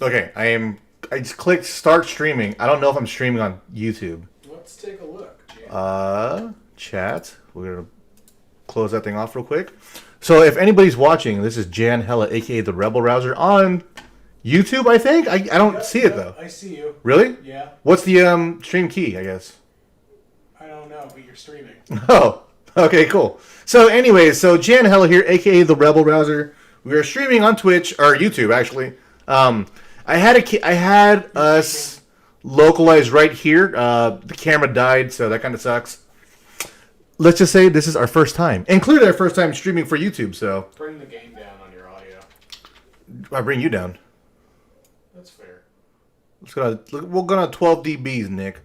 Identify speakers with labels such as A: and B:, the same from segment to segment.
A: Okay, I just clicked start streaming. I don't know if I'm streaming on YouTube.
B: Let's take a look, Jan.
A: Chat. We're gonna close that thing off real quick. So if anybody's watching, this is Jan Hella, aka the Rebel Rouser, on YouTube. I think I don't see it though.
B: I see you.
A: Really?
B: Yeah.
A: What's the stream key? I guess.
B: I don't know, but you're streaming.
A: Oh. Okay. Cool. So anyways, so Jan Hella here, aka the Rebel Rouser. We are streaming on Twitch or YouTube actually. I had us localized right here. The camera died, so that kind of sucks. Let's just say this is our first time, and clearly our first time streaming for YouTube. So
B: Bring the game down on your audio.
A: I bring you down.
B: That's fair.
A: We're gonna 12 dBs, Nick.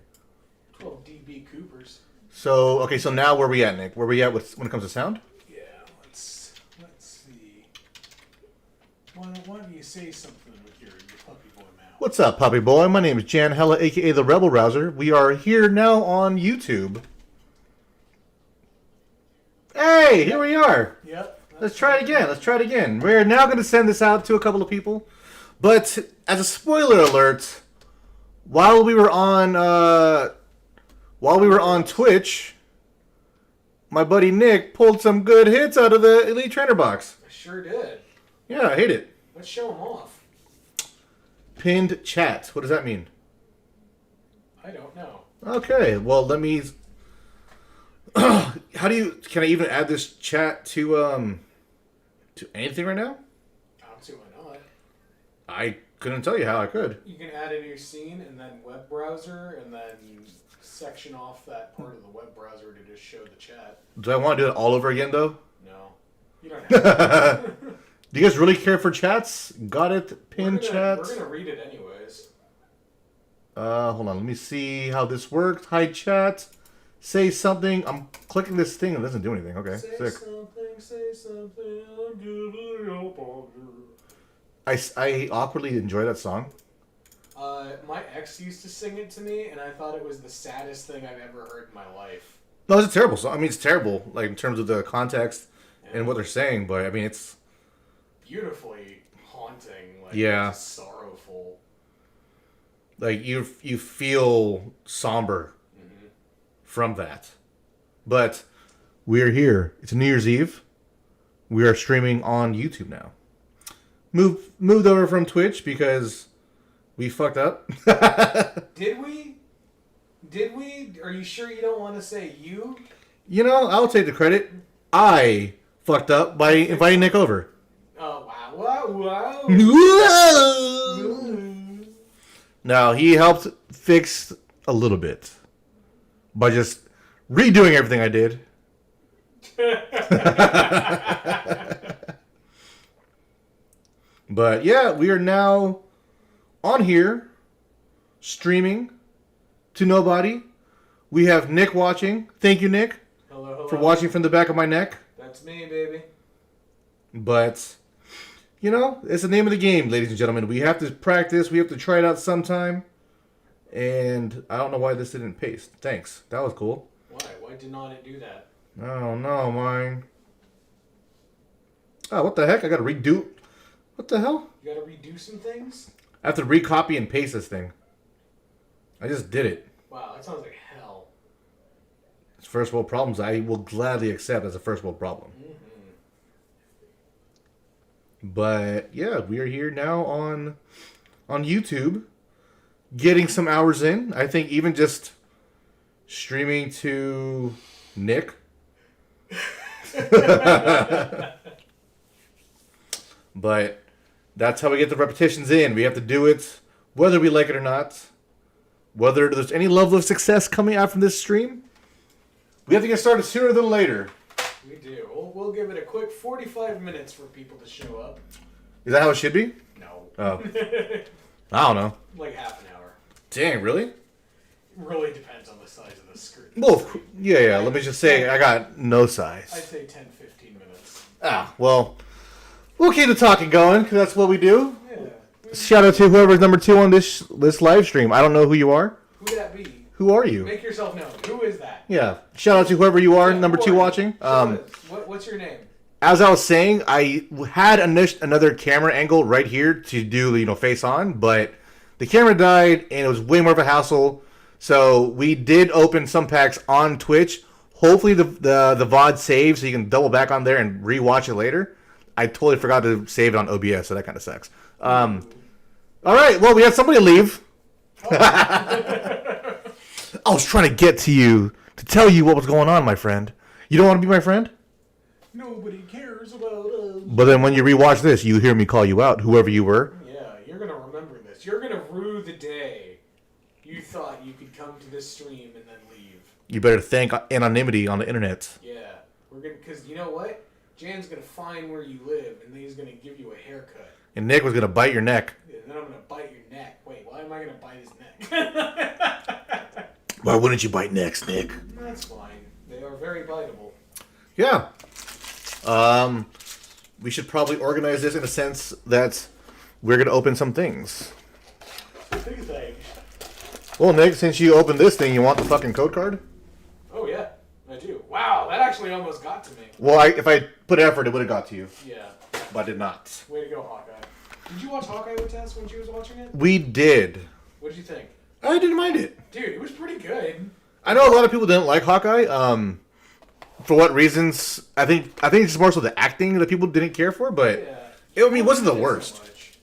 B: 12 dB Coopers.
A: So okay, so now where we at, Nick? Where we at with when it comes to sound?
B: Yeah, let's see. Why don't you say something with your puppy boy mouth?
A: What's up, puppy boy? My name is Jan Hella, aka the Rebel Rouser. We are here now on YouTube. Hey, here we are.
B: Yep.
A: Let's try it again. We're now going to send this out to a couple of people. But as a spoiler alert, while we were on Twitch, my buddy Nick pulled some good hits out of the Elite Trainer box.
B: I sure did.
A: Yeah, I hate it.
B: Let's show them off.
A: Pinned chat. What does that mean?
B: I don't know.
A: Okay, well let me. Can I even add this chat to anything right now?
B: I don't see why not.
A: I couldn't tell you how I could.
B: You can add it to your scene and then web browser and then section off that part of the web browser to just show the chat.
A: Do I want to do it all over again though?
B: No. You don't have to.
A: Do you guys really care for chats? Got it? Pin chat?
B: We're gonna read it anyways.
A: Hold on. Let me see how this worked. Hi, chat. Say something. I'm clicking this thing. It doesn't do anything. Okay,
B: Say
A: sick.
B: something, I'll give it up.
A: I awkwardly enjoy that song.
B: My ex used to sing it to me, and I thought it was the saddest thing I've ever heard in my life.
A: No, it's a terrible song. I mean, it's terrible, like in terms of the context and what they're saying. But I mean, it's
B: beautifully haunting. Like,
A: yeah,
B: just sorrowful.
A: Like you feel somber from that. But we're here. It's New Year's Eve. We are streaming on YouTube now. Moved over from Twitch because we fucked up.
B: Did we? Are you sure you don't want to say you?
A: You know, I'll take the credit. I fucked up by inviting Nick over.
B: Oh, wow.
A: Now, he helped fix a little bit by just redoing everything I did. But yeah, we are now on here streaming to nobody. We have Nick watching. Thank you, Nick,
B: Hello.
A: for watching from the back of my neck.
B: That's me, baby.
A: But, you know, it's the name of the game, ladies and gentlemen. We have to practice. We have to try it out sometime. And I don't know why this didn't paste. Thanks. That was cool.
B: Why? Why did not it do that?
A: Oh, no, mine. Oh, what the heck? I got to redo. What the hell?
B: You gotta redo some things?
A: I have to recopy and paste this thing. I just did it.
B: Wow, that sounds like hell.
A: It's first world problems I will gladly accept as a first world problem. But yeah, we are here now on YouTube, getting some hours in. I think even just streaming to Nick. But that's how we get the repetitions in. We have to do it whether we like it or not. Whether there's any level of success coming out from this stream, we have to get started sooner than later.
B: We do. We'll give it a quick 45 minutes for people to show up.
A: Is that how it should be?
B: No.
A: Oh. I don't know.
B: Like half an hour.
A: Dang, really?
B: Really depends on the size of the screen.
A: Well, yeah. Let me just say, I got no size.
B: I'd say 10, 15 minutes.
A: Well, we'll keep the talking going, because that's what we do.
B: Yeah.
A: Shout out to whoever's number 2 on this live stream. I don't know who you are.
B: Who would that be?
A: Who are you?
B: Make yourself known. Who is that?
A: Yeah. Shout out to whoever you are,
B: Yeah,
A: number
B: who
A: 2
B: are you?
A: watching.
B: What's your name?
A: as I was saying, I had another camera angle right here to do face on, but the camera died and it was way more of a hassle. So we did open some packs on Twitch. Hopefully the VOD saves so you can double back on there and rewatch it later. I totally forgot to save it on OBS, so that kind of sucks. All right, well, we had somebody leave. I was trying to get to you to tell you what was going on, my friend. You don't want to be my friend?
B: Nobody cares about us.
A: But then when you rewatch this, you hear me call you out, whoever you were.
B: Yeah, you're going to remember this. You're going to rue the day you thought you could come to this stream and then leave.
A: You better thank anonymity on the internet.
B: Yeah, we're going to, because you know what? Jan's going to find where you live and then he's going to give you a haircut.
A: And Nick was going to bite your neck.
B: Yeah, and then I'm going to bite your neck. Wait, why am I going to bite his neck?
A: Why wouldn't you bite necks, Nick?
B: That's fine. They are very biteable.
A: Yeah. We should probably organize this in a sense that we're going to open some things.
B: Big thing.
A: Well, Nick, since you opened this thing, you want the fucking code card?
B: Oh, yeah. I do. Wow, that actually almost got to me.
A: Well, if I put effort, it would have got to you.
B: Yeah.
A: But I did not.
B: Way to go, Hawkeye. Did you watch Hawkeye with Tess when she was watching it?
A: We did.
B: What did you think?
A: I didn't mind it.
B: Dude, it was pretty good.
A: I know a lot of people didn't like Hawkeye. For what reasons? I think it's more so the acting that people didn't care for, but
B: Yeah.
A: it wasn't the
B: I didn't
A: worst.
B: so much.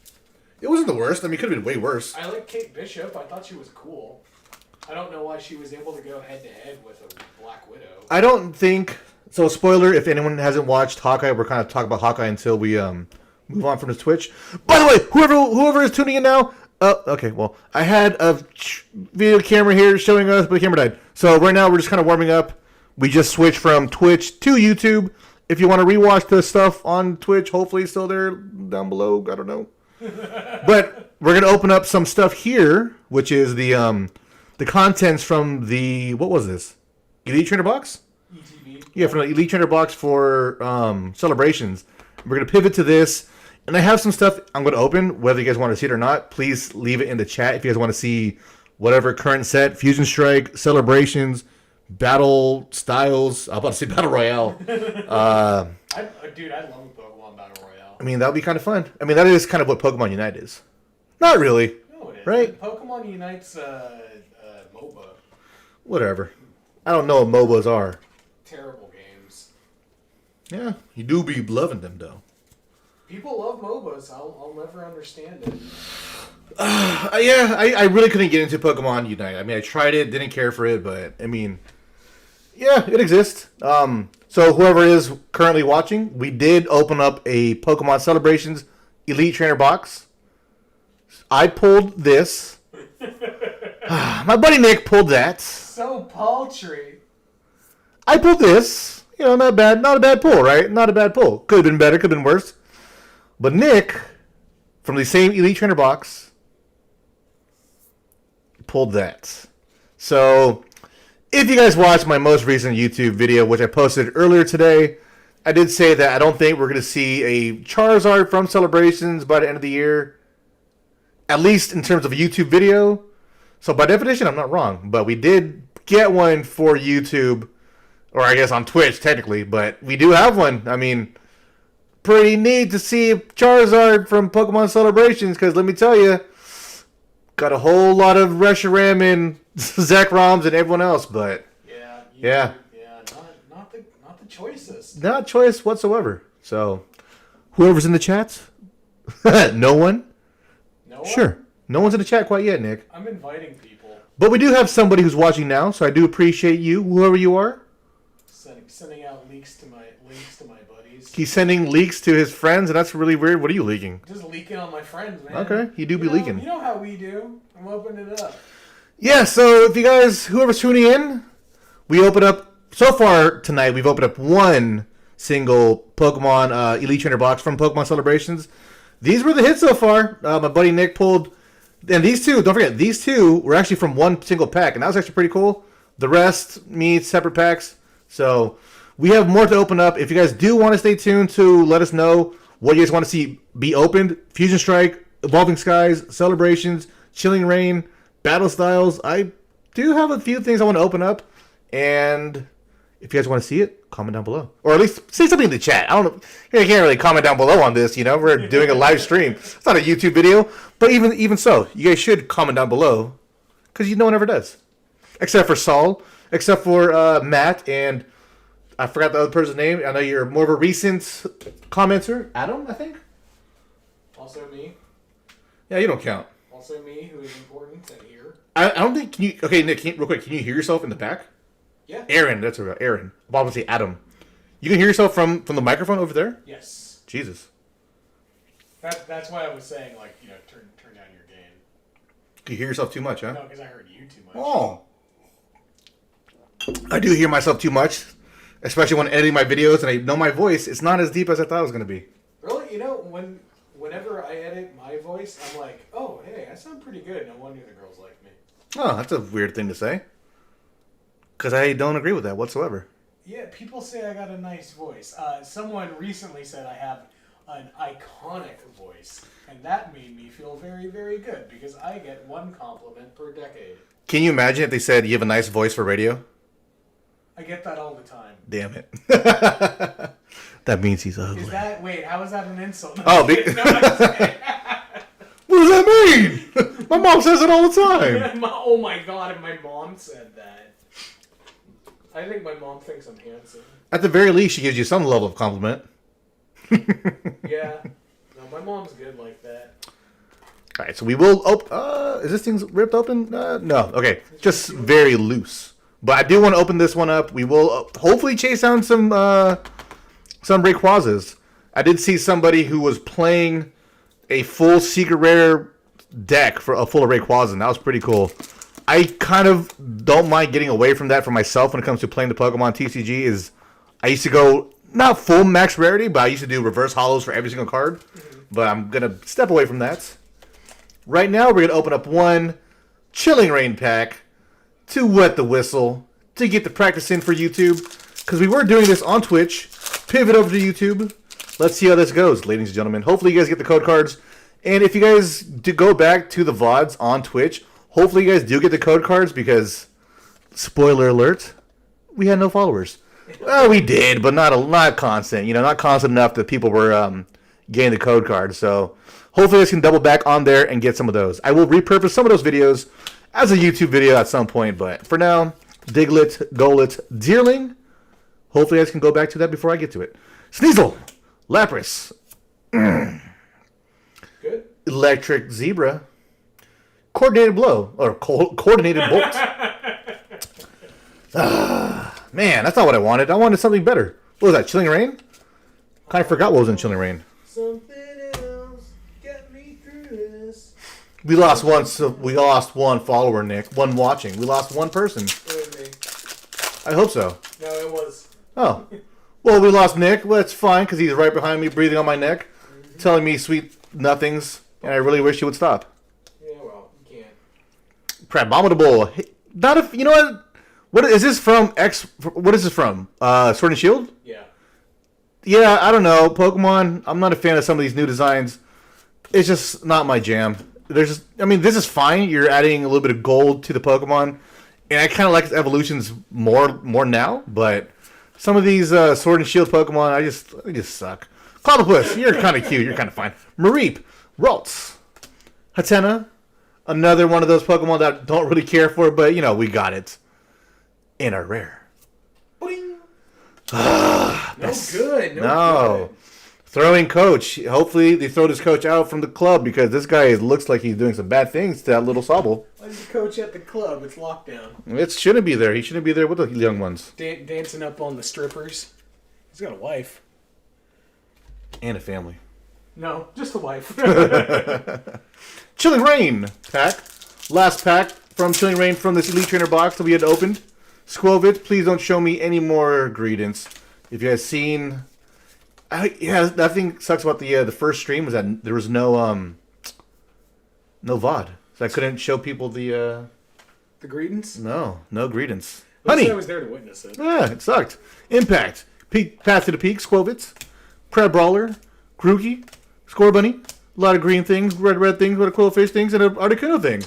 A: It wasn't the worst. I mean, it could have been way worse.
B: I like Kate Bishop. I thought she was cool. I don't know why she was able to go head to head with a Black Widow.
A: I don't think so. Spoiler: if anyone hasn't watched Hawkeye, we're kind of talking about Hawkeye until we move on from his Twitch. By the way, whoever is tuning in now, okay. Well, I had a video camera here showing us, but the camera died. So right now we're just kind of warming up. We just switched from Twitch to YouTube. If you want to rewatch the stuff on Twitch, hopefully it's still there down below. I don't know. But we're gonna open up some stuff here, which is the contents from the what was this? Elite Trainer box?
B: ETV.
A: Yeah, from the Elite Trainer box for celebrations. We're gonna pivot to this, and I have some stuff I'm gonna open. Whether you guys want to see it or not, please leave it in the chat if you guys want to see whatever current set, Fusion Strike, celebrations, battle styles. I'm about to say battle royale.
B: Dude, I love Pokemon Battle Royale.
A: I mean, that would be kind of fun. I mean, that is kind of what Pokemon Unite is. Not really.
B: No, it is.
A: Right?
B: Pokemon Unite's MOBA.
A: Whatever. I don't know what MOBAs are.
B: Terrible games.
A: Yeah, you do be loving them though.
B: People love MOBAs. I'll never understand it.
A: I really couldn't get into Pokemon Unite. I mean, I tried it, didn't care for it, but I mean, yeah, it exists. So whoever is currently watching, we did open up a Pokemon Celebrations Elite Trainer box. I pulled this. My buddy Nick pulled that.
B: So paltry.
A: I pulled this. You know, not bad. Not a bad pull, right? Not a bad pull. Could have been better, could have been worse. But Nick, from the same Elite Trainer box, pulled that. So, if you guys watched my most recent YouTube video, which I posted earlier today, I did say that I don't think we're going to see a Charizard from Celebrations by the end of the year. At least in terms of a YouTube video. So, by definition, I'm not wrong. But we did get one for YouTube. Or I guess on Twitch, technically. But we do have one. I mean, pretty neat to see Charizard from Pokemon Celebrations. Because let me tell you, got a whole lot of Reshiram and Zekroms and everyone else. But yeah.
B: Not the choicest.
A: Not choice whatsoever. So, whoever's in the chat, no one?
B: No one?
A: Sure. No one's in the chat quite yet, Nick.
B: I'm inviting people.
A: But we do have somebody who's watching now, so I do appreciate you, whoever you are.
B: Sending out links to my buddies.
A: He's sending leaks to his friends, and that's really weird. What are you leaking?
B: Just leaking on my friends, man.
A: Okay, you do be leaking.
B: You know how we do. I'm opening it up.
A: Yeah, so if you guys, whoever's tuning in, we open up, so far tonight, we've opened up one single Pokemon Elite Trainer box from Pokemon Celebrations. These were the hits so far. My buddy Nick pulled, and these two, don't forget, these two were actually from one single pack, and that was actually pretty cool. The rest, separate packs. So we have more to open up. If you guys do want to stay tuned to let us know what you guys want to see be opened, Fusion Strike, Evolving Skies, Celebrations, Chilling Reign, Battle Styles, I do have a few things I want to open up. And if you guys want to see it, comment down below. Or at least say something in the chat. I don't know. You can't really comment down below on this, We're doing a live stream. It's not a YouTube video. But even so, you guys should comment down below. Because no one ever does. Except for Saul. Except for Matt and... I forgot the other person's name. I know you're more of a recent commenter. Adam, I think?
B: Also me.
A: Yeah, you don't count.
B: Also me, who is important and here.
A: I don't think... Can you? Okay, Nick, real quick. Can you hear yourself in the back?
B: Yeah.
A: Aaron, that's right. Aaron. I'm about to say Adam. You can hear yourself from the microphone over there?
B: Yes.
A: Jesus.
B: That's why I was saying, turn down your gain.
A: You hear yourself too much, huh?
B: No, because I heard you too much.
A: Oh. I do hear myself too much, especially when editing my videos and I know my voice. It's not as deep as I thought it was going to be.
B: Really? Whenever I edit my voice, I'm like, oh, hey, I sound pretty good. No wonder the girls like me.
A: Oh, that's a weird thing to say. Because I don't agree with that whatsoever.
B: Yeah, people say I got a nice voice. Someone recently said I have an iconic voice, and that made me feel very, very good because I get one compliment per decade.
A: Can you imagine if they said you have a nice voice for radio?
B: I get that all the time.
A: Damn it. That means he's ugly.
B: Wait, how is that an insult? No,
A: Oh,
B: no, I'm just kidding.
A: What does that mean? My mom says it all the time.
B: Oh my god, and my mom said that. I think my mom thinks I'm handsome.
A: At the very least, she gives you some level of compliment.
B: Yeah. No, my mom's good like that.
A: All right, so we will is this thing ripped open? No. Okay, just very loose. But I do want to open this one up. We will hopefully chase down some Rayquazas. I did see somebody who was playing a full secret rare deck for a full of Rayquaza, and that was pretty cool. I kind of don't mind getting away from that for myself when it comes to playing the Pokemon TCG. I used to go not full max rarity, but I used to do reverse holos for every single card. But I'm gonna step away from that. Right now, we're gonna open up one Chilling Reign pack to wet the whistle, to get the practice in for YouTube. Because we were doing this on Twitch. Pivot over to YouTube. Let's see how this goes, ladies and gentlemen. Hopefully you guys get the code cards. And if you guys do go back to the VODs on Twitch, hopefully you guys do get the code cards because, spoiler alert, we had no followers. Well, we did, but not constant. Not constant enough that people were getting the code cards. So hopefully you guys can double back on there and get some of those. I will repurpose some of those videos as a YouTube video at some point, but for now, Diglett, Golett, Deerling. Hopefully you guys can go back to that before I get to it. Sneasel, Lapras,
B: Good.
A: Electric Zebra, Coordinated Blow, or Coordinated Bolt. Man, that's not what I wanted. I wanted something better. What was that, Chilling Reign? Kind of forgot what was in Chilling Reign.
B: Something else, get me through this.
A: We lost one. So we lost one follower, Nick. One watching. We lost one person.
B: It was me.
A: I hope so.
B: No, it was.
A: Oh, well, we lost Nick. Well, it's fine because he's right behind me, breathing on my neck, telling me sweet nothings, and I really wish he would stop.
B: Yeah, well, you can't.
A: Abominable. Not if you know what. What is this from? What is this from? Sword and Shield.
B: Yeah.
A: Yeah, I don't know. Pokemon. I'm not a fan of some of these new designs. It's just not my jam. This is fine. You're adding a little bit of gold to the Pokemon, and I kind of like its evolutions more now. But some of these Sword and Shield Pokemon, they just suck. Clobbopus, you're kind of cute. You're kind of fine. Mareep, Ralts, Hatena, another one of those Pokemon that I don't really care for, but we got it. In a rare.
B: Boing.
A: No
B: Good.
A: No.
B: Good.
A: Throwing coach. Hopefully they throw this coach out from the club because this guy looks like he's doing some bad things to that little Sobble.
B: Why is the coach at the club? It's lockdown.
A: It shouldn't be there. He shouldn't be there with the young ones.
B: Dancing up on the strippers. He's got a wife.
A: And a family.
B: No, just a wife.
A: Chilling Reign pack. Last pack from Chilling Reign from this Elite Trainer box that we had opened. Squovit, please don't show me any more Greedents. If you guys seen... that thing sucks about the first stream was that there was no VOD. So I couldn't show people the...
B: The Greedents?
A: No Greedents.
B: At least
A: Honey!
B: I was there to witness it.
A: Yeah, it sucked. Impact. Path to the Peak, Squovitz. Crab Brawler. Grookey. Scorbunny. A lot of green things, red things, what a Quillfish things, and an Articuno thing.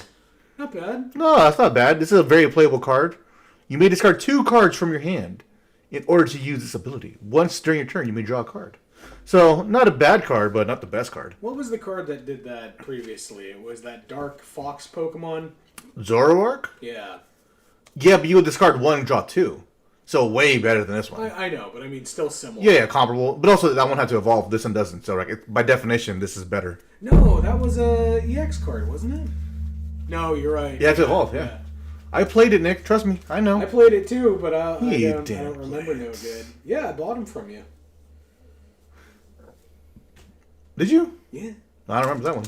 B: Not bad.
A: No, that's not bad. This is a very playable card. You may discard 2 cards from your hand in order to use this ability. Once during your turn, you may draw a card. So, not a bad card, but not the best card.
B: What was the card that did that previously? It was that Dark Fox Pokemon?
A: Zoroark?
B: Yeah.
A: Yeah, but you would discard one and draw two. So, way better than this one.
B: I know, but I mean, still similar.
A: Yeah, comparable. But also, that one had to evolve. This one doesn't. So, like, by definition, this is better.
B: No, that was a EX card, wasn't it? No, you're right.
A: Yeah, to evolve, yeah. I played it, Nick. Trust me. I know.
B: I played it too, but I
A: You
B: don't
A: didn't
B: remember
A: play
B: no
A: it.
B: good. Yeah, I bought them from you.
A: Did you?
B: Yeah.
A: I don't remember that one.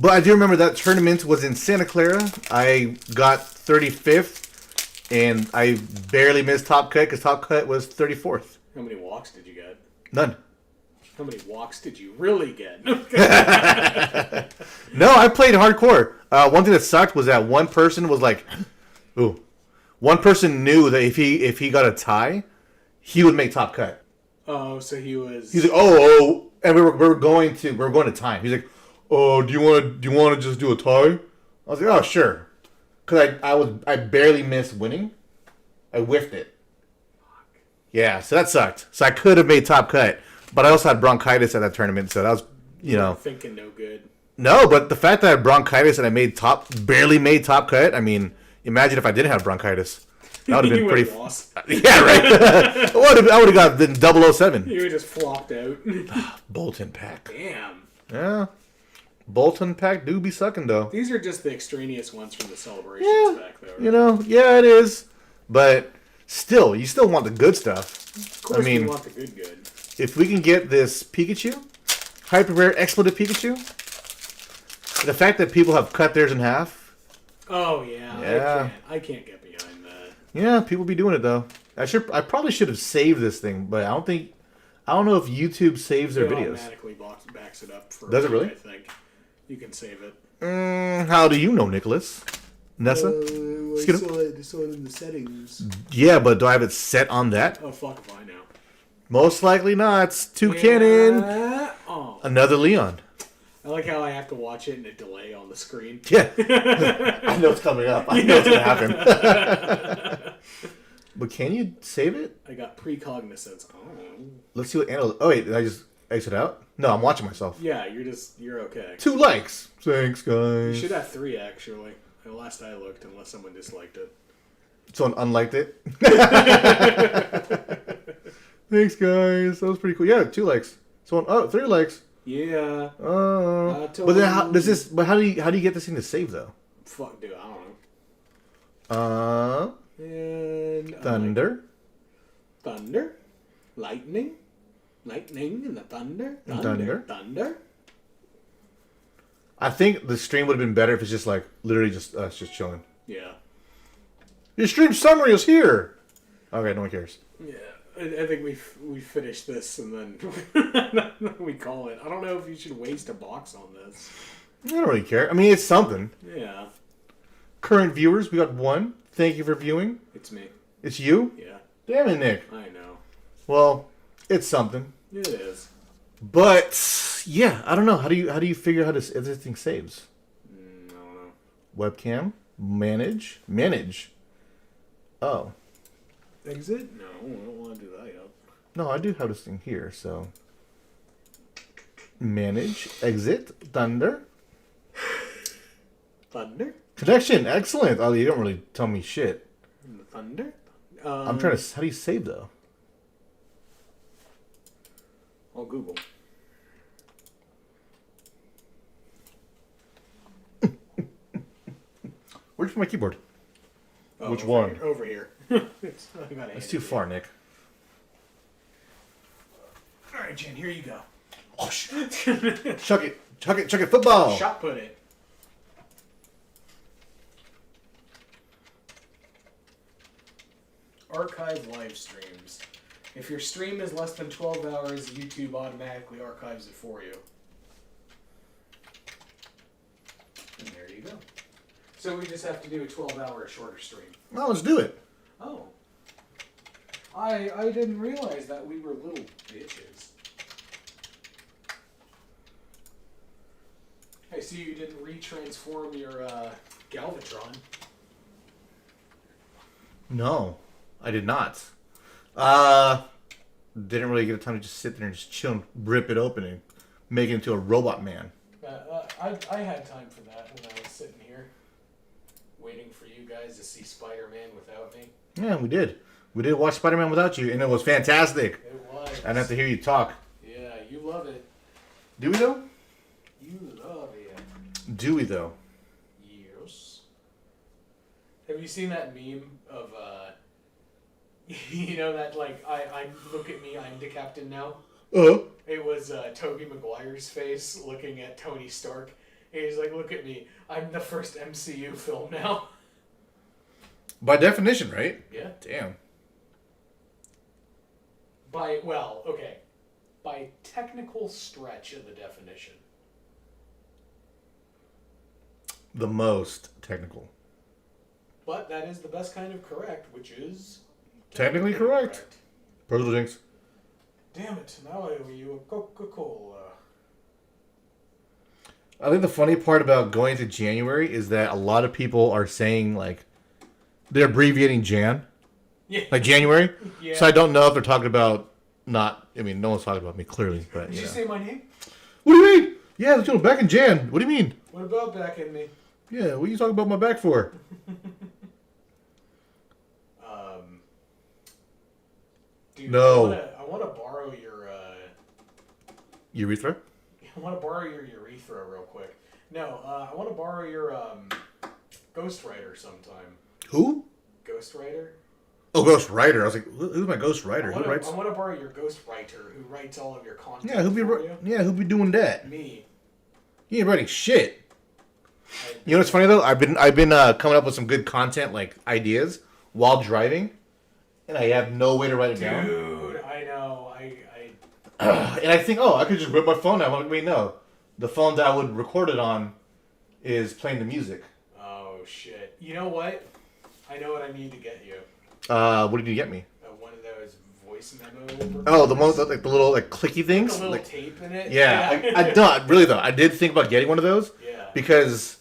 A: But I do remember that tournament was in Santa Clara. I got 35th, and I barely missed Top Cut because Top Cut was 34th.
B: How many walks did you get?
A: None.
B: How many walks did you really get?
A: No, I played hardcore. One thing that sucked was that one person was like, ooh. One person knew that if he got a tie, he would make Top Cut.
B: Oh, so he was.
A: He's like, oh, and we were going to time. He's like, oh, do you want to just do a tie? I was like, oh, sure, because I barely missed winning. I whiffed it. Yeah, so that sucked. So I could have made Top Cut, but I also had bronchitis at that tournament, so that was,
B: thinking no good.
A: No, but the fact that I had bronchitis and I barely made Top Cut. I mean, imagine if I didn't have bronchitis. That would have been pretty.
B: Lost.
A: Yeah, right. I would have got been 007.
B: You just flopped out.
A: Bolton Pack.
B: Damn.
A: Yeah. Bolton Pack do be sucking, though.
B: These are just the extraneous ones from the celebrations back there.
A: Yeah, it is. But still, you still want the good stuff.
B: Of course, we want the good.
A: If we can get this Pikachu, Hyper Rare Expletive Pikachu, the fact that people have cut theirs in half.
B: Oh, yeah.
A: Yeah.
B: I can't get behind that.
A: Yeah, people be doing it, though. I probably should have saved this thing, but I don't know if YouTube saves their
B: It
A: videos.
B: automatically backs it up for
A: Does it really?
B: I think. You can save it.
A: How do you know, Nicholas? Nessa?
B: I saw it in the settings.
A: Yeah, but do I have it set on that?
B: Oh, fuck if I know.
A: Most likely not. Toucannon.
B: Yeah. Oh.
A: Another Leon.
B: I like how I have to watch it in a delay on the screen.
A: Yeah. I know it's coming up. I know it's going to happen. But can you save it?
B: I got precognizance. Oh.
A: Let's see what analyst. Oh, wait. Did I just exit out? No, I'm watching myself.
B: Yeah, you're okay.
A: 2 likes. Thanks,
B: You
A: guys.
B: should have 3, actually. The last I looked, unless someone disliked it.
A: Someone unliked it. Thanks, guys. That was pretty cool. Yeah, 2 likes. 3 likes.
B: Yeah.
A: Oh. But then how does this? But how do you get this thing to save though?
B: Fuck, dude, I don't know. And
A: Thunder.
B: Thunder, lightning and the thunder. Thunder.
A: I think the stream would have been better if it's just like literally just us just chilling.
B: Yeah.
A: Your stream summary is here. Okay, no one cares.
B: Yeah. I think we finish this and then we call it. I don't know if you should waste a box on this.
A: I don't really care. I mean, it's something.
B: Yeah.
A: Current viewers, we got 1. Thank you for viewing.
B: It's me.
A: It's you?
B: Yeah.
A: Damn it, Nick.
B: I know.
A: Well, it's something.
B: It is.
A: But yeah, I don't know. How do you figure out if this thing saves?
B: I don't know.
A: Webcam, manage. Oh.
B: Exit? No, I don't want to do that yet.
A: No, I do have this thing here, so. Manage, exit, thunder.
B: Thunder?
A: Connection, excellent. Oh, you don't really tell me shit.
B: The thunder?
A: I'm trying to. How do you save though?
B: I'll Google.
A: Where's my keyboard?
B: Oh,
A: Which
B: over
A: one?
B: Here, over here.
A: That's too far, Nick.
B: All right, Jen, here you go.
A: Oh, chuck it, football.
B: Shot put it. Archive live streams. If your stream is less than 12 hours, YouTube automatically archives it for you. And there you go. So we just have to do a 12-hour shorter stream.
A: Well, let's do it.
B: Oh. I didn't realize that we were little bitches. I see you didn't retransform your Galvatron.
A: No, I did not. Didn't really get a time to just sit there and just chill and rip it open and make it into a robot man.
B: I had time for that when I was sitting here waiting for you guys to see Spider-Man without me.
A: Yeah, we did. We did watch Spider-Man without you, and it was fantastic.
B: It was.
A: I didn't have to hear you talk.
B: Yeah, you love it.
A: Do we though?
B: You love it.
A: Do we though?
B: Yes. Have you seen that meme of you know that like I look at me, I'm the captain now? It was Tobey Maguire's face looking at Tony Stark. And he's like, look at me, I'm the first MCU film now.
A: By definition, right?
B: Yeah.
A: Damn.
B: By technical stretch of the definition.
A: The most technical.
B: But that is the best kind of correct, which is...
A: Technically correct. Personal jinx.
B: Damn it, now I owe you a Coca-Cola.
A: I think the funny part about going to January is that a lot of people are saying, like, they're abbreviating Jan.
B: Yeah.
A: Like January.
B: Yeah.
A: So I don't know if they're talking about not... I mean, no one's talking about me, clearly. But
B: Did you say my name?
A: What do you mean? Yeah, let's go back in Jan. What do you mean?
B: What about back in me?
A: Yeah, what are you talking about my back for?
B: Dude,
A: No.
B: I want to borrow your...
A: Urethra?
B: I want to borrow your urethra real quick. No, I want to borrow your Ghost Rider sometime.
A: Who?
B: Ghost Rider?
A: Oh, Ghost Rider. I was like, who's my Ghost Rider?
B: I
A: Who writes?
B: want to borrow your Ghost Writer who writes all of your content
A: Yeah, who be doing that?
B: Me.
A: He ain't writing shit. You know what's funny though? I've been coming up with some good content like ideas while driving, and I have no way to write it down.
B: Dude, I know.
A: And I think, I could just rip my phone out. Wait, no, the phone that I would record it on is playing the music.
B: Oh shit! You know what? I know what I need to get you.
A: What did you get me?
B: One of those voice memo.
A: Oh, the one with like the little like clicky things.
B: The little tape in it.
A: Yeah, I don't really though. I did think about getting one of those.
B: Yeah.
A: Because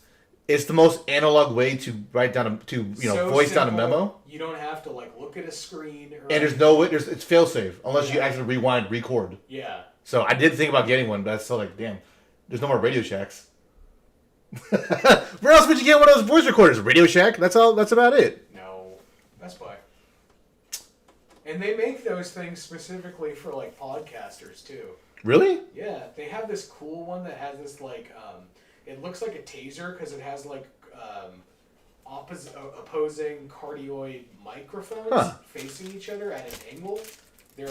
A: it's the most analog way to write down voice down a memo.
B: You don't have to like look at a screen. Or
A: And there's no way. It's fail safe unless you actually rewind, record.
B: Yeah.
A: So I did think about getting one, but that's still like, damn. There's no more Radio Shacks. Where else would you get one of those voice recorders? Radio Shack. That's all. That's about it.
B: No, Best Buy. And they make those things specifically for like podcasters too.
A: Really?
B: Yeah, they have this cool one that has this like it looks like a taser because it has like opposing cardioid microphones facing each other at an angle. They're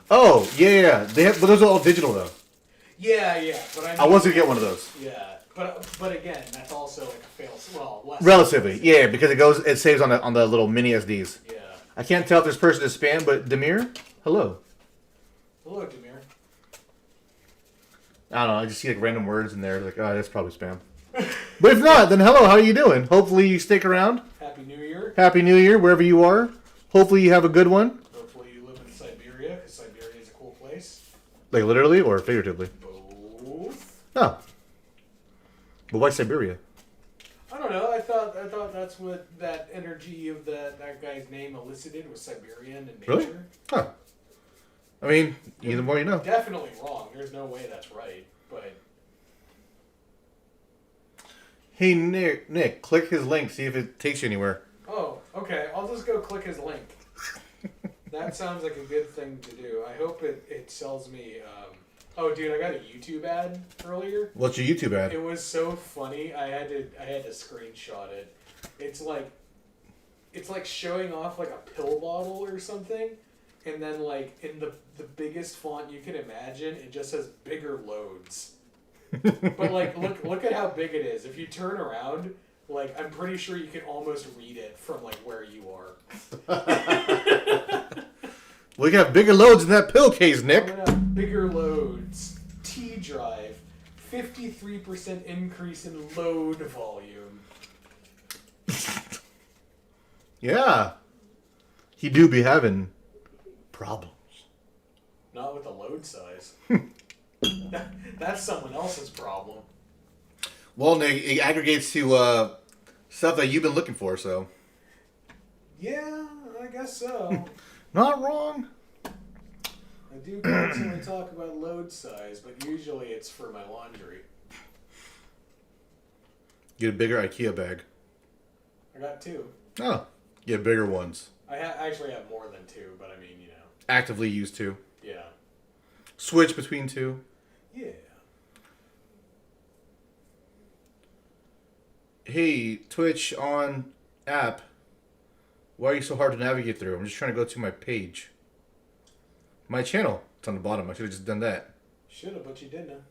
A: Oh yeah. They have, but those are all digital though.
B: yeah. But I
A: was gonna get one of those.
B: Yeah, but again, that's also like a fail. Well, less
A: Relatively, yeah, because it saves on the little mini SDs.
B: Yeah.
A: I can't tell if this person is spam, but Demir, hello.
B: Hello, Demir.
A: I don't know. I just see like random words in there. Like, oh, that's probably spam. But if not, then hello. How are you doing? Hopefully you stick around.
B: Happy New Year.
A: Happy New Year, wherever you are. Hopefully you have a good one.
B: Hopefully you live in Siberia, because Siberia is a cool place.
A: Like literally or figuratively?
B: Both.
A: Oh. But why Siberia?
B: I don't know. I thought that's what that energy of that guy's name elicited was Siberian in nature.
A: Really? Huh. I mean, the more you know.
B: Definitely wrong. There's no way that's right. But
A: Hey, Nick, click his link, see if it takes you anywhere.
B: oh, okay. I'll just go click his link. That sounds like a good thing to do. I hope it sells me. Oh, dude, I got a YouTube ad earlier.
A: What's your YouTube ad?
B: It was so funny. I had to screenshot it. It's like showing off like a pill bottle or something, and then like in the biggest font you can imagine, it just says bigger loads. But like look at how big it is. If you turn around, like I'm pretty sure you can almost read it from like where you are.
A: We got bigger loads in that pill case, Nick.
B: Bigger loads. T-Drive. 53% increase in load volume.
A: Yeah. He do be having problems.
B: Not with the load size. That's someone else's problem.
A: Well, Nick, it aggregates to stuff that you've been looking for, so.
B: Yeah, I guess so.
A: Not wrong.
B: I do constantly talk about load size, but usually it's for my laundry.
A: Get a bigger IKEA bag.
B: I got 2.
A: Oh, get bigger ones.
B: I actually have more than 2, but I mean,
A: Actively use 2.
B: Yeah.
A: Switch between 2.
B: Yeah.
A: Hey, Twitch on app. Why are you so hard to navigate through? I'm just trying to go to my page. My channel. It's on the bottom. I should have just done that.
B: Should have, but you didn't.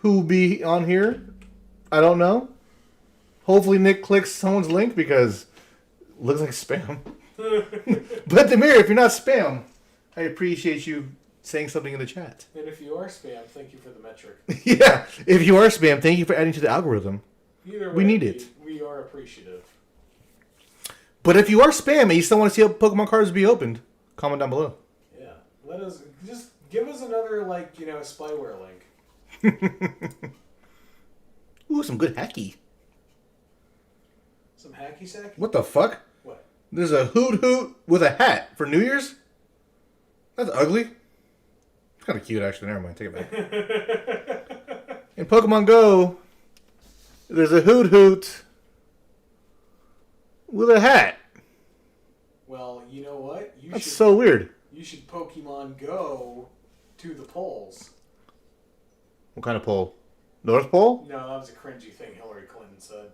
A: Who'll be on here? I don't know. Hopefully Nick clicks someone's link because it looks like spam. But Demir, if you're not spam, I appreciate you saying something in the chat.
B: And if you are spam, thank you for the metric.
A: Yeah, if you are spam, thank you for adding to the algorithm.
B: Either way,
A: we need it.
B: We are appreciative.
A: But if you are spam and you still want to see how Pokemon cards be opened, comment down below.
B: Yeah. Let us just give us another spyware link.
A: Ooh, some good hacky.
B: Some hacky sack?
A: What the fuck?
B: What?
A: There's a Hoot Hoot with a hat for New Year's? That's ugly. It's kind of cute, actually. Never mind. Take it back. In Pokemon Go, there's a Hoot Hoot with a hat.
B: Well, you know what?
A: That's so weird.
B: You should Pokemon Go to the polls.
A: What kind of pole? North Pole?
B: No, that was a cringy thing Hillary Clinton said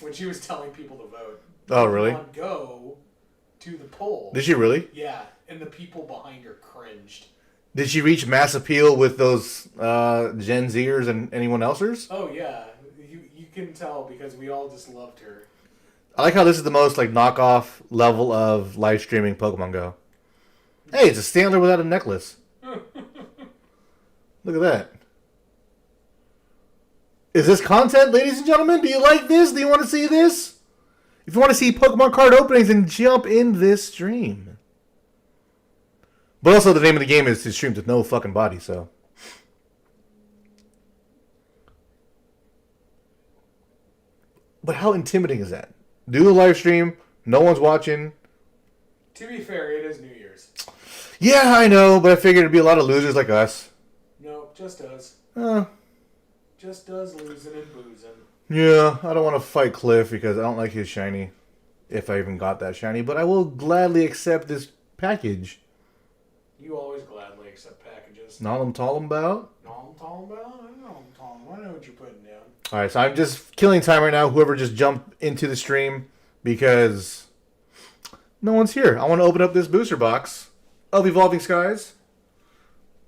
B: when she was telling people to vote.
A: Oh, really?
B: Pokemon Go to the polls.
A: Did she really?
B: Yeah, and the people behind her cringed.
A: Did she reach mass appeal with those Gen Zers and anyone else's?
B: Oh yeah, you can tell because we all just loved her.
A: I like how this is the most knockoff level of live streaming Pokemon Go. Hey, it's a Stantler without a necklace. Look at that. Is this content, ladies and gentlemen? Do you like this? Do you want to see this? If you want to see Pokemon card openings, then jump in this stream. But also, the name of the game is to stream with no fucking body, so. But how intimidating is that? Do a live stream, no one's watching.
B: To be fair, it is New Year's.
A: Yeah, I know, but I figured it'd be a lot of losers like us.
B: No, just us. Just us losing and boozing.
A: Yeah, I don't want to fight Cliff because I don't like his shiny. If I even got that shiny, but I will gladly accept this package.
B: You always gladly accept packages.
A: Not I'm talking about.
B: No, I'm talking about. I know what you're putting down.
A: All right, so I'm just killing time right now. Whoever just jumped into the stream because no one's here. I want to open up this booster box of Evolving Skies,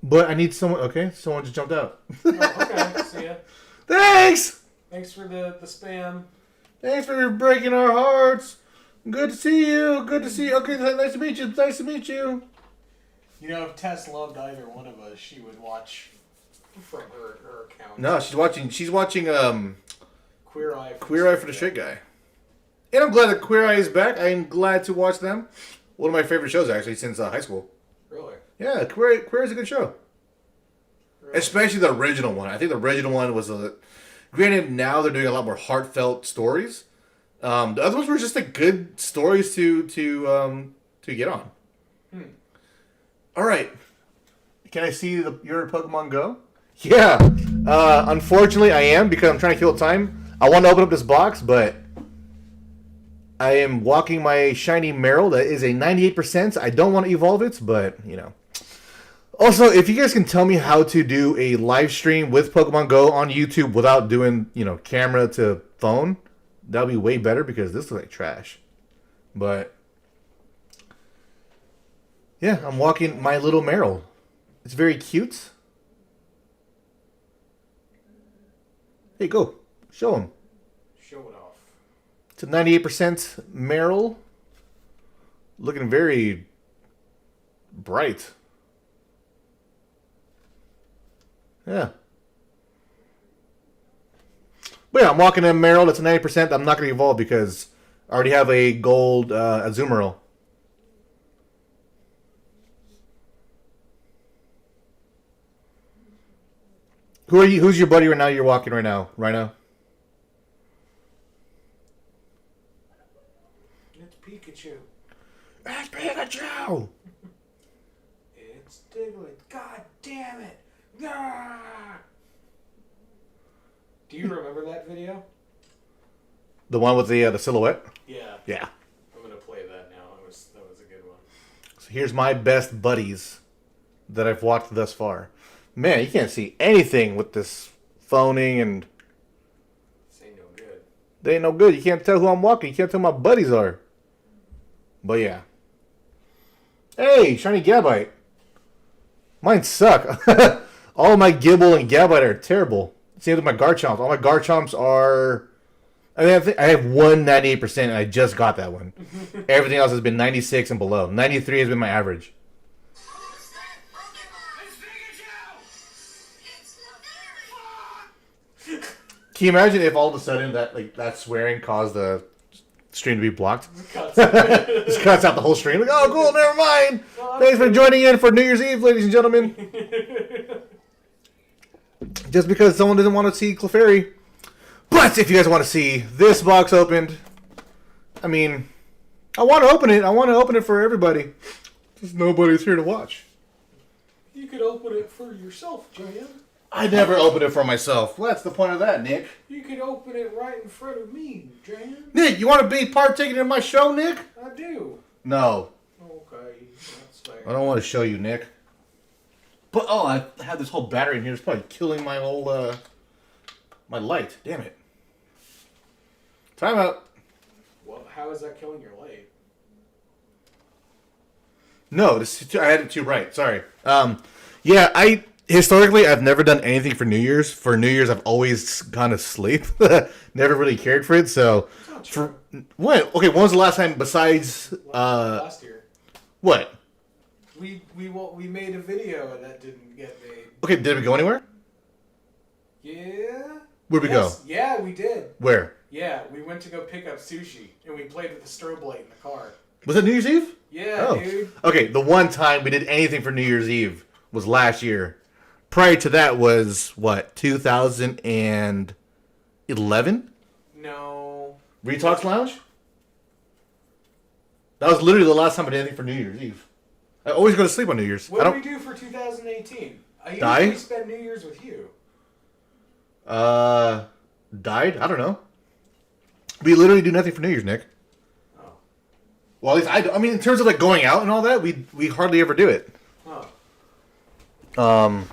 A: but I need someone. Okay, someone just jumped out.
B: Oh, okay, see ya.
A: Thanks.
B: Thanks for the spam.
A: Thanks for breaking our hearts. Good to see you. Good to see you. Okay, nice to meet you. Nice to meet you.
B: You know, if Tess loved either one of us, she would watch from her account.
A: No, she's watching. She's watching.
B: Queer Eye.
A: Queer Eye for the Straight Guy. And I'm glad that Queer Eye is back. I'm glad to watch them. One of my favorite shows, actually, since high school.
B: Really?
A: Yeah, Queer Eye is a good show.
B: Really?
A: Especially the original one. I think the original one was a... Granted, now they're doing a lot more heartfelt stories. The other ones were just good stories to get on. All right. Can I see your Pokemon Go? Yeah. Unfortunately, I am because I'm trying to kill time. I want to open up this box, but I am walking my shiny Meryl. That is a 98%. I don't want to evolve it, but, Also, if you guys can tell me how to do a live stream with Pokemon Go on YouTube without doing, camera to phone, that would be way better because this looks like trash. But, yeah, I'm walking my little Meryl. It's very cute. Hey, go. Show him.
B: Show it off.
A: It's a 98% Meryl. Looking very bright. Yeah. But yeah, I'm walking in Meryl. That's a 90%. I'm not going to evolve because I already have a gold Azumarill. Who are you? Who's your buddy right now? You're walking right now, Rhino. Ow!
B: It's Diglett. God damn it! Ah! Do you remember that video?
A: The one with the silhouette?
B: Yeah.
A: Yeah.
B: I'm gonna play that now. That was a good one.
A: So here's my best buddies that I've watched thus far. Man, you can't see anything with this phoning, and
B: This ain't no good.
A: they ain't no good. You can't tell who I'm walking. You can't tell who my buddies are. But yeah. Hey, shiny Gabite. Mine suck. All my Gibble and Gabite are terrible. Same with my Garchomps. All my Garchomps are... I think I have one 98%, and I just got that one. Everything else has been 96 and below. 93 has been my average. Can you imagine if all of a sudden that swearing caused the stream to be blocked? Just cuts out the whole stream. Like, oh, cool, never mind. Thanks for joining in for New Year's Eve, ladies and gentlemen. Just because someone doesn't want to see Clefairy. But if you guys want to see this box opened, I mean, I want to open it. I want to open it for everybody. Just nobody's here to watch.
B: You could open it for yourself, Jan.
A: I never open it for myself. What's the point of that, Nick?
B: You could open it right in front of me, Jan.
A: Nick, you want to be partaking in my show, Nick?
B: I do.
A: No.
B: Okay, that's fair.
A: I don't want to show you, Nick. But, oh, I have this whole battery in here. It's probably killing my whole, my light. Damn it. Time out.
B: Well, how is that killing your light?
A: No, I had it too bright. Sorry. Yeah, historically, I've never done anything for New Year's. For New Year's, I've always gone to sleep. Never really cared for it, so... For, when? Okay, when was the last time besides...
B: last year.
A: What?
B: We made a video and that didn't get made.
A: Okay, did we go anywhere?
B: Yeah?
A: Where'd we go?
B: Yeah, we did.
A: Where?
B: Yeah, we went to go pick up sushi and we played with the strobe light in the car.
A: Was it New Year's Eve?
B: Yeah, dude.
A: Okay, the one time we did anything for New Year's Eve was last year. Prior to that was, what, 2011?
B: No.
A: Retox Lounge? That was literally the last time I did anything for New Year's Eve. I always go to sleep on New Year's.
B: What did we do for 2018? I usually spend New Year's with you.
A: Died? I don't know. We literally do nothing for New Year's, Nick.
B: Oh.
A: Well, at least I mean, in terms of like going out and all that, we hardly ever do it.
B: Oh.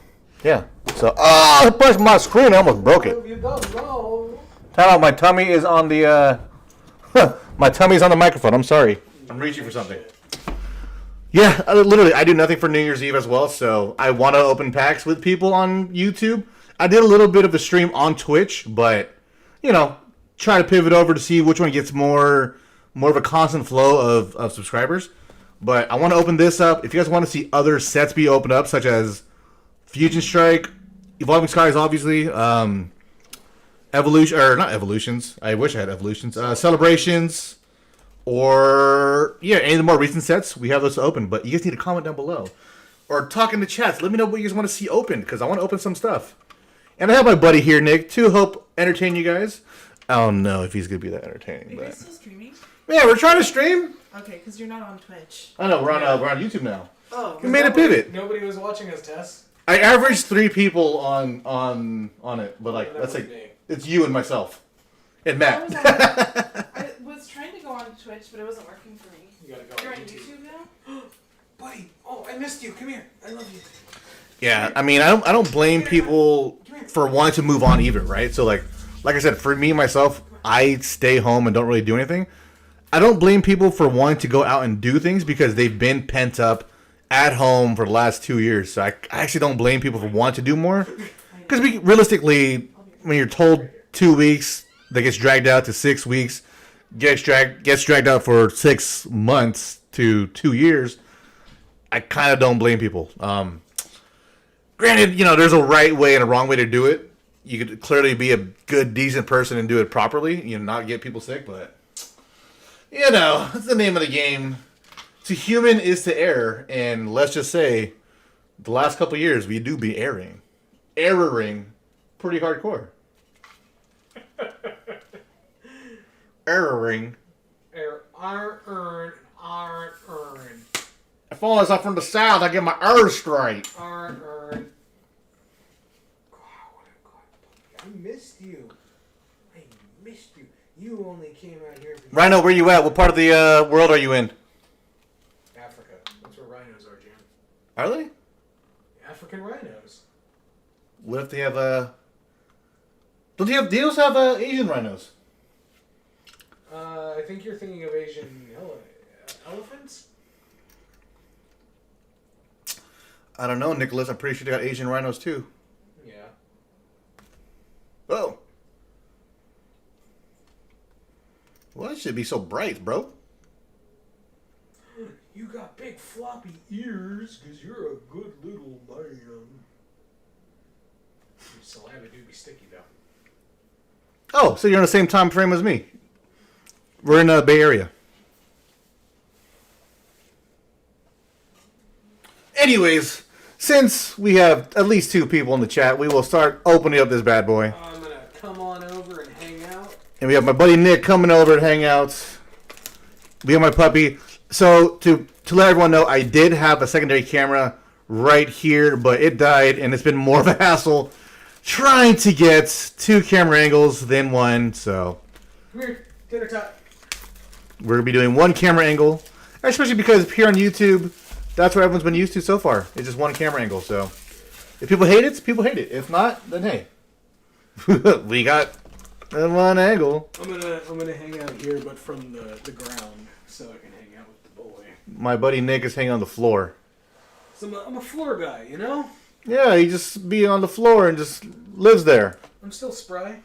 A: Yeah. So, I pushed my screen. I almost broke it.
B: You don't know.
A: Time out. My tummy is on the, my tummy's on the microphone. I'm sorry. I'm reaching for something. Yeah, literally, I do nothing for New Year's Eve as well, so I want to open packs with people on YouTube. I did a little bit of a stream on Twitch, but, you know, try to pivot over to see which one gets more of a constant flow of subscribers. But I want to open this up. If you guys want to see other sets be opened up, such as Fusion Strike, Evolving Skies, obviously, Evolution, or not Evolutions, I wish I had Evolutions, Celebrations, or, yeah, any of the more recent sets, we have those open. But you guys need to comment down below. Or talk in the chats. Let me know what you guys want to see opened, because I want to open some stuff. And I have my buddy here, Nick, to help entertain you guys. I don't know if he's going to be that entertaining.
C: Are you guys still streaming?
A: Yeah, we're trying to stream.
C: Okay, because you're not on Twitch.
A: I know, we're on YouTube now.
C: Oh.
A: We made a pivot.
B: Nobody was watching us, Tess.
A: I averaged 3 people on it, but like, let's say it's you and myself. And Matt.
C: I was trying to go on Twitch, but it wasn't working for me.
B: You gotta go
C: You're
B: on
C: on
B: YouTube.
C: YouTube now?
B: Buddy, oh, I missed you. Come here. I love you.
A: Yeah, I mean, I don't blame people for wanting to move on either, right? So like I said, for me myself, I stay home and don't really do anything. I don't blame people for wanting to go out and do things because they've been pent up at home for the last 2 years. So I actually don't blame people for wanting to do more. Because realistically, when you're told 2 weeks, that gets dragged out to 6 weeks, gets dragged out for 6 months to 2 years, I kind of don't blame people. Granted, you know, there's a right way and a wrong way to do it. You could clearly be a good, decent person and do it properly, you know, not get people sick, but, you know, that's the name of the game. To human is to err, and let's just say, the last couple of years, we do be erroring pretty hardcore. Erroring.
B: Aren't earned.
A: If only I was from the south, I get my R's straight.
B: God, I missed you. I missed you. You only came out here because
A: Rhino, where you at? What part of the world are you in?
B: Africa. That's where rhinos are, Jim.
A: Are they?
B: African rhinos.
A: What if they have Don't you have deals have Asian rhinos?
B: I think you're thinking of Asian elephants.
A: I don't know, Nicholas. I'm pretty sure they got Asian rhinos too.
B: Yeah.
A: Oh. Well, it should be so bright, bro.
B: You got big floppy ears because you're a good little man. Your saliva do be sticky though.
A: Oh, so you're on the same time frame as me. We're in the Bay Area. Anyways, since we have at least 2 people in the chat, we will start opening up this bad boy.
B: I'm gonna come on over and hang out.
A: And we have my buddy Nick coming over to hang out. We have my puppy. So to let everyone know, I did have a secondary camera right here, but it died, and it's been more of a hassle trying to get 2 camera angles than one. So
B: Come here, dinner time.
A: we're gonna be doing 1 camera angle, especially because here on YouTube, that's what everyone's been used to so far. It's just 1 camera angle. So if people hate it, people hate it. If not, then hey, we got 1 angle.
B: I'm gonna hang out here, but from the ground, so I can hang out with the boy.
A: My buddy Nick is hanging on the floor.
B: So I'm a floor guy, you know.
A: Yeah, he just be on the floor and just lives there.
B: I'm still spry.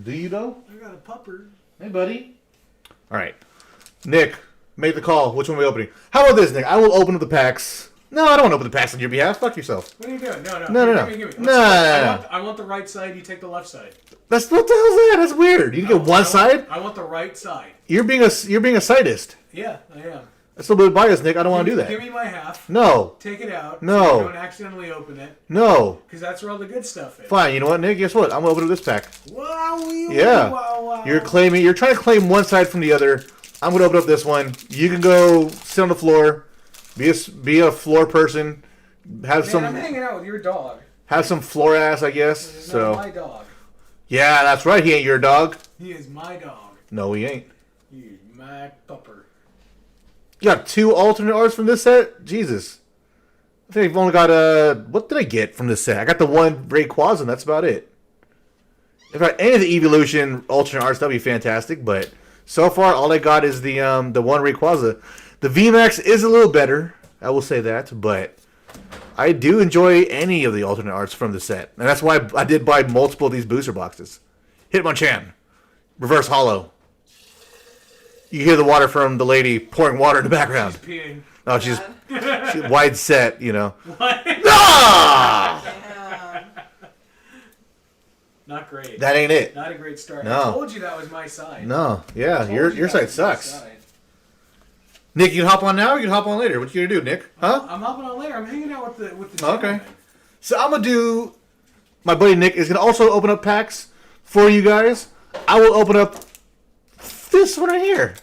A: Do you though?
B: I got a pupper.
A: Hey, buddy. All right, Nick, make the call. Which one are we opening? How about this, Nick? I will open up the packs. No, I don't want to open the packs on your behalf. Fuck yourself.
B: What are you doing? No.
A: No.
B: Give me.
A: No.
B: I want the right side. You take the left side.
A: That's what the hell's that? That's weird. You get one side.
B: I want the right side.
A: You're being a sadist.
B: Yeah, I am.
A: That's a little bit biased, Nick. I don't want to do
B: Give
A: that.
B: me my half.
A: No.
B: Take it out.
A: No.
B: So I don't accidentally open it.
A: No.
B: Because that's where all the good stuff is.
A: Fine. You know what, Nick? Guess what? I'm gonna open up this pack.
B: Wow.
A: Yeah.
B: Wow.
A: You're trying to claim one side from the other. I'm gonna open up this one. You can go sit on the floor, be a floor person, have
B: Man, I'm hanging out with your dog.
A: some floor ass, I guess.
B: He's
A: So
B: not my dog.
A: yeah, that's right. He ain't your dog.
B: He is my dog.
A: No, he ain't.
B: He's my pupper.
A: You got 2 alternate arts from this set. Jesus, I think I've only got what did I get from this set? I got the 1 Rayquaza, and that's about it. If I had any of the Evolution alternate arts, that'd be fantastic. But so far, all I got is the 1 Rayquaza. The VMAX is a little better, I will say that, but I do enjoy any of the alternate arts from the set, and that's why I did buy multiple of these booster boxes. Hitmonchan, Reverse Hollow. You hear the water from the lady pouring water in the background.
B: She's peeing.
A: Oh, she's wide set, you know.
B: What?
A: Ah!
C: Yeah.
B: Not great.
A: That ain't it.
B: Not a great start.
A: No.
B: I told you that was my side.
A: No, yeah,
B: I told
A: your
B: you
A: your
B: that
A: side
B: was my
A: sucks.
B: side.
A: Nick, you can hop on now or you can hop on later. What you gonna do, Nick? Huh?
B: I'm hopping on later. I'm hanging out with the
A: Okay.
B: gentleman.
A: So I'm gonna do. My buddy Nick is gonna also open up packs for you guys. I will open up this one right here.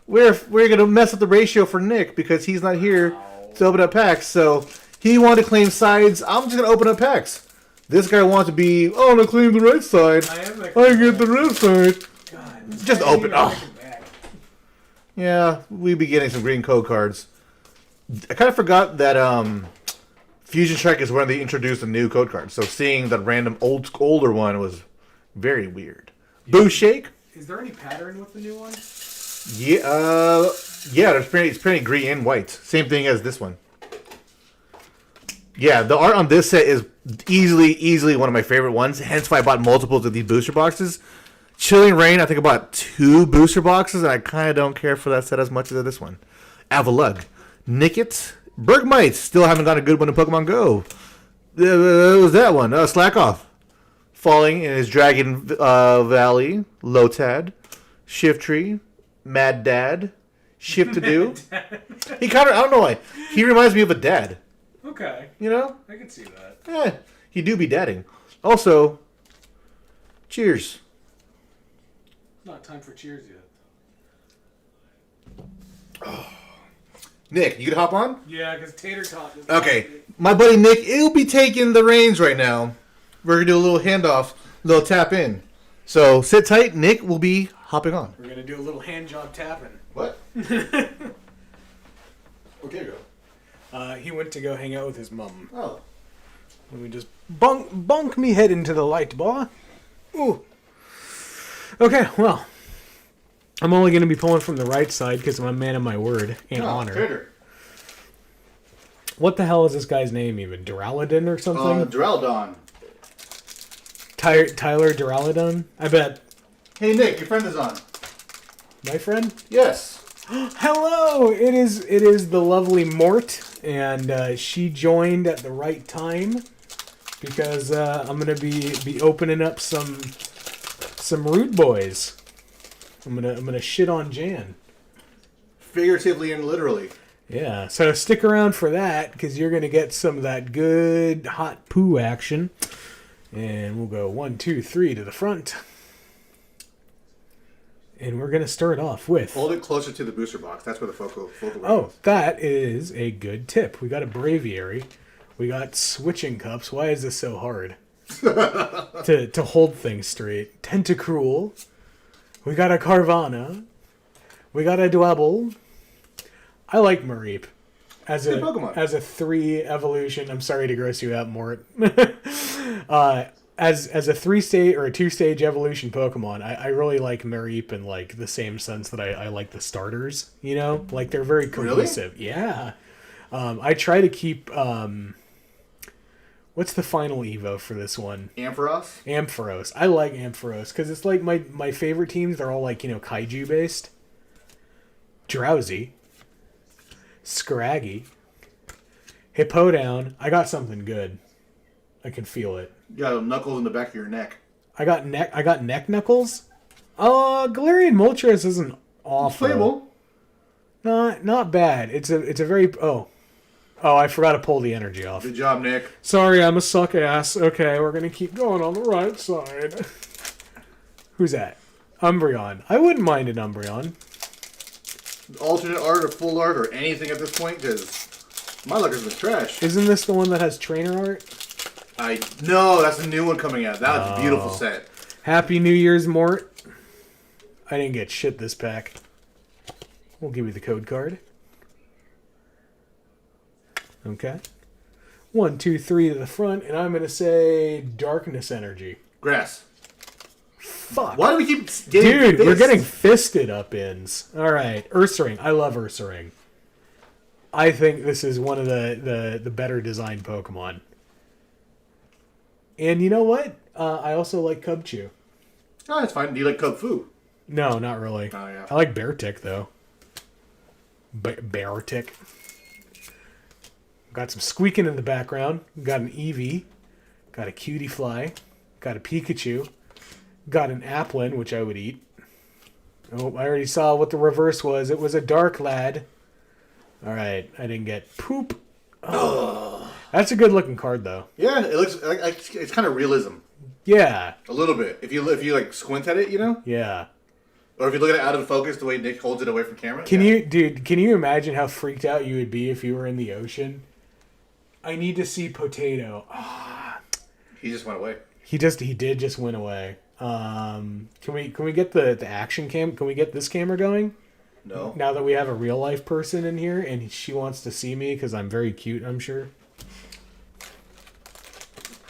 A: We're gonna mess up the ratio for Nick because he's not here to open up packs. So he wanted to claim sides. I'm just gonna open up packs. This guy wants to be. Oh, I'm gonna claim the right side.
B: I am
A: I get the left side.
B: God, this
A: Just
B: guy
A: open-
B: ain't even
A: oh.
B: looking back.
A: Yeah, we be getting some green code cards. I kind of forgot that Fusion Strike is when they introduced a new code card. So seeing that random older one was very weird. Boo Shake?
B: Is there any pattern with the new one?
A: Yeah, it's pretty green and white. Same thing as this one. Yeah, the art on this set is easily one of my favorite ones. Hence why I bought multiples of these booster boxes. Chilling Rain, I think I bought 2 booster boxes, and I kind of don't care for that set as much as this one. Avalugg, Nickit, Bergmite, still haven't got a good one in Pokemon Go. What was that one? Slack Off. Falling in his Dragon Valley, Lotad, Shiftry, Mad Dad, Shift to Do. He kind of, I don't know why. He reminds me of a dad.
B: Okay,
A: You know?
B: I can see that.
A: He do be dadding. Also, cheers.
B: It's not time for cheers yet.
A: Nick, you can hop on?
B: Yeah, because Tater Tot. Is
A: Okay. My buddy Nick, he'll be taking the reins right now. We're going to do a little handoff, little tap in. So sit tight. Nick will be hopping on.
B: We're gonna do a little hand job tapping.
A: What? Okay, go.
B: He went to go hang out with his mum.
A: Oh.
B: Let me just bonk me head into the light, boy. Ooh. Okay, well, I'm only going to be pulling from the right side because I'm a man of my word and honor.
A: Tater.
B: What the hell is this guy's name even? Duraludon or something?
A: Duraludon.
B: Tyler Duraludon? I bet.
A: Hey, Nick, your friend is on.
B: My friend?
A: Yes.
B: Hello! It is the lovely Mort, and she joined at the right time because I'm gonna be opening up some Rude Boys. I'm gonna shit on Jan.
A: Figuratively and literally.
B: Yeah, so stick around for that because you're gonna get some of that good hot poo action, and we'll go 1, 2, 3 to the front. And we're going to start off with...
A: Hold it closer to the booster box. That's where the focal
B: Oh, that is a good tip. We got a Braviary. We got switching cups. Why is this so hard? to hold things straight. Tentacruel. We got a Carvana. We got a Dwebble. I like Mareep. As
A: Good Pokemon.
B: As a 3 evolution. I'm sorry to gross you out, Mort. As a 3-stage or a 2-stage evolution Pokemon, I really like Mareep in like the same sense that I like the starters. You know, like they're very cohesive. Really? Yeah. I try to keep. What's the final Evo for this one?
A: Ampharos.
B: Ampharos. I like Ampharos because it's like my favorite teams. They're all like kaiju based. Drowsy. Scraggy. Hippowdon. I got something good. I can feel it.
A: You got knuckles in the back of your neck.
B: I got neck knuckles. Galarian Moltres isn't awful.
A: It's playable.
B: Not bad. It's a very I forgot to pull the energy off.
A: Good job, Nick.
B: Sorry, I'm a suck ass. Okay, we're gonna keep going on the right side. Who's that? Umbreon. I wouldn't mind an Umbreon.
A: Alternate art or full art or anything at this point, because my luck has been trash.
B: Isn't this the one that has trainer art?
A: No, that's a new one coming out. That's a beautiful set.
B: Happy New Year's, Mort. I didn't get shit this pack. We'll give you the code card. Okay. 1, 2, 3 to the front, and I'm gonna say Darkness Energy.
A: Grass.
B: Fuck.
A: Why do we keep getting
B: Dude,
A: fist?
B: we're getting fisted up ins. Alright. Ursaring. I love Ursaring. I think this is one of the better designed Pokemon. And you know what? I also like Cubchoo.
A: Oh, that's fine. Do you like Kung Fu?
B: No, not really.
A: Oh, yeah.
B: I like Beartic, though. Beartic. Got some squeaking in the background. Got an Eevee. Got a Cutie Fly. Got a Pikachu. Got an Applin, which I would eat. Oh, I already saw what the reverse was. It was a Dark Lad. Alright, I didn't get Poop. Oh. That's a good looking card, though.
A: Yeah, it looks like it's kind of realism.
B: Yeah.
A: A little bit. If you like squint at it, you know?
B: Yeah.
A: Or if you look at it out of focus, the way Nick holds it away from camera.
B: Can you imagine how freaked out you would be if you were in the ocean? I need to see Potato.
A: He just went away.
B: He did just went away. Can we get the action cam? Can we get this camera going?
A: No.
B: Now that we have a real life person in here and she wants to see me because I'm very cute, I'm sure.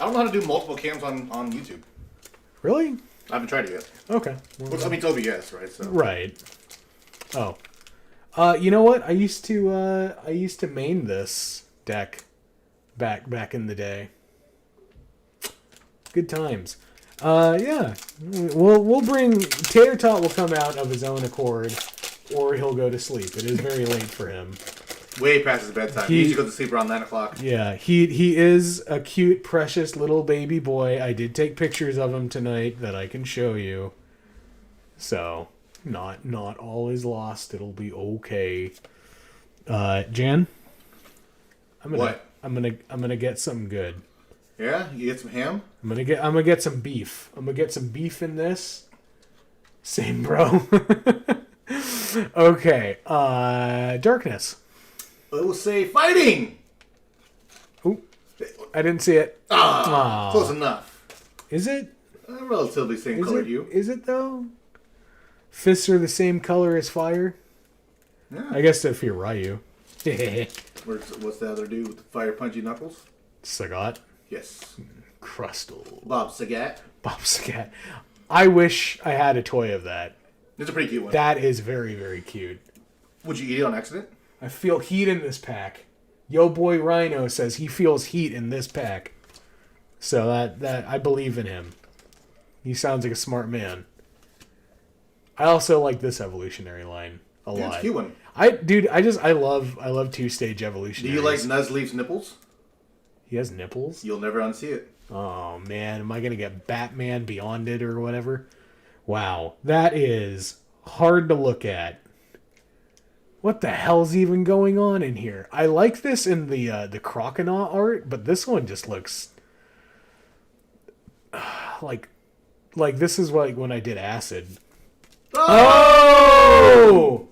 A: I don't know how to do multiple cams on YouTube.
B: Really?
A: I haven't tried it yet.
B: Okay.
A: Well, I mean, Toby, yes, right? So.
B: Right. Oh. You know what? I used to main this deck back in the day. Good times. Yeah. We'll bring Tater Tot will come out of his own accord, or he'll go to sleep. It is very late for him.
A: Way past his bedtime. He usually goes to sleep around 9 o'clock.
B: Yeah, he is a cute, precious little baby boy. I did take pictures of him tonight that I can show you. So, not all is lost. It'll be okay. Jan, I'm gonna get something good.
A: Yeah, you get some ham.
B: I'm gonna get some beef. I'm gonna get some beef in this. Same, bro. Okay. Darkness.
A: I will say fighting.
B: Ooh, I didn't see it.
A: Ah, close enough.
B: Is it?
A: Relatively same
B: Is
A: color
B: it?
A: hue.
B: Is it though? Fists are the same color as fire.
A: Yeah.
B: I guess if you're Ryu.
A: What's the other dude with the fire punchy knuckles?
B: Sagat.
A: Yes.
B: Crustle.
A: Bob Saget.
B: Bob Sagat. I wish I had a toy of that.
A: It's a pretty cute one.
B: That is very, very cute.
A: Would you eat it on accident?
B: I feel heat in this pack. Yo boy Rhino says he feels heat in this pack. So that I believe in him. He sounds like a smart man. I also like this evolutionary line a
A: Yeah, it's
B: lot.
A: a cute one.
B: I love two-stage
A: Do
B: evolutionary.
A: you like Nuzleaf's nipples?
B: He has nipples?
A: You'll never unsee it.
B: Oh man, am I gonna get Batman Beyond It or whatever? Wow, that is hard to look at. What the hell's even going on in here? I like this in the Croconaut art, but this one just looks like this is like when I did Acid. Oh!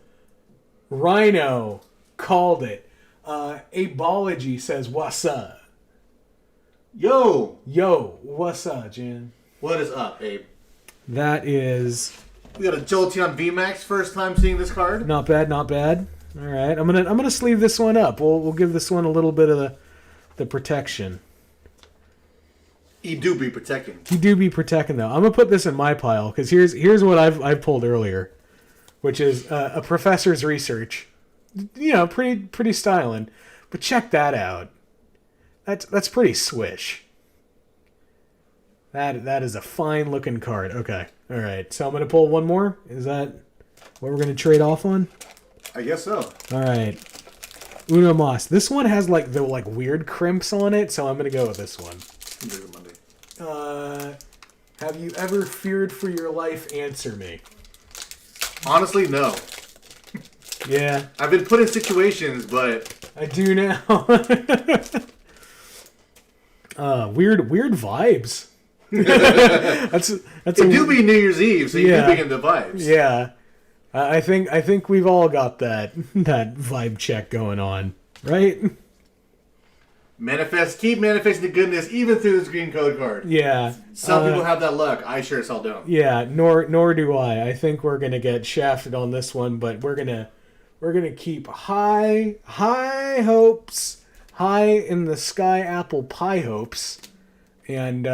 B: Rhino called it. Abology says, "What's up?"
A: Yo!
B: Yo, what's up, Jen?
A: What is up, Abe?
B: That is
A: We got a Jolteon VMAX. First time seeing this card.
B: not bad, not bad. All right, I'm gonna sleeve this one up. We'll give this one a little bit of the protection.
A: He do be protecting.
B: You do be protecting though. I'm gonna put this in my pile because here's what I've pulled earlier, which is a professor's research. You know, pretty styling, but check that out. That's pretty swish. That is a fine looking card. Okay, all right. So I'm gonna pull one more. Is that what we're gonna trade off on?
A: I guess so.
B: All right. Uno Mas. This one has like the weird crimps on it, so I'm gonna go with this one.
A: Monday.
B: Have you ever feared for your life? Answer me.
A: Honestly, no.
B: Yeah,
A: I've been put in situations, but
B: I do now. Weird vibes. that's
A: it do be New Year's Eve, so you
B: Yeah.
A: do be in the vibes.
B: yeah. I think we've all got that vibe check going on, right?
A: Keep manifesting the goodness even through this green code card.
B: Yeah.
A: Some people have that luck. I sure as hell don't.
B: Yeah, nor do I. I think we're gonna get shafted on this one, but we're gonna keep high hopes, high in the sky apple pie hopes, and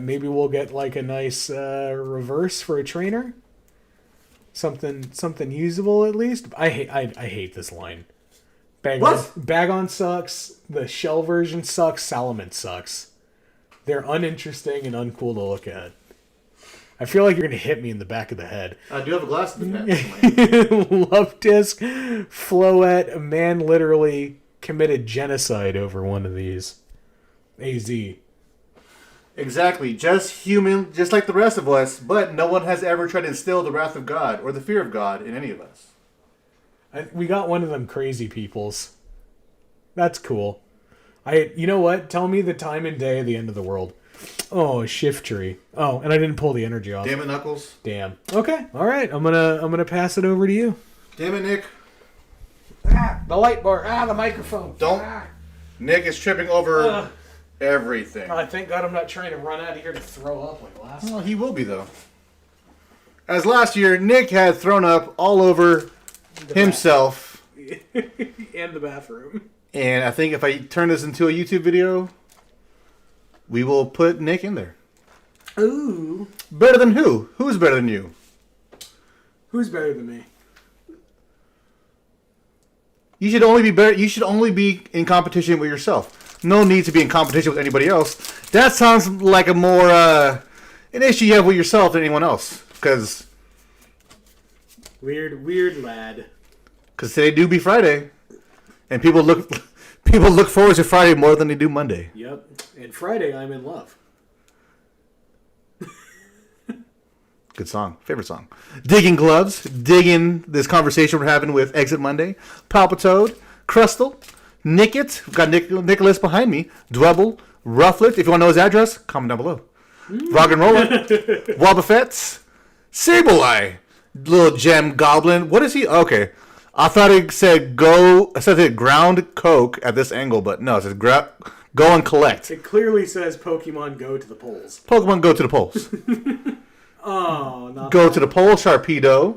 B: maybe we'll get like a nice reverse for a trainer. Something usable at least. I hate this line. Bagon sucks. The shell version sucks. Salamence sucks. They're uninteresting and uncool to look at. I feel like you're gonna hit me in the back of the head.
A: I do have a glass in the back.
B: Love disc, Floette, a man literally committed genocide over one of these. AZ.
A: Exactly. Just human, just like the rest of us, but no one has ever tried to instill the wrath of God or the fear of God in any of us.
B: We got one of them crazy peoples. That's cool. You know what? Tell me the time and day of the end of the world. Oh, shift tree. Oh, and I didn't pull the energy off.
A: Damn it, Knuckles.
B: Damn. Okay. All right. I'm gonna pass it over to you.
A: Damn it, Nick.
B: The light bar. The microphone.
A: Don't. Nick is tripping over everything.
B: Thank God I'm not trying to run out of here to throw up like last
A: Well, he will be, though. As last year, Nick had thrown up all over himself.
B: and the bathroom.
A: And I think if I turn this into a YouTube video, we will put Nick in there.
B: Ooh.
A: Better than who? Who's better than you?
B: Who's better than me?
A: You should only be better. You should only be in competition with yourself. No need to be in competition with anybody else. That sounds like a more an issue you have with yourself than anyone else. Because
B: Weird lad.
A: today do be Friday, and people look forward to Friday more than they do Monday.
B: Yep. And Friday, I'm in love.
A: Good song. Favorite song. Digging Gloves. Digging this conversation we're having with Exit Monday. Palpitoad. Crustle. Nickit. We've got Nicholas behind me. Dwebble. Rufflet. If you want to know his address, comment down below. Rock and Roller. Wobbuffets. Sableye. Little gem goblin. What is he? Okay. I thought it said go. I said it ground Coke at this angle, but no, it says go and collect.
B: It clearly says Pokemon Go to the polls.
A: Pokemon go to the polls.
B: Oh, not
A: Go
B: that.
A: to the polls, Sharpedo.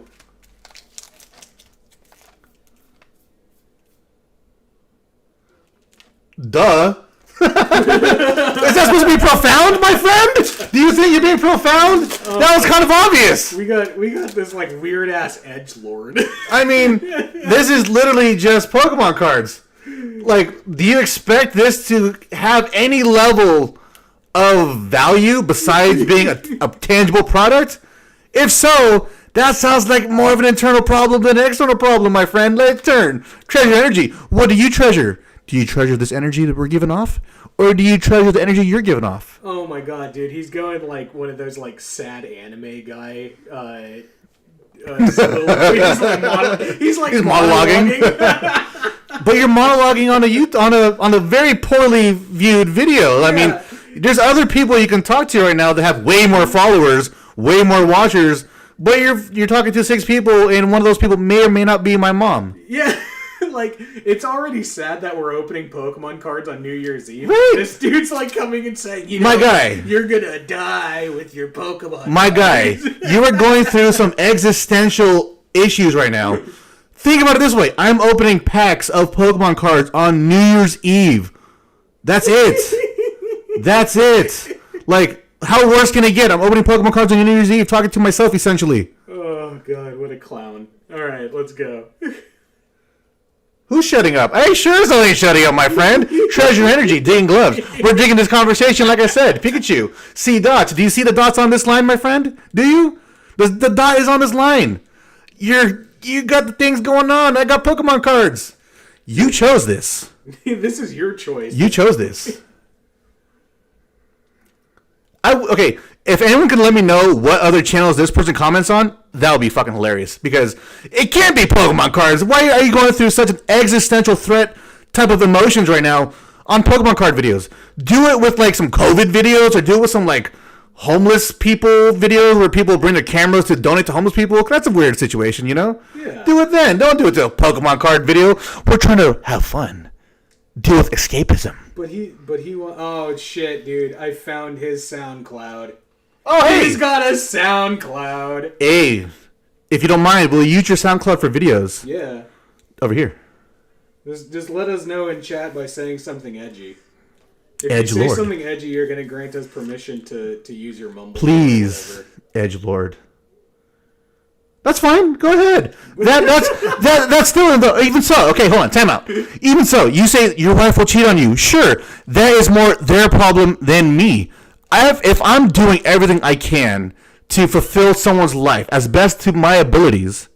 A: Duh. Is that supposed to be profound, my friend? Do you think you're being profound? That was kind of obvious.
B: We got this like weird ass edge lord.
A: I mean, this is literally just Pokemon cards. Like, do you expect this to have any level of value besides being a tangible product? If so, that sounds like more of an internal problem than an external problem, my friend. Let's turn. Treasure energy. What do you treasure? Do you treasure this energy that we're giving off? Or do you treasure the energy you're giving off?
B: Oh my god, dude, he's going like one of those like sad anime guy. He's
A: monologuing. But you're monologuing on a very poorly viewed video. I mean, there's other people you can talk to right now that have way more followers, way more watchers, but you're talking to 6 people, and one of those people may or may not be my mom.
B: Yeah. Like, it's already sad that we're opening Pokemon cards on New Year's Eve.
A: Right.
B: This dude's like coming and saying, you know,
A: My guy.
B: you're gonna die with your Pokemon
A: My guy,
B: cards.
A: you are going through some existential issues right now. Think about it this way. I'm opening packs of Pokemon cards on New Year's Eve. That's it. That's it. Like, how worse can it get? I'm opening Pokemon cards on New Year's Eve, talking to myself, essentially.
B: Oh, God, what a clown. Alright, let's go.
A: Who's shutting up? I sure as hell ain't shutting up, my friend. Treasure energy, digging gloves. We're digging this conversation, like I said. Pikachu. See dots. Do you see the dots on this line, my friend? Do you? The dot is on this line. You got the things going on. I got Pokemon cards. You chose this.
B: This is your choice.
A: You chose this. Okay, if anyone can let me know what other channels this person comments on, that would be fucking hilarious. Because it can't be Pokemon cards. Why are you going through such an existential threat type of emotions right now on Pokemon card videos? Do it with like some COVID videos, or do it with some like homeless people videos where people bring their cameras to donate to homeless people. That's a weird situation, you know?
B: Yeah.
A: Do it then. Don't do it to a Pokemon card video. We're trying to have fun. Deal with escapism.
B: Oh shit, dude! I found his SoundCloud.
A: Oh, hey!
B: He's got a SoundCloud.
A: Hey, if you don't mind, will you use your SoundCloud for videos?
B: Yeah.
A: Over here.
B: Just let us know in chat by saying something edgy. If
A: Edge
B: you say
A: Lord.
B: something edgy, you're gonna grant us permission to use your mumble.
A: Please, Edgelord. That's fine. Go ahead. That's still in the. Even so, okay, hold on. Time out. Even so, you say your wife will cheat on you. Sure, that is more their problem than me. If I'm doing everything I can to fulfill someone's life as best to my abilities,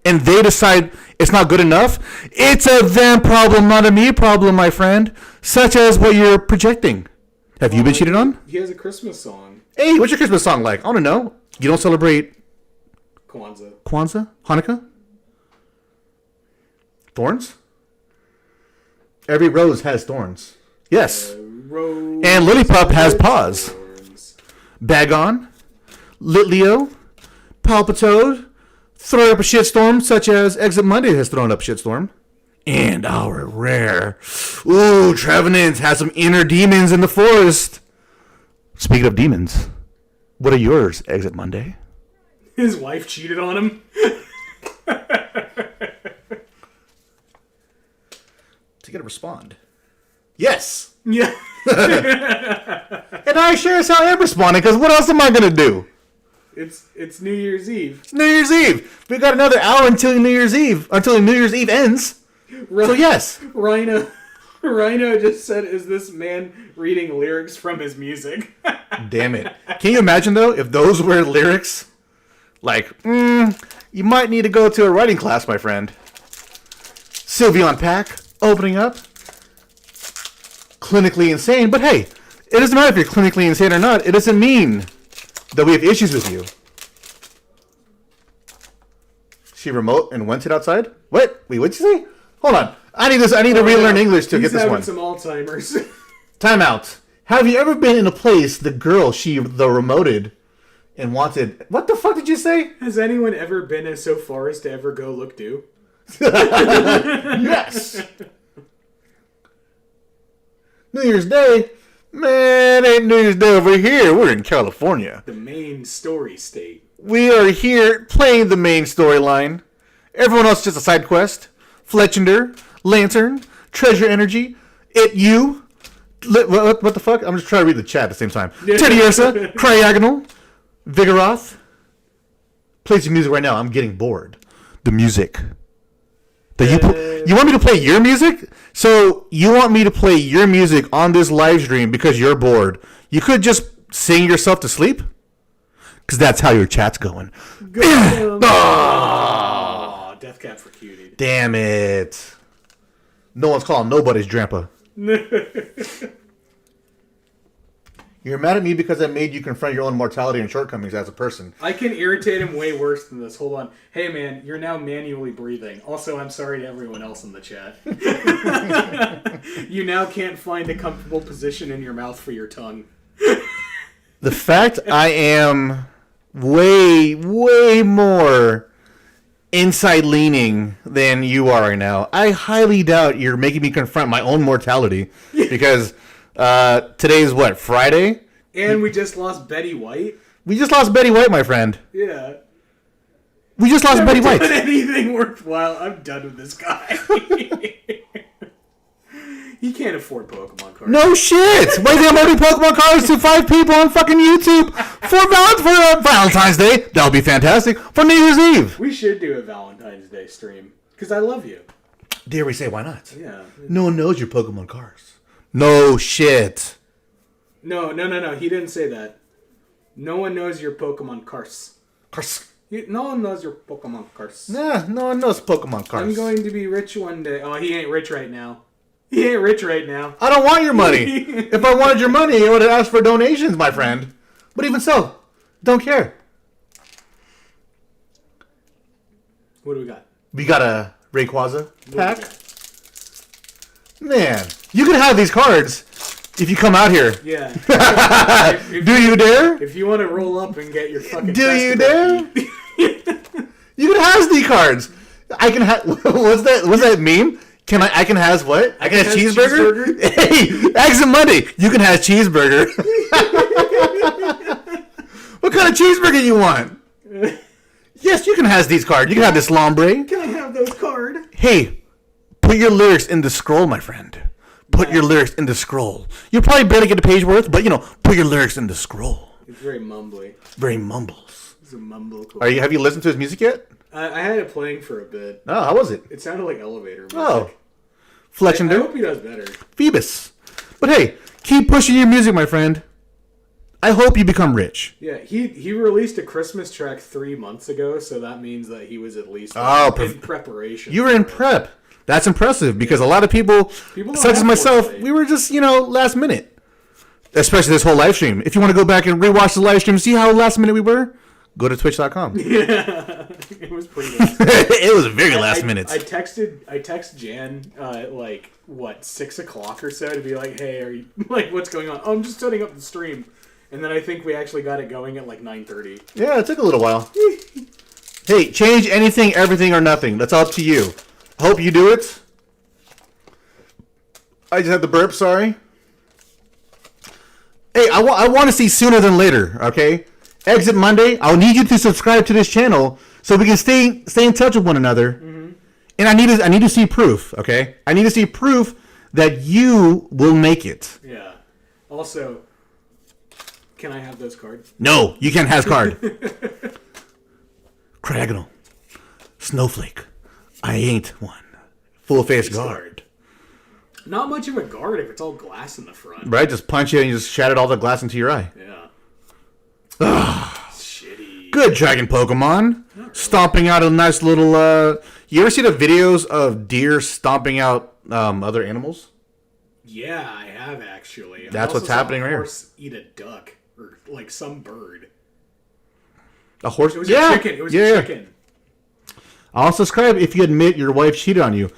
A: and they decide it's not good enough, it's a them problem, not a me problem, my friend. Such as what you're projecting. Have you been cheated on?
B: He has a Christmas song.
A: Hey, what's your Christmas song like? I want to know. You don't celebrate
B: Kwanzaa.
A: Hanukkah? Thorns? Every rose has thorns. Yes.
B: Rose
A: And Lillipup has paws.
B: thorns.
A: Bagon, Litleo, Palpitoad, throw up a shitstorm such as Exit Monday has thrown up a shitstorm. And our rare. Ooh, Trevenant has some inner demons in the forest. Speaking of demons, what are yours, Exit Monday?
B: His wife cheated on him.
A: To get a respond. Yes.
B: Yeah.
A: And I sure as hell am responding, because what else am I going to do?
B: It's New Year's Eve.
A: It's New Year's Eve. We got another hour until New Year's Eve ends. So yes.
B: Rhino just said, "Is this man reading lyrics from his music?"
A: Damn it. Can you imagine, though, if those were lyrics? Like, you might need to go to a writing class, my friend. Sylveon Pack, opening up. Clinically insane, but hey, it doesn't matter if you're clinically insane or not. It doesn't mean that we have issues with you. She remote and went it outside? What? Wait, what'd you say? Hold on. I need to relearn English to
B: He's
A: get this
B: having
A: one.
B: some Alzheimer's.
A: Time out. Have you ever been in a place the girl she the remoted and wanted? What the fuck did you say?
B: Has anyone ever been so far as to ever go look do?
A: Yes. New Year's Day? Man, ain't New Year's Day over here. We're in California.
B: The main story state.
A: We are here playing the main storyline. Everyone else is just a side quest. Fletchender, Lantern, Treasure Energy, You. What the fuck? I'm just trying to read the chat at the same time. Teddy Ursa, Cryagonal, Vigoroth. Play some music right now. I'm getting bored. The music. You want me to play your music? So you want me to play your music on this live stream because you're bored. You could just sing yourself to sleep? Because that's how your chat's going.
B: Oh, Death Cap for Cutie.
A: Damn it. No one's calling nobody's grandpa. You're mad at me because I made you confront your own mortality and shortcomings as a person.
B: I can irritate him way worse than this. Hold on. Hey, man, you're now manually breathing. Also, I'm sorry to everyone else in the chat. You now can't find a comfortable position in your mouth for your tongue.
A: The fact I am way, way more inside leaning than you are right now, I highly doubt you're making me confront my own mortality because today's what, Friday?
B: And we just lost Betty White.
A: We just lost Betty White, my friend.
B: Yeah.
A: We just lost Betty
B: Never
A: White.
B: done anything worthwhile. I'm done with this guy. He can't afford Pokemon cards.
A: No shit! Why they loading Pokemon cards to 5 people on fucking YouTube for Valentine's Day? That would be fantastic. For New Year's Eve.
B: We should do a Valentine's Day stream. Because I love you.
A: Dare we say, why not?
B: Yeah.
A: No one knows your Pokemon cards. No shit.
B: No. He didn't say that. No one knows your Pokemon cards.
A: Cards.
B: No one knows your Pokemon cards.
A: Nah, no one knows Pokemon cards.
B: I'm going to be rich one day. Oh, he ain't rich right now. He ain't rich right now.
A: I don't want your money. If I wanted your money, I would have asked for donations, my friend. But even so, don't care.
B: What do we got?
A: We got a Rayquaza
B: What do we
A: pack.
B: got?
A: Man, you can have these cards if you come out here.
B: Yeah.
A: Do you dare?
B: If you want to roll up and get your fucking
A: Do you
B: testicle
A: dare?
B: beat.
A: You can have these cards. I can have. What's that meme? I can has what? I can have cheeseburger? Hey, Exit Monday. You can have cheeseburger. What kind of cheeseburger you want? Yes, you can have these cards. You can have this Lombre.
B: Can I have those cards?
A: Hey, put your lyrics in the scroll, my friend. Put your lyrics in the scroll. You'll probably barely get a page worth, but put your lyrics in the scroll.
B: It's very mumbly.
A: Very mumbles.
B: It's a mumble.
A: Have you listened to his music yet?
B: I had it playing for a bit.
A: Oh, how was it?
B: It sounded like elevator music.
A: Oh.
B: I
A: Fletchender.
B: hope he does better.
A: Phoebus. But hey, keep pushing your music, my friend. I hope you become rich.
B: Yeah, he released a Christmas track 3 months ago, so that means that he was at least in preparation.
A: You were in prep. That's impressive because a lot of people
B: don't
A: such as
B: have
A: myself,
B: foresight.
A: we were just, last minute. Especially this whole live stream. If you want to go back and rewatch the live stream, see how last minute we were, go to twitch.com.
B: Yeah, it was pretty good.
A: It was very last minute.
B: I texted Jan at 6 o'clock or so to be like, hey, are you what's going on? Oh, I'm just setting up the stream. And then I think we actually got it going at 9:30.
A: Yeah, it took a little while. Hey, change anything, everything, or nothing. That's up to you. Hope you do it. I just had the burp, sorry. Hey, I want to see sooner than later, okay? Exit Monday, I'll need you to subscribe to this channel so we can stay in touch with one another. Mm-hmm. And I need to see proof, okay? I need to see proof that you will make it.
B: Yeah. Also, can I have those cards?
A: No, you can't have card. Cryagonal. Snowflake. I ain't one. Full face guard.
B: Not much of a guard if it's all glass in the front.
A: Right? Just punch it and you just shattered all the glass into your eye.
B: Yeah. Shitty.
A: Good dragon Pokemon. Really. Stomping out a nice little... You ever see the videos of deer stomping out other animals?
B: Yeah, I have actually.
A: That's what's happening right here.
B: A horse eat a duck. Or some bird.
A: A horse?
B: It was a chicken. It was a chicken.
A: I'll subscribe if you admit your wife cheated on you.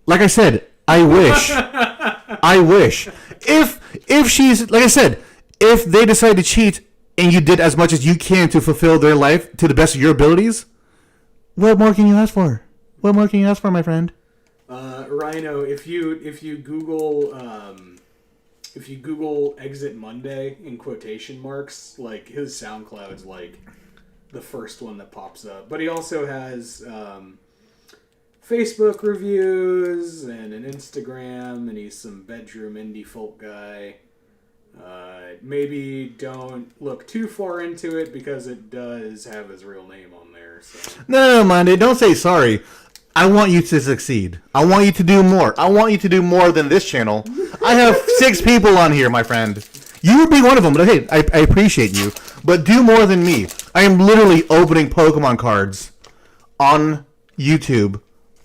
A: Like I said, I wish. I wish. If she's... Like I said, if they decide to cheat and you did as much as you can to fulfill their life to the best of your abilities, what more can you ask for? What more can you ask for, my friend?
B: Rhino, if you Google Exit Monday in quotation marks, like his SoundCloud's like the first one that pops up. But he also has Facebook reviews and an Instagram, and he's some bedroom indie folk guy. Maybe don't look too far into it because it does have his real name on there. So.
A: No, Monday, don't say sorry. I want you to succeed. I want you to do more. I want you to do more than this channel. I have 6 people on here, my friend. You would be one of them, but hey, I appreciate you. But do more than me. I am literally opening Pokemon cards on YouTube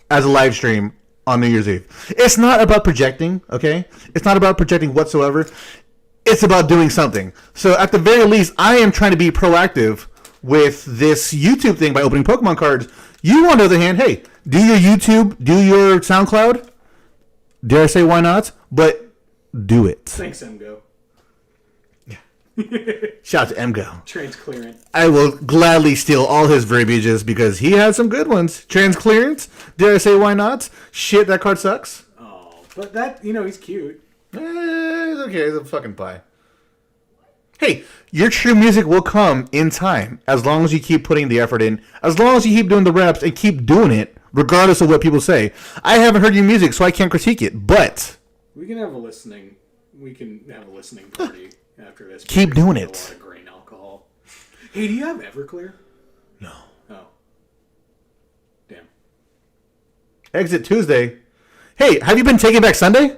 A: as a live stream on New Year's Eve. It's not about projecting, okay? It's not about projecting whatsoever. It's about doing something. So at the very least, I am trying to be proactive with this YouTube thing by opening Pokemon cards. You, on the other hand, hey, do your YouTube, do your SoundCloud. Dare I say why not? But do it.
B: Thanks, Emgo.
A: Shout out to Emgo.
B: Transclearant.
A: I will gladly steal all his verbiages because he has some good ones. Transclearance. Dare I say why not? Shit, that card sucks.
B: Oh, but that, he's cute.
A: It's okay. It's a fucking pie. Hey, your true music will come in time as long as you keep putting the effort in, as long as you keep doing the reps and keep doing it, regardless of what people say. I haven't heard your music, so I can't critique it, but
B: We can have a listening party after this.
A: Keep doing
B: A
A: it.
B: lot of grain alcohol. Hey, do you have Everclear?
A: no.
B: Oh. Damn.
A: Exit Tuesday. Hey, have you been Taking Back Sunday?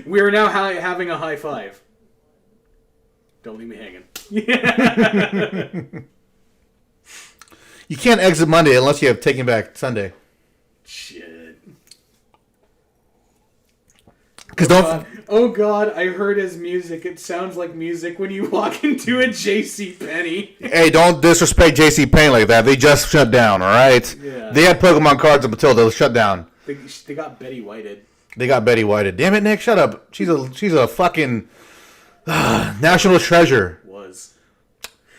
B: We are now having a high five. Don't leave me hanging.
A: You can't exit Monday unless you have Taking Back Sunday.
B: Shit.
A: Because
B: Oh god, I heard his music. It sounds like music when you walk into a J.C. Penney.
A: Hey, don't disrespect JC Payne like that. They just shut down, all right?
B: Yeah.
A: They had Pokemon cards up until they shut down.
B: They got Betty Whited.
A: They got Betty Whited. Damn it, Nick, shut up. She's a fucking national treasure.
B: Was.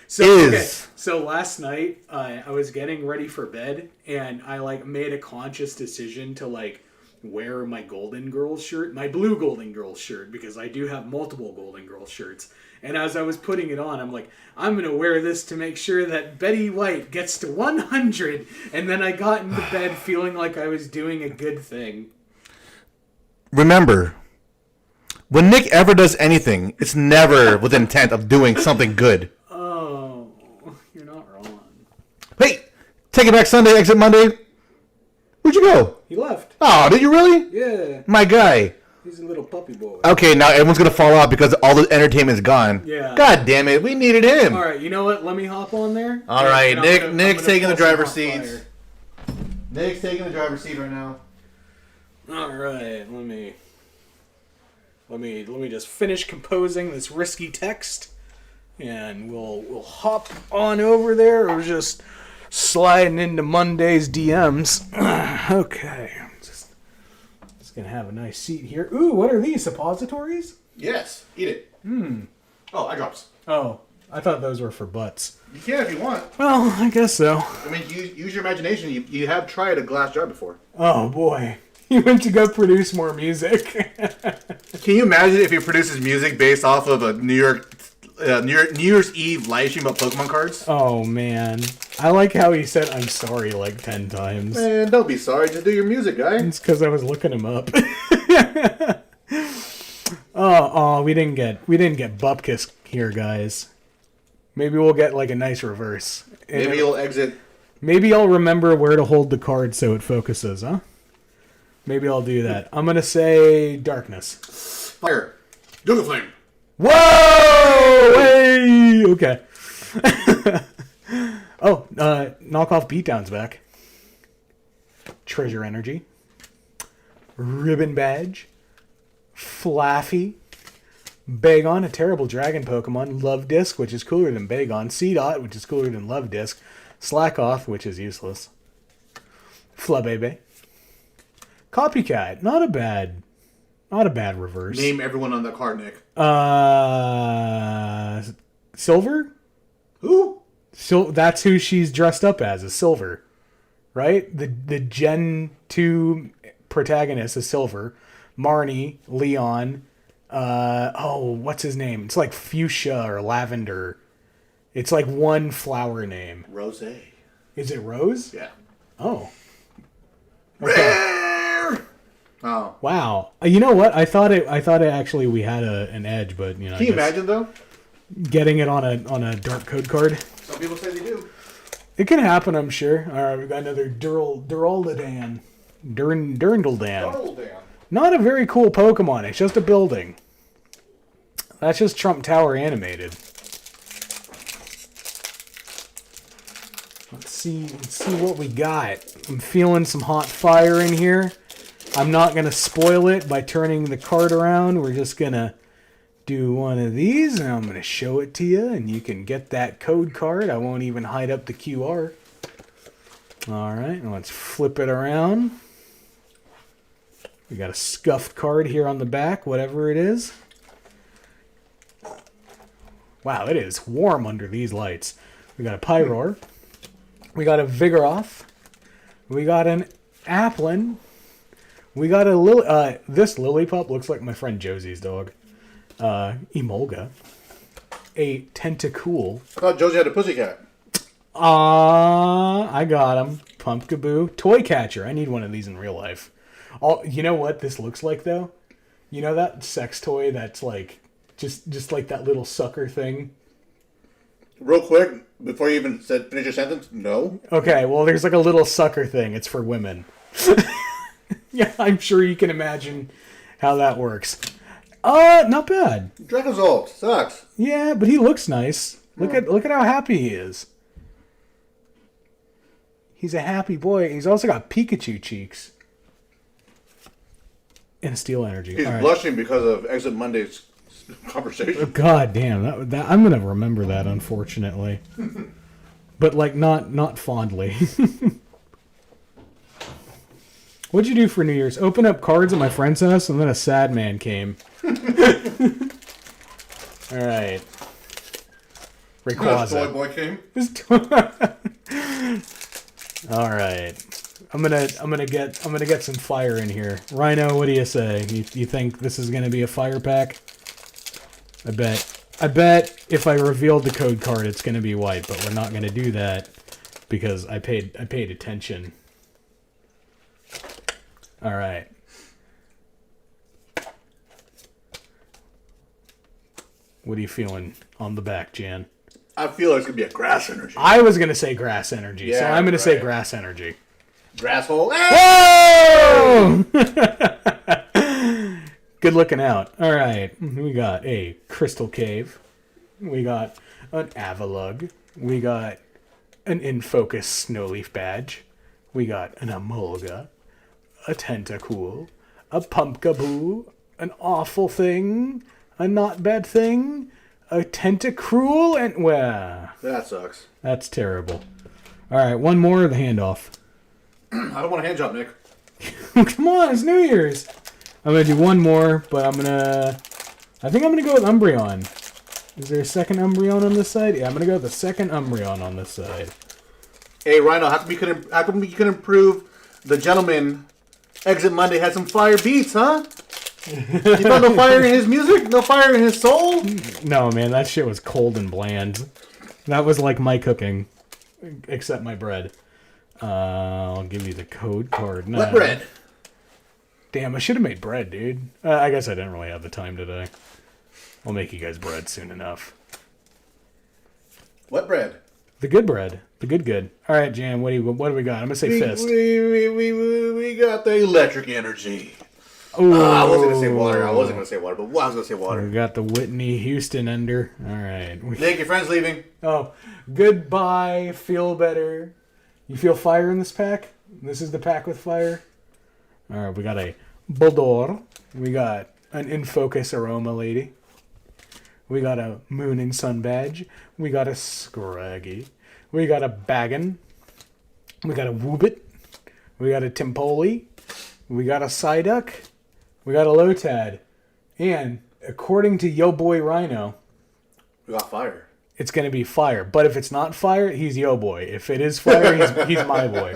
B: So,
A: Is.
B: So last night, I was getting ready for bed, and I made a conscious decision to wear my Golden Girls shirt, my blue Golden Girls shirt, because I do have multiple Golden Girls shirts. And as I was putting it on, I'm like, I'm going to wear this to make sure that Betty White gets to 100. And then I got into bed feeling like I was doing a good thing.
A: Remember, when Nick ever does anything, it's never with intent of doing something good.
B: Oh, you're not wrong.
A: Hey, Taking Back Sunday, Exit Monday. Where'd you go?
B: He left.
A: Oh, did you really?
B: Yeah,
A: My guy.
B: he's a little puppy boy.
A: Okay, now everyone's going to fall out because all the entertainment's gone.
B: Yeah.
A: God damn it, we needed him.
B: All right, you know what? Let me hop on there.
A: All right,
B: And I'm
A: Nick's
B: gonna
A: taking the
B: pull some
A: driver's
B: hot
A: seat.
B: fire.
A: Nick's taking the driver's seat right now.
B: All right, let me just finish composing this risky text, and we'll hop on over there, or just sliding into Monday's DMs. Okay, just gonna have a nice seat here. Ooh, what are these, suppositories?
A: Yes, eat it. Oh, eye drops.
B: Oh, I thought those were for butts.
A: You can if you want.
B: Well, I guess so.
A: I mean, use your imagination. You have tried a glass jar before.
B: Oh boy, he went to go produce more music.
A: Can you imagine if he produces music based off of a New Year's Eve live stream about Pokemon cards?
B: Oh man, I like how he said "I'm sorry" like 10 times.
A: Man, don't be sorry. Just do your music, guy.
B: It's because I was looking him up. Oh, we didn't get Bupkis here, guys. Maybe we'll get a nice reverse. And
A: Maybe you'll exit.
B: maybe I'll remember where to hold the card so it focuses, huh? Maybe I'll do that. I'm gonna say darkness.
A: Fire. Yoga Flame.
B: Whoa! Hey! Okay. Oh, knockoff beatdown's back. Treasure Energy. Ribbon Badge. Flaffy. Bagon, a terrible dragon Pokemon. Love Disc, which is cooler than Bagon. Seedot, which is cooler than Love Disc. Slackoff, which is useless. Flabebe. Copycat, not a bad reverse.
A: Name everyone on the card, Nick.
B: Silver?
A: Who?
B: So that's who she's dressed up as, is Silver.
D: right? The Gen 2 protagonist is Silver. Marnie, Leon, what's his name? It's like Fuchsia or Lavender. It's like one flower name.
A: Rose.
D: Is it Rose?
A: Yeah.
D: Oh.
A: Rare! Oh.
D: Wow. You know what? I thought it actually we had an edge, but you know.
A: Can you imagine though?
D: Getting it on a dark code card?
A: Some people say they do.
D: It can happen, I'm sure. All right, we got another Duraludon. Durandaldan.
A: Oh, damn.
D: Not a very cool Pokemon. It's just a building. That's just Trump Tower animated. Let's see what we got. I'm feeling some hot fire in here. I'm not going to spoil it by turning the card around. We're just going to do one of these, and I'm going to show it to you, and you can get that code card. I won't even hide up the QR. All right, now let's flip it around. We got a scuffed card here on the back, whatever it is. Wow, it is warm under these lights. We got a Pyroar. We got a Vigoroth. We got an Applin. We got a this Lillipup looks like my friend Josie's dog. Emolga. A Tentacool.
A: I thought Josie had a pussycat.
D: I got him. Pumpkaboo. Toy Catcher. I need one of these in real life. Oh, you know what this looks like though? You know that sex toy that's like just like that little sucker thing?
A: Real quick, before you even finish your sentence, no.
D: Okay, well there's like a little sucker thing. It's for women. Yeah, I'm sure you can imagine how that works. Not bad.
A: Dragonzolt sucks.
D: Yeah, but he looks nice. Look at how happy he is. He's a happy boy. He's also got Pikachu cheeks. And Steel Energy.
A: He's
D: All right.
A: blushing because of Exit Monday's conversation.
D: God damn, that I'm gonna remember that, unfortunately. But like not fondly. What'd you do for New Year's? Open up cards at my friend's house, and then a sad man came. All right. Rayquaza.
A: Toy Boy came.
D: All right. I'm gonna get some fire in here. Rhino, what do you say? You think this is gonna be a fire pack? I bet if I revealed the code card, it's gonna be white, but we're not gonna do that because I paid attention. All right. What are you feeling on the back, Jan?
A: I feel like it's gonna be a grass energy.
D: I was gonna say grass energy, so
A: Yeah,
D: I'm gonna say
A: right.
D: grass energy.
A: Grass hole.
D: Whoa! Good looking out. All right, we got a Crystal Cave. We got an Avalugg. We got an In-Focus Snowleaf Badge. We got an Emolga, a Tentacool, a Pumpkaboo, an Awful Thing, a Not Bad Thing, a Tentacruel, and well,
A: That sucks.
D: that's terrible. All right, one more of the handoff.
A: I don't want a hand job, Nick.
D: Come on, it's New Year's. I'm gonna do one more, but I think I'm gonna go with Umbreon. Is there a second Umbreon on this side? Yeah, I'm gonna go with the second Umbreon on this side.
A: Hey, Rhino, how come you couldn't improve the gentleman? Exit Monday had some fire beats, huh? You found no fire in his music? No fire in his soul?
D: No, man, that shit was cold and bland. That was like my cooking, except my bread. I'll give you the code card now.
A: What bread?
D: Damn, I should have made bread, dude. I guess I didn't really have the time today. I'll make you guys bread soon enough.
A: What bread?
D: The good bread. The good. All right, Jan, what do we got? I'm going to say fist.
A: We got the electric energy.
D: Ooh.
A: I wasn't going to say water, but I was going to say water.
D: We got the Whitney Houston under. All right.
A: Nick, your friend's leaving.
D: Oh, goodbye. Feel better. You feel fire in this pack? This is the pack with fire. All right, we got a Buldor. We got an In-Focus Aroma Lady. We got a Moon and Sun Badge. We got a Scraggy. We got a Baggin. We got a Woobit. We got a Timpoli. We got a Psyduck. We got a Lotad. And according to Yo Boy Rhino,
A: We got fire.
D: it's going to be fire. But if it's not fire, he's Yo Boy. If it is fire, he's my boy.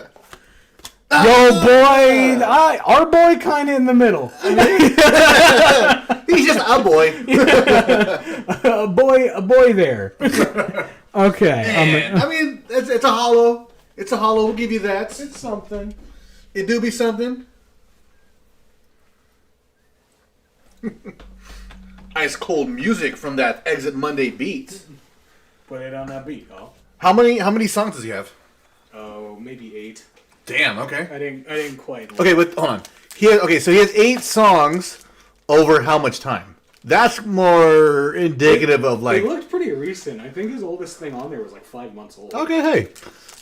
D: Yo, boy, our boy kind of in the middle.
A: He's just a boy.
D: A boy there. Okay.
A: I mean, it's a hollow. It's a hollow. We'll give you that.
D: It's something.
A: It do be something. Ice cold music from that Exit Monday beat.
D: Put it on that beat, oh.
A: How many songs does he have?
D: Oh, maybe 8.
A: Damn. Okay.
D: I didn't quite.
A: Okay, but hold on. So he has 8 songs over how much time? That's more indicative of like.
D: It looked pretty recent. I think his oldest thing on there was like 5 months old.
A: Okay, hey,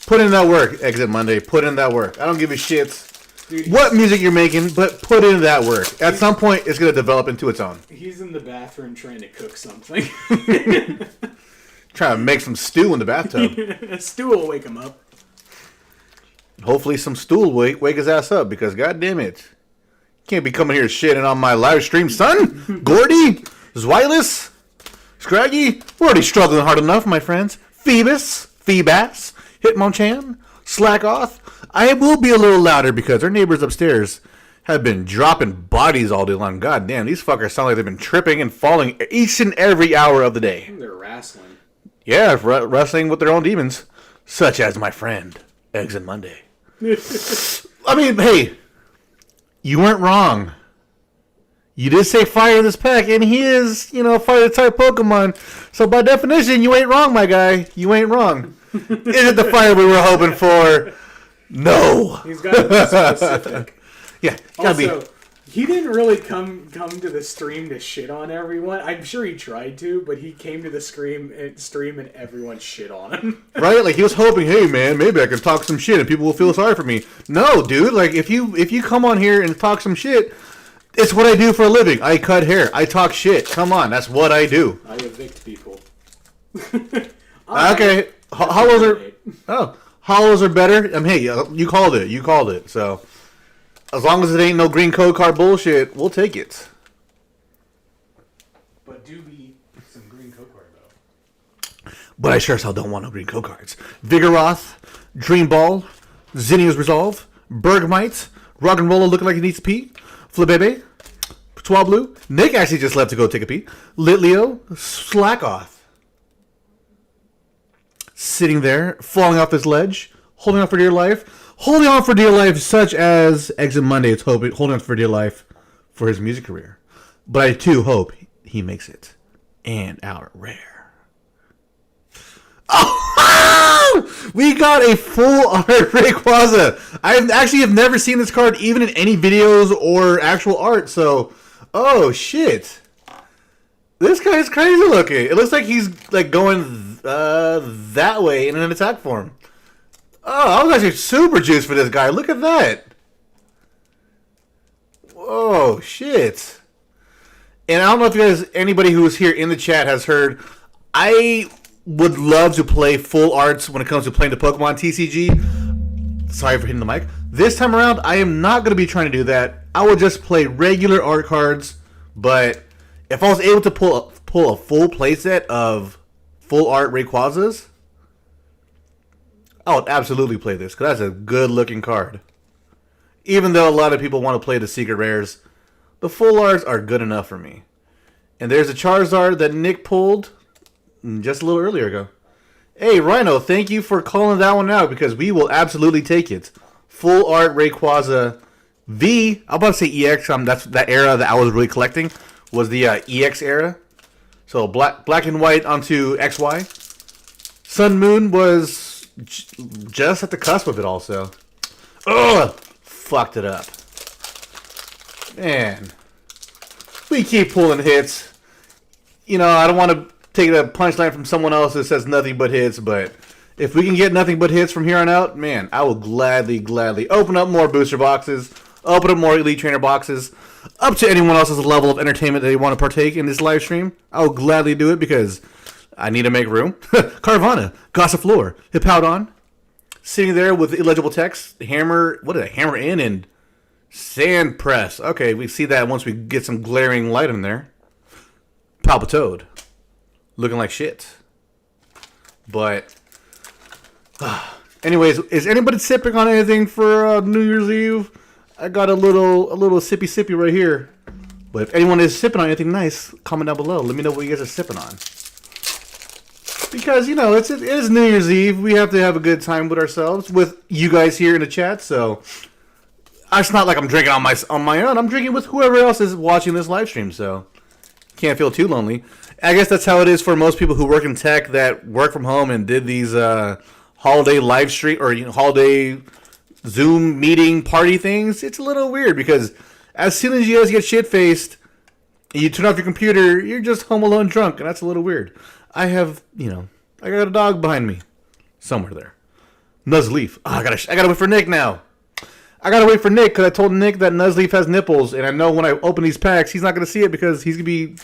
A: put in that work, Exit Monday. Put in that work. I don't give a shit
D: Dude,
A: what music you're making, but put in that work. At some point, it's gonna develop into its own.
D: He's in the bathroom trying to cook something.
A: Trying to make some stew in the bathtub.
D: A stew will wake him up.
A: Hopefully, some stool wake his ass up because goddamn it, can't be coming here shitting on my live stream, son. Gordy, Zwilus, Scraggy, we're already struggling hard enough, my friends. Phoebus, Hitmonchan, Slackoth. I will be a little louder because our neighbors upstairs have been dropping bodies all day long. God damn, these fuckers sound like they've been tripping and falling each and every hour of the day.
D: They're wrestling.
A: Yeah, wrestling with their own demons, such as my friend, Exit Monday. I mean, hey, you weren't wrong. You did say fire in this pack, and he is, fire type Pokemon. So by definition, you ain't wrong, my guy. You ain't wrong. Is it the fire we were hoping for? No.
D: He's got to be specific.
A: Yeah, gotta
D: Also, he didn't really come to the stream to shit on everyone. I'm sure he tried to, but he came to the stream and everyone shit on him.
A: be right. Like he was hoping, hey man, maybe I can talk some shit and people will feel sorry for me. No, dude. Like if you come on here and talk some shit, it's what I do for a living. I cut hair. I talk shit. Come on, that's what I do.
D: I evict people.
A: Okay, hollows are better. Hey, you called it. You called it. So as long as it ain't no green code card bullshit, we'll take it.
D: But do be some green code card though.
A: But I sure as hell don't want no green code cards. Vigoroth, Dream Ball, Zinnia's Resolve, Bergmite, Rock and Roller looking like he needs to pee, Flabebe, Swablu, Nick actually just left to go take a pee, Litleo, Slackoth. Sitting there, falling off this ledge, holding on for dear life, such as Exit Monday is holding on for dear life for his music career. But I too hope he makes it. And our rare. Oh! We got a full art Rayquaza. I actually have never seen this card even in any videos or actual art, so oh shit. This guy is crazy looking. It looks like he's like going that way in an attack form. Oh, I was actually super juiced for this guy. Look at that. Whoa, shit. And I don't know if you guys, anybody who was here in the chat has heard, I would love to play full arts when it comes to playing the Pokemon TCG. Sorry for hitting the mic. This time around, I am not going to be trying to do that. I will just play regular art cards, but if I was able to pull a full playset of full art Rayquazas, I would absolutely play this, because that's a good looking card. Even though a lot of people want to play the secret rares, the full arts are good enough for me. And there's a Charizard that Nick pulled just a little earlier ago. Hey, Rhino, thank you for calling that one out, because we will absolutely take it. Full art Rayquaza V. I'm about to say EX. That's that era that I was really collecting, was the EX era. So black and white onto XY. Sun Moon was just at the cusp of it also. Ugh! Fucked it up. Man. We keep pulling hits. I don't want to take a punchline from someone else that says nothing but hits, but if we can get nothing but hits from here on out, man, I will gladly open up more booster boxes, open up more Elite Trainer boxes, up to anyone else's level of entertainment that they want to partake in this live stream. I will gladly do it because I need to make room. Carvana, Gossifleur, Hippowdon, sitting there with illegible text, Hammer In and Sand Press. Okay, we see that once we get some glaring light in there. Palpitoad, looking like shit. But Anyways, is anybody sipping on anything for New Year's Eve? I got a little sippy right here. But if anyone is sipping on anything nice, comment down below. Let me know what you guys are sipping on. Because, it is New Year's Eve. We have to have a good time with ourselves, with you guys here in the chat. So, it's not like I'm drinking on my own. I'm drinking with whoever else is watching this live stream. So, can't feel too lonely. I guess that's how it is for most people who work in tech that work from home and did these holiday live stream or holiday Zoom meeting party things. It's a little weird because as soon as you guys get shit-faced and you turn off your computer, you're just home alone drunk, and that's a little weird. I have, I got a dog behind me. Somewhere there. Nuzleaf. Oh, I gotta wait for Nick now. I gotta wait for Nick because I told Nick that Nuzleaf has nipples, and I know when I open these packs, he's not gonna see it because he's gonna be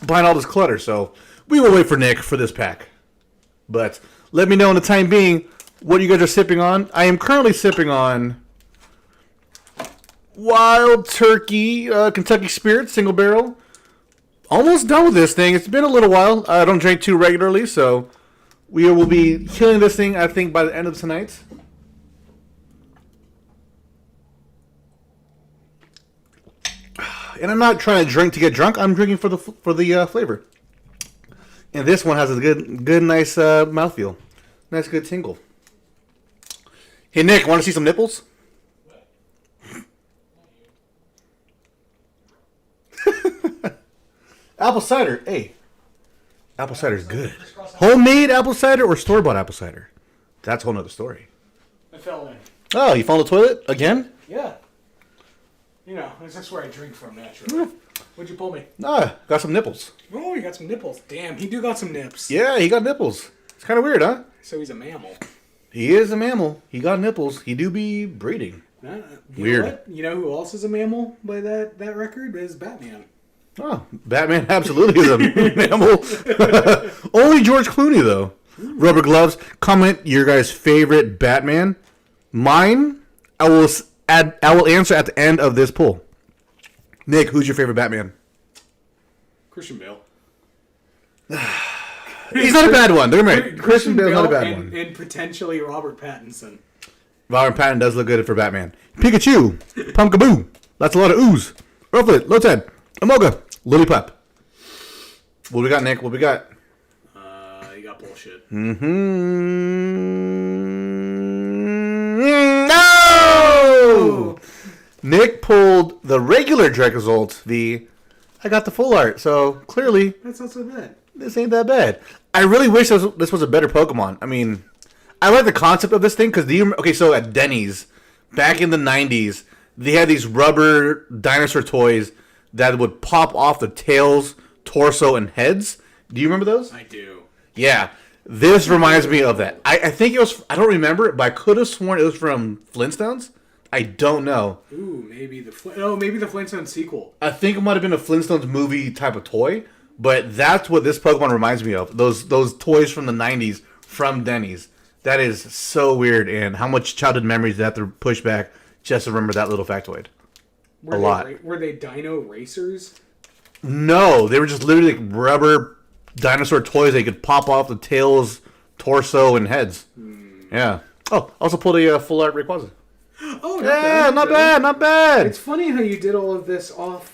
A: behind all this clutter. So we will wait for Nick for this pack. But let me know in the time being what you guys are sipping on. I am currently sipping on Wild Turkey Kentucky Spirit single barrel. Almost done with this thing. It's been a little while. I don't drink too regularly, so we will be killing this thing, I think, by the end of tonight. And I'm not trying to drink to get drunk. I'm drinking for the flavor. And this one has a good, nice mouthfeel. Nice, good tingle. Hey, Nick, want to see some nipples? Apple cider. Hey. Apple cider is good. Homemade apple cider or store-bought apple cider? That's a whole nother story.
D: I fell in.
A: Oh, you fell in the toilet again?
D: Yeah. That's where I drink from naturally. What'd you pull me?
A: Ah, got some nipples.
D: Oh, you got some nipples. Damn, he do got some nips.
A: Yeah, he got nipples. It's kind of weird, huh?
D: So he's a mammal.
A: He is a mammal. He got nipples. He do be breeding. Weird.
D: Know what? You know who else is a mammal by that record? Is Batman.
A: Oh, Batman absolutely is a mammal. Only George Clooney, though. Rubber gloves. Comment your guys' favorite Batman. Mine, I will answer at the end of this poll. Nick, who's your favorite Batman?
D: Christian Bale.
A: He's not a bad one. Don't get me wrong. Christian Bale's not a bad one.
D: And potentially Robert Pattinson.
A: Robert Pattinson does look good for Batman. Pikachu. Pumpkaboo. That's a lot of ooze. Rufflet. Lotad. Amoga. Lillipup. What we got, Nick? What we got?
D: You got bullshit.
A: No! Nick pulled the regular Dracozolt V. I got the full art, so clearly
D: That's not so bad.
A: this ain't that bad. I really wish this was a better Pokemon. I mean, I like the concept of this thing because so at Denny's back in the 90s, they had these rubber dinosaur toys that would pop off the tails, torso, and heads. Do you remember those?
D: I do.
A: Yeah. This reminds me of that. I think it was, I don't remember it, but I could have sworn it was from Flintstones. I don't know.
D: Ooh, maybe the Flintstones sequel.
A: I think it might have been a Flintstones movie type of toy, but that's what this Pokemon reminds me of. Those toys from the 90s from Denny's. That is so weird, and how much childhood memories do I have to push back just to remember that little factoid.
D: Were they
A: lot.
D: Were they dino racers?
A: No, they were just literally like rubber dinosaur toys. They could pop off the tails, torso, and heads. Yeah. Oh, also pulled a full art Rayquaza.
D: Oh,
A: Not bad.
D: It's funny how you did all of this
A: Off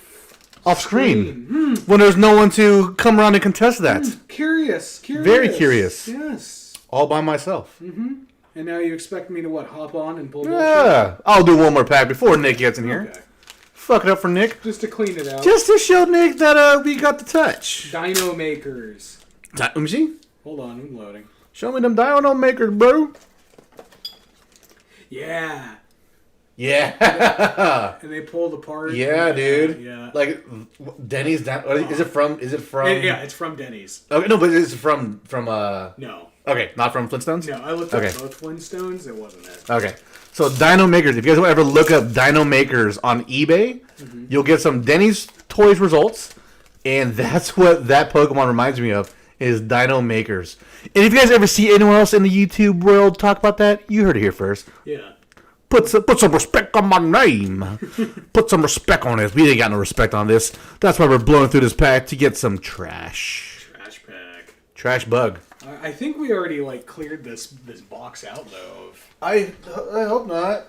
A: screen. When there's no one to come around and contest that.
D: Curious.
A: Very curious.
D: Yes.
A: All by myself.
D: And now you expect me to hop on and pull bullshit?
A: Yeah. I'll do one more pack before Nick gets in here.
D: Okay.
A: Fuck it up for Nick.
D: Just to clean it out.
A: Just to show Nick that we got the touch.
D: Dino makers.
A: Let me see.
D: Hold on, I'm loading.
A: Show me them Dino makers, bro.
D: Yeah.
A: Yeah.
D: And they pulled apart.
A: Yeah, dude.
D: Yeah.
A: Like Denny's. Is it from?
D: Yeah, it's from Denny's.
A: Okay, no, but it's from.
D: No.
A: Okay, not from Flintstones.
D: No, I looked up both Flintstones. It wasn't it.
A: Okay, so Dino Makers. If you guys ever look up Dino Makers on eBay, you'll get some Denny's Toys results, and that's what that Pokemon reminds me of. Is Dino Makers. And if you guys ever see anyone else in the YouTube world talk about that, you heard it here first.
D: Yeah.
A: Put some respect on my name. Put some respect on this. We ain't got no respect on this. That's why we're blowing through this pack to get some trash.
D: Trash pack.
A: Trash bug.
D: I think we already like cleared this box out though.
A: I hope not.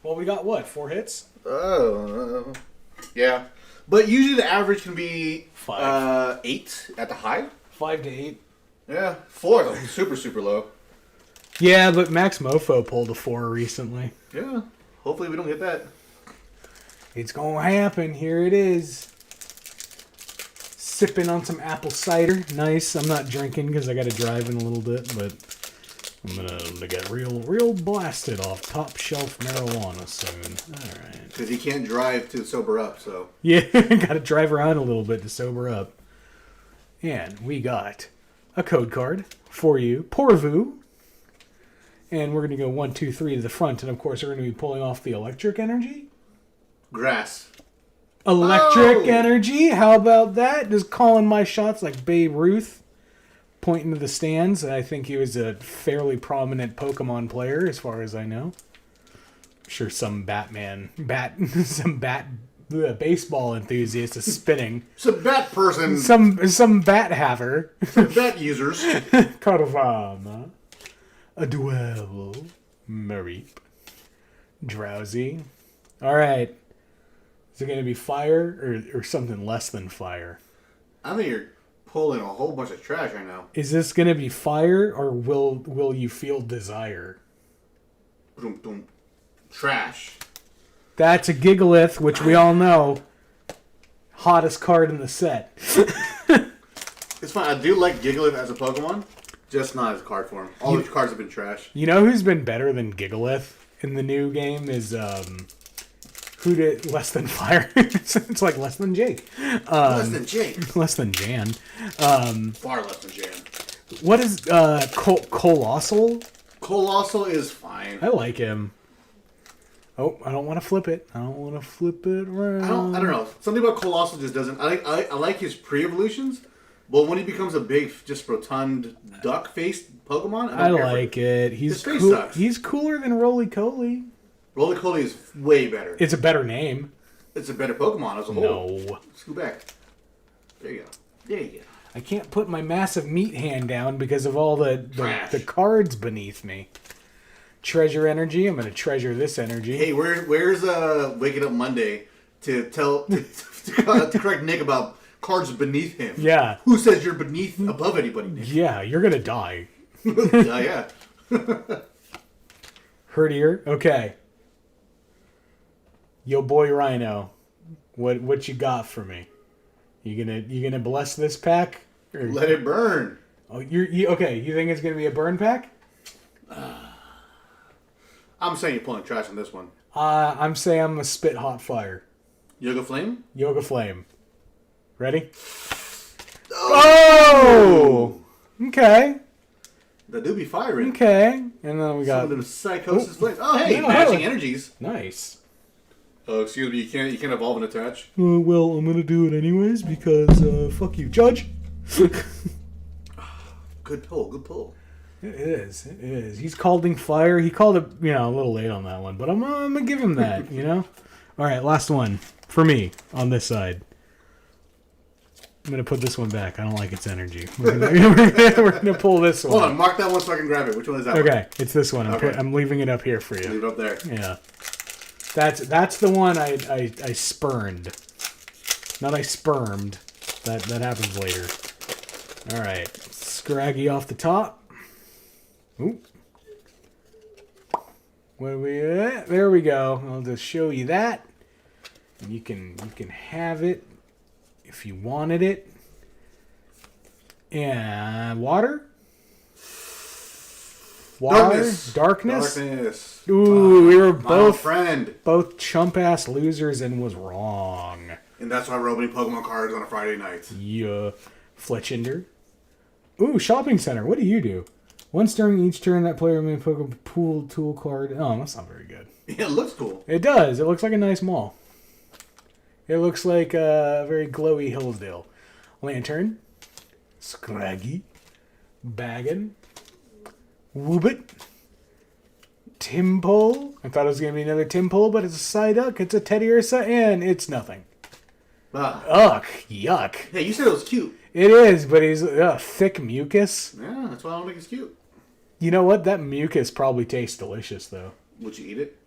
D: Well, we got what, 4 hits?
A: Oh. Yeah. But usually the average can be 8 at the high.
D: 5 to 8.
A: Yeah. 4 is super low.
D: Yeah, but Max Mofo pulled a 4 recently.
A: Yeah. Hopefully we don't get that.
D: It's gonna happen. Here it is. Sipping on some apple cider. Nice. I'm not drinking because I got to drive in a little bit, but I'm gonna get real blasted off top shelf marijuana soon. All right.
A: Because he can't drive to sober up, so.
D: Yeah, got to drive around a little bit to sober up. And we got a code card for you, Porvu. And we're gonna go 1, 2, 3 to the front, and of course we're gonna be pulling off the electric energy.
A: Grass.
D: Electric
A: Oh!
D: energy? How about that? Just calling my shots like Babe Ruth, pointing to the stands. I think he was a fairly prominent Pokemon player, as far as I know. I'm sure some baseball enthusiast is spitting.
A: Some bat person.
D: Some bat haver.
A: Some bat users.
D: Caravana. A duel. Mareep. Drowsy. Alright. Is it going to be fire or something less than fire?
A: I think you're pulling a whole bunch of trash right now.
D: Is this going to be fire or will you feel desire?
A: Boom, boom. Trash.
D: That's a Gigalith, which we all know. Hottest card in the set.
A: It's fine. I do like Gigalith as a Pokemon, just not as a card form. All the cards have been trash.
D: You know who's been better than Gigalith in the new game is who did less than fire? It's like less than Jake.
A: Less than Jake.
D: Less than Jan.
A: Far less than Jan.
D: What is Colossal?
A: Colossal is fine.
D: I like him. Oh, I don't want to flip it. I don't want to flip it around.
A: I don't know. Something about Colossal just doesn't. I like his pre-evolutions, but when he becomes a big, just rotund duck-faced Pokemon,
D: I like it. He's
A: His face
D: cool.
A: sucks.
D: He's cooler than Roly-Coly.
A: Roly-Coly is way better.
D: It's a better name.
A: It's a better Pokemon as a whole.
D: No.
A: Scoot back. There you go. There you go.
D: I can't put my massive meat hand down because of all the cards beneath me. Treasure energy. I'm going to treasure this energy.
A: Hey, where's Waking Up Monday to tell to correct Nick about cards beneath him?
D: Yeah.
A: Who says you're beneath above anybody, Nick?
D: Yeah, you're going to die.
A: Yeah.
D: Herdier. Okay. Yo, boy Rhino. What you got for me? You gonna bless this pack? Or,
A: Let it burn.
D: oh, you okay? You think it's gonna be a burn pack?
A: I'm saying you're pulling trash on this one.
D: I'm saying I'm gonna spit hot fire.
A: Yoga Flame?
D: Yoga Flame. Ready? Oh! Okay.
A: That do be firing.
D: Okay. And then we
A: Some
D: got
A: of them psychosis flames. Oh, hey,
D: Yeah,
A: matching
D: hey.
A: energies.
D: nice.
A: Oh, excuse me, you can't evolve and attach.
D: Well, I'm gonna do it anyways because fuck you, Judge.
A: Good pull.
D: It is. He's calling fire. He called it, a little late on that one, but I'm gonna give him that, All right, last one for me on this side. I'm gonna put this one back. I don't like its energy. We're gonna pull this one.
A: Hold on, mark that one so I can grab it. Which one is that one?
D: Okay, it's this one.
A: Okay.
D: I'm leaving it up here for you.
A: Leave it up there.
D: Yeah, that's the one I spurned. Not I spermed. That happens later. All right, Scraggy off the top. Ooh. What are we at? There we go. I'll just show you that. And you can have it if you wanted it. And water? Darkness? Ooh, we were
A: My friend.
D: both chump ass losers and was wrong.
A: And that's why we're opening Pokemon cards on a Friday night.
D: Yeah. Fletchinder. Ooh, shopping center. What do you do? Once during each turn, that player may pick a pool tool card. Oh, that's not very good.
A: Yeah, it looks cool.
D: It does. It looks like a nice mall. It looks like a very glowy Hillsdale. Lantern. Scraggy. Baggin. Woobit. Timpole. I thought it was going to be another Timpole, but it's a Psyduck, it's a Teddiursa, and it's nothing.
A: Ah.
D: Ugh. Yuck.
A: Hey, you said it was cute.
D: It is, but he's thick mucus.
A: Yeah, that's why I don't think it's cute.
D: You know what? That mucus probably tastes delicious, though.
A: Would you eat it?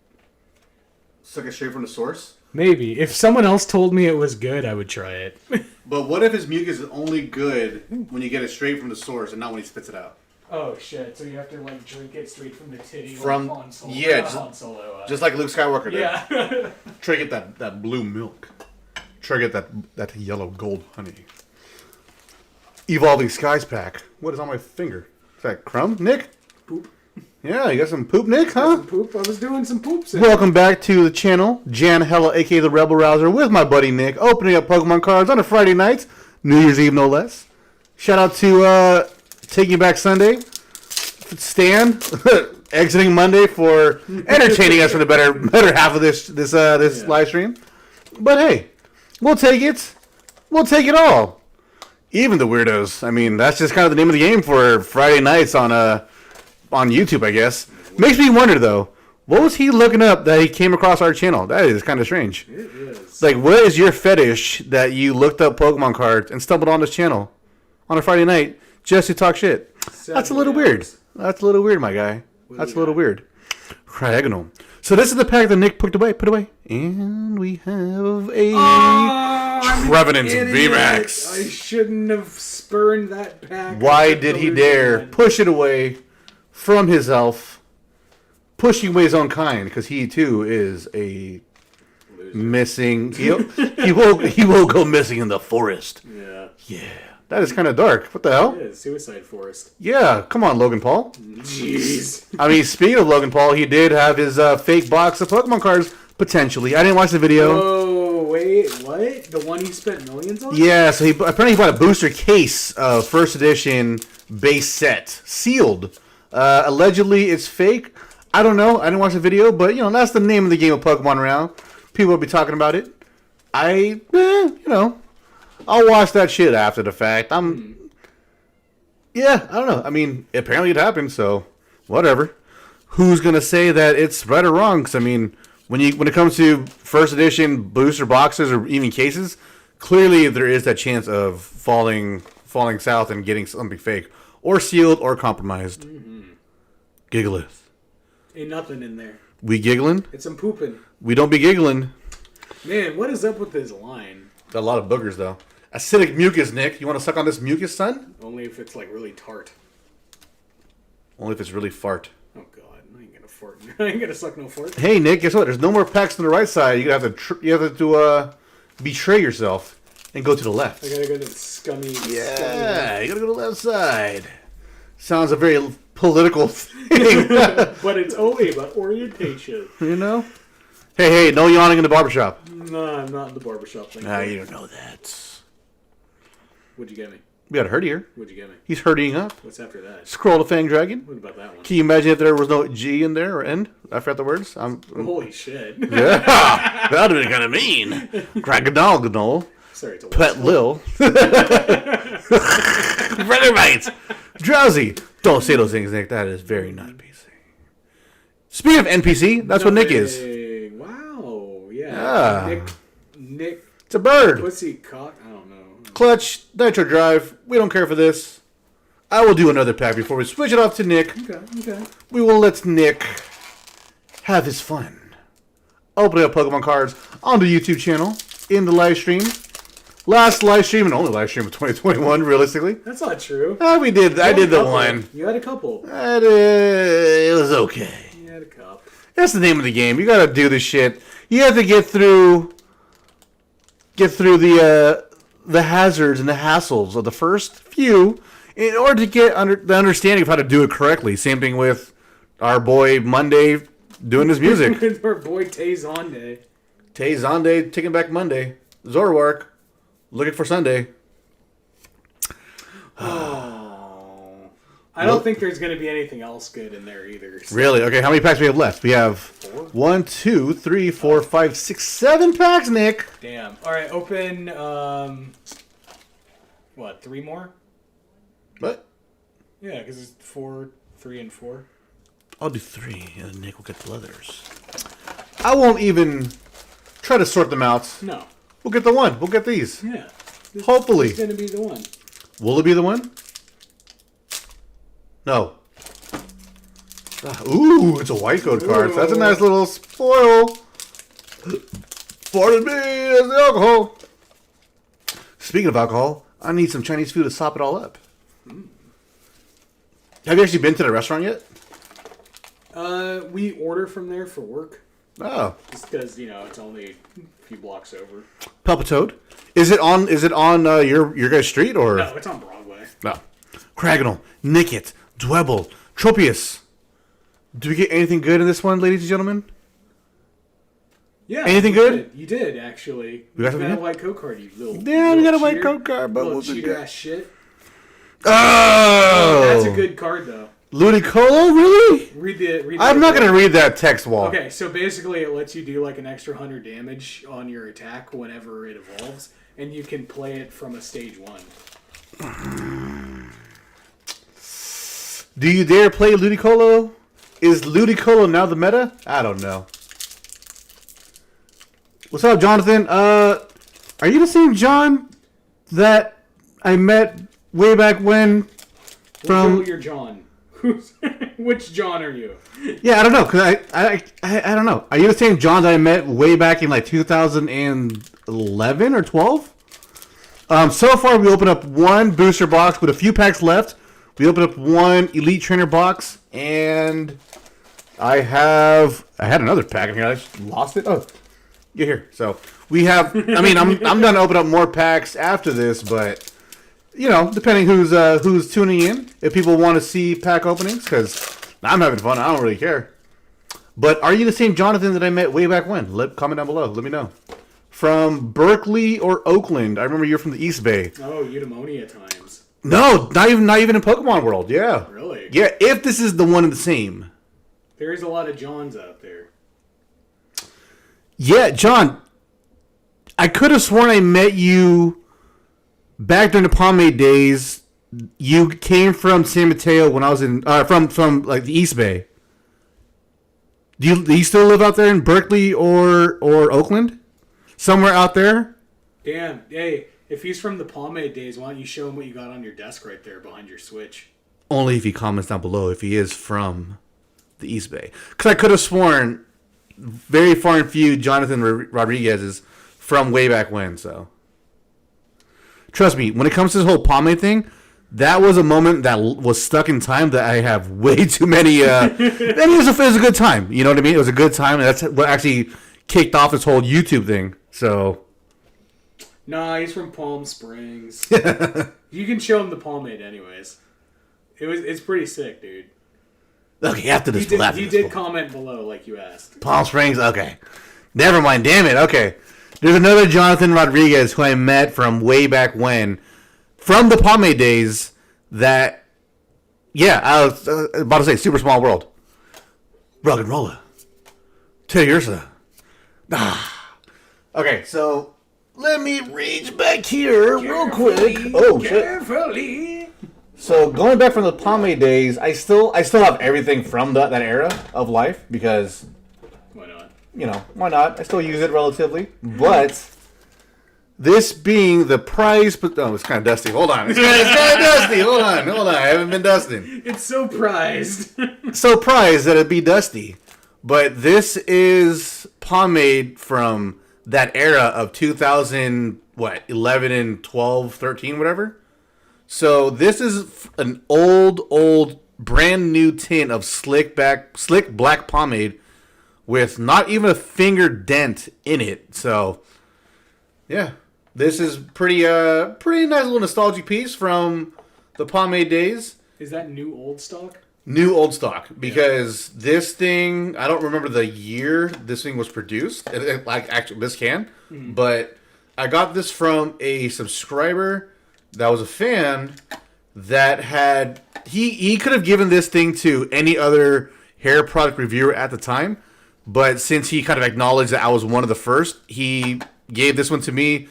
A: Suck it straight from the source?
D: Maybe. If someone else told me it was good, I would try it.
A: But what if his mucus is only good when you get it straight from the source and not when he spits it out?
B: Oh shit! So you have to like drink it straight from the titty,
A: From-
B: like Han Solo.
A: yeah,
B: not
A: just-
B: Han Solo.
A: Just like Luke Skywalker did.
B: yeah.
A: Try to get that blue milk. Try to get that yellow gold honey. Evolving Skies pack. What is on my finger? Is that crumb, Nick?
D: Poop.
A: Yeah, you got some poop, Nick, huh?
D: Poop. I was doing some poops.
A: Welcome back to the channel. Jan Hella, aka the Rebel Rouser, with my buddy Nick, opening up Pokemon cards on a Friday night, New Year's Eve no less. Shout out to Taking Back Sunday, Stan, exiting Monday for entertaining us for the better half of this live stream. But hey, we'll take it. We'll take it all. Even the weirdos. I mean, that's just kind of the name of the game for Friday nights on YouTube, I guess. Makes me wonder though, what was he looking up that he came across our channel? That is kind of strange.
D: It is.
A: Like, what is your fetish that you looked up Pokemon cards and stumbled on this channel on a Friday night just to talk shit? That's a little weird. That's a little weird, my guy. That's a little weird. Triagonal. So this is the pack that Nick put away. And we have a Trevenant VMAX.
D: I shouldn't have spurned that pack.
A: Why did he dare push it away from his elf, pushing away his own kind? Because he too is a missing. He will go missing in the forest.
D: Yeah.
A: Yeah, that is kind of dark. What the hell?
D: It is. Suicide Forest.
A: Yeah, come on, Logan Paul.
D: Jeez.
A: I mean, speaking of Logan Paul, he did have his fake box of Pokemon cards potentially. I didn't watch the video.
D: Oh, wait. What? The one he spent millions on?
A: Yeah, so apparently he bought a booster case of first edition base set, sealed. Allegedly, it's fake. I don't know. I didn't watch the video, but that's the name of the game of Pokemon around. People will be talking about it. I'll watch that shit after the fact. Yeah, I don't know. I mean, apparently it happened, so whatever. Who's gonna say that it's right or wrong? Because I mean, when it comes to first edition booster boxes or even cases, clearly there is that chance of falling south and getting something fake or sealed or compromised. Giggleth.
D: Ain't nothing in there.
A: We giggling?
D: It's some pooping.
A: We don't be giggling.
D: Man, what is up with this line?
A: Got a lot of boogers though. Acidic mucus, Nick. You want to suck on this mucus, son?
D: Only if it's like really tart.
A: Only if it's really fart.
D: Oh god, I ain't gonna fart. I ain't gonna suck no fart.
A: Hey, Nick. Guess what? There's no more packs on the right side. You have to betray yourself and go to the left.
D: I gotta go to the scummy.
A: Yeah, you gotta go to the left side. Sounds a very political thing.
D: But it's only about orientation.
A: You know? Hey, no yawning in the barbershop.
D: No, I'm not in the barbershop thing.
A: You don't know that.
D: What'd you get me?
A: We got a hurdy here.
D: What'd you get me?
A: He's hurdying up.
D: What's after that?
A: Scroll to Fang Dragon.
D: What about that one?
A: Can you imagine if there was no G in there or N? I forgot the words.
D: Holy shit.
A: Yeah, that would have been kind of mean. Crackadognol.
D: Sorry to
A: Pet Lil. Brother bites. Drowsy. Don't say those things, Nick. That is very not PC. Speaking of NPC, that's what Nick is.
D: Wow. Yeah.
A: Yeah.
D: Nick.
A: It's a bird.
D: What's he cock? I don't know.
A: Clutch, Nitro Drive. We don't care for this. I will do another pack before we switch it off to Nick.
D: Okay.
A: We will let Nick have his fun. Opening up Pokemon cards on the YouTube channel in the live stream. Last live stream and only live stream of 2021, realistically.
D: That's not true.
A: I did the one.
D: You had a couple.
A: It was okay.
D: You had a couple.
A: That's the name of the game. You gotta do this shit. You have to get through the hazards and the hassles of the first few in order to get the understanding of how to do it correctly. Same thing with our boy Monday doing his music.
D: Our boy Tay Zonde.
A: Tay Zonde taking back Monday. Zoroark looking for Sunday.
D: Oh. I don't think there's going to be anything else good in there either. So.
A: Really? Okay, how many packs do we have left? We have 1, 2, 3, 4, 5, 6, 7 packs, Nick.
D: Damn. All right, open. What? 3 more?
A: What?
D: Yeah, because it's 4, 3, and 4.
A: I'll do 3, and Nick will get the leathers. I won't even try to sort them out.
D: No.
A: We'll get the one. We'll get these.
D: Yeah.
A: Hopefully.
D: It's going to be the one.
A: Will it be the one? No. Ooh, it's a white code card. So that's a nice little spoil. Pardon me, there's the alcohol. Speaking of alcohol, I need some Chinese food to sop it all up. Have you actually been to the restaurant yet?
D: We order from there for work.
A: Oh,
D: Just because, it's only a few blocks over.
A: Palpitoad. Is it on your guys' street or
D: No, it's on Broadway.
A: no? Cragnell, Nickit, Dwebble, Tropius. Do we get anything good in this one, ladies and gentlemen?
D: Yeah.
A: Anything
D: you
A: good?
D: did. You did, actually.
A: We got something
D: You got a
A: good?
D: white code card, you little.
A: Yeah, we
D: little
A: got a white
D: cheater.
A: code card, but
D: Little
A: was it
D: cheater
A: good?
D: ass shit.
A: Oh,
D: That's a good card, though.
A: Ludicolo, really?
D: Read the
A: I'm not gonna read that text wall.
D: Okay, so basically it lets you do like an extra 100 damage on your attack whenever it evolves, and you can play it from a stage 1.
A: Do you dare play Ludicolo? Is Ludicolo now the meta? I don't know. What's up, Jonathan? Are you the same John that I met way back when? From
D: Your John. Which John are you?
A: yeah, I don't know, cause I don't know. Are you the same John that I met way back in like 2011 or 12? So far we opened up one booster box with a few packs left. We opened up one Elite Trainer box, and I had another pack in here. I just lost it. Oh, get here. So we have. I mean, I'm gonna open up more packs after this, but depending who's tuning in, if people want to see pack openings, because I'm having fun. I don't really care. But are you the same Jonathan that I met way back when? Comment down below. Let me know. From Berkeley or Oakland? I remember you're from the East Bay.
D: Oh, Eudaimonia times.
A: No, not even in Pokemon World. Yeah.
D: Really?
A: Yeah, if this is the one and the same.
D: There's a lot of Johns out there.
A: Yeah, John. I could have sworn I met you back during the Pomade days. You came from San Mateo when I was in from like the East Bay. Do you still live out there in Berkeley or Oakland? Somewhere out there?
D: Damn. Hey, if he's from the Pomade days, why don't you show him what you got on your desk right there behind your Switch?
A: Only if he comments down below if he is from the East Bay. Because I could have sworn very far and few Jonathan Rodriguez's from way back when, so. Trust me, when it comes to this whole pomade thing, that was a moment that was stuck in time that I have way too many. It was a good time. You know what I mean? It was a good time, and that's what actually kicked off this whole YouTube thing. So.
D: Nah, he's from Palm Springs. You can show him the pomade anyways. It's pretty sick, dude.
A: Okay, after this.
D: He did comment below like you asked.
A: Palm Springs, okay. Never mind, damn it, okay. There's another Jonathan Rodriguez who I met from way back when, from the Pomade days, that, yeah, I was about to say Super Small World. Rugged Roller. Teddiursa. Okay, so let me reach back here real quick. Oh, shit.
D: Carefully.
A: So going back from the Pomade days, I still have everything from that era of life because,
D: Why not?
A: why not? I still use it relatively. But this being the price, but oh, it's kind of dusty. Hold on, it's kind of dusty. Hold on. I haven't been dusting.
D: It's so prized.
A: So prized that it'd be dusty. But this is pomade from that era of 2011 and 12, 13, whatever. So this is an old, brand new tin of slick black pomade with not even a finger dent in it. So, yeah, this is pretty nice little nostalgic piece from the pomade days.
D: Is that new old stock?
A: New old stock, because this thing, I don't remember the year this thing was produced. Actually, this can, but I got this from a subscriber that was a fan that had he could have given this thing to any other hair product reviewer at the time, but since he kind of acknowledged that I was one of the first, he gave this one to me,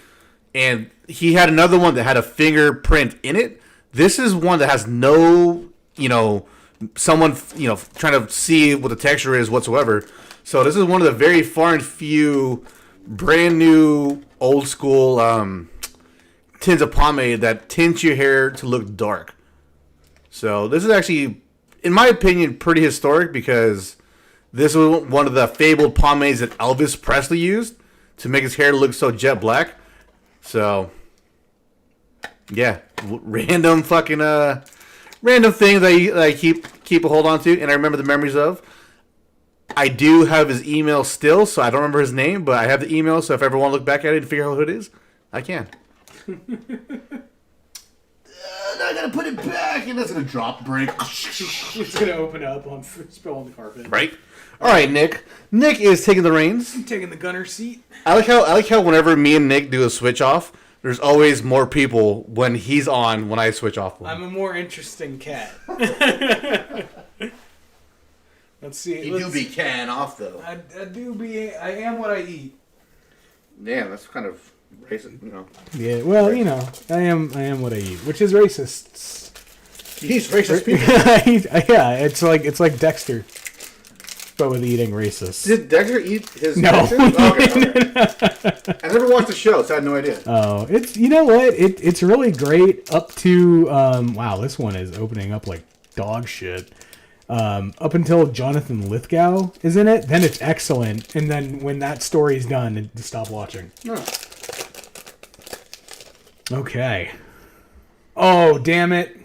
A: and he had another one that had a fingerprint in it. This is one that has no, someone, trying to see what the texture is whatsoever. So this is one of the very far and few brand new old school tins of pomade that tints your hair to look dark. So this is actually, in my opinion, pretty historic because this was one of the fabled pomades that Elvis Presley used to make his hair look so jet black. So, yeah, random fucking random things that I keep a hold on to, and I remember the memories of. I do have his email still, so I don't remember his name, but I have the email, so if I ever want to look back at it and figure out who it is, I can. I gotta put it back, and that's gonna drop, break.
D: It's gonna open up on spill on the carpet.
A: Right? Alright, Nick. Nick is taking the reins.
D: I'm taking the gunner seat.
A: I like how whenever me and Nick do a switch off, there's always more people when he's on when I switch off.
D: I'm a more interesting cat. Let's see.
A: You do be can off though.
D: I am what I eat.
A: Damn, that's kind of racist, you know.
D: Yeah, well, you know, I am what I eat, which is racist.
A: He's racist people.
D: Yeah, it's like Dexter, but with eating racist.
A: Did Dexter eat his
D: No.
A: okay. I never watched the show, so I had no idea.
D: Oh, it's, you know what? It's really great up to wow, this one is opening up like dog shit. Up until Jonathan Lithgow is in it, then it's excellent, and then when that story's done, stop watching.
A: Oh.
D: Okay. Oh, damn it!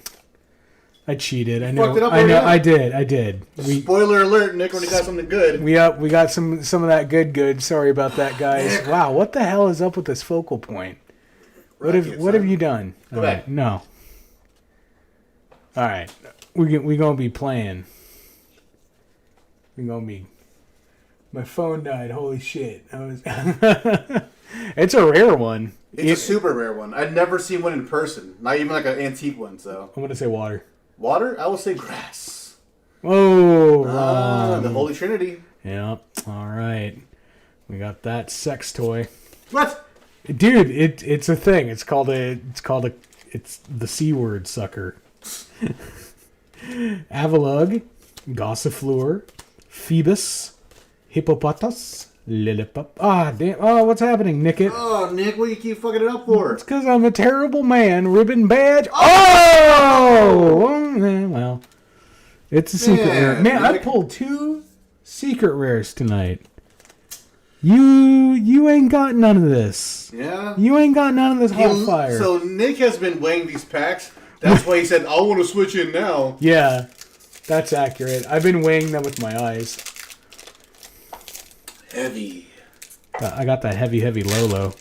D: I cheated. I know.
A: fucked it up
D: I know.
A: already?
D: I did.
A: Spoiler alert, Nick, when he got something good.
D: We got some of that good. Sorry about that, guys. Wow, what the hell is up with this focal point? What have you done?
A: Go back.
D: No. All right, we gonna be playing. We gonna be. My phone died. Holy shit! It's a rare one.
A: It's a super rare one. I'd never seen one in person. Not even like an antique one, so.
D: I'm gonna say water.
A: Water? I will say grass.
D: Oh,
A: The Holy Trinity.
D: yeah. All right. We got that sex toy.
A: What?
D: Dude, it's a thing. It's the C word sucker. Avalug, Gossifleur, Phoebus, Hippopotas, Lilliput. Ah, damn. Oh, what's happening, Nickit?
A: Oh, Nick, what do you keep fucking it up for?
D: It's because I'm a terrible man. Ribbon badge. Oh! Well, it's a secret rare. Man, I pulled 2 secret rares tonight. You ain't got none of this.
A: Yeah?
D: You ain't got none of this hot fire.
A: So Nick has been weighing these packs. That's why he said, I want to switch in now.
D: Yeah, that's accurate. I've been weighing them with my eyes.
A: Heavy.
D: I got that heavy Lolo.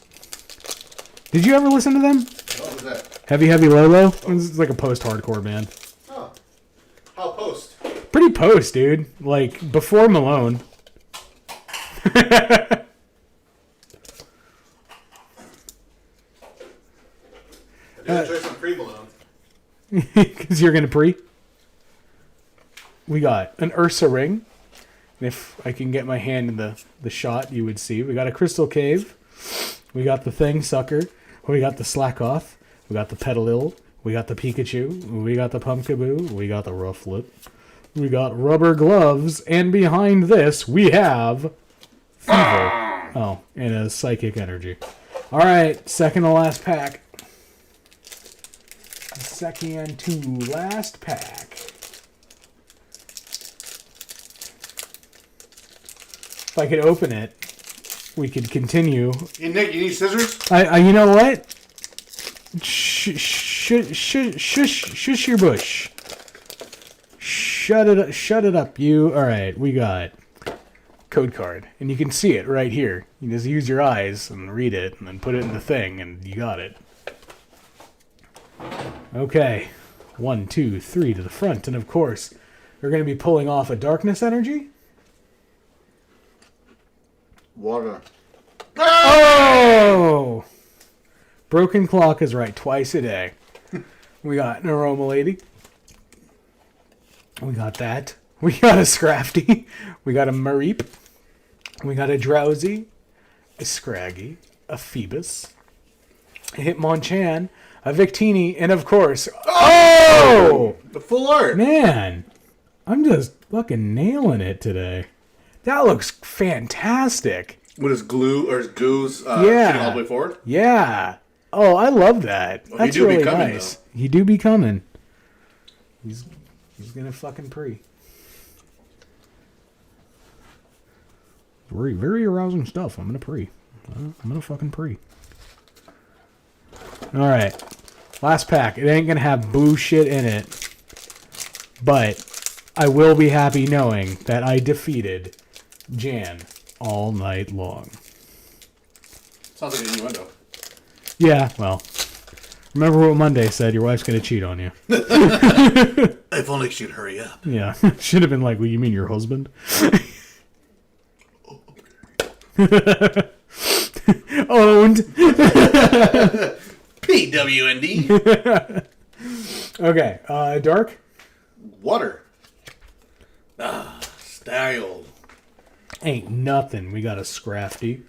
D: Did you ever listen to them?
A: What was that?
D: Heavy Lolo? It's like a post-hardcore band.
A: Oh. How post?
D: Pretty post, dude. Like, before Malone.
A: I try some pre-Malone.
D: Because you're going to pre. We got an Ursa ring. And if I can get my hand in the shot, you would see. We got a Crystal Cave. We got the Thing Sucker. We got the Slackoth. We got the Petalil. We got the Pikachu. We got the Pumpkaboo. We got the Rufflet. We got Rubber Gloves. And behind this, we have Fever. Oh, and a Psychic Energy. All right, second to last pack. Second to last pack. If I could open it, we could continue.
A: Hey, Nick, you need scissors?
D: You know what? Shush your bush. Shut it up, you. All right, we got code card, and you can see it right here. You just use your eyes and read it, and then put it in the thing, and you got it. Okay, 1, 2, 3 to the front, and of course, we're going to be pulling off a Darkness Energy.
A: Water.
D: Oh! Broken clock is right twice a day. We got an Aroma Lady. We got that. We got a Scrafty. We got a Mareep. We got a Drowsy. A Scraggy. A Phoebus. A Hitmonchan. A Victini. And of course... Oh!
A: The full art.
D: Man, I'm just fucking nailing it today. That looks fantastic.
A: With his glue or his goose
D: Yeah.
A: shooting all the way forward?
D: Yeah. Oh, I love that.
A: Well,
D: That's
A: he do be
D: really
A: coming,
D: nice. He do be coming. He's gonna fucking pre. Very, very arousing stuff. I'm gonna pre. I'm gonna fucking pre. All right, last pack. It ain't gonna have bullshit in it, but I will be happy knowing that I defeated Jan all night long.
A: Sounds like an innuendo.
D: Yeah, well, remember what Monday said? Your wife's gonna cheat on you.
A: If only she'd hurry up.
D: Yeah, should have been like, "Well, you mean your husband?" Owned.
A: PWND.
D: Okay, dark.
A: Water. Style.
D: Ain't nothing. We got a Scrafty,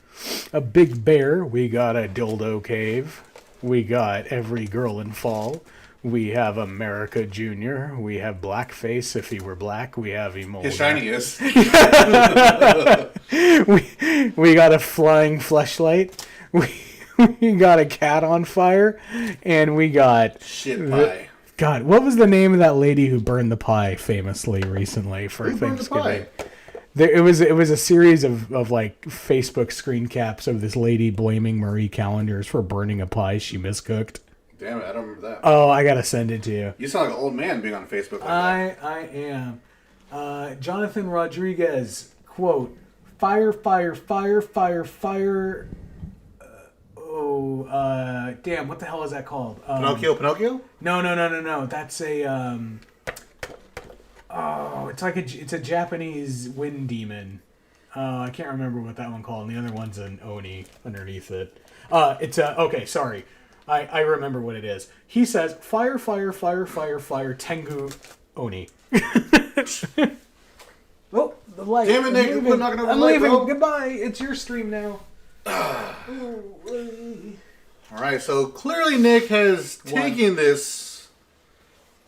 D: a Big Bear. We got a Dildo Cave. We got Every Girl in Fall. We have America Junior. We have Blackface if he were black. We have Emolga.
A: His shiny is.
D: We got a Flying Fleshlight. We got a Cat on Fire, and we got
A: Shit pie.
D: God. What was the name of that lady who burned the pie famously recently for
A: Who burned the
D: Thanksgiving?
A: pie?
D: It was a series of like Facebook screen caps of this lady blaming Marie Callender's for burning a pie she miscooked.
A: Damn it, I don't remember that.
D: Oh, I gotta send it to you.
A: You sound like an old man being on Facebook like that.
D: I am. Jonathan Rodriguez, quote, fire, fire, fire, fire, fire. Damn, what the hell is that called?
A: Pinocchio?
D: No. That's a, it's a Japanese wind demon. I can't remember what that one called. And the other one's an Oni underneath it. Okay, sorry. I remember what it is. He says, fire, fire, fire, fire, fire, Tengu Oni. Oh, the light.
A: Damn it, Nick,
D: I'm
A: we're not gonna
D: I'm
A: light,
D: leaving.
A: bro.
D: Goodbye. It's your stream now.
A: Alright, so clearly Nick has taken this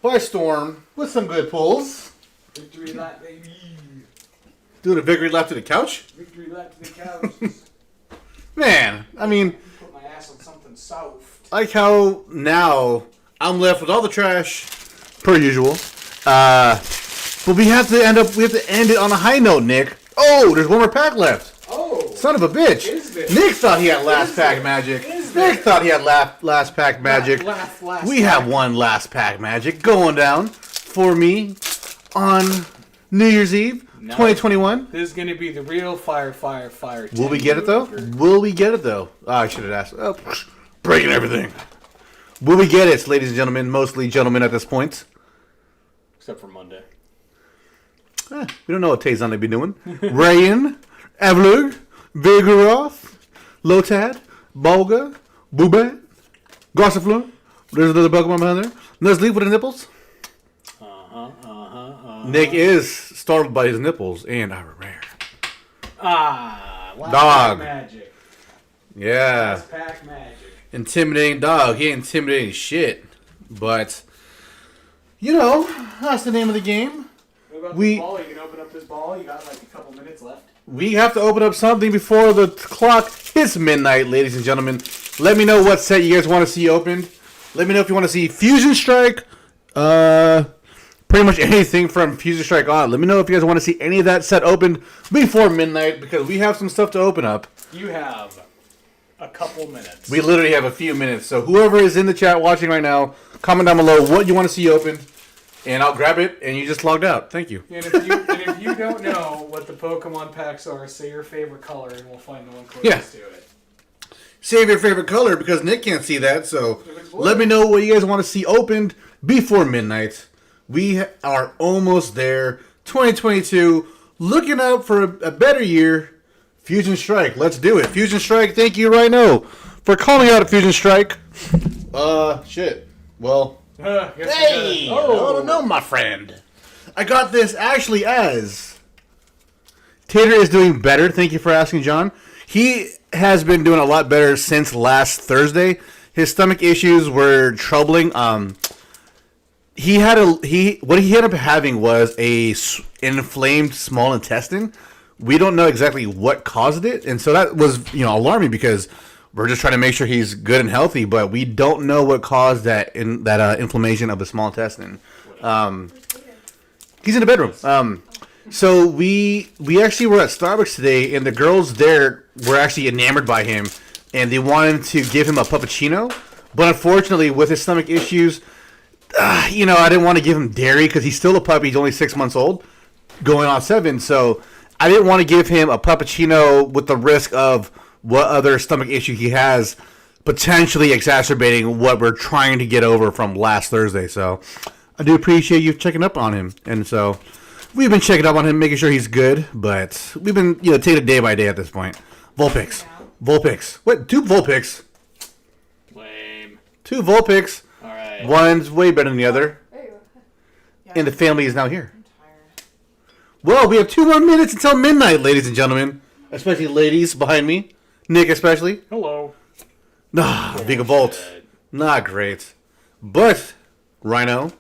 A: by storm with some good pulls.
B: Victory lap, baby.
A: Doing a victory lap to the couch?
B: Victory lap to the couch.
A: Man, I mean,
B: Put my ass on something soft.
A: like how now I'm left with all the trash, per usual. But we have to end it on a high note, Nick. Oh, there's one more pack left.
B: Oh!
A: Son of a bitch.
B: Is there?
A: Nick thought he had last
B: Is
A: pack
B: there?
A: magic.
B: Is there?
A: Nick thought he had last pack magic.
B: Last
A: We have one last pack magic going down for me on New Year's Eve, 2021.
D: This is going to be the real fire.
A: Will we get it though? Will we get it though? Oh, I should have asked. Oh, breaking everything. Will we get it, ladies and gentlemen? Mostly gentlemen at this point.
D: Except for Monday.
A: We don't know what Tazon will be doing. Rayan, Avlug, Vigoroth, Lotad, Bolga, Boobat, Gossifleur. There's another Pokemon behind there. Nuzleaf with the nipples. Nick is startled by his nipples and are rare.
B: Last
A: Dog.
B: pack magic.
A: Yeah.
B: Last pack magic.
A: Intimidating dog. He ain't intimidating shit. But, you know, that's the name of the game.
B: What about
A: We-
B: this ball? You can open up this ball. You got like a couple minutes left.
A: We have to open up something before the clock hits midnight, ladies and gentlemen. Let me know what set you guys want to see opened. Let me know if you want to see Fusion Strike. Pretty much anything from Fusion Strike on. Let me know if you guys want to see any of that set opened before midnight, because we have some stuff to open up.
D: You have a couple minutes.
A: We literally have a few minutes. So whoever is in the chat watching right now, comment down below what you want to see open, and I'll grab it, and you just logged out. Thank you.
B: And if you don't know what the Pokemon packs are, say your favorite color, and we'll find the one closest to it.
A: Save your favorite color, because Nick can't see that, so
B: If it's blue.
A: let me know what you guys want to see opened before midnight. We are almost there. 2022, looking out for a better year. Fusion Strike, let's do it. Fusion Strike, thank you right now for calling out a Fusion Strike. Shit. Well, hey! Oh, no, my friend. I got this actually as Tater is doing better. Thank you for asking, John. He has been doing a lot better since last Thursday. His stomach issues were troubling. What he ended up having was a inflamed small intestine. We don't know exactly what caused it, and so that was alarming, because we're just trying to make sure he's good and healthy, but we don't know what caused that inflammation of the small intestine. He's in the bedroom. So we actually were at Starbucks today, and the girls there were actually enamored by him, and they wanted to give him a puppuccino, but unfortunately, with his stomach issues, I didn't want to give him dairy because he's still a puppy. He's only 6 months old, going on 7. So I didn't want to give him a puppuccino with the risk of what other stomach issue he has potentially exacerbating what we're trying to get over from last Thursday. So I do appreciate you checking up on him. And so we've been checking up on him, making sure he's good, but we've been, taking it day by day at this point. Vulpix. What? 2 Vulpix.
D: Lame.
A: 2 Vulpix.
D: All right.
A: One's way better than the other.
C: Yeah,
A: And the family is now here.
C: I'm tired.
A: Well, we have 2 more minutes until midnight, ladies and gentlemen. Especially ladies behind me. Nick especially.
D: Hello.
A: Big Volt. Not great. But, Rhino,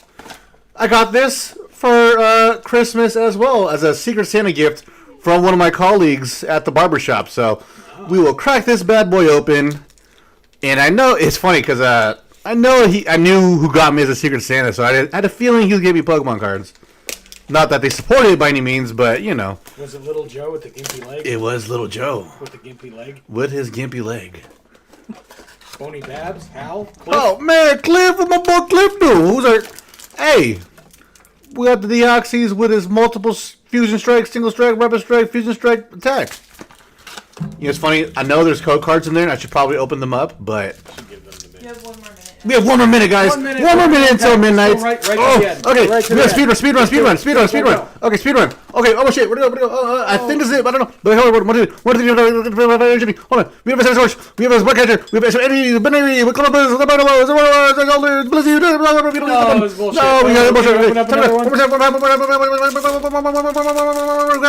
A: I got this for Christmas as well as a Secret Santa gift from one of my colleagues at the barbershop. So we will crack this bad boy open. And I know it's funny because I knew who got me as a Secret Santa, so I had a feeling he was giving me Pokemon cards. Not that they supported it by any means, but
D: Was it Little Joe with the gimpy leg?
A: it was Little Joe
D: With the gimpy leg?
A: with his gimpy leg.
D: Bony Babs? Hal? Cliff?
A: Oh man, Cliff, what my boy Cliff do? Who's our? Hey, we got the Deoxys with his multiple fusion strike, single strike, rapid strike, fusion strike attack. It's funny. I know there's code cards in there, and I should probably open them up, but
D: Give them to me.
C: You have 1 more minute.
A: we have 1 more minute, guys.
D: 1 minute.
A: One more minute until midnight.
D: Go right to
A: Oh,
D: the end.
A: okay.
D: Right to
A: We
D: the
A: got
D: end.
A: speed run. Okay, speed run. Okay, oh shit, where'd it go? Oh, I think this is it. I don't know. But hold on, what is it? Hold on. We have a source. We have a spark catcher. We have a energy, binary, we call it the battle.
D: No, it's bullshit.
A: No, we got bullshit.
D: Open up another one.
A: We got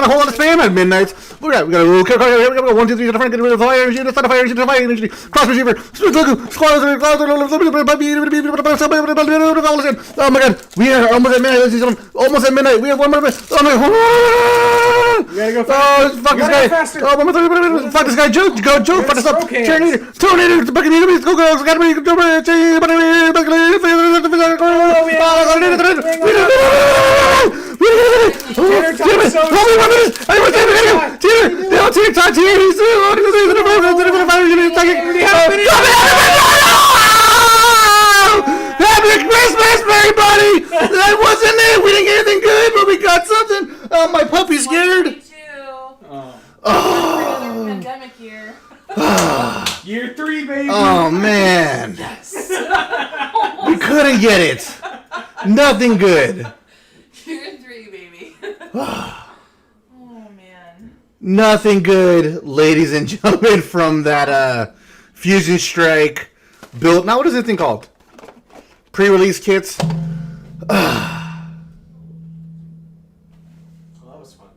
A: a whole lot of spam at midnight. We got a 1, 2, 3, get rid of fire energy, start a fire energy, cross receiver, oh my god, we are almost at midnight, ladies and gentlemen. Almost at midnight. We have 1 more minute. Oh my god.
D: You gotta go
A: Oh,
D: faster.
A: fuck
D: You
A: this
D: gotta
A: guy.
D: go faster.
A: Oh, 1 more. Fuck this guy. Joe, fuck this up.
D: stroke hands.
A: Tornado, go, girls. Gotta be, Happy Christmas, everybody! That wasn't it. We didn't get anything good, but we got something. Oh, my puppy's scared.
C: 122.
A: Oh.
C: Another pandemic year.
D: Year 3, baby.
A: Oh man. We couldn't get it. Nothing good.
C: Year 3, baby. Oh man.
A: Nothing good, ladies and gentlemen, from that Fusion Strike build. Now, what is this thing called? Pre-release kits.
B: Oh, that was fun.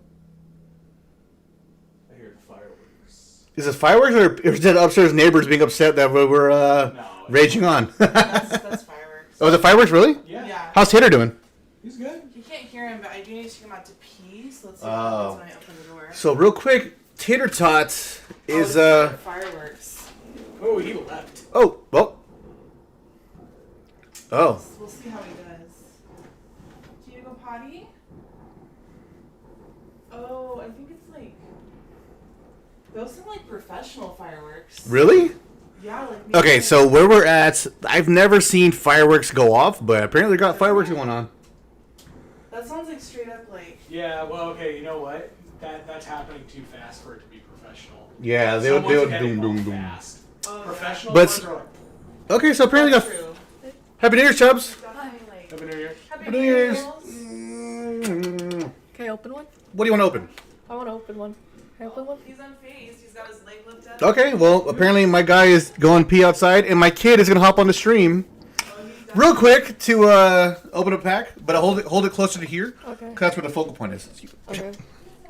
B: I hear fireworks.
A: Is it fireworks or is it upstairs neighbors being upset that we were
B: No.
A: raging on?
C: That's fireworks.
A: Oh, is it fireworks, really?
B: Yeah.
C: Yeah.
A: How's Tater doing?
B: He's good.
C: You can't hear him, but I do need to take him out to pee, so let's see
A: Oh.
C: what happens when I open the door.
A: So, real quick, Tater Tot is,
C: fireworks.
B: Oh, he left.
A: oh, well. Oh.
C: We'll see how he does. Do you go potty? Oh, I think it's like those sound like professional fireworks.
A: Really?
C: Yeah, like maybe
A: Okay,
C: like-
A: so where we're at, I've never seen fireworks go off, but apparently they got fireworks going on.
C: that sounds like straight up like
B: Yeah, well, okay, you know what? That's happening too fast for it to be professional.
A: Yeah, they
B: Some
A: would
B: ones are
A: doom,
B: getting
A: doom,
B: off
A: doom.
B: fast.
C: oh,
B: Professional
A: But-
B: ones are like,
A: Okay, so apparently
C: That's
A: got
C: true.
A: Happy New Year's, Chubbs.
C: Definitely like
B: Happy New Year.
C: Happy
A: New
C: New
A: Year's.
C: Year's.
E: Can I open one?
A: What do you want to open?
E: I want to open one. Can I open one?
C: He's unfazed. He's got his leg lifted up.
A: Okay, well, apparently my guy is going pee outside, and my kid is going to hop on the stream
C: Oh, he's done.
A: real quick to open a pack, but I'll hold it closer to here,
E: Okay.
A: because that's where the focal point is.
E: Okay.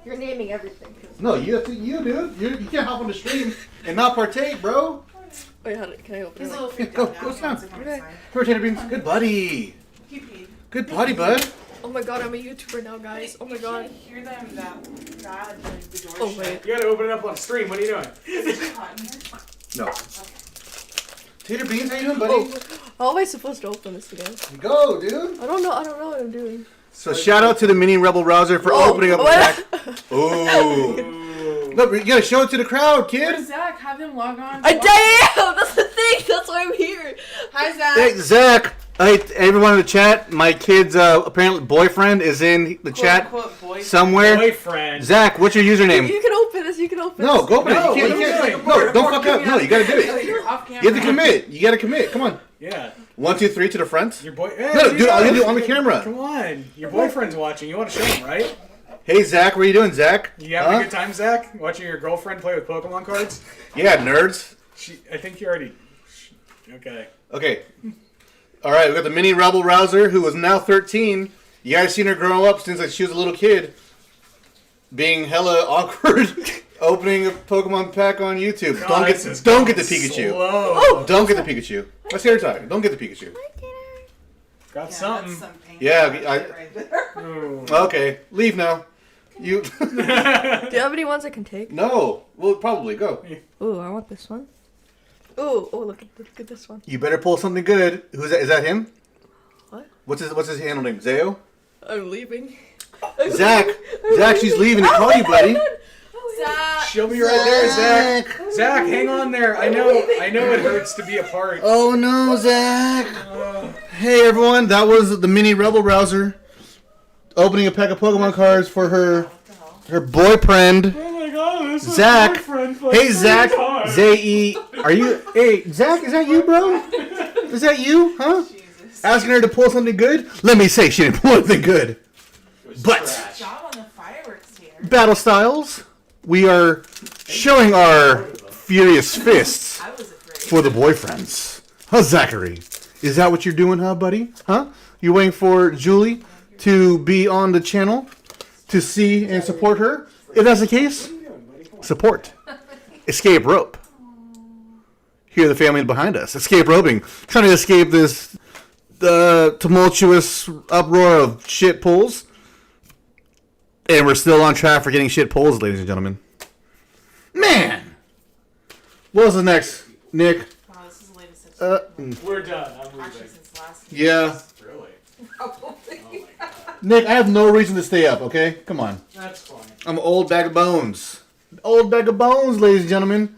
E: You're naming everything.
A: No, you dude. You can't hop on the stream and not partake, bro.
E: Wait, can I open
C: He's
E: it?
C: a little freaked
A: Go,
C: out now.
A: go
C: He
A: sit down.
C: wants to come
E: Okay.
C: inside.
A: Potato beans, good buddy.
C: He peed.
A: Good buddy, bud.
E: Oh my god, I'm a YouTuber now, guys. Oh my god.
C: You can't hear them that bad, like the door
E: Oh
C: shut.
E: wait.
B: You gotta open it up on stream. What are you doing?
C: Is it hot in here?
A: No.
C: Okay.
A: Tater Beans, how you doing, buddy?
E: Oh, how am I supposed to open this again?
A: Go, dude.
E: I don't know what I'm doing.
A: So shout out to the mini Rebel Rouser for opening up a pack. Ooh. Look, you gotta show it to the crowd,
C: Where's
A: kid.
C: Zach? Have him log on.
E: I damn! That's the thing. That's why I'm here.
C: Hi, Zach.
A: Hey, Zach. Hey, everyone in the chat. My kid's apparently boyfriend is in the chat
C: Quote, boy.
A: somewhere.
B: Boyfriend.
A: Zach, what's your username?
E: You can open this. You can open
A: No,
E: this.
A: go open it.
B: No,
A: You can't.
B: what are you doing?
A: No, don't fuck up. No, you gotta do it.
C: You're off camera.
A: You have to commit. You gotta commit. Come on.
B: Yeah.
A: 1, 2, 3 to the front.
B: Your boy. Hey,
A: No,
B: there you
A: dude, I'll
B: go.
A: do it on the camera.
B: Come on. Your boyfriend's watching. You want to show him, right?
A: Hey, Zach, what are you doing, Zach?
B: You having a good time, Zach? Watching your girlfriend play with Pokemon cards?
A: Yeah, nerds.
B: I think you already. Okay.
A: Okay. All right, we got the mini Rebel Rouser, who is now 13. You guys seen her grow up since like she was a little kid, being hella awkward, opening a Pokemon pack on YouTube.
B: God,
A: don't
B: this is
A: get the
B: going
A: Pikachu.
B: slow.
A: Don't get the Pikachu. Let's hear her talk. Don't get the Pikachu.
B: Got
C: Yeah,
B: something.
C: that's some pain.
A: Yeah,
C: Right there.
B: Ooh.
A: Okay, leave now. You.
E: Do you have any ones I can take?
A: No. Well, probably go.
E: Ooh, I want this one. Ooh, look at this one.
A: You better pull something good. Who's that? Is that him?
E: What?
A: What's his handle name? Zeo?
E: I'm leaving.
A: Zach. Zach, she's leaving to call you, buddy.
C: Zach.
B: She'll be right there, Zach. Zach, hang on there. I know it hurts to be apart.
A: Oh no, Zach. Hey everyone, that was the mini Rebel Rouser opening a pack of Pokemon cards for her boyfriend.
B: Oh my god, this is
A: Zach.
B: boyfriend.
A: Hey Zach, Z-E, are you? Hey Zach, is that you, bro? Is that you? Huh?
C: Jesus.
A: Asking her to pull something good? Let me say she didn't pull anything good. But
C: Good job on the fireworks here.
A: Battle Styles, we are showing our furious fists
C: I was afraid.
A: for the boyfriends. Huh, Zachary? Is that what you're doing, huh, buddy? Huh? You waiting for Julie to be on the channel to see and support her? If that's the case, support. Escape Rope. Here, the family behind us. Escape roping. Trying to escape this tumultuous uproar of shit pulls. And we're still on track for getting shit pulls, ladies and gentlemen. Man! What was the next, Nick?
C: Wow, this is the latest since
B: We're done. I'm
C: actually
B: leaving.
C: since last
A: Yeah.
B: Really?
C: Probably.
A: Nick, I have no reason to stay up, okay? Come on.
B: That's fine.
A: I'm an old bag of bones. Old bag of bones, ladies and gentlemen.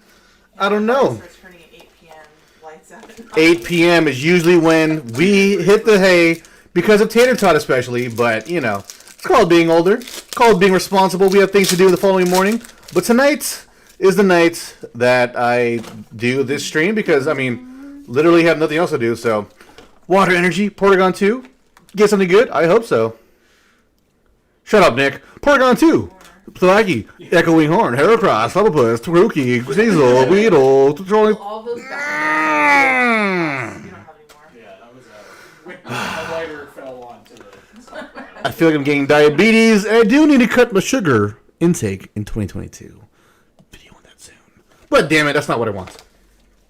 A: I don't know.
C: Starts turning at 8 p.m. Lights out.
A: 8 p.m. is usually when we hit the hay, because of Tater Tot especially, but, you know, it's called being older. It's called being responsible. We have things to do the following morning. But tonight is the night that I do this stream, because, I mean, literally have nothing else to do, so. Water Energy, Portagon 2. Get something good? I hope so. Shut up, Nick. Portagon 2. Thwaggy, Echoing Horn, Heracross, Hufflepuff, Taruki, Sneasel, Weedle, Trolling.
C: All those back. You don't have any more.
B: Yeah, that was a lighter fell onto the.
A: I feel like I'm getting diabetes, and I do need to cut my sugar intake in 2022. Video on that soon. But damn it, that's not what I want.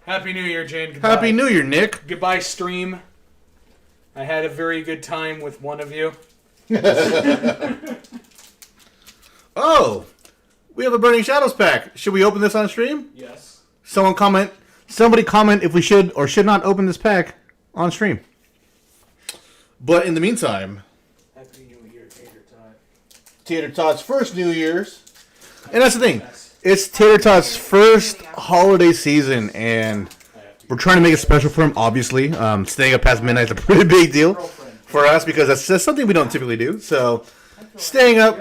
B: Happy New Year, Jane. Goodbye.
A: Happy New Year, Nick.
B: Goodbye, stream. I had a very good time with one of you.
A: Oh, we have a Burning Shadows pack. Should we open this on stream?
B: Yes.
A: Somebody comment if we should or should not open this pack on stream. But in the meantime,
B: Happy New Year, Tater Tot.
A: Tater Tot's first New Year's. And that's the thing. It's Tater Tot's first holiday season, and we're trying to make it special for him, obviously. Staying up past midnight is a pretty big deal for us because that's something we don't typically do. So, staying up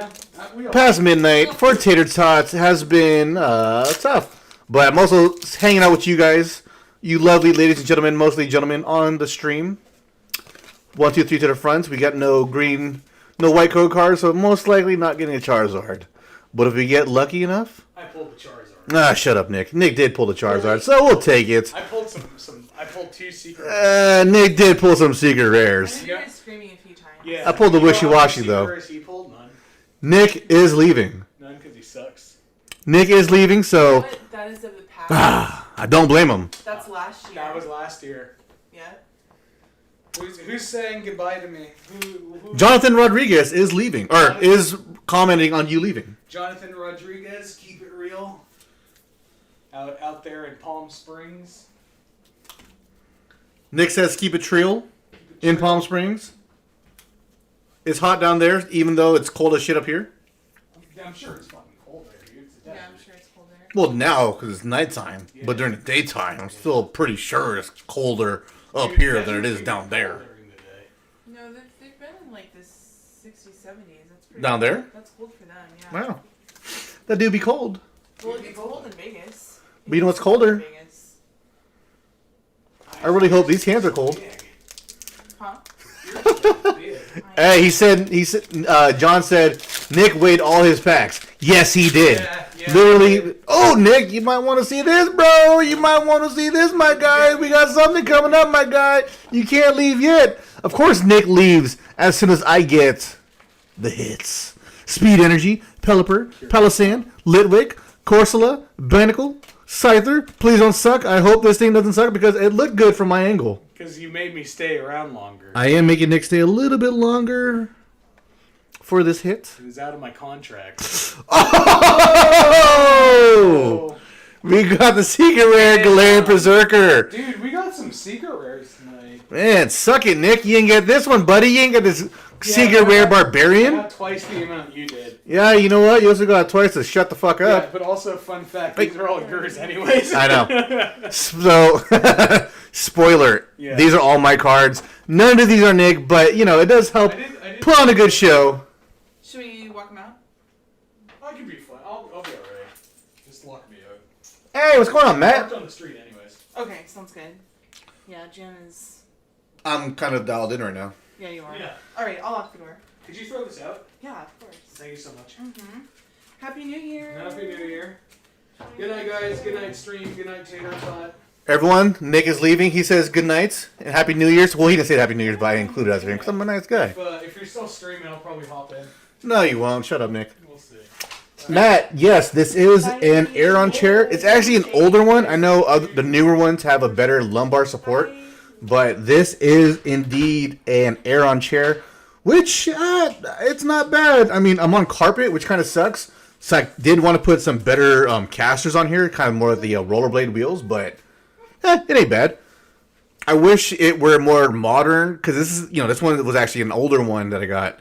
A: past midnight for Tater Tots has been tough. But I'm also hanging out with you guys, you lovely ladies and gentlemen, mostly gentlemen, on the stream. 1, 2, 3 to the front. We got no white code cards, so most likely not getting a Charizard. But if we get lucky enough...
B: I pulled the Charizard.
A: Ah, shut up, Nick. Nick did pull the Charizard, so we'll take it.
B: I pulled I pulled 2 secret.
A: Nick did pull some secret
C: I
A: rares.
C: heard you guys screaming a few times.
B: Yeah.
A: I pulled the
B: You know how many
A: wishy-washy,
B: secret
A: though.
B: rares he pulled? None.
A: Nick is leaving.
B: None because he sucks.
A: Nick is leaving, so
C: But that is of the past.
A: I don't blame him.
C: That's last year.
B: That was last year.
C: Yeah.
B: Who's saying goodbye to me? Who?
A: Jonathan Rodriguez is leaving, or is commenting on you leaving.
B: Jonathan Rodriguez, keep it real. Out there in Palm Springs.
A: Nick says keep it trill in Palm Springs. It's hot down there, even though it's cold as shit up here.
B: I'm sure it's fucking cold there, dude. It's a
C: Yeah,
B: desert.
C: I'm sure it's cold there.
A: Well, now because it's nighttime, but during the daytime, I'm still pretty sure it's colder up
B: Dude,
A: here
B: desert's
A: than it is
B: gonna be
A: down
B: cold
A: there.
B: during the day.
C: No, they've been in like the 60s, 70s. That's pretty
A: Down there?
C: That's cold for them, yeah.
A: Wow, that do be cold.
C: Well, it gets cold in Vegas.
A: But you know what's
C: It gets cold in
A: colder?
C: Vegas.
A: I really hope these cans are cold.
B: Big.
C: Huh?
B: Big.
A: Hey, John said Nick weighed all his packs. Yes, he did.
B: Yeah,
A: Literally. Oh, Nick, you might want to see this, bro. You might want to see this, my guy. We got something coming up, my guy. You can't leave yet. Of course, Nick leaves as soon as I get the hits. Speed Energy, Pelipper, Palisand, Litwick, Corsola, Binacle, Scyther. Please don't suck. I hope this thing doesn't suck because it looked good from my angle.
B: Because you made me stay around longer.
A: I am making Nick stay a little bit longer for this hit.
B: It was out of my contract.
A: Oh! We got the secret rare Galarian Berserker.
B: Dude, we got some secret rares tonight.
A: Man, suck it, Nick. You didn't get this one, buddy. You didn't get this secret rare
B: I
A: Barbarian.
B: got twice the amount you did.
A: Yeah, you know what? You also got twice to shut the fuck
B: Yeah,
A: up.
B: but also, fun fact, these are all yours anyways.
A: I know. So, spoiler.
B: Yeah.
A: These are all my cards. None of these are Nick, but, you know, it does help
B: I did
A: put on a good show.
C: Should we walk them out?
B: I can be fun. I'll be alright. Just lock me out.
A: Hey, what's going on,
B: I
A: Matt?
B: parked on the street anyways.
C: Okay, sounds good. Yeah, Jen is.
A: I'm kind of dialed in right now.
C: Yeah, you are.
B: Yeah.
C: Alright, I'll lock the door.
B: Could you throw this out?
C: Yeah, of course.
B: Thank you so much.
C: Mm-hmm. Happy New Year.
B: Happy New Year. Good night, guys. Good night, stream. Good night, Tater Tot.
A: Everyone, Nick is leaving. He says good night and Happy New Year's. Well, he didn't say Happy New Year's, but I included as him because I'm a nice guy.
B: If you're still streaming, I'll probably hop in.
A: No, you won't. Shut up, Nick.
B: We'll see.
A: Matt, yes, this is an Aeron chair. It's actually an older one. I know the newer ones have a better lumbar support, but this is indeed an Aeron chair, which it's not bad. I mean, I'm on carpet, which kind of sucks. So I did want to put some better casters on here, kind of more of the rollerblade wheels, but it ain't bad. I wish it were more modern because this one was actually an older one that I got.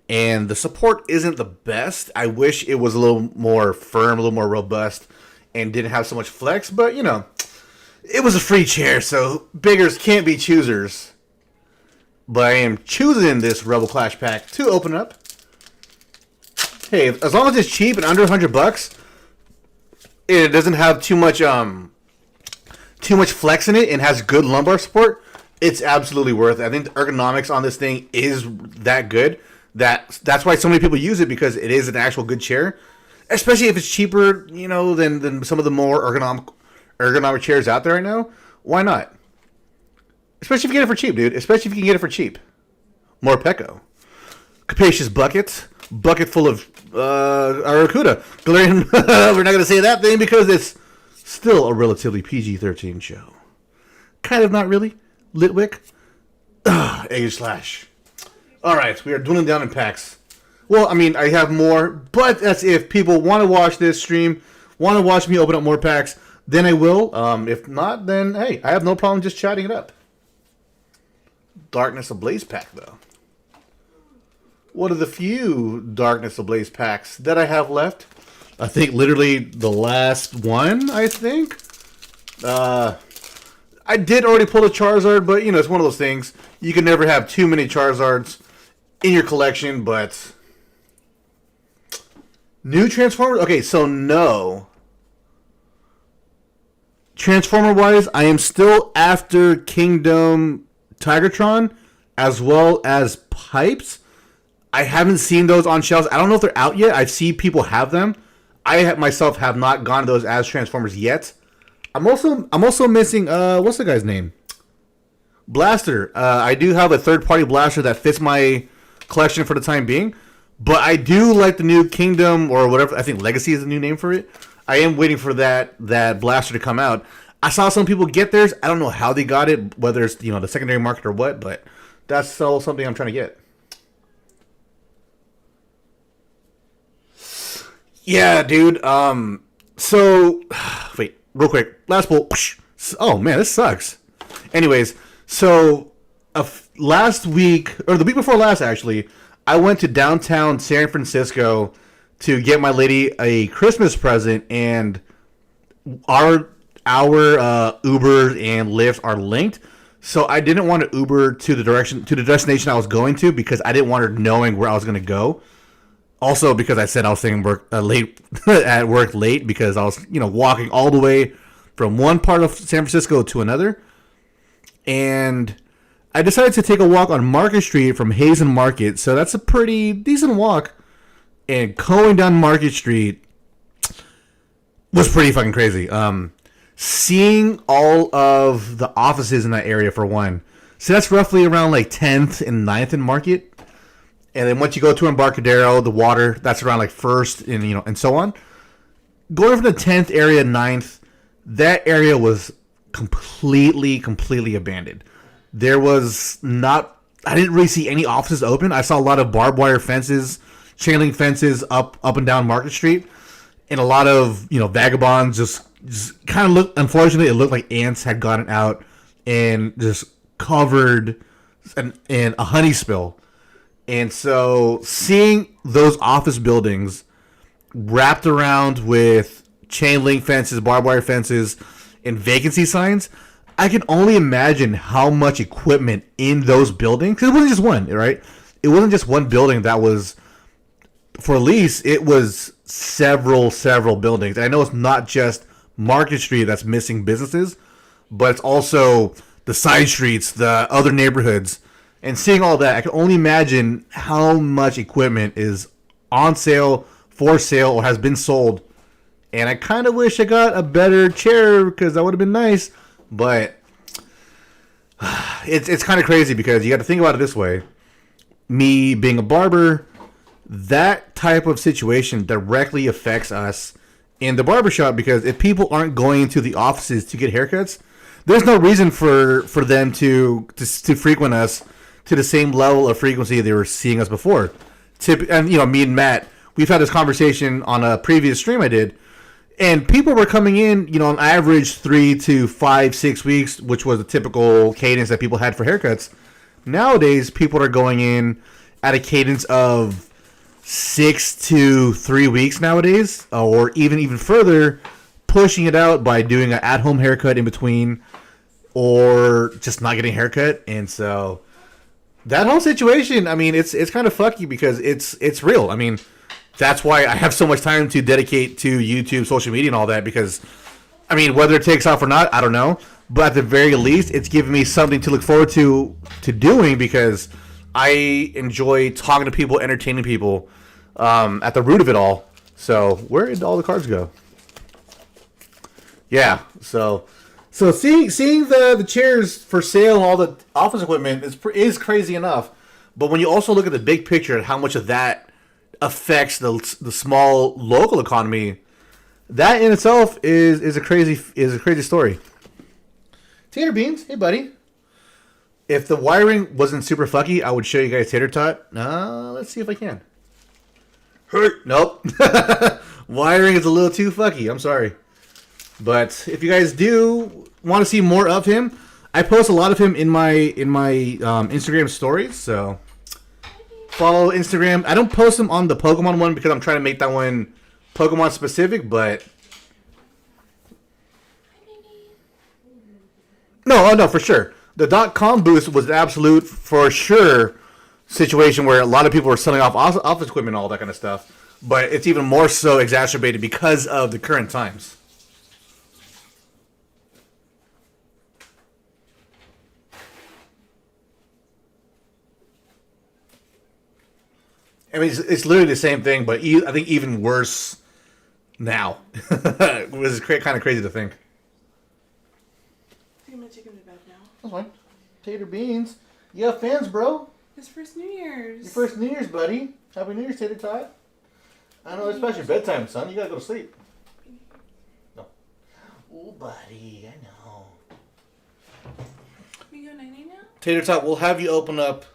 A: And the support isn't the best. I wish it was a little more firm, a little more robust, and didn't have so much flex. But, it was a free chair, so beggars can't be choosers. But I am choosing this Rebel Clash pack to open up. Hey, as long as it's cheap and under $100, it doesn't have too much flex in it and has good lumbar support, it's absolutely worth it. I think the ergonomics on this thing is that good. That's why so many people use it, because it is an actual good chair, especially if it's cheaper, than some of the more ergonomic chairs out there right now. Why not? Especially if you get it for cheap, dude. Especially if you can get it for cheap. More Pecco. Capacious bucket full of Aracuda. Galarian. We're not gonna say that thing because it's still a relatively PG-13 show. Kind of, not really. Litwick. Age Slash. Alright, we are dwindling down in packs. Well, I mean, I have more, but that's if people want to watch this stream, want to watch me open up more packs, then I will. If not, then, hey, I have no problem just chatting it up. Darkness Ablaze pack, though. One of the few Darkness Ablaze packs that I have left. I think literally the last one, I think. I did already pull a Charizard, but, it's one of those things. You can never have too many Charizards in your collection, but... New Transformers? Okay, so no. Transformer-wise, I am still after Kingdom Tigertron, as well as Pipes. I haven't seen those on shelves. I don't know if they're out yet. I see people have them. I myself have not gone to those as Transformers yet. I'm also missing what's the guy's name? Blaster. I do have a third-party Blaster that fits my collection for the time being, but I do like the new Kingdom, or whatever. I think Legacy is the new name for it. I am waiting for that Blaster to come out. I saw some people get theirs. I don't know how they got it, whether it's the secondary market or what, but that's still something I'm trying to get. Yeah, dude. So wait, real quick. Last pull. Oh man, this sucks. Anyways, So, last week, or the week before last, actually, I went to downtown San Francisco to get my lady a Christmas present, and our Uber and Lyft are linked. So I didn't want to Uber to the destination I was going to because I didn't want her knowing where I was going to go. Also, because I said I was staying late at work late because I was walking all the way from one part of San Francisco to another, and I decided to take a walk on Market Street from Hazen Market. So that's a pretty decent walk, and going down Market Street was pretty fucking crazy. Seeing all of the offices in that area for one. So that's roughly around like 10th and 9th and Market. And then once you go to Embarcadero, the water, that's around like 1st and and so on. Going from the 10th area, 9th, that area was completely abandoned. There was I didn't really see any offices open. I saw a lot of barbed wire fences, chain link fences up and down Market Street. And a lot of, vagabonds just kind of looked, unfortunately, it looked like ants had gotten out and just covered in a honey spill. And so seeing those office buildings wrapped around with chain link fences, barbed wire fences, and vacancy signs, I can only imagine how much equipment in those buildings, because it wasn't just one, right? It wasn't just one building that was for lease. It was several buildings. And I know it's not just Market Street that's missing businesses, but it's also the side streets, the other neighborhoods. And seeing all that, I can only imagine how much equipment is on sale, for sale, or has been sold. And I kind of wish I got a better chair because that would have been nice. But it's kind of crazy because you got to think about it this way. Me being a barber, that type of situation directly affects us in the barbershop, because if people aren't going to the offices to get haircuts, there's no reason for them to frequent us to the same level of frequency they were seeing us before. And me and Matt, we've had this conversation on a previous stream I did, and people were coming in, on average 3 to 5, 6 weeks, which was a typical cadence that people had for haircuts. Nowadays, people are going in at a cadence of 6 to 3 weeks nowadays, or even further, pushing it out by doing an at-home haircut in between, or just not getting a haircut. And so that whole situation, I mean, it's kind of fucky because it's real. I mean, that's why I have so much time to dedicate to YouTube, social media, and all that, because, I mean, whether it takes off or not, I don't know. But at the very least, it's given me something to look forward to doing, because I enjoy talking to people, entertaining people at the root of it all. So where did all the cards go? Yeah, so seeing the chairs for sale and all the office equipment is crazy enough. But when you also look at the big picture and how much of that affects the small local economy, that in itself is a crazy story. Tater Beans, hey buddy. If the wiring wasn't super fucky, I would show you guys Tater Tot. Let's see if I can. Nope. Wiring is a little too fucky. I'm sorry. But if you guys do want to see more of him, I post a lot of him in my Instagram stories. So follow Instagram. I don't post him on the Pokemon one because I'm trying to make that one Pokemon specific. But no, for sure. The .com boost was an absolute, for sure, situation where a lot of people were selling off office equipment and all that kind of stuff. But it's even more so exacerbated because of the current times. I mean, it's literally the same thing, but I think even worse now. It was kind of crazy to think.
C: I'm gonna take him to bed now.
A: That's fine. Tater Beans. You have fans, bro.
C: His first New Year's.
A: Your first New Year's, buddy. Happy New Year's, Tater Tot. I know it's past your bedtime, son. You gotta go to sleep. No. Oh, buddy, I know.
C: We go night-night now?
A: Tater Tot, we'll have you open up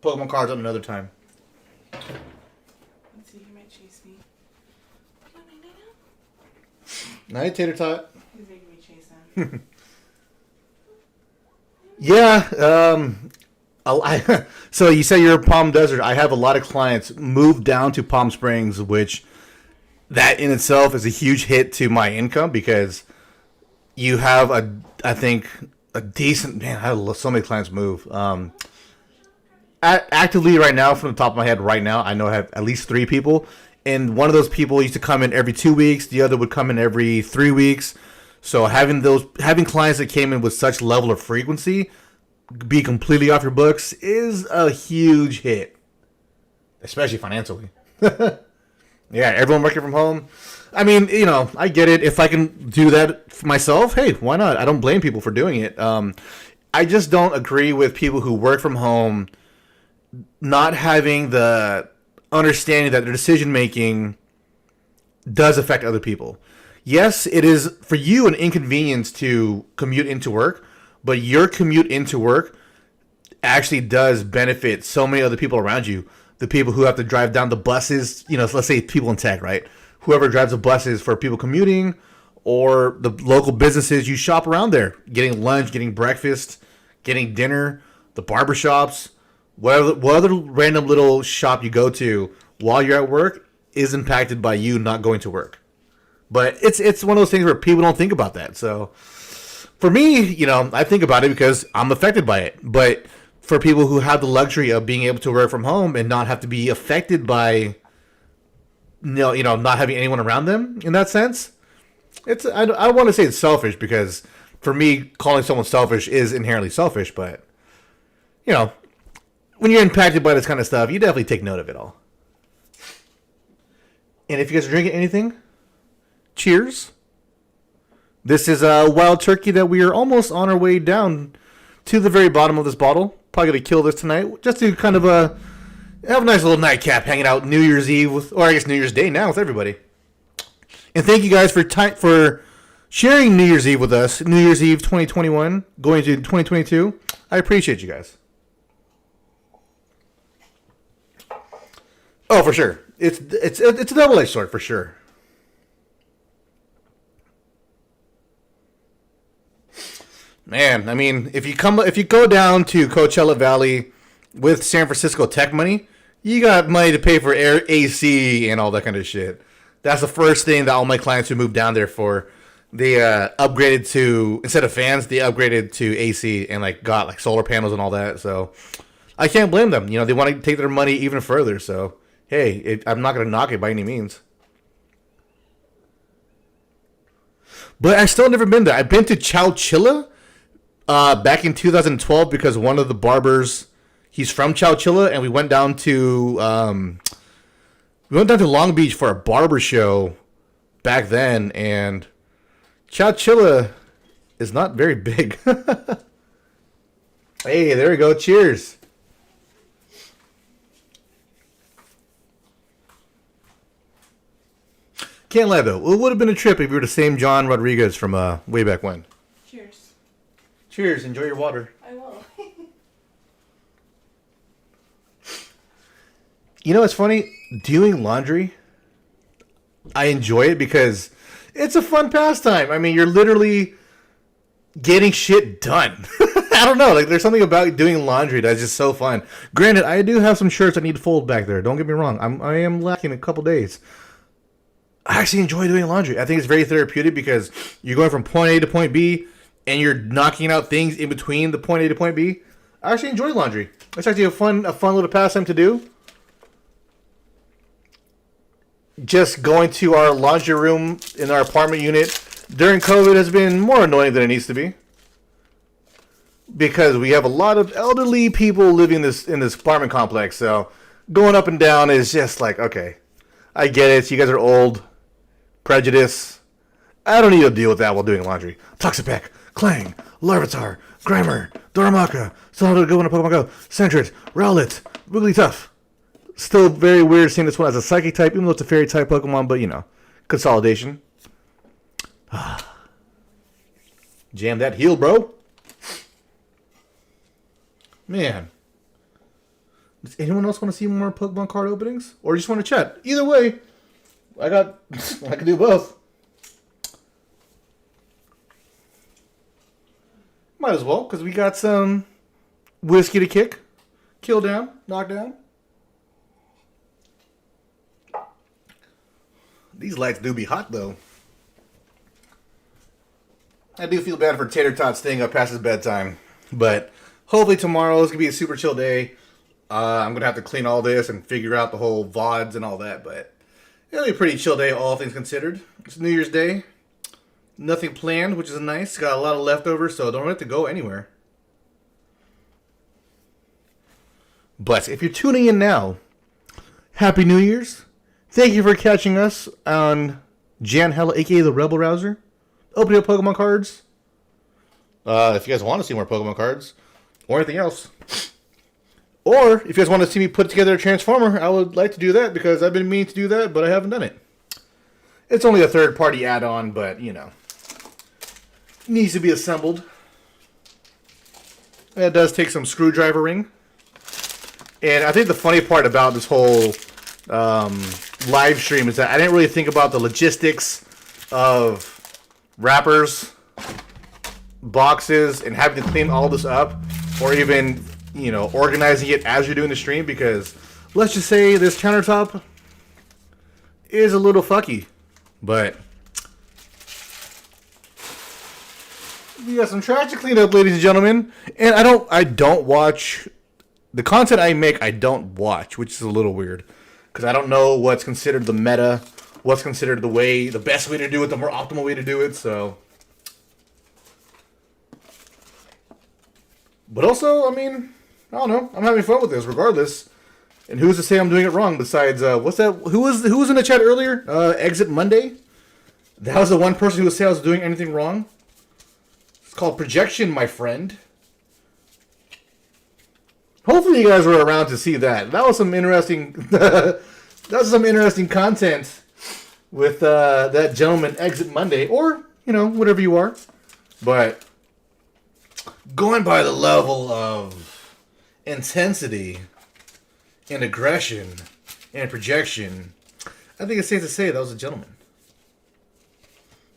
A: Pokemon cards on another time.
C: Let's see, he might chase me. We go night-night now?
A: Night, Tater Tot.
C: He's making me chase him.
A: Yeah. So you say you're in Palm Desert. I have a lot of clients move down to Palm Springs, which that in itself is a huge hit to my income because you have I think a decent man. I have so many clients move. Actively right now, from the top of my head, right now, I know I have at least 3 people, and one of those people used to come in every 2 weeks. The other would come in every 3 weeks. So having clients that came in with such level of frequency be completely off your books is a huge hit, especially financially. Yeah, everyone working from home. I mean, I get it. If I can do that for myself, hey, why not? I don't blame people for doing it. I just don't agree with people who work from home not having the understanding that their decision making does affect other people. Yes, it is for you an inconvenience to commute into work, but your commute into work actually does benefit so many other people around you. The people who have to drive down the buses, let's say people in tech, right? Whoever drives the buses for people commuting, or the local businesses you shop around there, getting lunch, getting breakfast, getting dinner, the barbershops, what other random little shop you go to while you're at work is impacted by you not going to work. But it's one of those things where people don't think about that. So for me, I think about it because I'm affected by it. But for people who have the luxury of being able to work from home and not have to be affected by not having anyone around them in that sense, I want to say it's selfish because for me, calling someone selfish is inherently selfish. But when you're impacted by this kind of stuff, you definitely take note of it all. And if you guys are drinking anything, cheers. This is a wild turkey that we are almost on our way down to the very bottom of this bottle. Probably going to kill this tonight just to kind of have a nice little nightcap hanging out New Year's Eve, or I guess New Year's Day now with everybody. And thank you guys for sharing New Year's Eve with us. New Year's Eve 2021 going to 2022. I appreciate you guys. Oh, for sure. It's a double-edged sword for sure. Man, I mean, if you go down to Coachella Valley with San Francisco tech money, you got money to pay for air, AC, and all that kind of shit. That's the first thing that all my clients who moved down there for. They upgraded to, instead of fans, they upgraded to AC and got solar panels and all that. So I can't blame them. They want to take their money even further. So hey, I'm not going to knock it by any means. But I've still never been there. I've been to Chowchilla back in 2012 because one of the barbers, he's from Chowchilla, and we went down to Long Beach for a barber show back then, and Chowchilla is not very big. Hey, there we go. Cheers. Can't lie though, it would have been a trip if you were the same John Rodriguez from way back when.
C: Cheers.
A: Cheers. Enjoy your water.
C: I will.
A: It's funny, doing laundry, I enjoy it because it's a fun pastime. I mean, you're literally getting shit done. I don't know, there's something about doing laundry that's just so fun. Granted, I do have some shirts I need to fold back there. Don't get me wrong. I am lacking a couple days. I actually enjoy doing laundry. I think it's very therapeutic because you're going from point A to point B and you're knocking out things in between the point A to point B. I actually enjoy laundry. It's actually a fun little pastime to do. Just going to our laundry room in our apartment unit during COVID has been more annoying than it needs to be. Because we have a lot of elderly people living in this apartment complex. So going up and down is just okay, I get it. You guys are old. Prejudice. I don't need to deal with that while doing laundry. Toxapex, Clang, Larvitar, Grimer, Doramaka, still how to go in a Pokemon Go, Sentret, Rowlet, Wigglytuff. Still very weird seeing this one as a Psychic type, even though it's a Fairy type Pokemon, but consolidation. Jam that heal, bro. Man. Does anyone else want to see more Pokemon card openings? Or just want to chat? Either way, I can do both. Might as well, because we got some whiskey to kick, kill down, knock down. These lights do be hot, though. I do feel bad for Tater Tot staying up past his bedtime. But hopefully tomorrow is going to be a super chill day. I'm going to have to clean all this and figure out the whole VODs and all that. But it'll be a pretty chill day, all things considered. It's New Year's Day. Nothing planned, which is nice. Got a lot of leftovers, so don't have to go anywhere. But if you're tuning in now, Happy New Year's. Thank you for catching us on Jan Hella, a.k.a. the Rebel Rouser. Opening up Pokemon cards. If you guys want to see more Pokemon cards, or anything else. Or, if you guys want to see me put together a Transformer, I would like to do that, because I've been meaning to do that, but I haven't done it. It's only a third-party add-on, but, you know. Needs to be assembled. It does take some screwdrivering. And I think the funny part about this whole live stream is that I didn't really think about the logistics of wrappers, boxes, and having to clean all this up, or even, you know, organizing it as you're doing the stream, because let's just say this countertop is a little fucky, but we got some trash to clean up, ladies and gentlemen. And I don't watch the content I make. I don't watch, which is a little weird, because I don't know what's considered the meta, what's considered the best way to do it, the more optimal way to do it. So, but also, I mean, I don't know. I'm having fun with this, regardless. And who's to say I'm doing it wrong? Besides, what's that? Who was in the chat earlier? Exit Monday. That was the one person who would say I was doing anything wrong. It's called projection, my friend. Hopefully, you guys were around to see that. That was some interesting. That was some interesting content with that gentleman, Exit Monday, or you know, whatever you are. But going by the level of intensity and aggression and projection, I think it's safe to say that was a gentleman.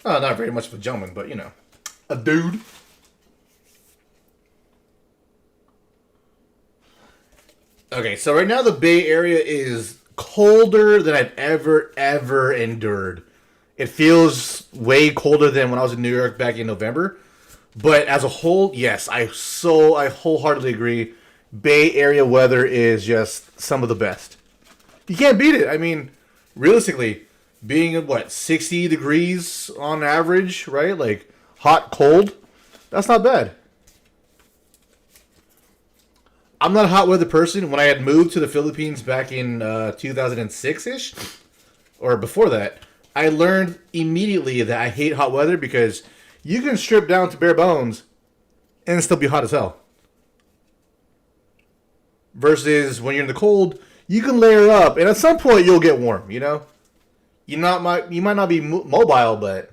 A: Oh, not very much of a gentleman, but you know, a dude. Okay, so right now the Bay Area is colder than I've ever endured. It feels way colder than when I was in New York back in November. But as a whole, yes, I wholeheartedly agree. Bay Area weather is just some of the best. You can't beat it. I mean, realistically, being at what, 60 degrees on average, right? Like hot, cold, that's not bad. I'm not a hot weather person. When I had moved to the Philippines back in 2006-ish, or before that, I learned immediately that I hate hot weather because you can strip down to bare bones and still be hot as hell. Versus when you're in the cold, you can layer up, and at some point you'll get warm, you know? You might not be mobile, but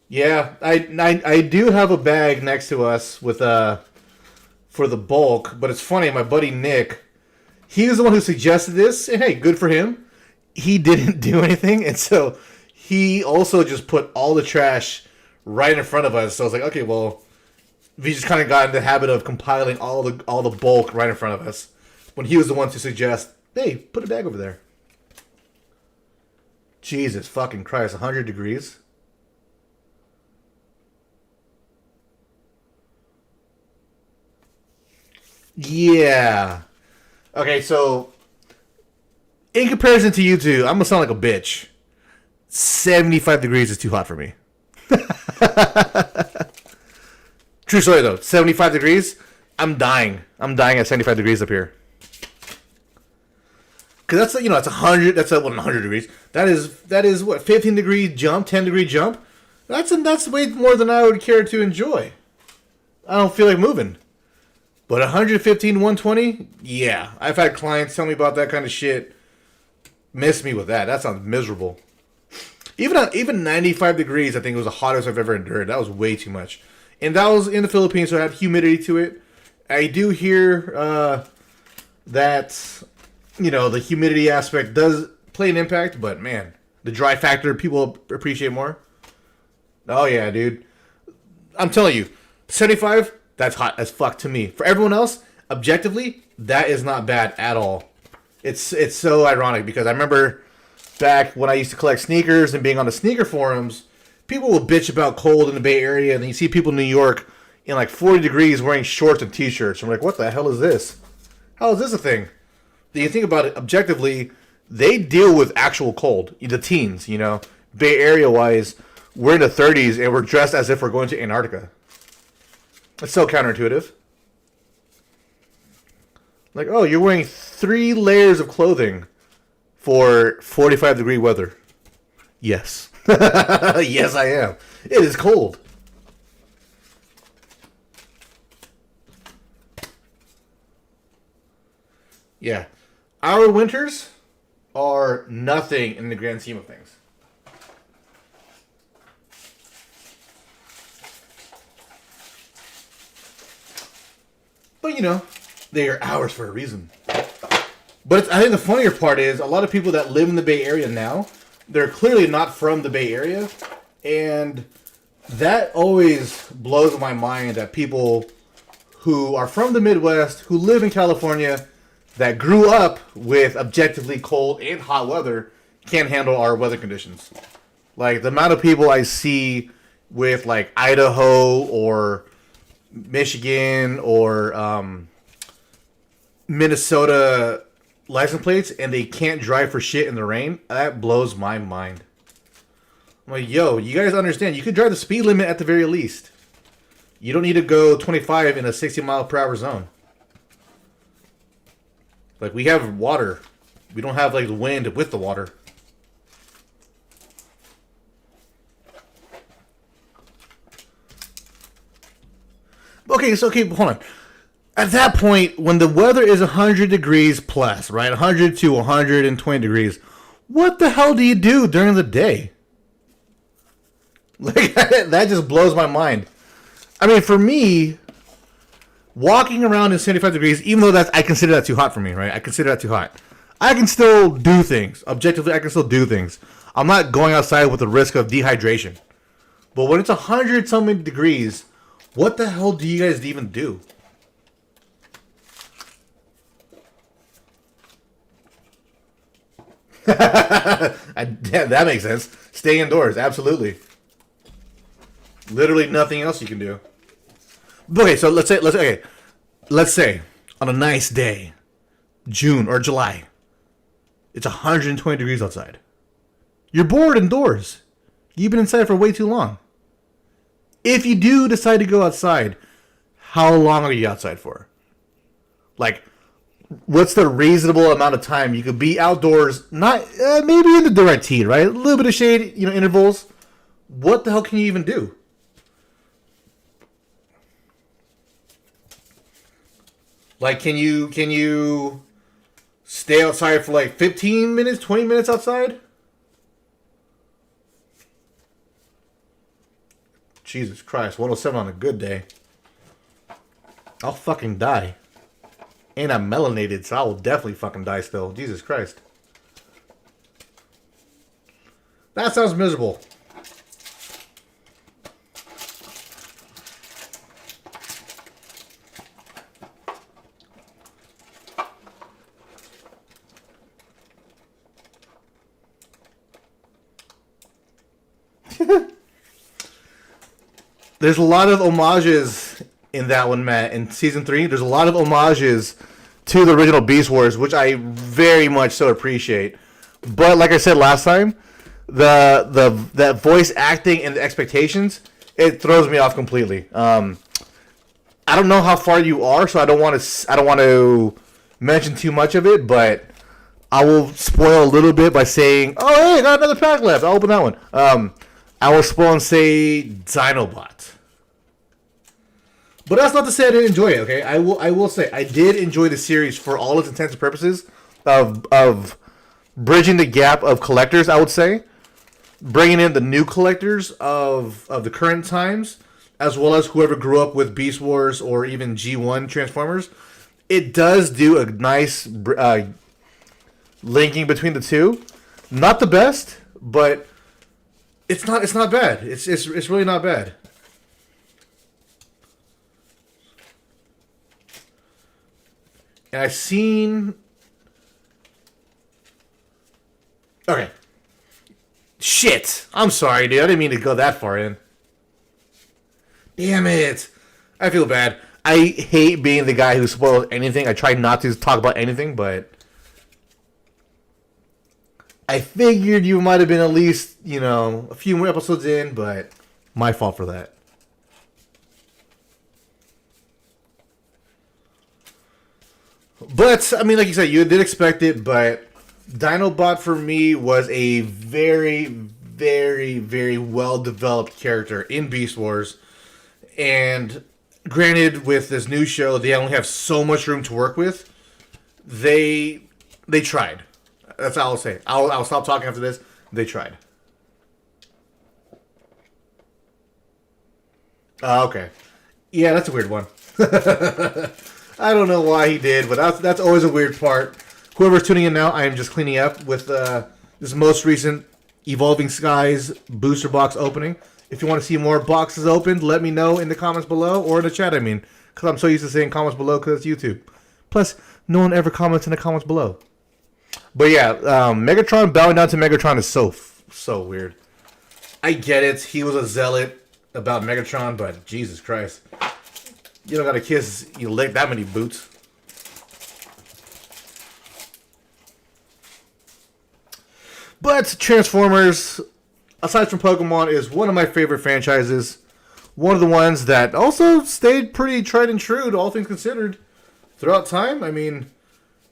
A: yeah, I do have a bag next to us with for the bulk, but it's funny, my buddy Nick, he was the one who suggested this, and hey, good for him. He didn't do anything, and so he also just put all the trash right in front of us. So I was like, okay, well, we just kind of got in the habit of compiling all the bulk right in front of us, when he was the one to suggest, hey, put a bag over there. Jesus fucking Christ, 100 degrees? Yeah. Okay, so in comparison to you two, I'm gonna sound like a bitch. 75 degrees is too hot for me. True story though, 75 degrees, I'm dying. I'm dying at 75 degrees up here. Cause that's, you know, that's 100. That's 100 degrees. That is what, 15 degree jump, 10 degree jump. That's way more than I would care to enjoy. I don't feel like moving. But 115, 120, yeah. I've had clients tell me about that kind of shit. Miss me with that. That sounds miserable. Even 95 degrees, I think, was the hottest I've ever endured. That was way too much. And that was in the Philippines, so it had humidity to it. I do hear that, you know, the humidity aspect does play an impact, but man, the dry factor people appreciate more. Oh yeah, dude. I'm telling you, 75. That's hot as fuck to me. For everyone else, objectively, that is not bad at all. It's so ironic because I remember back when I used to collect sneakers and being on the sneaker forums, people would bitch about cold in the Bay Area, and then you see people in New York in like 40 degrees wearing shorts and t-shirts. I'm like, what the hell is this? How is this a thing? Then you think about it objectively, they deal with actual cold. The teens, you know, Bay Area wise, we're in the 30s and we're dressed as if we're going to Antarctica. It's so counterintuitive. Like, oh, you're wearing 3 layers of clothing for 45-degree weather. Yes. Yes, I am. It is cold. Yeah. Our winters are nothing in the grand scheme of things. But, you know, they are ours for a reason. But I think the funnier part is a lot of people that live in the Bay Area now, they're clearly not from the Bay Area. And that always blows my mind that people who are from the Midwest, who live in California, that grew up with objectively cold and hot weather, can't handle our weather conditions. Like, the amount of people I see with, like, Idaho or Michigan or Minnesota license plates, and they can't drive for shit in the rain, that blows my mind. I'm like, yo, you guys understand, you could drive the speed limit at the very least. You don't need to go 25 in a 60-mile-per-hour zone. Like, we have water. We don't have, like, the wind with the water. Okay, hold on. At that point, when the weather is 100 degrees plus, right? 100 to 120 degrees, what the hell do you do during the day? Like, that just blows my mind. I mean, for me, walking around in 75 degrees, even though I consider that too hot for me, right? I consider that too hot. I can still do things. Objectively, I can still do things. I'm not going outside with the risk of dehydration. But when it's 100-something degrees, what the hell do you guys even do? Yeah, that makes sense. Stay indoors, absolutely. Literally nothing else you can do. Okay, so let's say on a nice day, June or July, it's 120 degrees outside. You're bored indoors. You've been inside for way too long. If you do decide to go outside, how long are you outside for? Like, what's the reasonable amount of time you could be outdoors? Not maybe in the direct heat, right? A little bit of shade, intervals. What the hell can you even do? Like, can you stay outside for like 15 minutes, 20 minutes outside? Jesus Christ, 107 on a good day. I'll fucking die. And I'm melanated, so I will definitely fucking die still. Jesus Christ. That sounds miserable. There's a lot of homages in that one, Matt. In season 3, there's a lot of homages to the original Beast Wars, which I very much so appreciate. But like I said last time, that voice acting and the expectations, it throws me off completely. I don't know how far you are, so I don't want to mention too much of it, but I will spoil a little bit by saying, "Oh, hey, got another pack left. I'll open that one." I will spoil and say Dinobot. But that's not to say I didn't enjoy it, okay? I will say I did enjoy the series for all its intents and purposes of bridging the gap of collectors, I would say. Bringing in the new collectors of the current times, as well as whoever grew up with Beast Wars or even G1 Transformers. It does do a nice linking between the two. Not the best, but It's not bad. It's really not bad. And I've seen. Okay. Shit. I'm sorry, dude. I didn't mean to go that far in. Damn it. I feel bad. I hate being the guy who spoils anything. I try not to talk about anything, but I figured you might have been at least, a few more episodes in, but my fault for that. But, I mean, like you said, you did expect it, but Dinobot for me was a very, very, very well-developed character in Beast Wars. And granted, with this new show, they only have so much room to work with. They tried. That's all I'll say. I'll stop talking after this. They tried. Okay. Yeah, that's a weird one. I don't know why he did, but that's always a weird part. Whoever's tuning in now, I am just cleaning up with this most recent Evolving Skies booster box opening. If you want to see more boxes opened, let me know in the comments below, or in the chat, because I'm so used to saying comments below because it's YouTube. Plus, no one ever comments in the comments below. But yeah, Megatron bowing down to Megatron is so weird. I get it. He was a zealot about Megatron, but Jesus Christ. You don't gotta kiss, you lick that many boots. But Transformers, aside from Pokemon, is one of my favorite franchises. One of the ones that also stayed pretty tried and true to all things considered throughout time. I mean,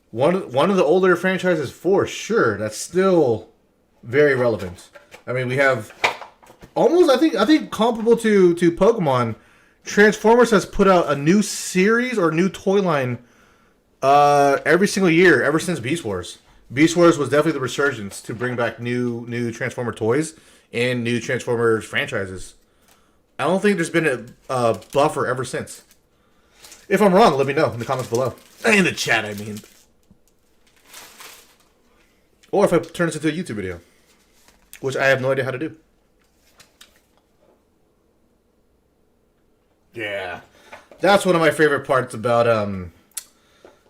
A: one of the older franchises for sure that's still very relevant. I mean, we have almost I think comparable to Pokemon. Transformers has put out a new series or new toy line every single year ever since Beast Wars. Beast Wars was definitely the resurgence to bring back new Transformer toys and new Transformers franchises. I don't think there's been a buffer ever since. If I'm wrong, let me know in the comments below. In the chat, I mean. Or if I turn this into a YouTube video. Which I have no idea how to do. Yeah. That's one of my favorite parts about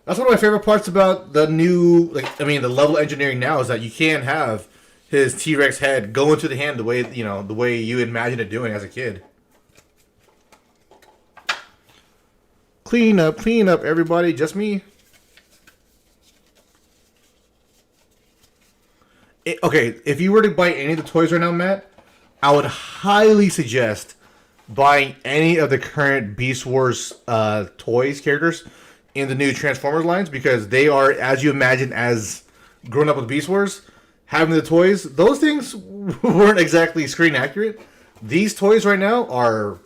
A: that's one of my favorite parts about the new the level engineering now is that you can have his T-Rex head go into the hand the way you imagine it doing as a kid. Clean up, everybody. Just me. Okay, if you were to buy any of the toys right now, Matt, I would highly suggest buying any of the current Beast Wars toys, characters, in the new Transformers lines, because they are, as you imagine, as grown up with Beast Wars, having the toys, those things weren't exactly screen accurate. These toys right now are,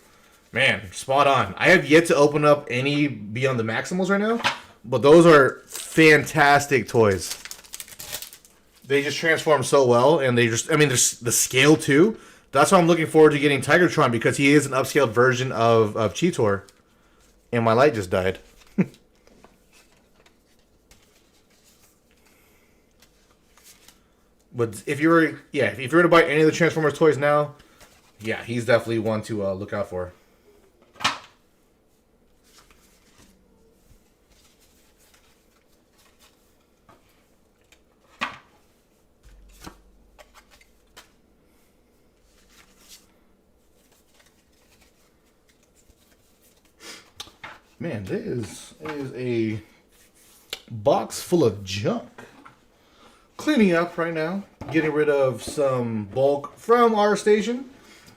A: man, spot on. I have yet to open up any Beyond the Maximals right now, but those are fantastic toys. They just transform so well, and there's the scale too. That's why I'm looking forward to getting Tigertron, because he is an upscaled version of Cheetor. And my light just died. But if you were to buy any of the Transformers toys now, yeah, he's definitely one to look out for. Man, this is a box full of junk. Cleaning up right now, getting rid of some bulk from our station,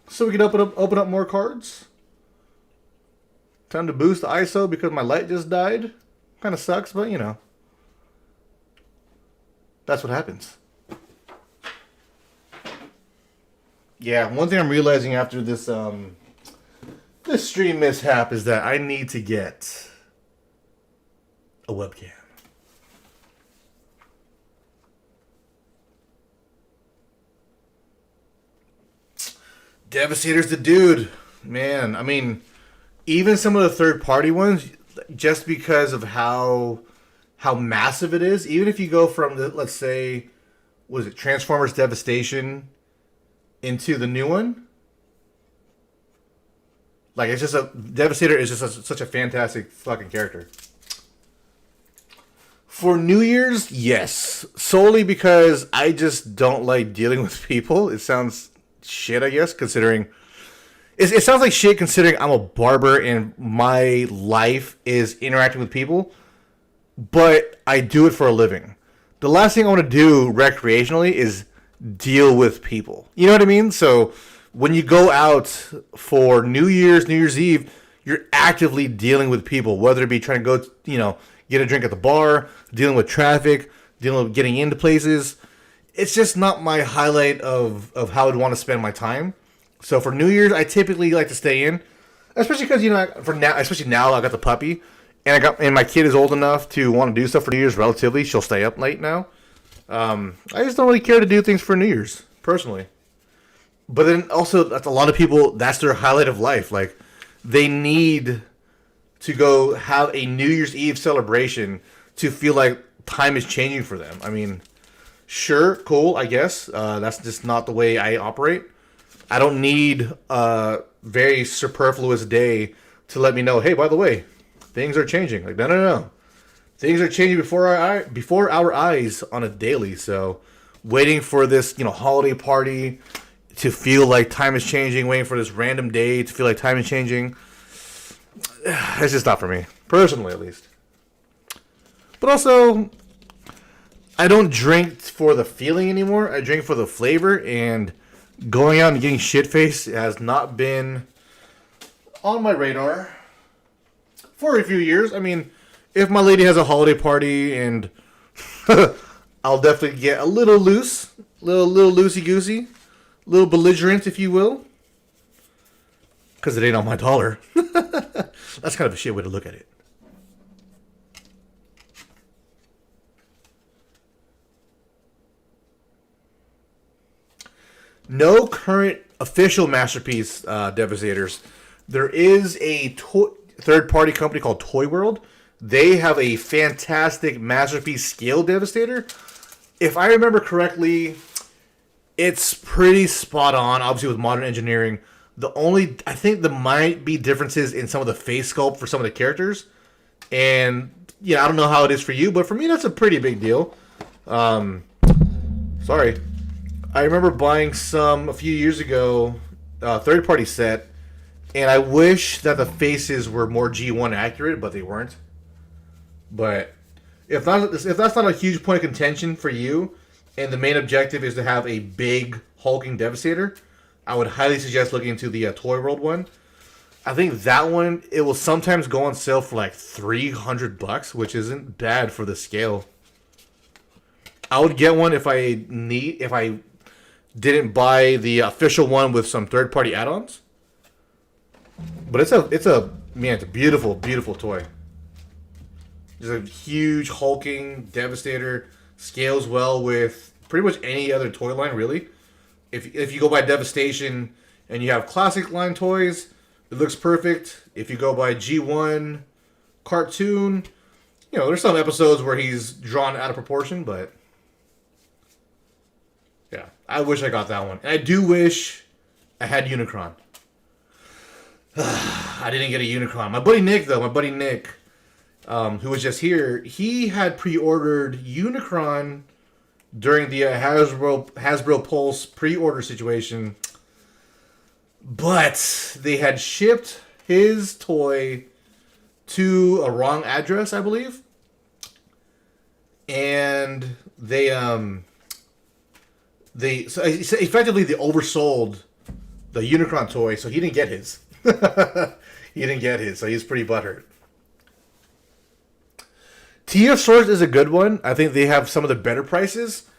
A: so we can open up more cards. Time to boost the ISO because my light just died. Kind of sucks, but that's what happens. Yeah, one thing I'm realizing after this this stream mishap is that I need to get a webcam. Devastator's the dude, man. I mean, even some of the third-party ones, just because of how massive it is. Even if you go from let's say, was it Transformers Devastation into the new one. Like, it's just Devastator is just such a fantastic fucking character. For New Year's, yes. Solely because I just don't like dealing with people. It sounds shit, I guess, considering... It sounds like shit considering I'm a barber and my life is interacting with people. But I do it for a living. The last thing I want to do recreationally is deal with people. You know what I mean? So when you go out for New Year's Eve, you're actively dealing with people, whether it be trying to go, get a drink at the bar, dealing with traffic, dealing with getting into places. It's just not my highlight of how I'd want to spend my time. So for New Year's, I typically like to stay in, especially because especially now I got the puppy, and my kid is old enough to want to do stuff for New Year's. Relatively, she'll stay up late now. I just don't really care to do things for New Year's personally. But then also, that's a lot of people. That's their highlight of life. Like, they need to go have a New Year's Eve celebration to feel like time is changing for them. I mean, sure, cool, I guess. That's just not the way I operate. I don't need a very superfluous day to let me know, hey, by the way, things are changing. Like, no. Things are changing before our eyes on a daily. So waiting for this, holiday party to feel like time is changing, waiting for this random day to feel like time is changing, it's just not for me. Personally, at least. But also, I don't drink for the feeling anymore. I drink for the flavor, and going out and getting shit-faced has not been on my radar for a few years. I mean, if my lady has a holiday party, and I'll definitely get a little loose, little loosey-goosey, a little belligerent, if you will, because it ain't on my dollar. That's kind of a shit way to look at it. No current official Masterpiece Devastators. There is a third-party company called Toy World. They have a fantastic Masterpiece scale Devastator. If I remember correctly, it's pretty spot on, obviously with modern engineering. I think there might be differences in some of the face sculpt for some of the characters. And, I don't know how it is for you, but for me, that's a pretty big deal. Sorry. I remember buying some a few years ago, third-party set, and I wish that the faces were more G1 accurate, but they weren't. But if that's not a huge point of contention for you, and the main objective is to have a big hulking Devastator, I would highly suggest looking into the Toy World one. I think that one, it will sometimes go on sale for like $300, which isn't bad for the scale. I would get one if I didn't buy the official one with some third-party add-ons. But it's a beautiful, beautiful toy. It's a huge hulking Devastator, scales well with pretty much any other toy line, really. If you go by Devastation and you have classic line toys, it looks perfect. If you go by G1 cartoon, there's some episodes where he's drawn out of proportion, but yeah, I wish I got that one. And I do wish I had Unicron. I didn't get a Unicron. My buddy Nick, who was just here, he had pre-ordered Unicron during the Hasbro Pulse pre-order situation, but they had shipped his toy to a wrong address, I believe, and they effectively they oversold the Unicron toy, so he didn't get his. So he's pretty butthurt. TF Source is a good one. I think they have some of the better prices.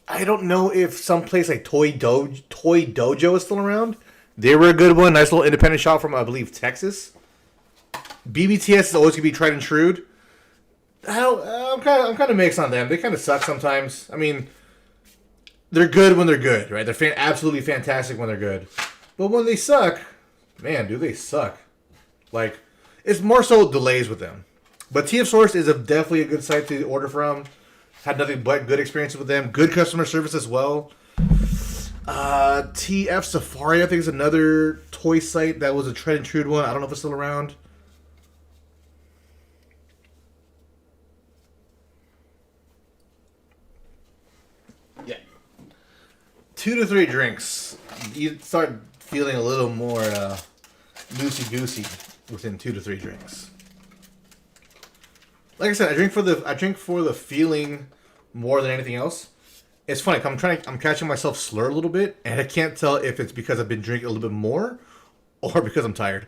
A: I don't know if some place like Toy Dojo is still around. They were a good one. Nice little independent shop from, I believe, Texas. BBTS is always going to be tried and true. I'm kind of mixed on them. They kind of suck sometimes. I mean, they're good when they're good, right? They're absolutely fantastic when they're good. But when they suck, man, do they suck. Like, it's more so delays with them. But TF Source is definitely a good site to order from. Had nothing but good experiences with them. Good customer service as well. TF Safari, I think, is another toy site that was a Tread and Trude one. I don't know if it's still around. Yeah. 2 to 3 drinks. You start feeling a little more loosey-goosey within 2 to 3 drinks. Like I said, I drink for the feeling more than anything else. It's funny. I'm catching myself slur a little bit, and I can't tell if it's because I've been drinking a little bit more, or because I'm tired.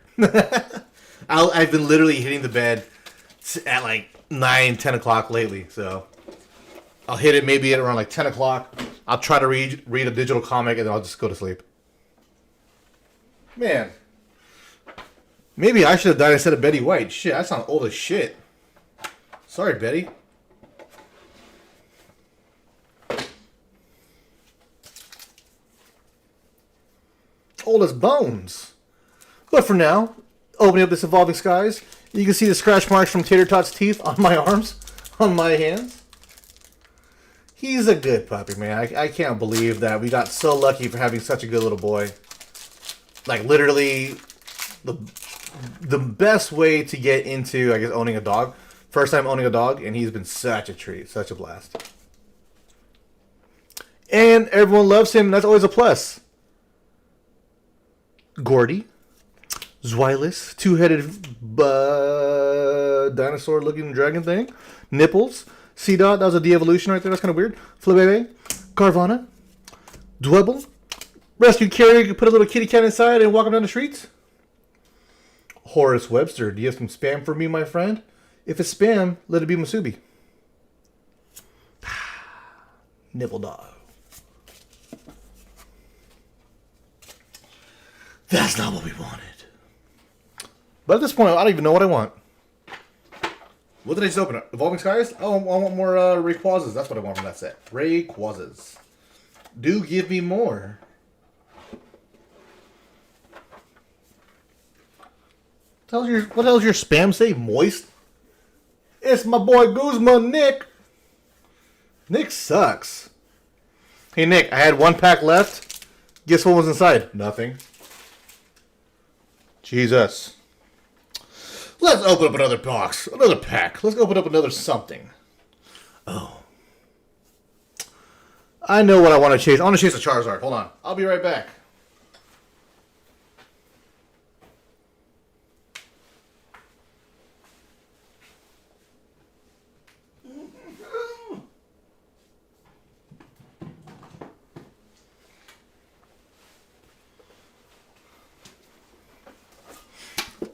A: I've been literally hitting the bed at like 9, 10 o'clock lately. So I'll hit it maybe at around like 10 o'clock. I'll try to read a digital comic, and then I'll just go to sleep. Man, maybe I should have died instead of Betty White. Shit, I sound old as shit. Sorry, Betty. Old as bones. But for now, opening up this Evolving Skies, you can see the scratch marks from Tater Tot's teeth on my arms, on my hands. He's a good puppy, man. I can't believe that we got so lucky for having such a good little boy. Like, literally, the best way to get into, I guess, owning a dog. First time owning a dog, and he's been such a treat, such a blast. And everyone loves him, and that's always a plus. Gordy, Zweilous, two-headed dinosaur-looking dragon thing, Nipples, C-Dot, that was a de-evolution right there, that's kind of weird, Flabebe, Carvana, Dwebble, Rescue Carrier, you can put a little kitty cat inside and walk him down the streets. Horace Webster, do you have some spam for me, my friend? If it's spam, let it be Masubi. Nibble Dog. That's not what we wanted. But at this point, I don't even know what I want. What did I just open up? Evolving Skies? Oh, I want more Rayquazas. That's what I want from that set. Rayquazas. Do give me more. What the hell's your spam say? Moist? It's my boy Guzman, Nick. Nick sucks. Hey, Nick, I had one pack left. Guess what was inside? Nothing. Jesus. Let's open up another box. Another pack. Let's open up another something. Oh. I know what I want to chase. I want to chase a Charizard. Hold on. I'll be right back.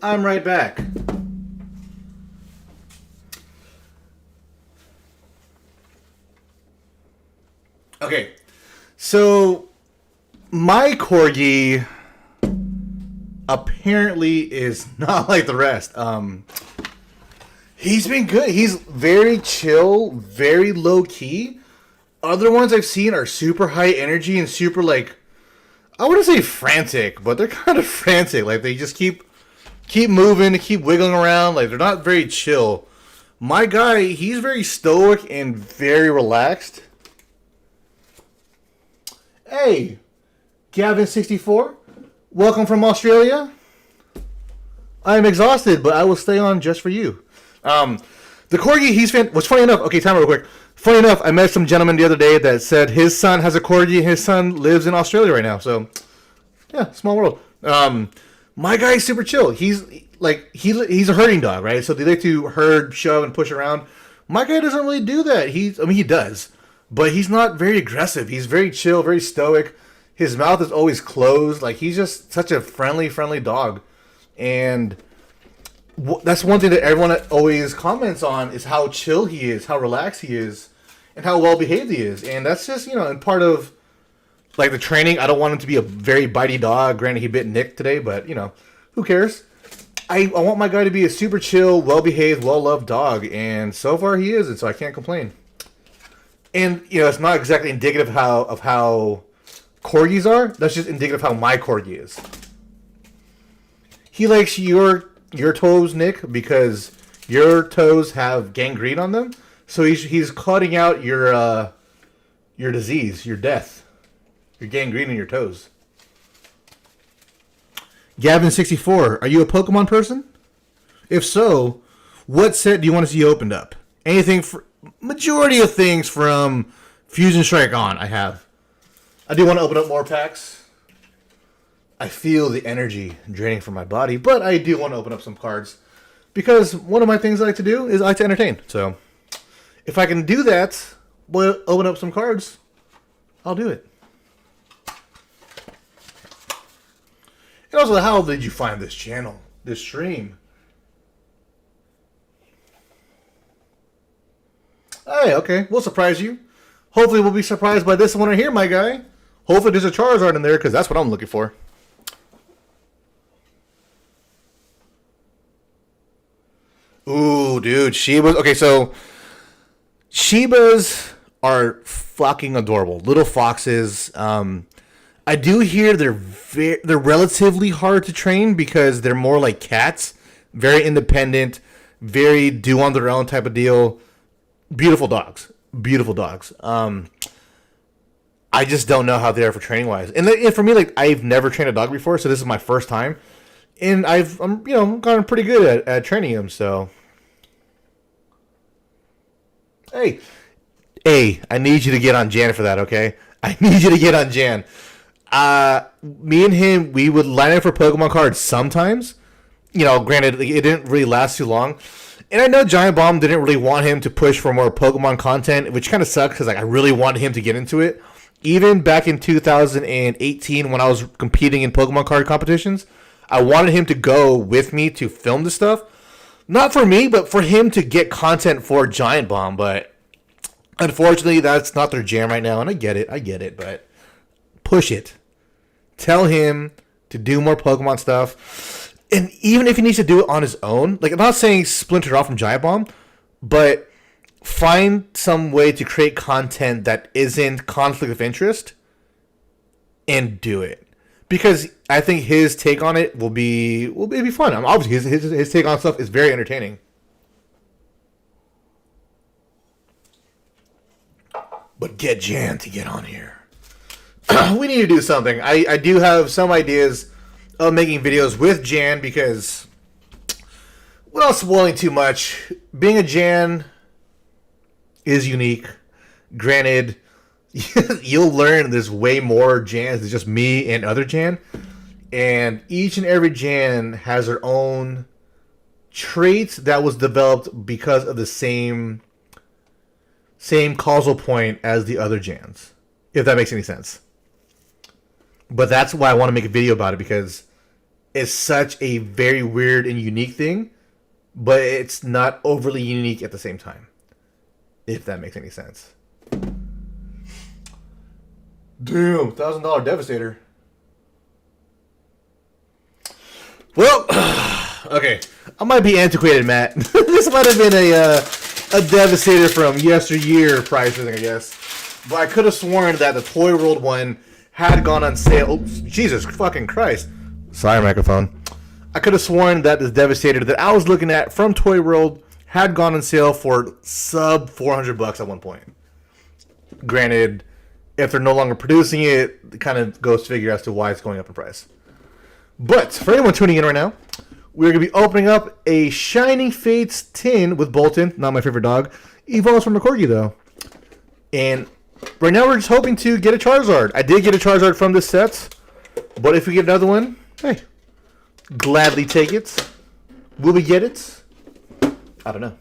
A: I'm right back. Okay, so my Corgi apparently is not like the rest. He's been good. He's very chill, very low key. Other ones I've seen are super high energy and super like, I wouldn't say frantic, but they're kind of frantic. Like they just keep moving, keep wiggling around. Like they're not very chill. My guy, he's very stoic and very relaxed. Hey, Gavin64, welcome from Australia. I am exhausted, but I will stay on just for you. The Corgi, he's what's funny enough, okay, time real quick. Funny enough, I met some gentleman the other day that said his son has a Corgi and his son lives in Australia right now. So, yeah, small world. My guy's super chill. He's a herding dog, right? So they like to herd, shove, and push around. My guy doesn't really do that. He does. But he's not very aggressive. He's very chill, very stoic. His mouth is always closed. Like, he's just such a friendly dog. And that's one thing that everyone always comments on is how chill he is, how relaxed he is, and how well-behaved he is. And that's just, and part of, like, the training. I don't want him to be a very bitey dog. Granted, he bit Nick today, but, who cares? I want my guy to be a super chill, well-behaved, well-loved dog. And so far he is, and so I can't complain. And, it's not exactly indicative of how Corgis are. That's just indicative of how my Corgi is. He likes your toes, Nick, because your toes have gangrene on them. So he's cutting out your disease, your death. You're gangrene in your toes. Gavin64, are you a Pokemon person? If so, what set do you want to see opened up? Anything for majority of things from Fusion Strike on, I have. I do want to open up more packs. I feel the energy draining from my body, but I do want to open up some cards because one of my things I like to do is I like to entertain. So if I can do that, we'll open up some cards. I'll do it. And also, how did you find this channel, this stream? Hey, okay, we'll surprise you. Hopefully we'll be surprised by this one right here, my guy. Hopefully there's a Charizard in there, because that's what I'm looking for. Ooh, dude, Shibas. Okay, so Shibas are fucking adorable. Little foxes. I do hear they're relatively hard to train because they're more like cats. Very independent, very do on their own type of deal. Beautiful dogs. Beautiful dogs. I just don't know how they are for training wise. And for me, like, I've never trained a dog before, so this is my first time. And I'm gotten pretty good at training them, so. Hey, I need you to get on Jan for that, okay? I need you to get on Jan. Me and him, we would line up for Pokemon cards sometimes. You know, granted, it didn't really last too long. And I know Giant Bomb didn't really want him to push for more Pokemon content, which kind of sucks because, like, I really wanted him to get into it. Even back in 2018 when I was competing in Pokemon card competitions, I wanted him to go with me to film the stuff. Not for me, but for him to get content for Giant Bomb. But unfortunately, that's not their jam right now. And I get it, but push it. Tell him to do more Pokemon stuff. And even if he needs to do it on his own, like, I'm not saying splinter off from Giant Bomb, but find some way to create content that isn't conflict of interest and do it. Because I think his take on it will be fun. Obviously, his take on stuff is very entertaining. But get Jan to get on here. We need to do something. I do have some ideas of making videos with Jan because, without spoiling too much, being a Jan is unique. Granted, you'll learn there's way more Jans than just me and other Jan. And each and every Jan has their own traits that was developed because of the same causal point as the other Jans. If that makes any sense. But that's why I want to make a video about it, because it's such a very weird and unique thing, but it's not overly unique at the same time. If that makes any sense. Damn, $1,000 Devastator. Well, okay. I might be antiquated, Matt. This might have been a Devastator from yesteryear prices, I guess. But I could have sworn that the Toy World one had gone on sale. Oh, Jesus fucking Christ. Sorry, microphone. I could have sworn that this Devastator that I was looking at from Toy World had gone on sale for sub $400 at one point. Granted, if they're no longer producing it, it kind of goes to figure as to why it's going up in price. But for anyone tuning in right now, we're going to be opening up a Shining Fates tin with Bolton, not my favorite dog. Evolves from a Corgi, though. And right now we're just hoping to get a Charizard. I did get a Charizard from this set, but if we get another one, hey, gladly take it. Will we get it? I don't know.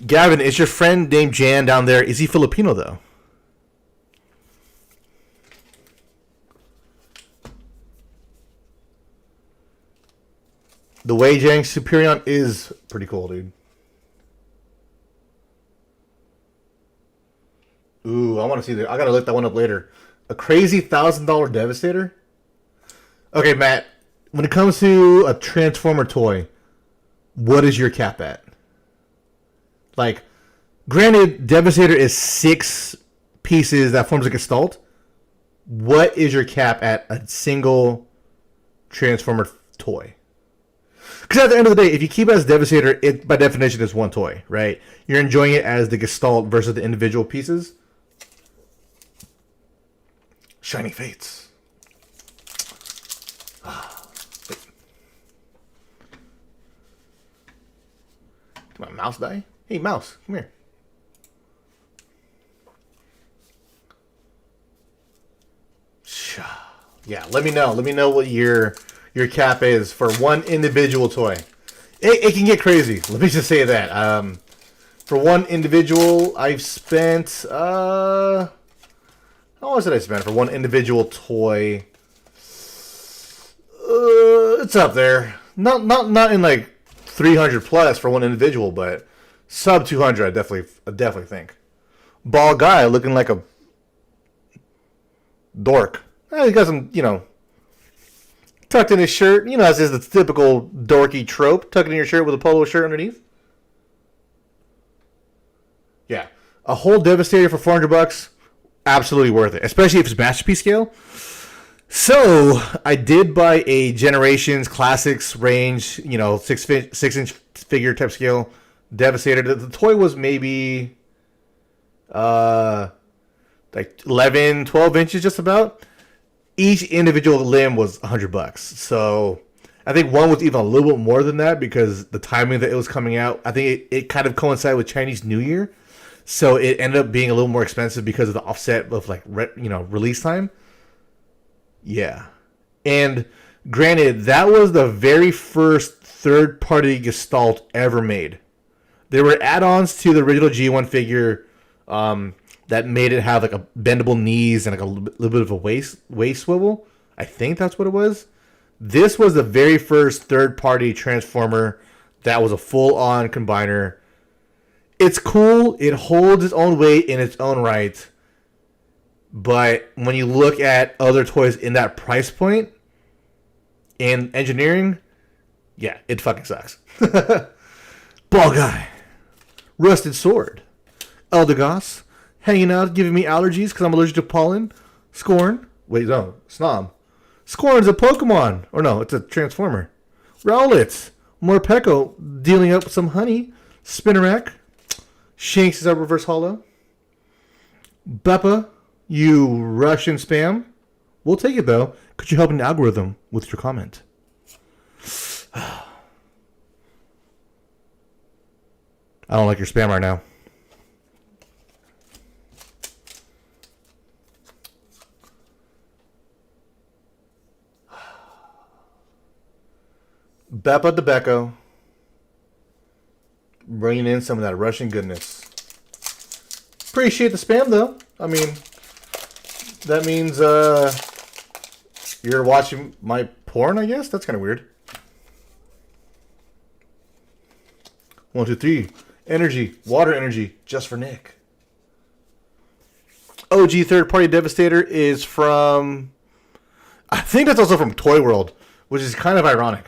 A: Gavin, is your friend named Jan down there? Is he Filipino, though? The Wei Jiang Superion is pretty cool, dude. Ooh, I want to see that. I gotta look that one up later. A crazy $1,000 Devastator? Okay, Matt. When it comes to a Transformer toy, what is your cap at? Like, granted, Devastator is 6 pieces that forms a Gestalt. What is your cap at a single Transformer toy? Because at the end of the day, if you keep it as Devastator, it by definition is one toy, right? You're enjoying it as the Gestalt versus the individual pieces. Shiny Fates. Wait. Did my mouse die? Hey, mouse, come here. Yeah, let me know. Let me know what your cap is for one individual toy. It can get crazy. Let me just say that. For one individual, I've spent how much did I spend for one individual toy? It's up there. Not in like 300 plus for one individual, but sub 200. I definitely think. Ball guy looking like a dork. He got some, tucked in his shirt. This is the typical dorky trope. Tucked in your shirt with a polo shirt underneath. Yeah. A whole Devastator for $400. Absolutely worth it. Especially if it's Masterpiece scale. So, I did buy a Generations Classics range, 6-inch figure type scale Devastator. The toy was maybe like 11, 12 inches just about. Each individual limb was $100. So I think one was even a little bit more than that because the timing that it was coming out, I think it kind of coincided with Chinese New Year. So it ended up being a little more expensive because of the offset of release time. Yeah. And granted, that was the very first third-party Gestalt ever made. There were add-ons to the original G1 figure that made it have like a bendable knees and like a little bit of a waist swivel. I think that's what it was. This was the very first third-party Transformer that was a full-on combiner. It's cool. It holds its own weight in its own right. But when you look at other toys in that price point and engineering, yeah, it fucking sucks. Ball guy. Rusted sword. Eldegoss. Hanging out, giving me allergies because I'm allergic to pollen. Scorn. Wait, no. Snom. Scorn's a Pokemon. Or no, it's a Transformer. Rowlet. Morpeko dealing up some honey. Spinnerack. Shanks is a reverse holo. Beppa, you Russian spam. We'll take it though. Could you help an algorithm with your comment? I don't like your spam right now. Beppa DeBecco. Bringing in some of that Russian goodness. Appreciate the spam, though. I mean, that means you're watching my porn, I guess? That's kind of weird. 1, 2, 3. Energy. Water energy. Just for Nick. OG third-party Devastator is from... I think that's also from Toy World, which is kind of ironic.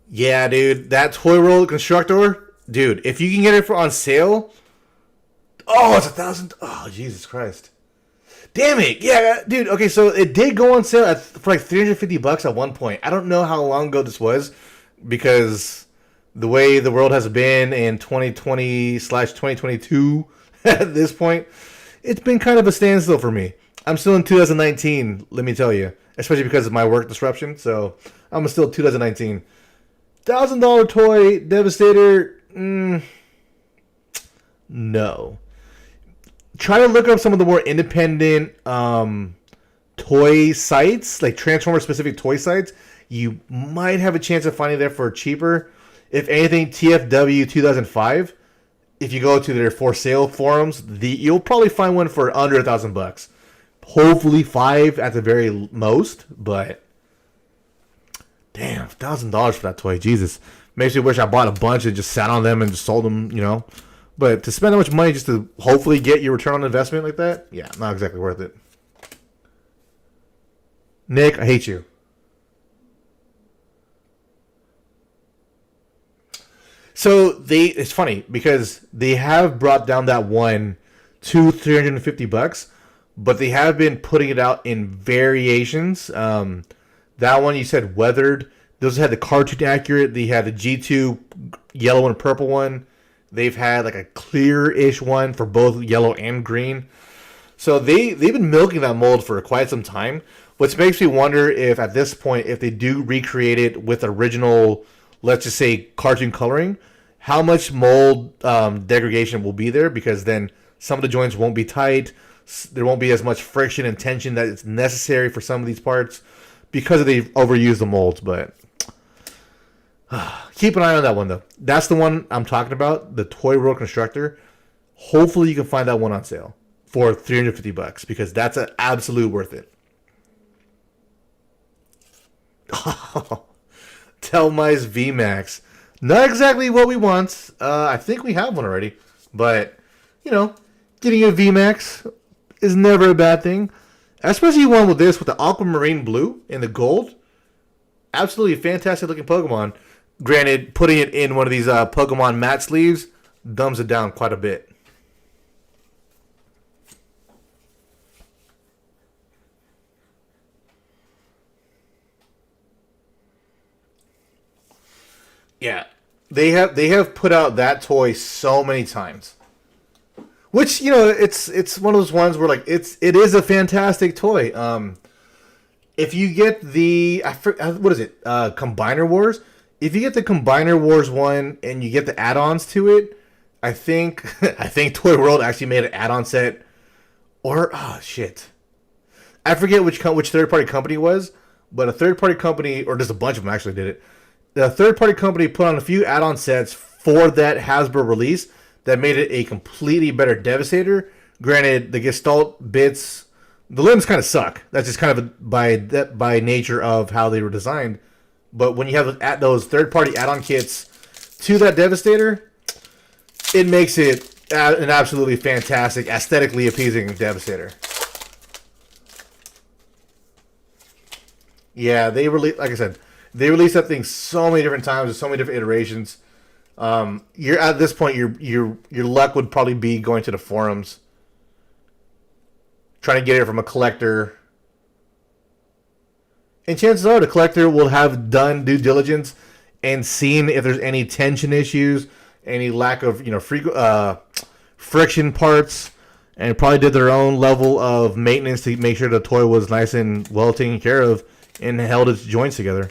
A: Yeah, dude. That Toy World Constructor, dude, if you can get it on sale, it's $1,000. Oh, Jesus Christ. Damn it. Yeah, dude. Okay, so it did go on sale for like $350 at one point. I don't know how long ago this was because the way the world has been in 2020/2022 at this point, it's been kind of a standstill for me. I'm still in 2019, let me tell you, especially because of my work disruption. So I'm still 2019. $1,000 toy Devastator, no. Try to look up some of the more independent toy sites, like Transformer specific toy sites. You might have a chance of finding there for cheaper. If anything, TFW 2005. If you go to their for sale forums, you'll probably find one for under $1,000. Hopefully $5 at the very most, but damn, $1,000 for that toy, Jesus. Makes me wish I bought a bunch and just sat on them and just sold them, But to spend that much money just to hopefully get your return on investment like that, yeah, not exactly worth it. Nick, I hate you. So it's funny because they have brought down that one to $350, but they have been putting it out in variations. That one you said weathered. Those had the cartoon accurate. They had the G2 yellow and purple one. They've had like a clear-ish one for both yellow and green. So they've been milking that mold for quite some time, which makes me wonder if at this point, if they do recreate it with original, let's just say cartoon coloring, how much mold degradation will be there, because then some of the joints won't be tight. There won't be as much friction and tension that is necessary for some of these parts because they've overused the molds. But keep an eye on that one, though. That's the one I'm talking about, the Toy World Constructor. Hopefully you can find that one on sale for $350, because that's an absolute worth it. Telmice VMAX. Not exactly what we want. I think we have one already. But, getting a VMAX is never a bad thing. Especially one with this, with the aquamarine blue and the gold. Absolutely fantastic looking Pokemon. Granted, putting it in one of these Pokemon matte sleeves dumbs it down quite a bit. Yeah, they have put out that toy so many times, which it's one of those ones where like it is a fantastic toy. If you get the what is it, Combiner Wars? If you get the Combiner Wars one and you get the add-ons to it, I think Toy World actually made an add-on set, or I forget which third-party company it was, but a third-party company, or just a bunch of them actually did it. The third-party company put on a few add-on sets for that Hasbro release that made it a completely better Devastator. Granted, the Gestalt bits, the limbs kind of suck. That's just kind of by nature of how they were designed. But when you have those third-party add-on kits to that Devastator, it makes it an absolutely fantastic, aesthetically appeasing Devastator. Yeah, like I said, they released that thing so many different times with so many different iterations. You're at this point, your luck would probably be going to the forums, trying to get it from a collector. And chances are the collector will have done due diligence and seen if there's any tension issues, any lack of friction parts, and probably did their own level of maintenance to make sure the toy was nice and well taken care of and held its joints together.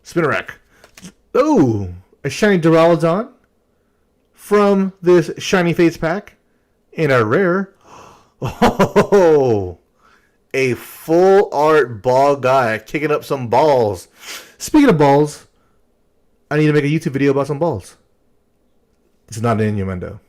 A: Spinarak. Oh, a shiny Duraludon from this Shiny Fates pack in a rare. Oh, a full art ball guy kicking up some balls. Speaking of balls, I need to make a YouTube video about some balls. It's not an innuendo.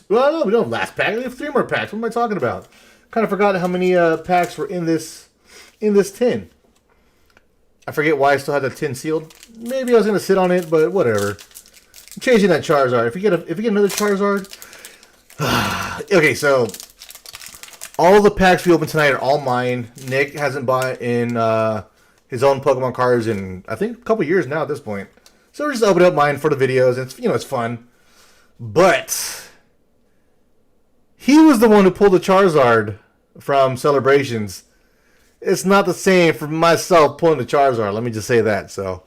A: Well, no, we don't have last pack. We have 3 more packs. What am I talking about? Kind of forgot how many packs were in this tin. I forget why I still had the tin sealed. Maybe I was gonna sit on it, but whatever. I'm changing that Charizard. If we get another Charizard. Okay, so all the packs we open tonight are all mine. Nick hasn't bought in his own Pokemon cards in I think a couple years now at this point. So we're just opening up mine for the videos. It's it's fun. But he was the one who pulled the Charizard from Celebrations. It's not the same for myself pulling the Charizard. Let me just say that. So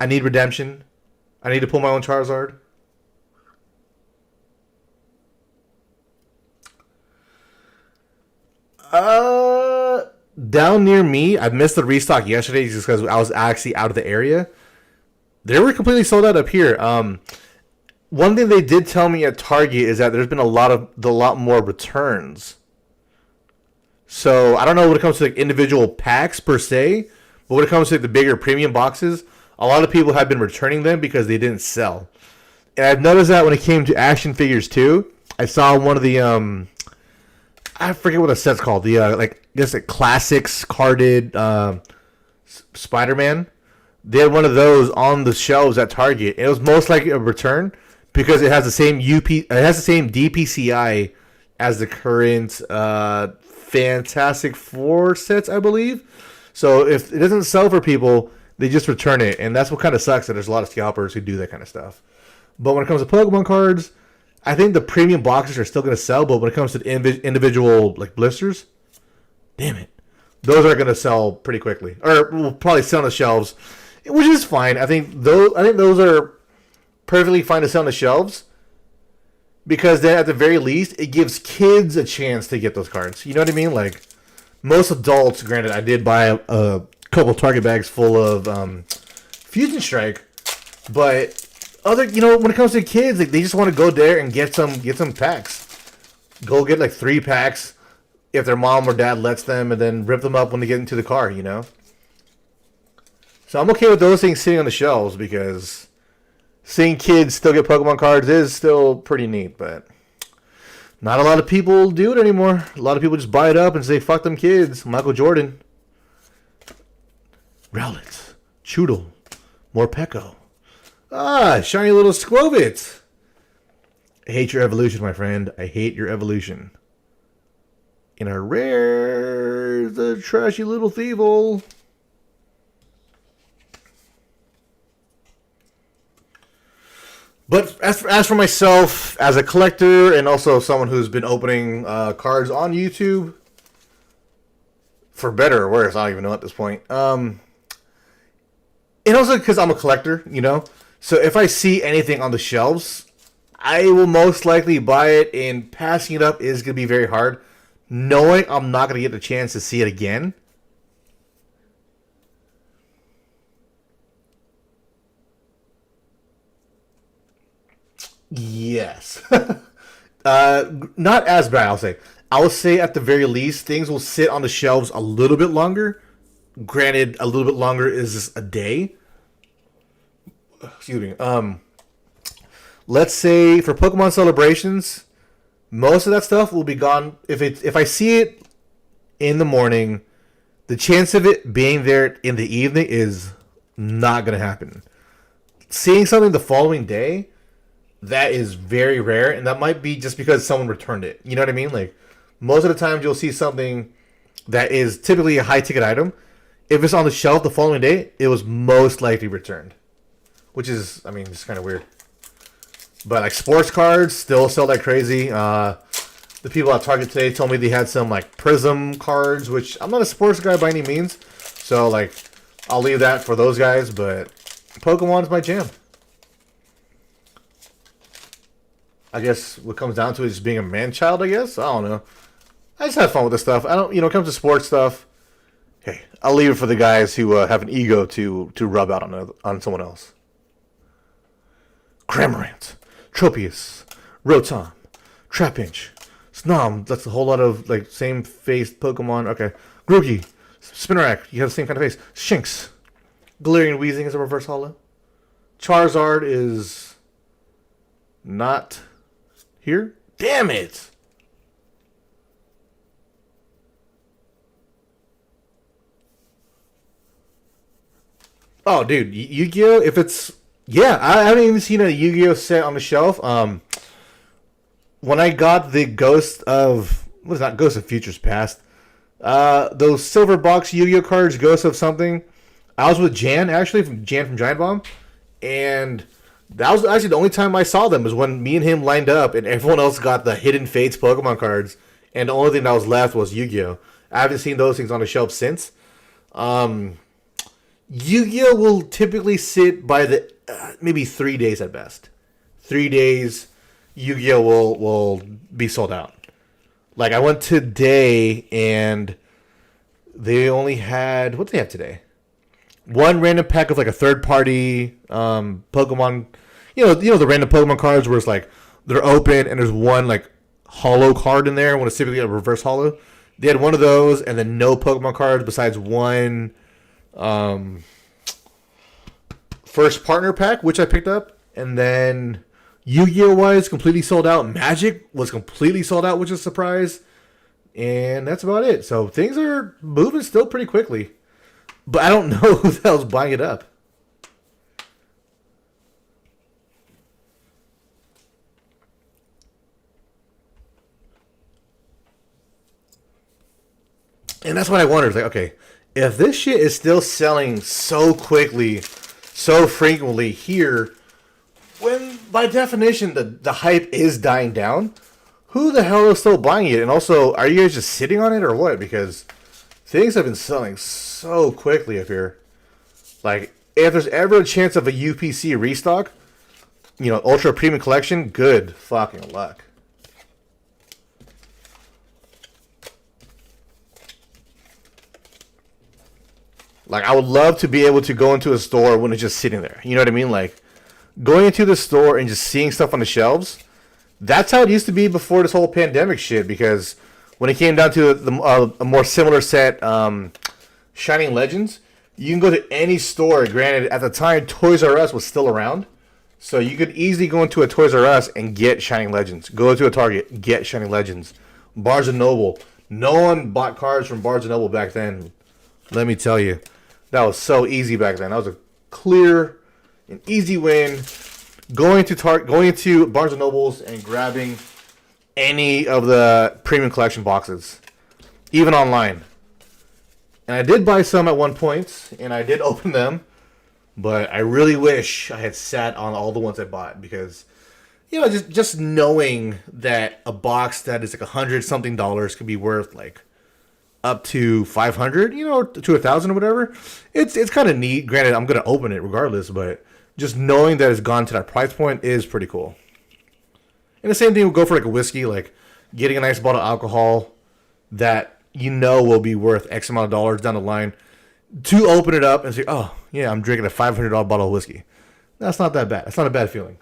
A: I need redemption. I need to pull my own Charizard. Down near me, I missed the restock yesterday just because I was actually out of the area. They were completely sold out up here. One thing they did tell me at Target is that there's been a lot more returns. So I don't know when it comes to like individual packs per se, but when it comes to like the bigger premium boxes, a lot of people have been returning them because they didn't sell. And I've noticed that when it came to action figures too. I saw one of the I forget what the set's called. The classics carded Spider-Man. They had one of those on the shelves at Target. It was most likely a return because it has the same DPCI as the current Fantastic Four sets, I believe. So if it doesn't sell for people, they just return it, and that's what kind of sucks. That there's a lot of scalpers who do that kind of stuff. But when it comes to Pokemon cards, I think the premium boxes are still going to sell. But when it comes to individual like blisters, damn it, those are going to sell pretty quickly, or will probably sell on the shelves, which is fine. I think those are perfectly fine to sell on the shelves, because then at the very least it gives kids a chance to get those cards. You know what I mean? Like most adults, granted, I did buy a couple Target bags full of Fusion Strike, but when it comes to kids, like, they just want to go there and get some packs. Go get like 3 packs if their mom or dad lets them, and then rip them up when they get into the car. So I'm okay with those things sitting on the shelves, because seeing kids still get Pokemon cards is still pretty neat, but not a lot of people do it anymore. A lot of people just buy it up and say, fuck them kids. Michael Jordan. Rowlet. Choodle. Morpeko. Shiny little Squovit. I hate your evolution, my friend. I hate your evolution. In our rare, the trashy little Thievul. But as for myself, as a collector and also someone who's been opening cards on YouTube, for better or worse, I don't even know at this point. And also because I'm a collector, So if I see anything on the shelves, I will most likely buy it, and passing it up is going to be very hard, knowing I'm not going to get the chance to see it again. Yes. Not as bad, I'll say. I would say at the very least, things will sit on the shelves a little bit longer. Granted, a little bit longer is just a day. Excuse me. Let's say for Pokemon Celebrations, most of that stuff will be gone. If I see it in the morning, the chance of it being there in the evening is not going to happen. Seeing something the following day, that is very rare, and that might be just because someone returned it. You know what I mean? Like, most of the times you'll see something that is typically a high-ticket item. If it's on the shelf the following day, it was most likely returned. Which is, it's kind of weird. But, like, sports cards still sell like crazy. The people at Target today told me they had some, like, Prism cards, which I'm not a sports guy by any means. So, like, I'll leave that for those guys, but Pokemon's my jam. I guess what comes down to it is being a man-child, I guess. I don't know. I just have fun with this stuff. I don't, when it comes to sports stuff, hey, I'll leave it for the guys who have an ego to rub out on someone else. Cramorant, Tropius, Rotom, Trapinch, Snom. That's a whole lot of like same-faced Pokemon. Okay, Grookey, Spinarak. You have the same kind of face. Shinx, Galarian Weezing is a reverse holo. Charizard is not here. Damn it! Oh, dude, Yu-Gi-Oh! If it's I haven't even seen a Yu-Gi-Oh! Set on the shelf. When I got the Ghost of Futures Past, those silver box Yu-Gi-Oh! Cards, Ghost of something. I was with Jan from Giant Bomb, and that was actually the only time I saw them was when me and him lined up, and everyone else got the Hidden Fates Pokemon cards, and the only thing that was left was Yu-Gi-Oh! I haven't seen those things on the shelf since. Yu-Gi-Oh! Will typically sit by the maybe 3 days at best. 3 days, Yu-Gi-Oh! will be sold out. Like, I went today, and they only had... What do they have today? One random pack of, like, a third-party Pokemon... You know the random Pokemon cards where it's, like, they're open, and there's one, like, holo card in there when it's typically a reverse holo. They had one of those, and then no Pokemon cards besides one... first partner pack, which I picked up, and then Yu-Gi-Oh! Was completely sold out. Magic was completely sold out, which is a surprise, and that's about it. So things are moving still pretty quickly, but I don't know who the hell's buying it up. And that's what I wondered. Like, okay, if this shit is still selling so quickly, so frequently here, when by definition the hype is dying down, who the hell is still buying it? And also, are you guys just sitting on it or what? Because things have been selling so quickly up here. Like, if there's ever a chance of a UPC restock, you know, Ultra Premium Collection, good fucking luck. Like, I would love to be able to go into a store when it's just sitting there. You know what I mean? Like, going into the store and just seeing stuff on the shelves, that's how it used to be before this whole pandemic shit. Because when it came down to a more similar set, Shining Legends, you can go to any store. Granted, at the time, Toys R Us was still around. So you could easily go into a Toys R Us and get Shining Legends. Go to a Target, get Shining Legends. Barnes & Noble. No one bought cards from Barnes & Noble back then. Let me tell you. That was so easy back then. That was a clear and easy win. Going to Barnes & Nobles and grabbing any of the premium collection boxes. Even online. And I did buy some at one point, and I did open them. But I really wish I had sat on all the ones I bought because, you know, just knowing that a box that is like $100-something could be worth like up to 500, you know, to 1,000 or whatever. It's kind of neat. Granted, I'm gonna open it regardless, but just knowing that it's gone to that price point is pretty cool. And the same thing will go for like a whiskey, like getting a nice bottle of alcohol that you know will be worth X amount of dollars down the line. To open it up and say, oh, yeah, I'm drinking a $500 bottle of whiskey. That's not that bad. That's not a bad feeling.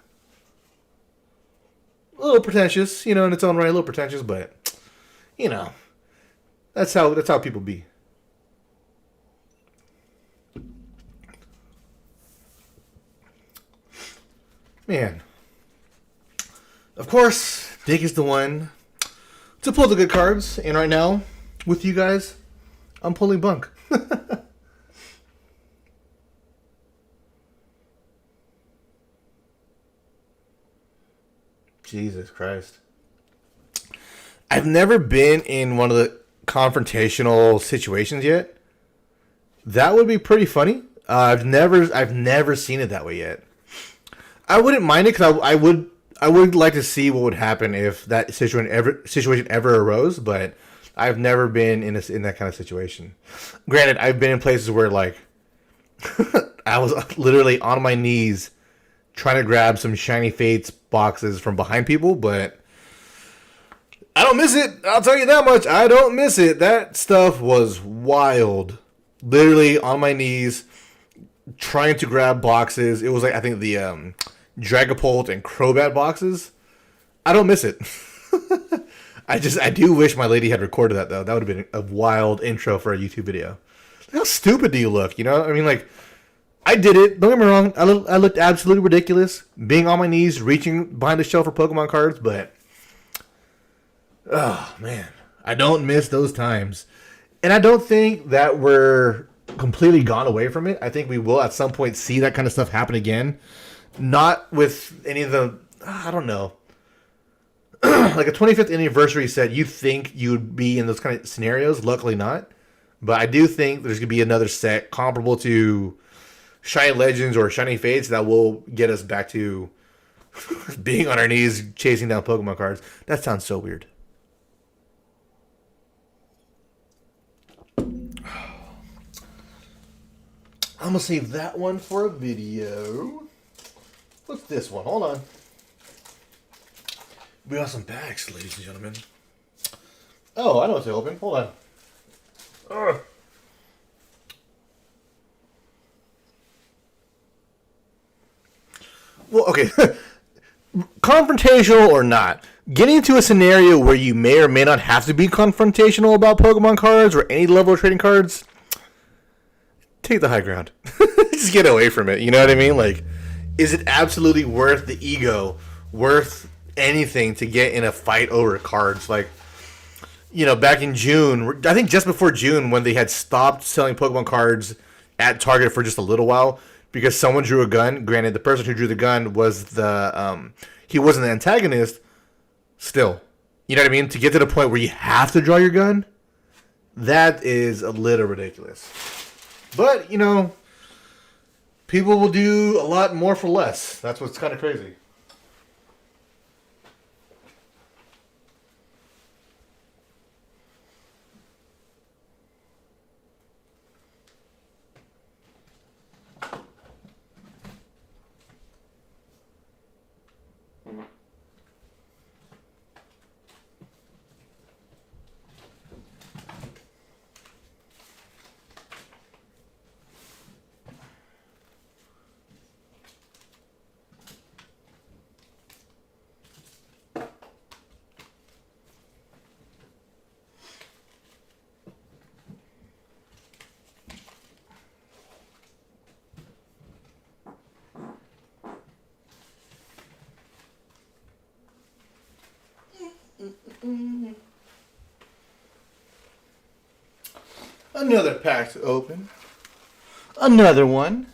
A: A little pretentious, you know, in its own right, a little pretentious, but, you know, that's how people be. Man. Of course, Dick is the one to pull the good cards, and right now, with you guys, I'm pulling bunk. Jesus Christ. I've never been in one of the confrontational situations yet. That would be pretty funny. I've never seen it that way yet. I wouldn't mind it because I would like to see what would happen if that situation ever arose, but I've never been in that kind of situation. Granted, I've been in places where like I was literally on my knees trying to grab some Shiny Fates boxes from behind people, but I don't miss it. I'll tell you that much. I don't miss it. That stuff was wild. Literally on my knees trying to grab boxes. It was like, I think the Dragapult and Crobat boxes. I don't miss it. I do wish my lady had recorded that though. That would have been a wild intro for a YouTube video. How stupid do you look? You know, I mean, like, I did it. Don't get me wrong. I looked absolutely ridiculous being on my knees, reaching behind the shelf for Pokemon cards, but oh man, I don't miss those times. And I don't think that we're completely gone away from it. I think we will at some point see that kind of stuff happen again. Not with any of the, I don't know. Like a 25th anniversary set, you think you'd be in those kind of scenarios. Luckily not. But I do think there's going to be another set comparable to Shiny Legends or Shiny Fates that will get us back to being on our knees chasing down Pokemon cards. That sounds so weird. I'm going to save that one for a video. What's this one? Hold on. We got some bags, ladies and gentlemen. Oh, I know what to open. Hold on. Ugh. Well, okay. Confrontational or not, getting into a scenario where you may or may not have to be confrontational about Pokemon cards or any level of trading cards, take the high ground. Just get away from it. You know what I mean? Like, is it absolutely worth the ego, worth anything to get in a fight over cards? Like, you know, back in June, I think just before June, when they had stopped selling Pokemon cards at Target for just a little while because someone drew a gun. Granted, the person who drew the gun was he wasn't the antagonist. Still, you know what I mean? To get to the point where you have to draw your gun, That is a little ridiculous. But, you know, people will do a lot more for less. That's what's kind of crazy. Another pack to open. Another one.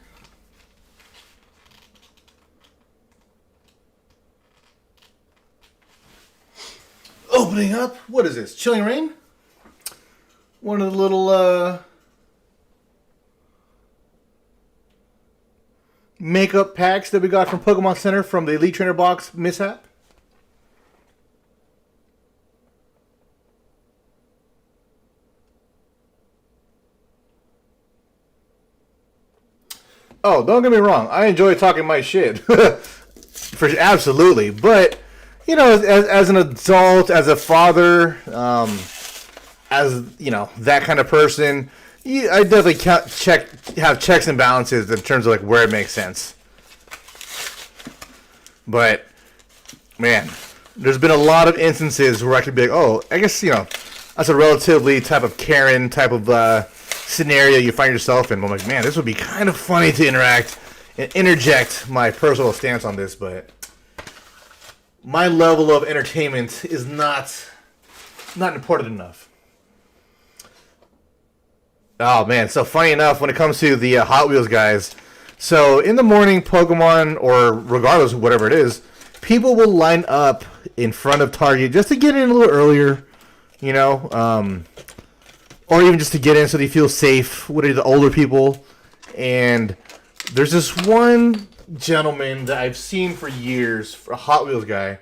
A: Opening up. What is this? Chilling Rain? One of the little makeup packs that we got from Pokemon Center from the Elite Trainer box mishap. Oh, don't get me wrong. I enjoy talking my shit. For absolutely. But, you know, as an adult, as a father, as, you know, that kind of person, I definitely have checks and balances in terms of, like, where it makes sense. But, man, there's been a lot of instances where I could be like, oh, I guess, you know, that's a relatively type of Karen type of scenario you find yourself in. I'm like, man, this would be kind of funny to interact and interject my personal stance on this, but my level of entertainment is not important enough. Oh man, so funny enough, when it comes to the Hot Wheels guys, so in the morning, Pokemon, or regardless of whatever it is, people will line up in front of Target just to get in a little earlier, you know, or even just to get in so they feel safe with the older people. And there's this one gentleman that I've seen for years, a Hot Wheels guy.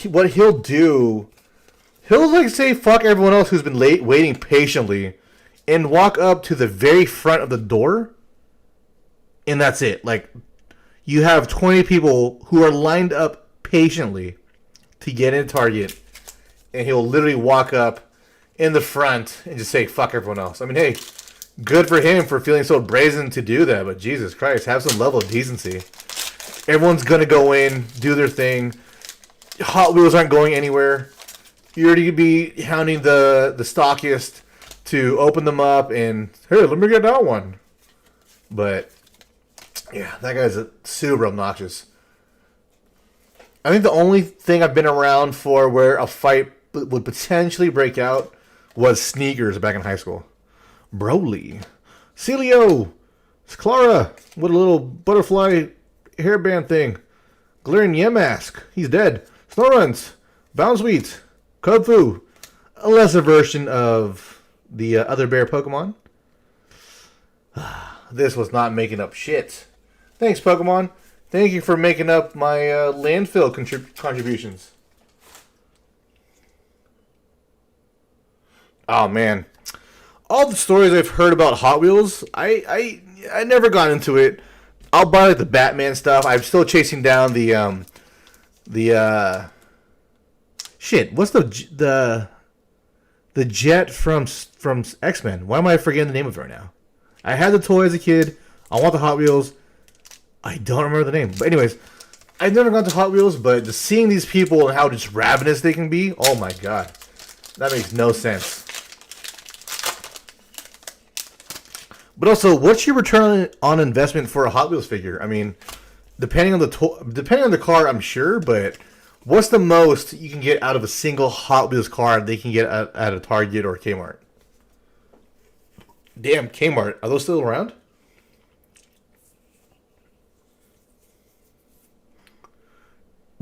A: What he'll do, he'll like say fuck everyone else who's been waiting patiently and walk up to the very front of the door, and that's it. Like, you have 20 people who are lined up patiently to get in Target, and he'll literally walk up in the front and just say fuck everyone else. I mean, hey, good for him for feeling so brazen to do that, but Jesus Christ, have some level of decency. Everyone's gonna go in, do their thing. Hot Wheels aren't going anywhere. You're already gonna be hounding the stockist to open them up and, hey, let me get that one. But yeah, that guy's super obnoxious. I think the only thing I've been around for where a fight would potentially break out was sneakers back in high school. Broly, Celio, Clara with a little butterfly hairband thing, Galarian Yamask, he's dead, Snorunt, Bounsweet, Kubfu, a lesser version of the other bear Pokemon. This was not making up shit. Thanks, Pokemon. Thank you for making up my landfill contributions. Oh man, all the stories I've heard about Hot Wheels, I never got into it. I'll buy like the Batman stuff. I'm still chasing down the shit. What's the jet from X-Men? Why am I forgetting the name of it right now? I had the toy as a kid. I want the Hot Wheels. I don't remember the name. But anyways, I've never gone to Hot Wheels, but just seeing these people and how just ravenous they can be, oh my god. That makes no sense. But also, what's your return on investment for a Hot Wheels figure? I mean, depending on the car, I'm sure, but what's the most you can get out of a single Hot Wheels car they can get at a Target or Kmart? Damn, Kmart, are those still around?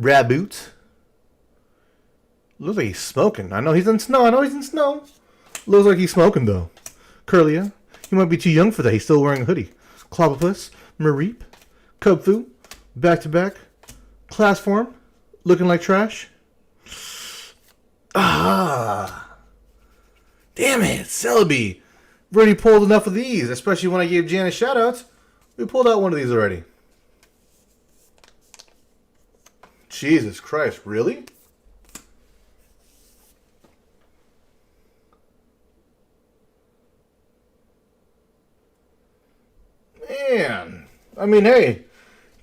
A: Raboot. Looks like he's smoking. I know he's in snow. Looks like he's smoking, though. Curlia, he might be too young for that. He's still wearing a hoodie. Clobopus, Mareep, Kubfu, back-to-back, class form, looking like trash. Ah. Damn it, Celebi. We've already pulled enough of these, especially when I gave Jan a shout-out. We pulled out one of these already. Jesus Christ, really? Man, I mean, hey,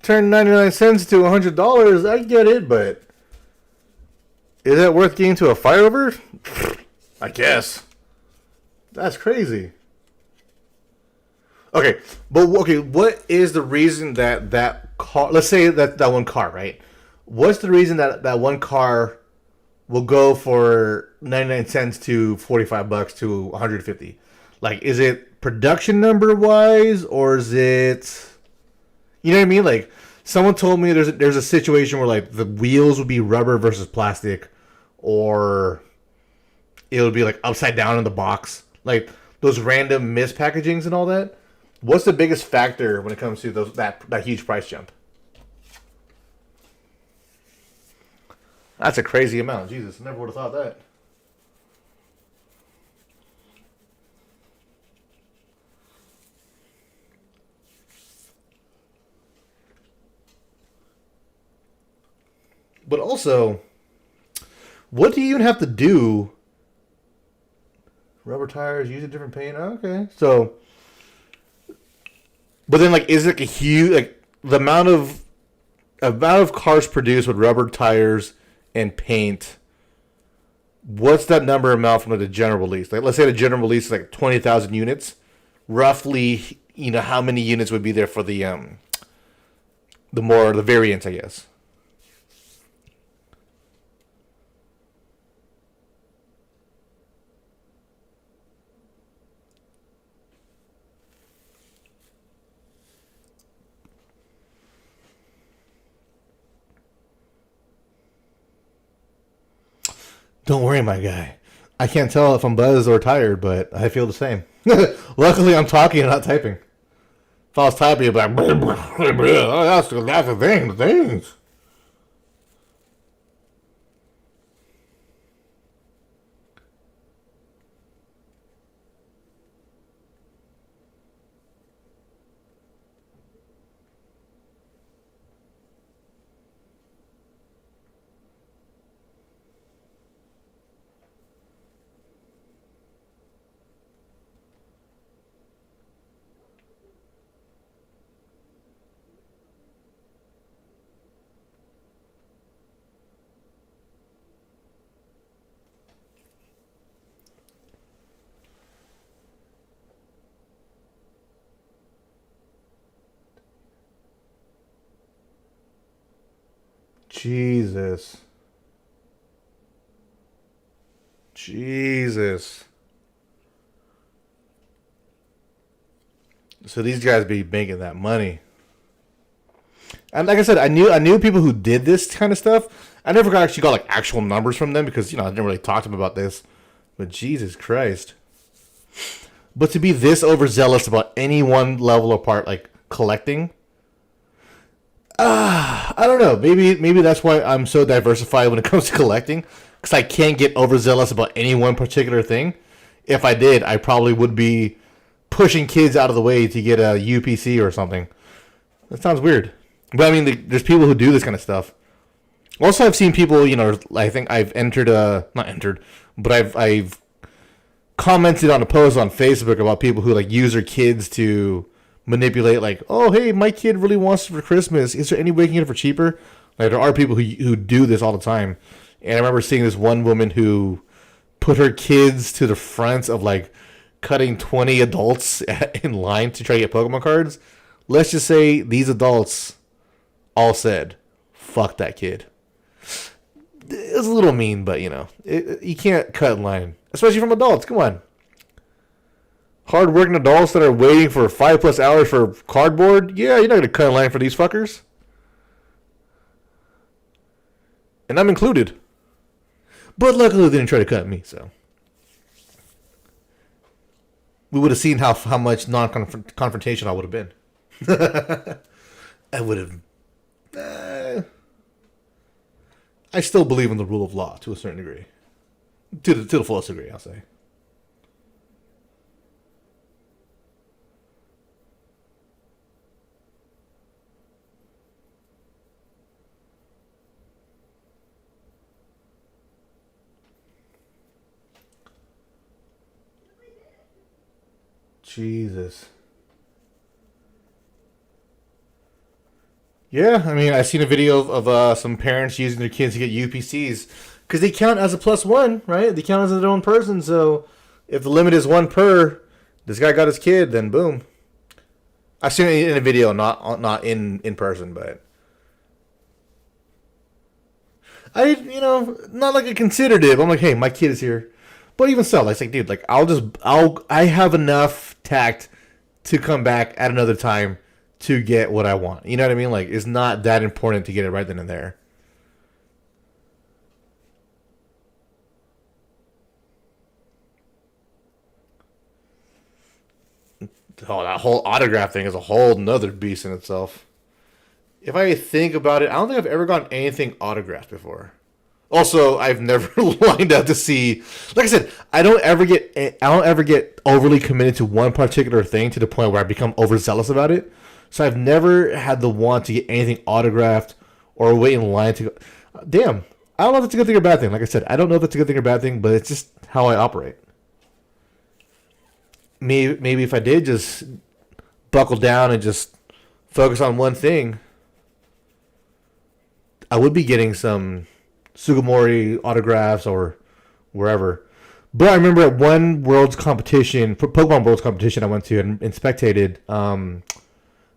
A: turn 99 cents to $100, I get it, but is that worth getting to a fight over? I guess. That's crazy. Okay, but okay, what is the reason that car, let's say that one car, right? What's the reason that one car will go for 99 cents to $45 to 150? Like, is it production number wise, or is it, you know what I mean? Like, someone told me there's a situation where like the wheels would be rubber versus plastic, or it would be like upside down in the box, like those random mispackagings and all that. What's the biggest factor when it comes to that huge price jump? That's a crazy amount. Jesus, never would have thought that. But also, what do you even have to do? Rubber tires, use a different paint. Okay, so, but then like, is it like a huge, like the amount of cars produced with rubber tires and paint? What's that number amount from like the general release? Like, let's say the general release is like 20,000 units. Roughly, you know, how many units would be there for the variants, I guess. Don't worry, my guy. I can't tell if I'm buzzed or tired, but I feel the same. Luckily, I'm talking and not typing. If I was typing, I'd be like, oh, that's the thing, the things. Jesus. Jesus. So these guys be making that money. And like I said, I knew people who did this kind of stuff. I never actually got like actual numbers from them because, you know, I never really talked to them about this. But Jesus Christ. But to be this overzealous about any one level of part, like collecting, I don't know. Maybe that's why I'm so diversified when it comes to collecting, because I can't get overzealous about any one particular thing. If I did, I probably would be pushing kids out of the way to get a UPC or something. That sounds weird, but I mean, there's people who do this kind of stuff. Also, I've seen people. You know, I think I've not entered, but I've commented on a post on Facebook about people who like use their kids to manipulate, like, oh, hey, my kid really wants it for Christmas. Is there any way you can get it for cheaper? Like, there are people who do this all the time. And I remember seeing this one woman who put her kids to the front of, like, cutting 20 adults in line to try to get Pokemon cards. Let's just say these adults all said, fuck that kid. It was a little mean, but, you know, you can't cut in line. Especially from adults. Come on. Hard-working adults that are waiting for 5+ hours for cardboard? Yeah, you're not going to cut in line for these fuckers. And I'm included. But luckily they didn't try to cut me, so. we would have seen how much non-confrontational I would have been. I would have. I still believe in the rule of law to a certain degree, to the fullest degree, I'll say. Jesus. Yeah, I mean, I've seen a video of some parents using their kids to get UPCs because they count as a +1, right? They count as their own person. So if the limit is 1 per, this guy got his kid, then boom. I've seen it in a video, not in person, but I, not like I considered it. But I'm like, hey, my kid is here. But even so, like, dude, like, I have enough tact to come back at another time to get what I want. You know what I mean? Like, it's not that important to get it right then and there. Oh, that whole autograph thing is a whole nother beast in itself. If I think about it, I don't think I've ever gotten anything autographed before. Also, I've never lined up to see. Like I said, I don't ever get overly committed to one particular thing to the point where I become overzealous about it. So I've never had the want to get anything autographed or wait in line to go. Damn, I don't know if that's a good thing or bad thing. Like I said, I don't know if that's a good thing or bad thing, but it's just how I operate. Maybe if I did just buckle down and just focus on one thing, I would be getting some Sugimori autographs or wherever. But I remember at one Worlds competition, Pokemon Worlds competition I went to and spectated,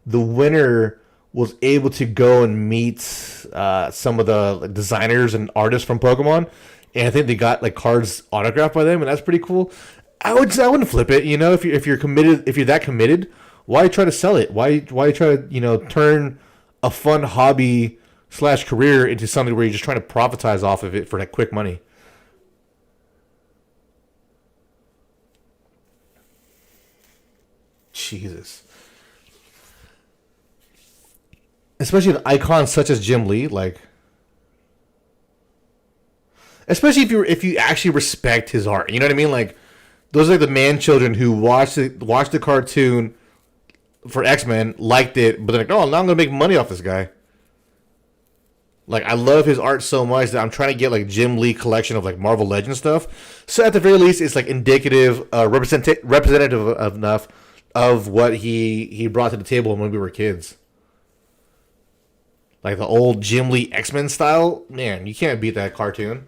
A: the winner was able to go and meet some of the designers and artists from Pokemon, and I think they got like cards autographed by them, and that's pretty cool. I wouldn't flip it, if you're committed, if you're that committed, why try to sell it? Why try to turn a fun hobby / career into something where you're just trying to profitize off of it for that quick money? Jesus. Especially an icon such as Jim Lee, like, especially if you actually respect his art, you know what I mean? Like, those are the man children who watched the cartoon for X-Men, liked it, but they're like, oh, now I'm gonna make money off this guy. Like, I love his art so much that I'm trying to get like Jim Lee collection of like Marvel Legends stuff. So at the very least, it's like indicative, representative enough of what he brought to the table when we were kids. Like the old Jim Lee X-Men style, man, you can't beat that cartoon.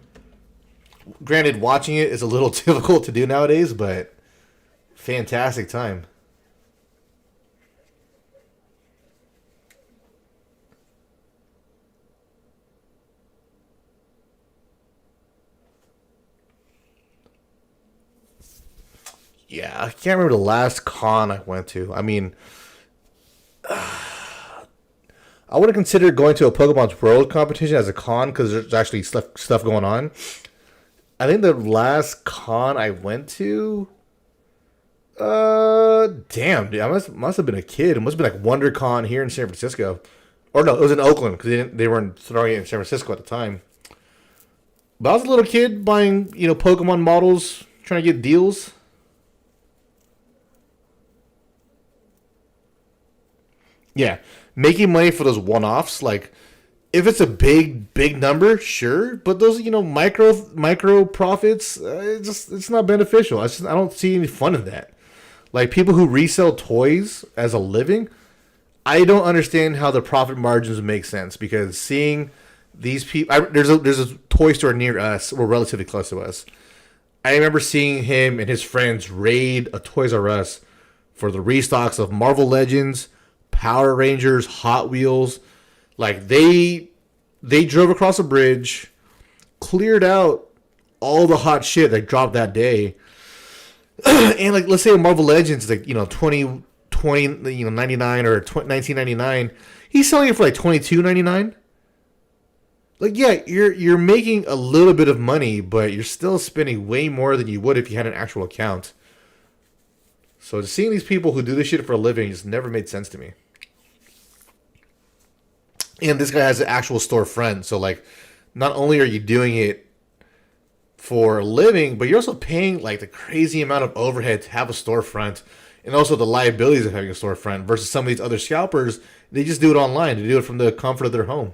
A: Granted, watching it is a little difficult to do nowadays, but fantastic time. Yeah, I can't remember the last con I went to. I mean, I would have considered going to a Pokemon World competition as a con because there's actually stuff going on. I think the last con I went to, damn, dude, I must have been a kid. It must have been like WonderCon here in San Francisco, or no, it was in Oakland because they weren't throwing it in San Francisco at the time. But I was a little kid buying Pokemon models, trying to get deals. Yeah, making money for those one-offs, like, if it's a big number, sure, but those micro profits, it's not beneficial. I don't see any fun in that. Like, people who resell toys as a living, I don't understand how the profit margins make sense, because seeing these people, there's a toy store near us, we're relatively close to us. I remember seeing him and his friends raid a Toys R Us for the restocks of Marvel Legends, Power Rangers, Hot Wheels. Like, they drove across a bridge, cleared out all the hot shit that dropped that day. And, like, let's say Marvel Legends, like, 99 or 1999. He's selling it for like $22.99. Like, yeah, you're making a little bit of money, but you're still spending way more than you would if you had an actual account. So just seeing these people who do this shit for a living just never made sense to me. And this guy has an actual storefront, so like, not only are you doing it for a living, but you're also paying like the crazy amount of overhead to have a storefront, and also the liabilities of having a storefront versus some of these other scalpers. They just do it online. They do it from the comfort of their home.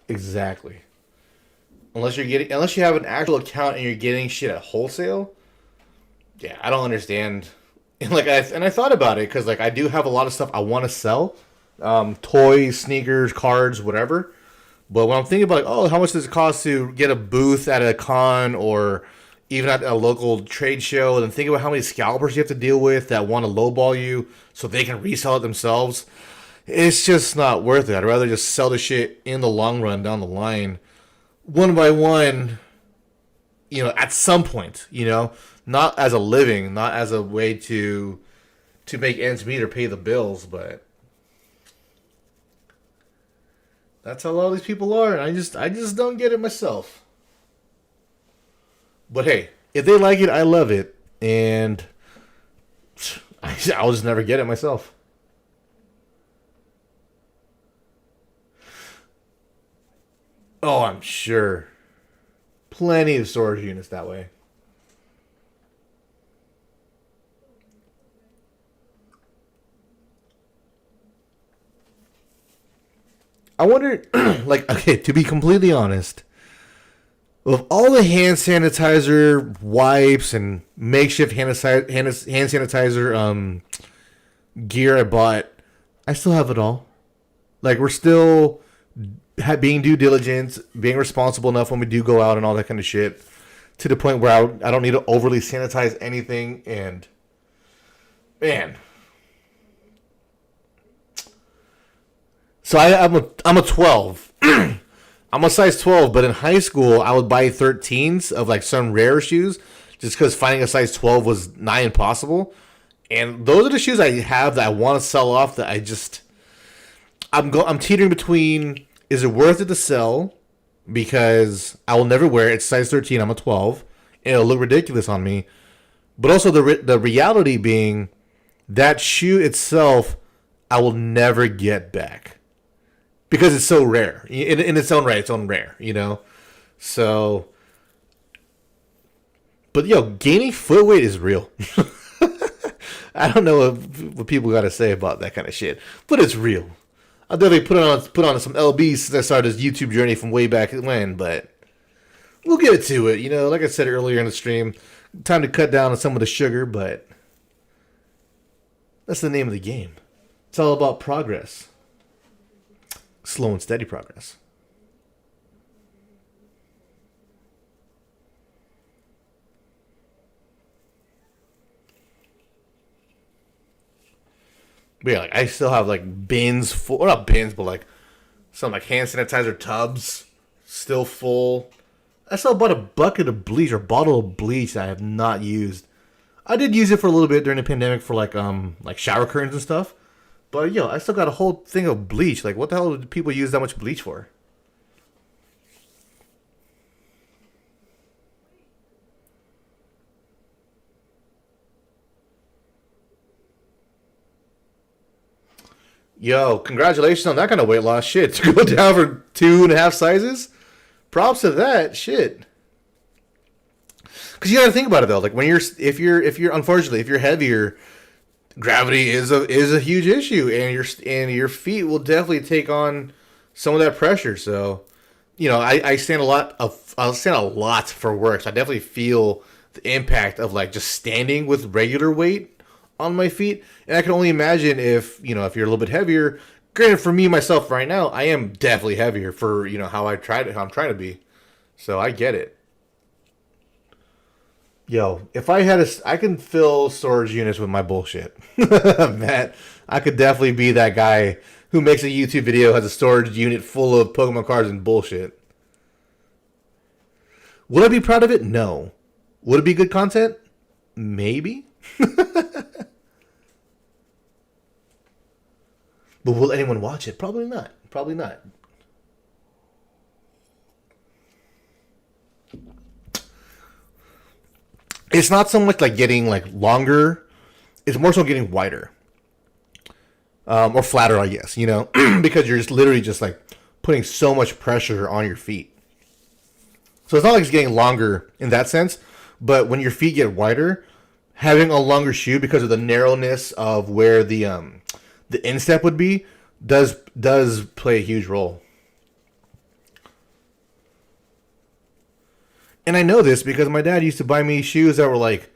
A: Exactly. Unless you have an actual account and you're getting shit at wholesale. Yeah, I don't understand. And like I thought about it because like I do have a lot of stuff I want to sell, toys, sneakers, cards, whatever. But when I'm thinking about like, oh, how much does it cost to get a booth at a con or even at a local trade show, and then think about how many scalpers you have to deal with that want to lowball you so they can resell it themselves. It's just not worth it. I'd rather just sell the shit in the long run down the line, one by one, at some point, not as a living, not as a way to make ends meet or pay the bills, but that's how a lot of these people are, and I just don't get it myself. But hey, if they like it, I love it, and I'll just never get it myself. Oh, I'm sure. Plenty of storage units that way. I wonder, like, okay, to be completely honest, with all the hand sanitizer wipes and makeshift hand sanitizer gear I bought, I still have it all. Like, we're still being due diligence, being responsible enough when we do go out and all that kind of shit, to the point where I don't need to overly sanitize anything. And man, so I'm a 12. I'm a size 12, but in high school I would buy 13s of like some rare shoes, just because finding a size 12 was nigh impossible. And those are the shoes I have that I want to sell off. That I'm teetering between. Is it worth it to sell? Because I will never wear it. It's size 13. I'm a 12. And it'll look ridiculous on me. But also the reality being that shoe itself, I will never get back. Because it's so rare. In its own right, it's own rare, So, but gaining foot weight is real. I don't know what people got to say about that kind of shit. But it's real. I'll definitely put on some LBs since I started this YouTube journey from way back when, but we'll get to it. Like I said earlier in the stream, time to cut down on some of the sugar, but that's the name of the game. It's all about progress. Slow and steady progress. But yeah, like I still have like bins full, or not bins, but like some like hand sanitizer tubs still full. I still bought a bucket of bleach or bottle of bleach that I have not used. I did use it for a little bit during the pandemic for like shower curtains and stuff. But I still got a whole thing of bleach. Like, what the hell do people use that much bleach for? Yo, congratulations on that kind of weight loss. Shit, to go down for 2.5 sizes. Props to that. Shit. Because you got to think about it though. Like if you're heavier, gravity is a huge issue, and your feet will definitely take on some of that pressure. So, I stand I'll stand a lot for work. So I definitely feel the impact of like just standing with regular weight on my feet. And I can only imagine if you're a little bit heavier. Granted, for me myself right now, I am definitely heavier for how I'm trying to be. So I get it. Yo, if I had I can fill storage units with my bullshit. Matt, I could definitely be that guy who makes a YouTube video, has a storage unit full of Pokemon cards and bullshit. Would I be proud of it? No. Would it be good content? Maybe. But will anyone watch it? Probably not. Probably not. It's not so much like getting like longer. It's more so getting wider. Or flatter, I guess, you know, because you're just literally just like putting so much pressure on your feet. So it's not like it's getting longer in that sense, but when your feet get wider, having a longer shoe because of the narrowness of where the instep would be does play a huge role. And I know this because my dad used to buy me shoes that were like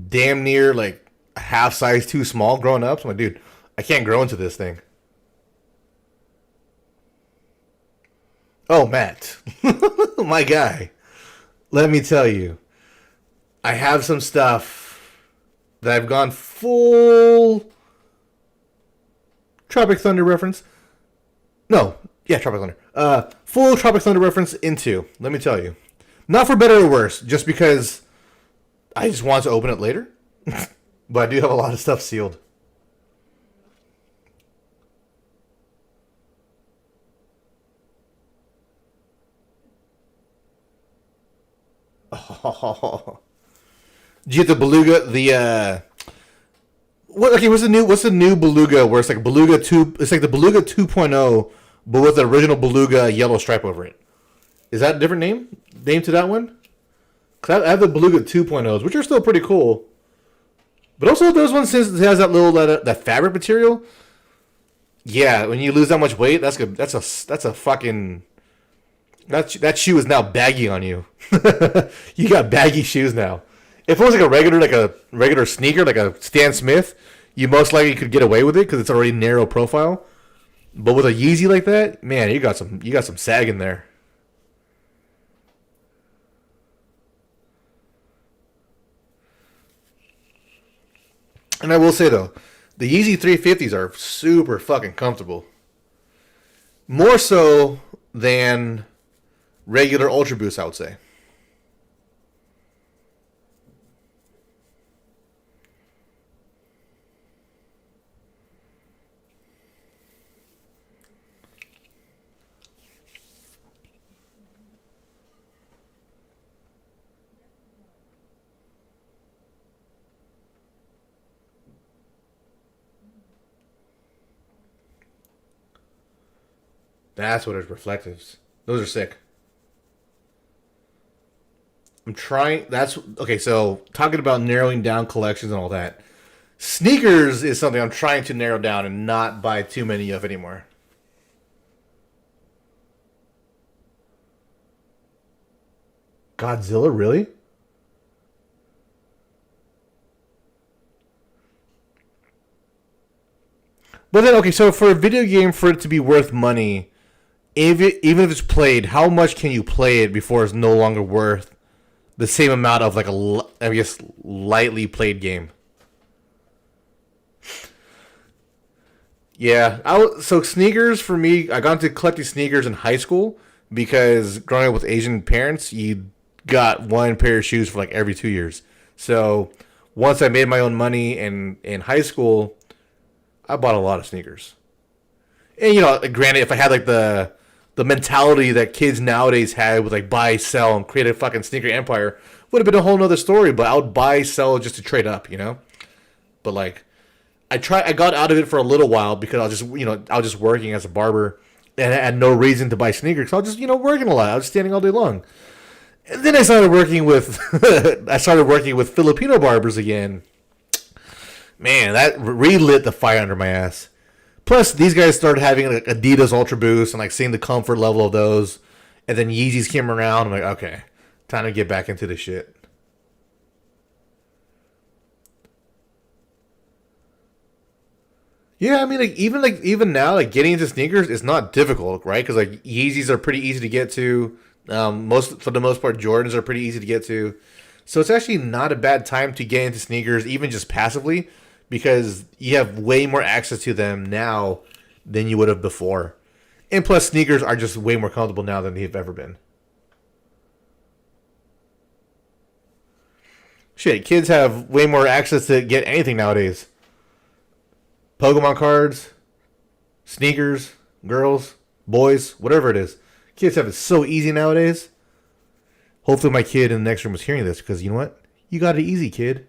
A: damn near like a half size too small growing up. So I'm like, dude, I can't grow into this thing. Oh, Matt, my guy, let me tell you, I have some stuff that I've gone full Tropic Thunder reference. No, yeah, Tropic Thunder. Full Tropic Thunder reference into, let me tell you. Not for better or worse, just because I just want to open it later. But I do have a lot of stuff sealed. Oh. Did you get the Beluga? What? Okay, what's the new Beluga? Where it's like Beluga 2? It's like the Beluga 2.0, but with the original Beluga yellow stripe over it. Is that a different name to that one? Cause I have the Beluga 2.0s, which are still pretty cool. But also those ones, since it has that little that fabric material. Yeah, when you lose that much weight, that's good. That's a fucking. That shoe is now baggy on you. You got baggy shoes now. If it was like a regular sneaker, like a Stan Smith, you most likely could get away with it because it's already narrow profile. But with a Yeezy like that, man, you got some sag in there. And I will say though, the Yeezy 350s are super fucking comfortable. More so than regular Ultra Boosts, I would say. That's what it's reflectives. Those are sick. I'm trying. That's okay. So talking about narrowing down collections and all that, sneakers is something I'm trying to narrow down and not buy too many of anymore. Godzilla, really? But then, okay, so for a video game, for it to be worth money, even if it's played, how much can you play it before it's no longer worth the same amount of like I guess lightly played game? Yeah, so sneakers for me, I got into collecting sneakers in high school because growing up with Asian parents, you got one pair of shoes for like every 2 years. So once I made my own money in high school, I bought a lot of sneakers. And you know, granted, if I had like the mentality that kids nowadays had with like buy, sell, and create a fucking sneaker empire, would have been a whole nother story. But I would buy, sell just to trade up, you know. But like, I got out of it for a little while because I was just working as a barber and I had no reason to buy sneakers. So I was just working a lot. I was standing all day long. And then I started working with Filipino barbers again. Man, that relit the fire under my ass. Plus, these guys started having like Adidas Ultra Boost and like seeing the comfort level of those. And then Yeezys came around. I'm like, okay, time to get back into this shit. Yeah, I mean, even now, like getting into sneakers is not difficult, right? Because like Yeezys are pretty easy to get to. For the most part, Jordans are pretty easy to get to. So it's actually not a bad time to get into sneakers, even just passively, because you have way more access to them now than you would have before. And plus, sneakers are just way more comfortable now than they've ever been. Shit, kids have way more access to get anything nowadays. Pokemon cards, sneakers, girls, boys, whatever it is. Kids have it so easy nowadays. Hopefully my kid in the next room is hearing this, because you know what? You got it easy, kid.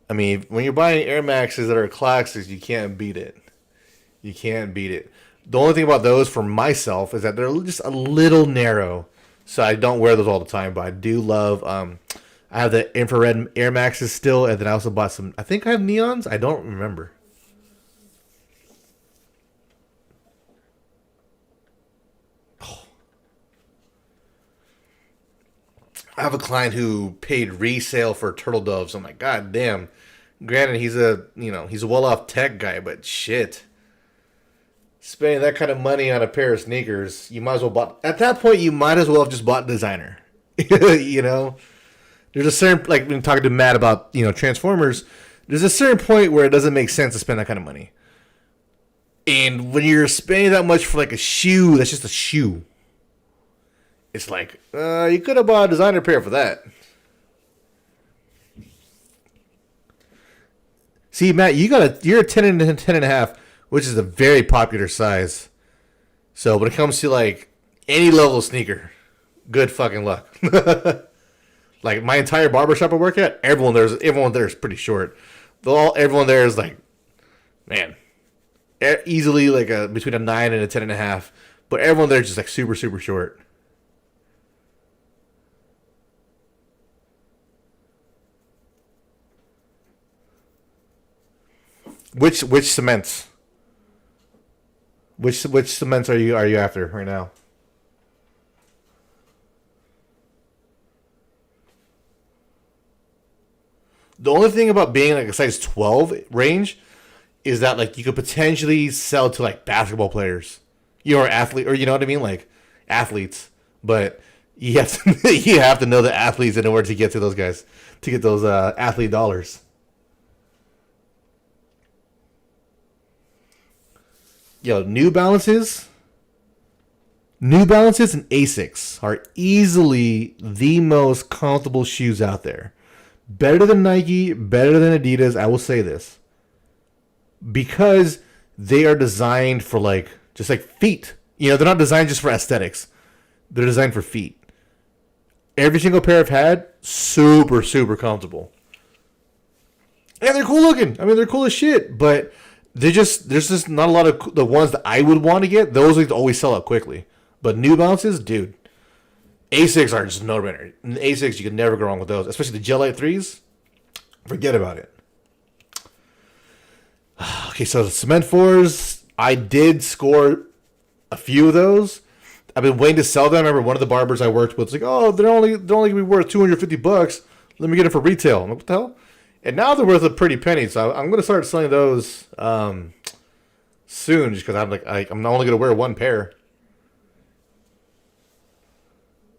A: I mean, when you're buying Air Maxes that are classics, you can't beat it. You can't beat it. The only thing about those for myself is that they're just a little narrow. So I don't wear those all the time, but I do love... I have the infrared Air Maxes still, and then I also bought some... I think I have neons? I don't remember. I have a client who paid resale for Turtle Doves. I'm like, God damn. Granted, he's a well-off tech guy, but shit. Spending that kind of money on a pair of sneakers, you might as well bought... At that point, you might as well have just bought designer. You know? There's a certain... Like, when talking to Matt about, Transformers, there's a certain point where it doesn't make sense to spend that kind of money. And when you're spending that much for, like, a shoe, that's just a shoe. It's like, you could have bought a designer pair for that. See, Matt, you're a 10 and 10 and a half, which is a very popular size. So when it comes to like any level of sneaker, good fucking luck. Like my entire barbershop I work at, everyone there is pretty short. Everyone there is like, man, easily like between a 9 and a 10 and a half. But everyone there is just like super, super short. Which cements? Which cements are you after right now? The only thing about being like a size 12 range is that like you could potentially sell to like basketball players, or athlete, or you know what I mean, like athletes. But you have to know the athletes in order to get to those guys, to get those athlete dollars. Yo, New Balances and Asics are easily the most comfortable shoes out there. Better than Nike, better than Adidas, I will say this. Because they are designed for just like feet. They're not designed just for aesthetics. They're designed for feet. Every single pair I've had, super, super comfortable. And they're cool looking. I mean, they're cool as shit, but... there's just not a lot of the ones that I would want to get. Those always sell out quickly. But New Balances, dude, Asics are just no-brainer. Asics, you can never go wrong with those. Especially the Gel Light 3s. Forget about it. Okay, so the Cement 4s, I did score a few of those. I've been waiting to sell them. I remember one of the barbers I worked with was like, oh, they're only going to be worth $250. Let me get it for retail. I'm like, what the hell? And now they're worth a pretty penny, so I'm going to start selling those soon, just because I'm only going to wear one pair.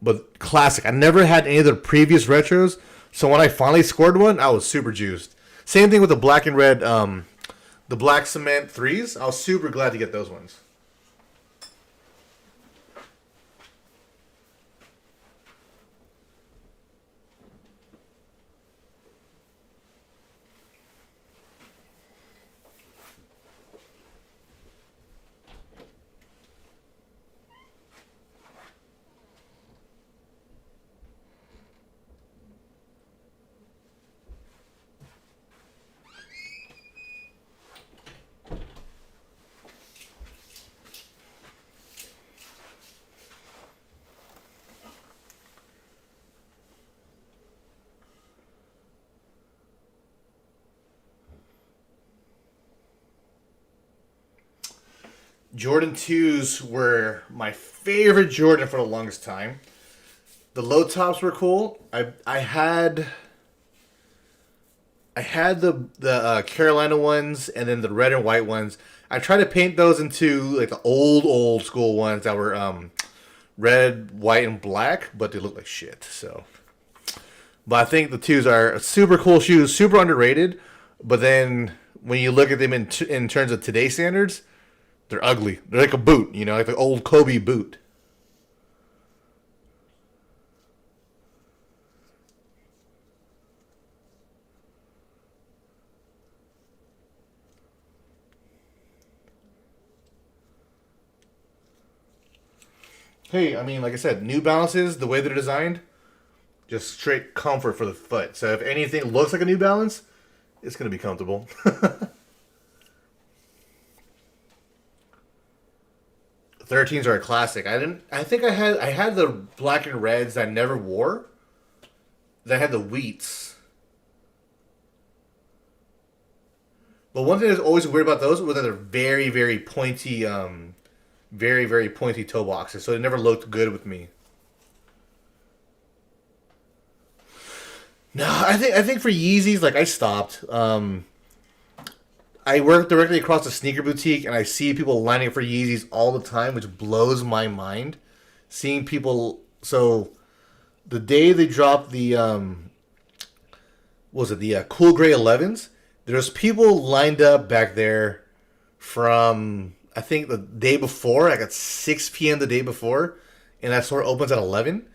A: But classic. I never had any of the previous retros, so when I finally scored one, I was super juiced. Same thing with the black and red, the black cement 3s. I was super glad to get those ones. Jordan 2s were my favorite Jordan for the longest time. The low tops were cool. I had the Carolina ones and then the red and white ones. I tried to paint those into like the old school ones that were red, white, and black, but they look like shit. So, but I think the 2s are super cool shoes, super underrated. But then when you look at them in terms of today's standards, they're ugly. They're like a boot, you know, like the old Kobe boot. Hey, I mean, like I said, New Balances, the way they're designed, just straight comfort for the foot. So if anything looks like a New Balance, it's going to be comfortable. 13s are a classic. I think I had the black and reds that I never wore. That had the wheats. But one thing that's always weird about those was that they're very, very pointy, very, very pointy toe boxes. So it never looked good with me. No, I think for Yeezys, like I stopped. I work directly across the sneaker boutique, and I see people lining up for Yeezys all the time, which blows my mind. Seeing people, so the day they dropped the Cool Gray 11s, there's people lined up back there from I think the day before, like at 6 p.m. the day before, and that store opens at 11.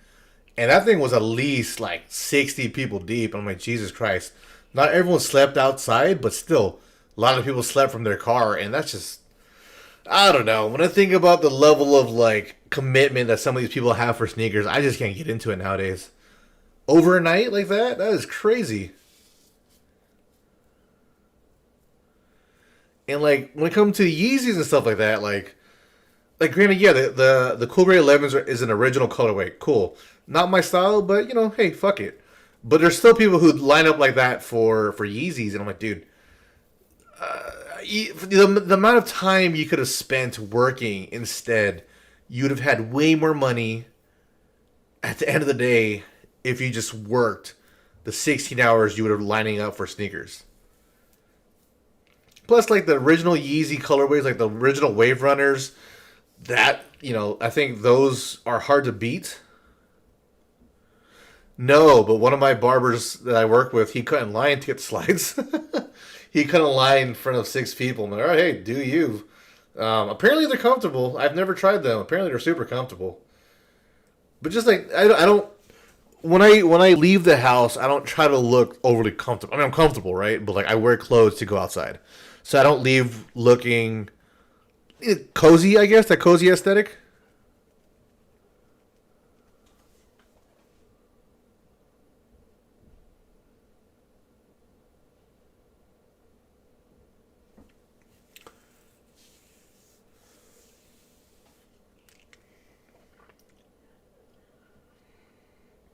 A: And that thing was at least like 60 people deep. I'm like, Jesus Christ. Not everyone slept outside, but still, a lot of people slept from their car. And that's just, I don't know. When I think about the level of like commitment that some of these people have for sneakers, I just can't get into it nowadays. Overnight like that? That is crazy. And like when it comes to Yeezys and stuff like that, like granted, yeah, the Cool Gray 11s is an original colorway. Cool. Not my style, but you know, hey, fuck it. But there's still people who line up like that for Yeezys, and I'm like, dude, the amount of time you could have spent working instead, you'd have had way more money at the end of the day if you just worked the 16 hours you would have lining up for sneakers. Plus, like the original Yeezy colorways, like the original Wave Runners, that, you know, I think those are hard to beat. No, but one of my barbers that I work with, he cut in line to get slides. He cut in line in front of 6 people. I'm like, all right, hey, do you. Apparently they're comfortable. I've never tried them. Apparently they're super comfortable. But just like, I don't, when I leave the house, I don't try to look overly comfortable. I mean, I'm comfortable, right? But like, I wear clothes to go outside. So I don't leave looking cozy, I guess, that cozy aesthetic.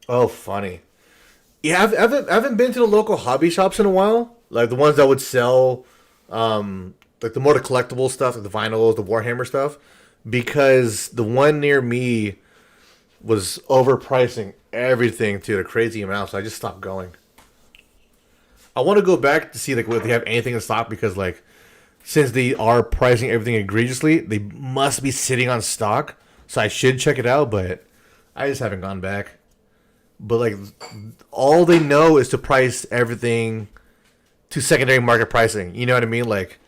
A: Oh, funny. Yeah, I haven't been to the local hobby shops in a while. Like the ones that would sell, like the more the collectible stuff, like the vinyls, the Warhammer stuff, because the one near me was overpricing everything to a crazy amount. So I just stopped going. I want to go back to see like if they have anything in stock because like since they are pricing everything egregiously, they must be sitting on stock. So I should check it out, but I just haven't gone back. But like all they know is to price everything to secondary market pricing. You know what I mean? Like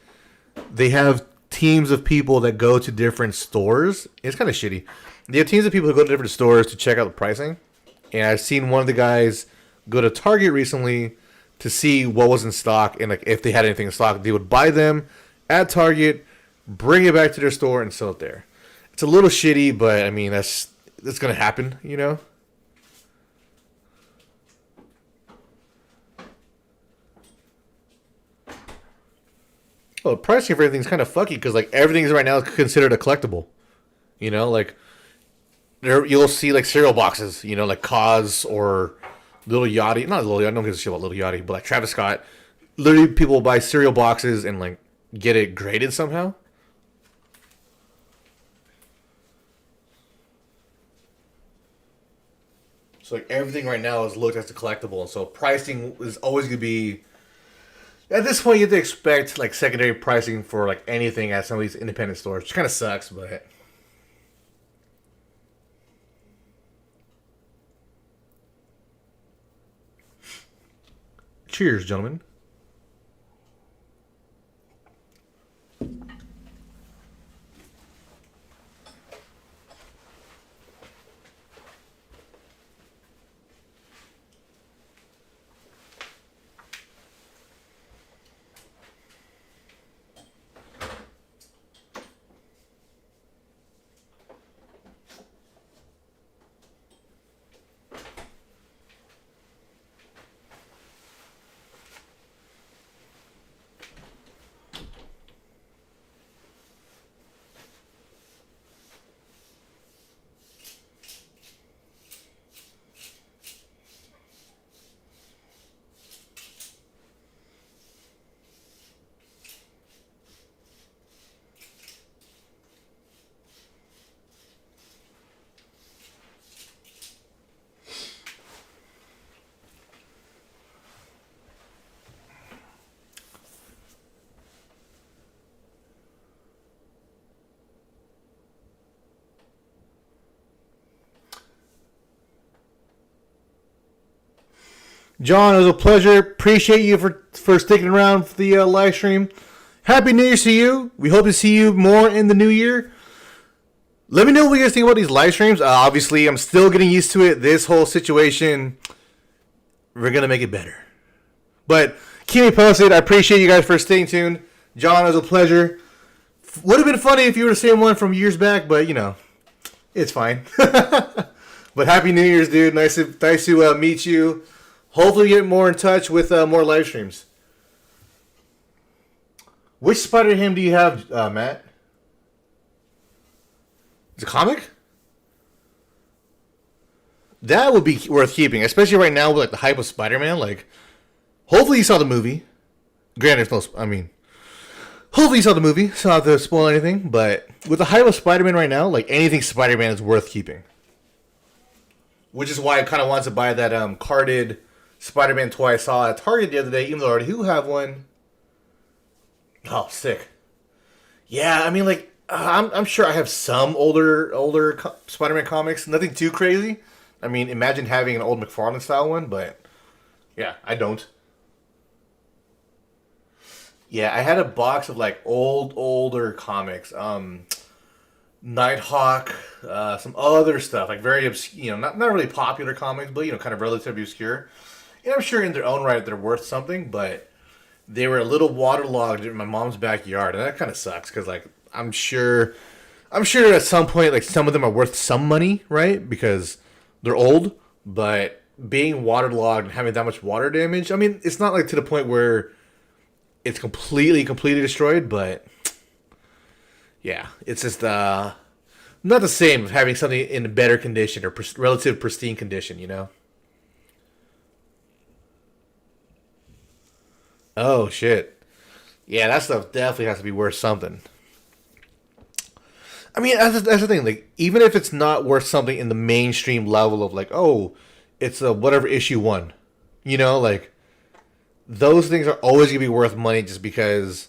A: they have teams of people that go to different stores. It's kind of shitty. They have teams of people who go to different stores to check out the pricing. And I've seen one of the guys go to Target recently to see what was in stock and like if they had anything in stock, they would buy them at Target, bring it back to their store, and sell it there. It's a little shitty, but I mean that's gonna happen, you know. Well, the pricing for everything's kind of fucky because like everything's right now considered a collectible. You know, like there you'll see like cereal boxes, you know, like Cause or Little Yachty. Not Little Yachty, I don't give a shit about Little Yachty, but like Travis Scott. Literally, people will buy cereal boxes and like get it graded somehow. So like everything right now is looked as a collectible, and so pricing is always gonna be. At this point, you have to expect like secondary pricing for like anything at some of these independent stores, which kind of sucks, but Cheers, gentlemen. John, it was a pleasure. Appreciate you for sticking around for the live stream. Happy New Year to you. We hope to see you more in the new year. Let me know what you guys think about these live streams. Obviously, I'm still getting used to it. This whole situation, we're going to make it better. But keep me posted. I appreciate you guys for staying tuned. John, it was a pleasure. Would have been funny if you were the same one from years back, but, you know, it's fine. But Happy New Year's, dude. Nice to meet you. Hopefully get more in touch with more live streams. Which Spider-Ham do you have, Matt? It's a comic? That would be worth keeping, especially right now with like the hype of Spider-Man. Like, hopefully you saw the movie. Granted, hopefully you saw the movie, so I don't have to spoil anything. But with the hype of Spider-Man right now, like anything Spider-Man is worth keeping. Which is why I kind of wanted to buy that carded Spider-Man toy I saw at Target the other day, even though I already do have one. Oh, sick. Yeah, I mean, like, I'm sure I have some older Spider-Man comics. Nothing too crazy. I mean, imagine having an old McFarlane style one, but yeah, I don't. Yeah, I had a box of like older comics. Nighthawk, some other stuff, like very obscure, not really popular comics, but kind of relatively obscure. And I'm sure in their own right they're worth something, but they were a little waterlogged in my mom's backyard, and that kind of sucks because like I'm sure at some point like some of them are worth some money, right? Because they're old, but being waterlogged and having that much water damage, I mean, it's not like to the point where it's completely destroyed, but yeah, it's just not the same of having something in better condition or relative pristine condition, Oh, shit. Yeah, that stuff definitely has to be worth something. I mean, that's the thing. Like, even if it's not worth something in the mainstream level of, like, oh, it's a whatever issue 1. Like, those things are always going to be worth money just because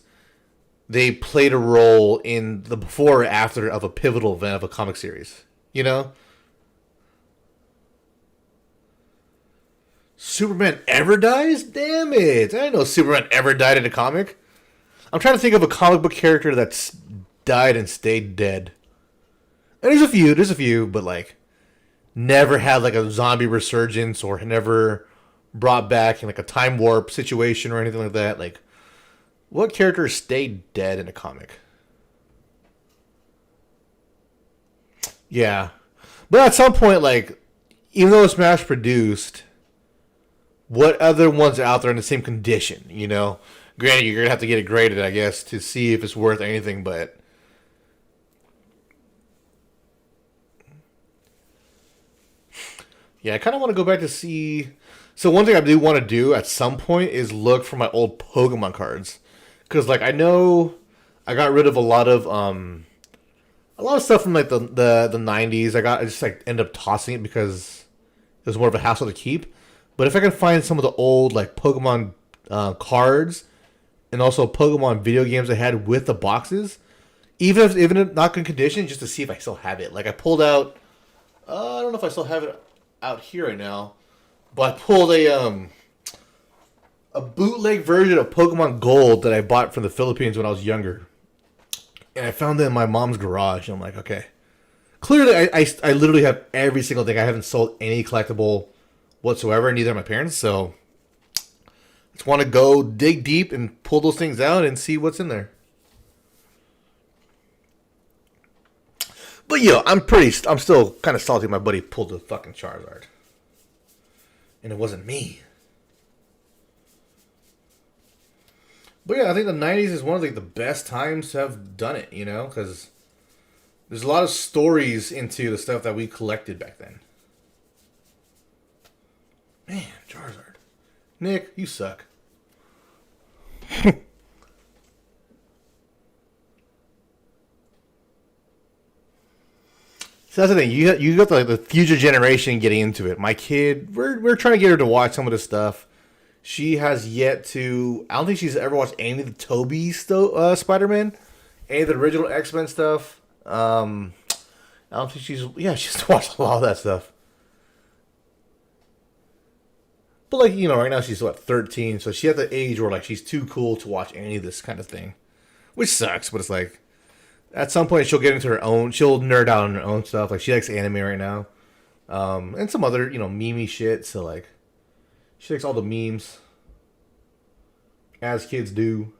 A: they played a role in the before or after of a pivotal event of a comic series. Superman ever dies? Damn it. I didn't know Superman ever died in a comic. I'm trying to think of a comic book character that's died and stayed dead. And there's a few, but like never had like a zombie resurgence or never brought back in like a time warp situation or anything like that. Like, what character stayed dead in a comic? Yeah. But at some point, like, even though it's mass produced, what other ones are out there in the same condition, Granted, you're going to have to get it graded, I guess, to see if it's worth anything, but yeah, I kind of want to go back to see. So one thing I do want to do at some point is look for my old Pokemon cards. Because, like, I know I got rid of a lot of stuff from, like, the 90s. I just, like, ended up tossing it because it was more of a hassle to keep. But if I can find some of the old, like, Pokemon cards and also Pokemon video games I had with the boxes, even if not good condition, just to see if I still have it. Like, I pulled out, I don't know if I still have it out here right now, but I pulled a a bootleg version of Pokemon Gold that I bought from the Philippines when I was younger. And I found it in my mom's garage. And I'm like, okay. Clearly, I literally have every single thing. I haven't sold any collectible whatsoever, neither have my parents. So, I just want to go dig deep and pull those things out and see what's in there. But, I'm still kind of salty my buddy pulled the fucking Charizard. And it wasn't me. But yeah, I think the 90s is one of the best times to have done it, because there's a lot of stories into the stuff that we collected back then. Man, Charizard. Nick, you suck. So that's the thing. You got the future generation getting into it. My kid, we're trying to get her to watch some of this stuff. She has yet to. I don't think she's ever watched any of the Tobey Spider-Man, any of the original X-Men stuff. I don't think she's watched a lot of that stuff. But right now she's 13, so she's at the age where she's too cool to watch any of this kind of thing, which sucks. But it's at some point she'll get into her own. She'll nerd out on her own stuff. She likes anime right now, and some other meme shit. So she likes all the memes, as kids do.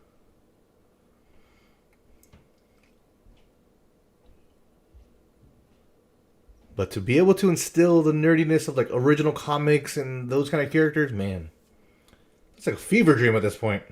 A: But to be able to instill the nerdiness of original comics and those kind of characters, man, it's like a fever dream at this point.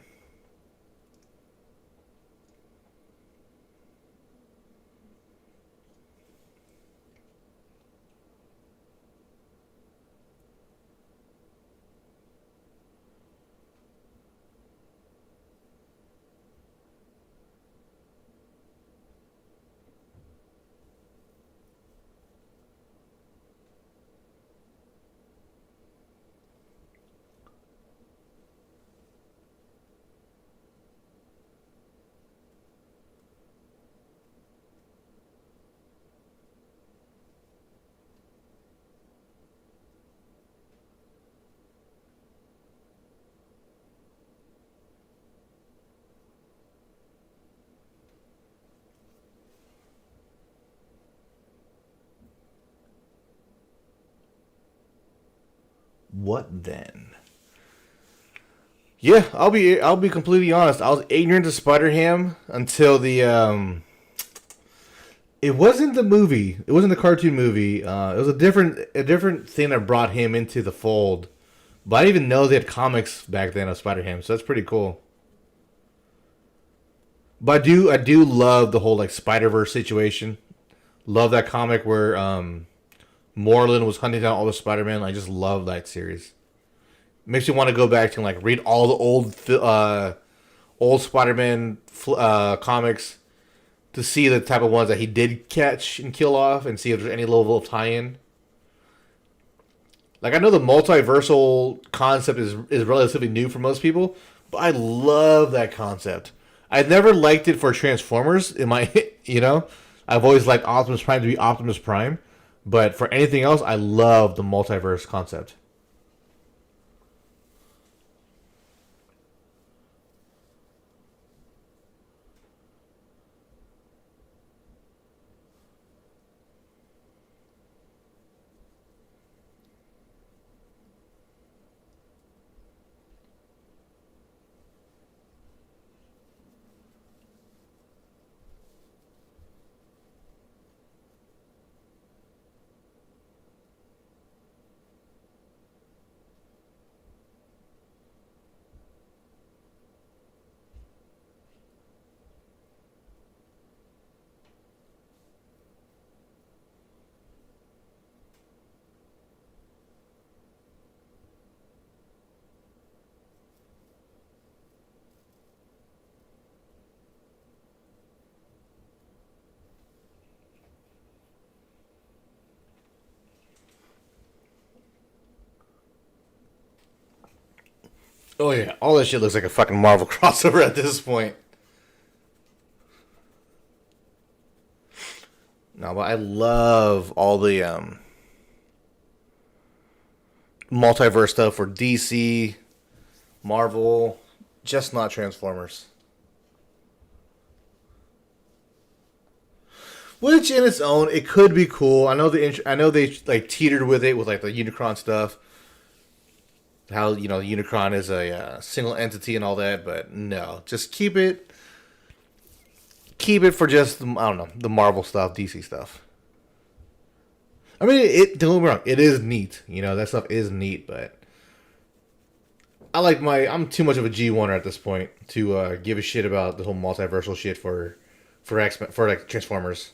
A: What then? Yeah, I'll be completely honest. I was ignorant to Spider-Ham until the it wasn't the movie. It wasn't the cartoon movie. It was a different thing that brought him into the fold. But I didn't even know they had comics back then of Spider-Ham, so that's pretty cool. But I do love the whole Spider-Verse situation. Love that comic where Moreland was hunting down all the Spider-Man. I just love that series. Makes you want to go back and read all the old Spider-Man comics to see the type of ones that he did catch and kill off, and see if there's any level of tie-in. I know the multiversal concept is relatively new for most people, but I love that concept. I've never liked it for Transformers. I've always liked Optimus Prime to be Optimus Prime. But for anything else, I love the multiverse concept. Oh yeah, all that shit looks like a fucking Marvel crossover at this point. No, but I love all the multiverse stuff for DC, Marvel, just not Transformers. Which, in its own, it could be cool. I know they like teetered with it with like the Unicron stuff. How Unicron is a single entity and all that, but no, just keep it for just I don't know, the Marvel stuff, DC stuff. I mean, don't get me wrong, it is neat. That stuff is neat, but I'm too much of a G1er at this point to give a shit about the whole multiversal shit for X-Men, for like Transformers.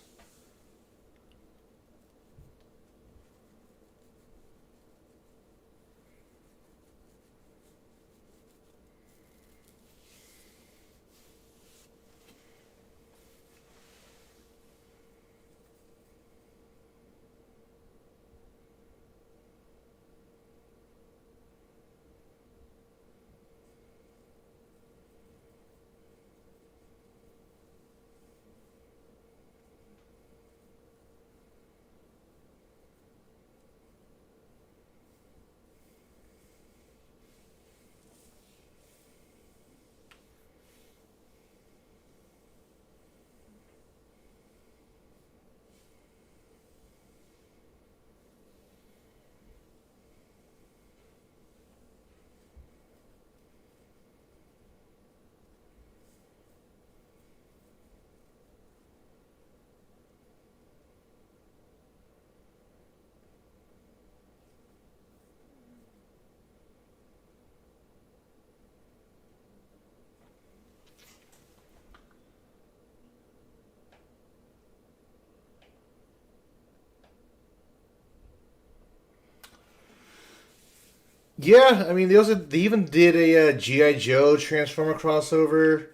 A: Yeah, I mean they even did a GI Joe Transformer crossover.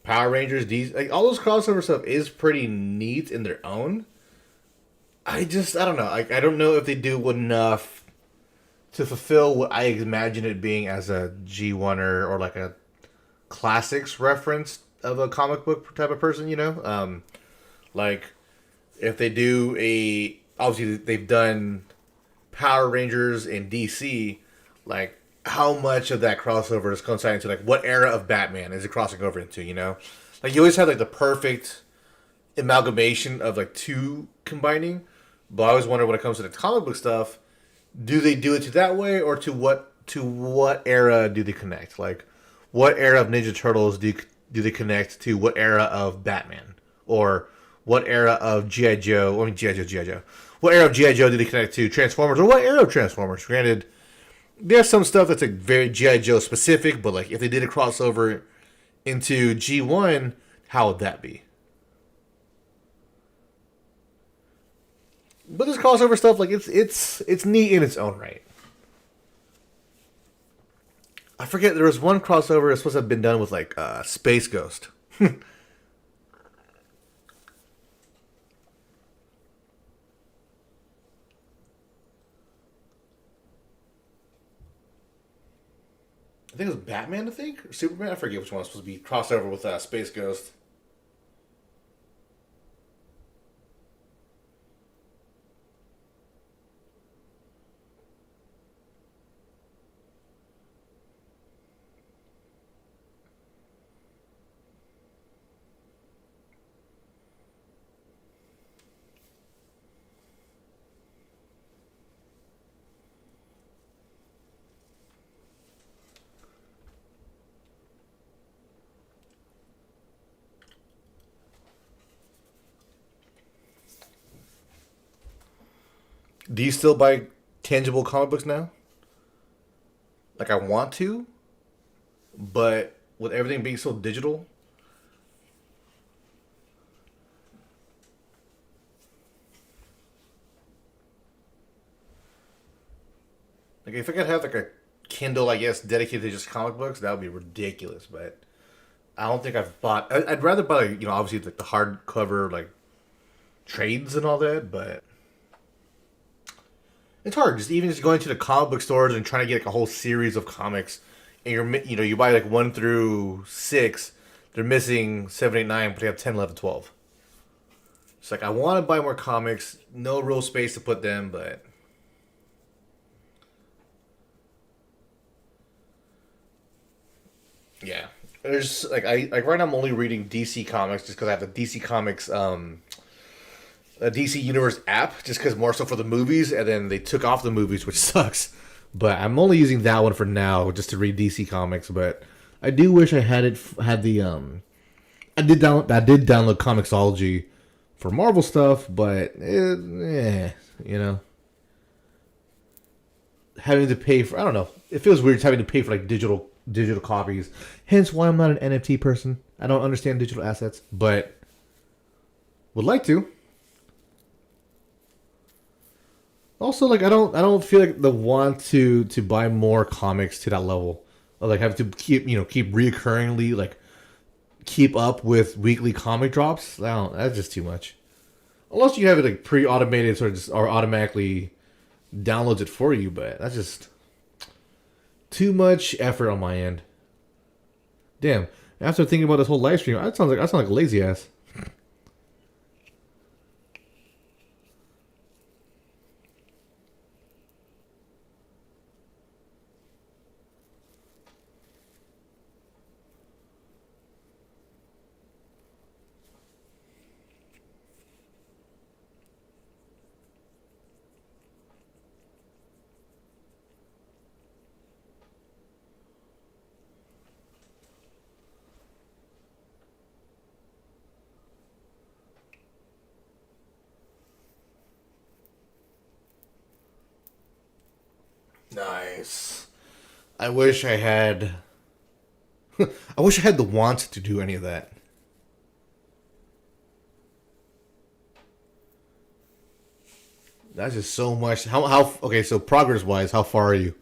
A: Power Rangers, like all those crossover stuff is pretty neat in their own. I don't know. I don't know if they do enough to fulfill what I imagine it being as a G1er or like a classics reference of a comic book type of person. Like if they do obviously they've done Power Rangers in DC, like how much of that crossover is coinciding to like what era of Batman is it crossing over into? Like you always have like the perfect amalgamation of like two combining, but I always wonder when it comes to the comic book stuff, do they do it to that way or to what era do they connect? Like what era of Ninja Turtles do they connect to what era of Batman or what era of G.I. Joe? I mean G.I. Joe. What era of G.I. Joe do they connect to Transformers or what era of Transformers? Granted, there's some stuff that's like very G.I. Joe specific, but like if they did a crossover into G1, how would that be? But this crossover stuff, like it's neat in its own right. I forget there was one crossover that's supposed to have been done with like Space Ghost. I think it was Batman, or Superman. I forget which one was supposed to be crossover with Space Ghost. Do you still buy tangible comic books now? Like I want to, but with everything being so digital, like if I could have like a Kindle, I guess, dedicated to just comic books, that would be ridiculous. But I don't think I've bought. I'd rather buy, obviously like the hardcover like trades and all that, but it's hard. Just going to the comic book stores and trying to get like a whole series of comics, and you buy like 1 through 6, they're missing 7, 8, 9, but they have 10, 11, 12. It's like I want to buy more comics, no real space to put them, but there's like like right now I'm only reading DC Comics just because I have the DC Comics a DC Universe app just because more so for the movies, and then they took off the movies, which sucks. But I'm only using that one for now just to read DC Comics. But I do wish I had the I did download Comixology for Marvel stuff, but you know, having to pay for, I don't know, it feels weird having to pay for like digital copies. Hence why I'm not an NFT person. I don't understand digital assets, but would like to. Also, like I don't feel like the want to buy more comics to that level. Or like have to keep reoccurringly like keep up with weekly comic drops. I don't, that's just too much. Unless you have it like pre-automated or automatically downloads it for you, but that's just too much effort on my end. Damn. After thinking about this whole live stream, I sound like a lazy ass. Nice. I wish I had. I wish I had the want to do any of that. That's just so much. How? Okay, so progress wise, how far are you?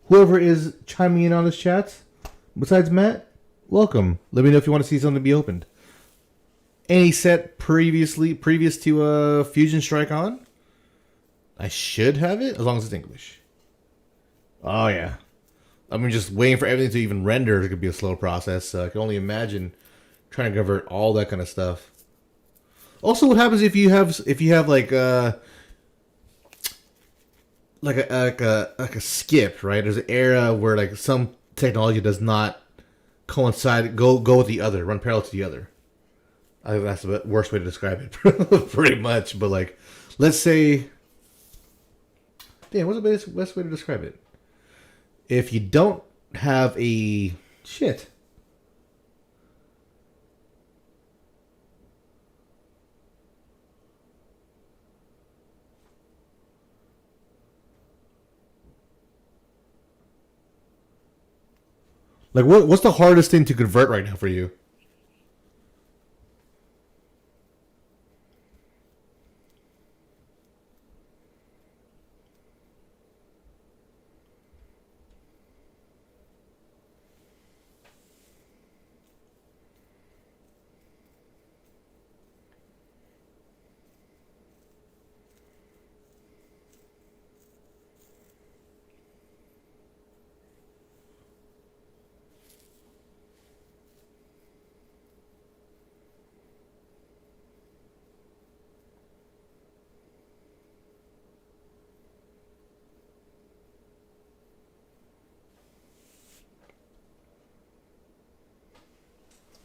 A: Whoever is chiming in on this chat, besides Matt, welcome. Let me know if you want to see something be opened. Any set previous to Fusion Strike on? I should have it as long as it's English. Oh yeah, I mean just waiting for everything to even render. It could be a slow process. So I can only imagine trying to convert all that kind of stuff. Also, what happens if you have like a skip, right? There's an era where like some technology does not coincide, go with the other, run parallel to the other. I think that's the worst way to describe it, pretty much. But like, let's say, damn, what's the best way to describe it? If you don't have a shit. Like, what's the hardest thing to convert right now for you?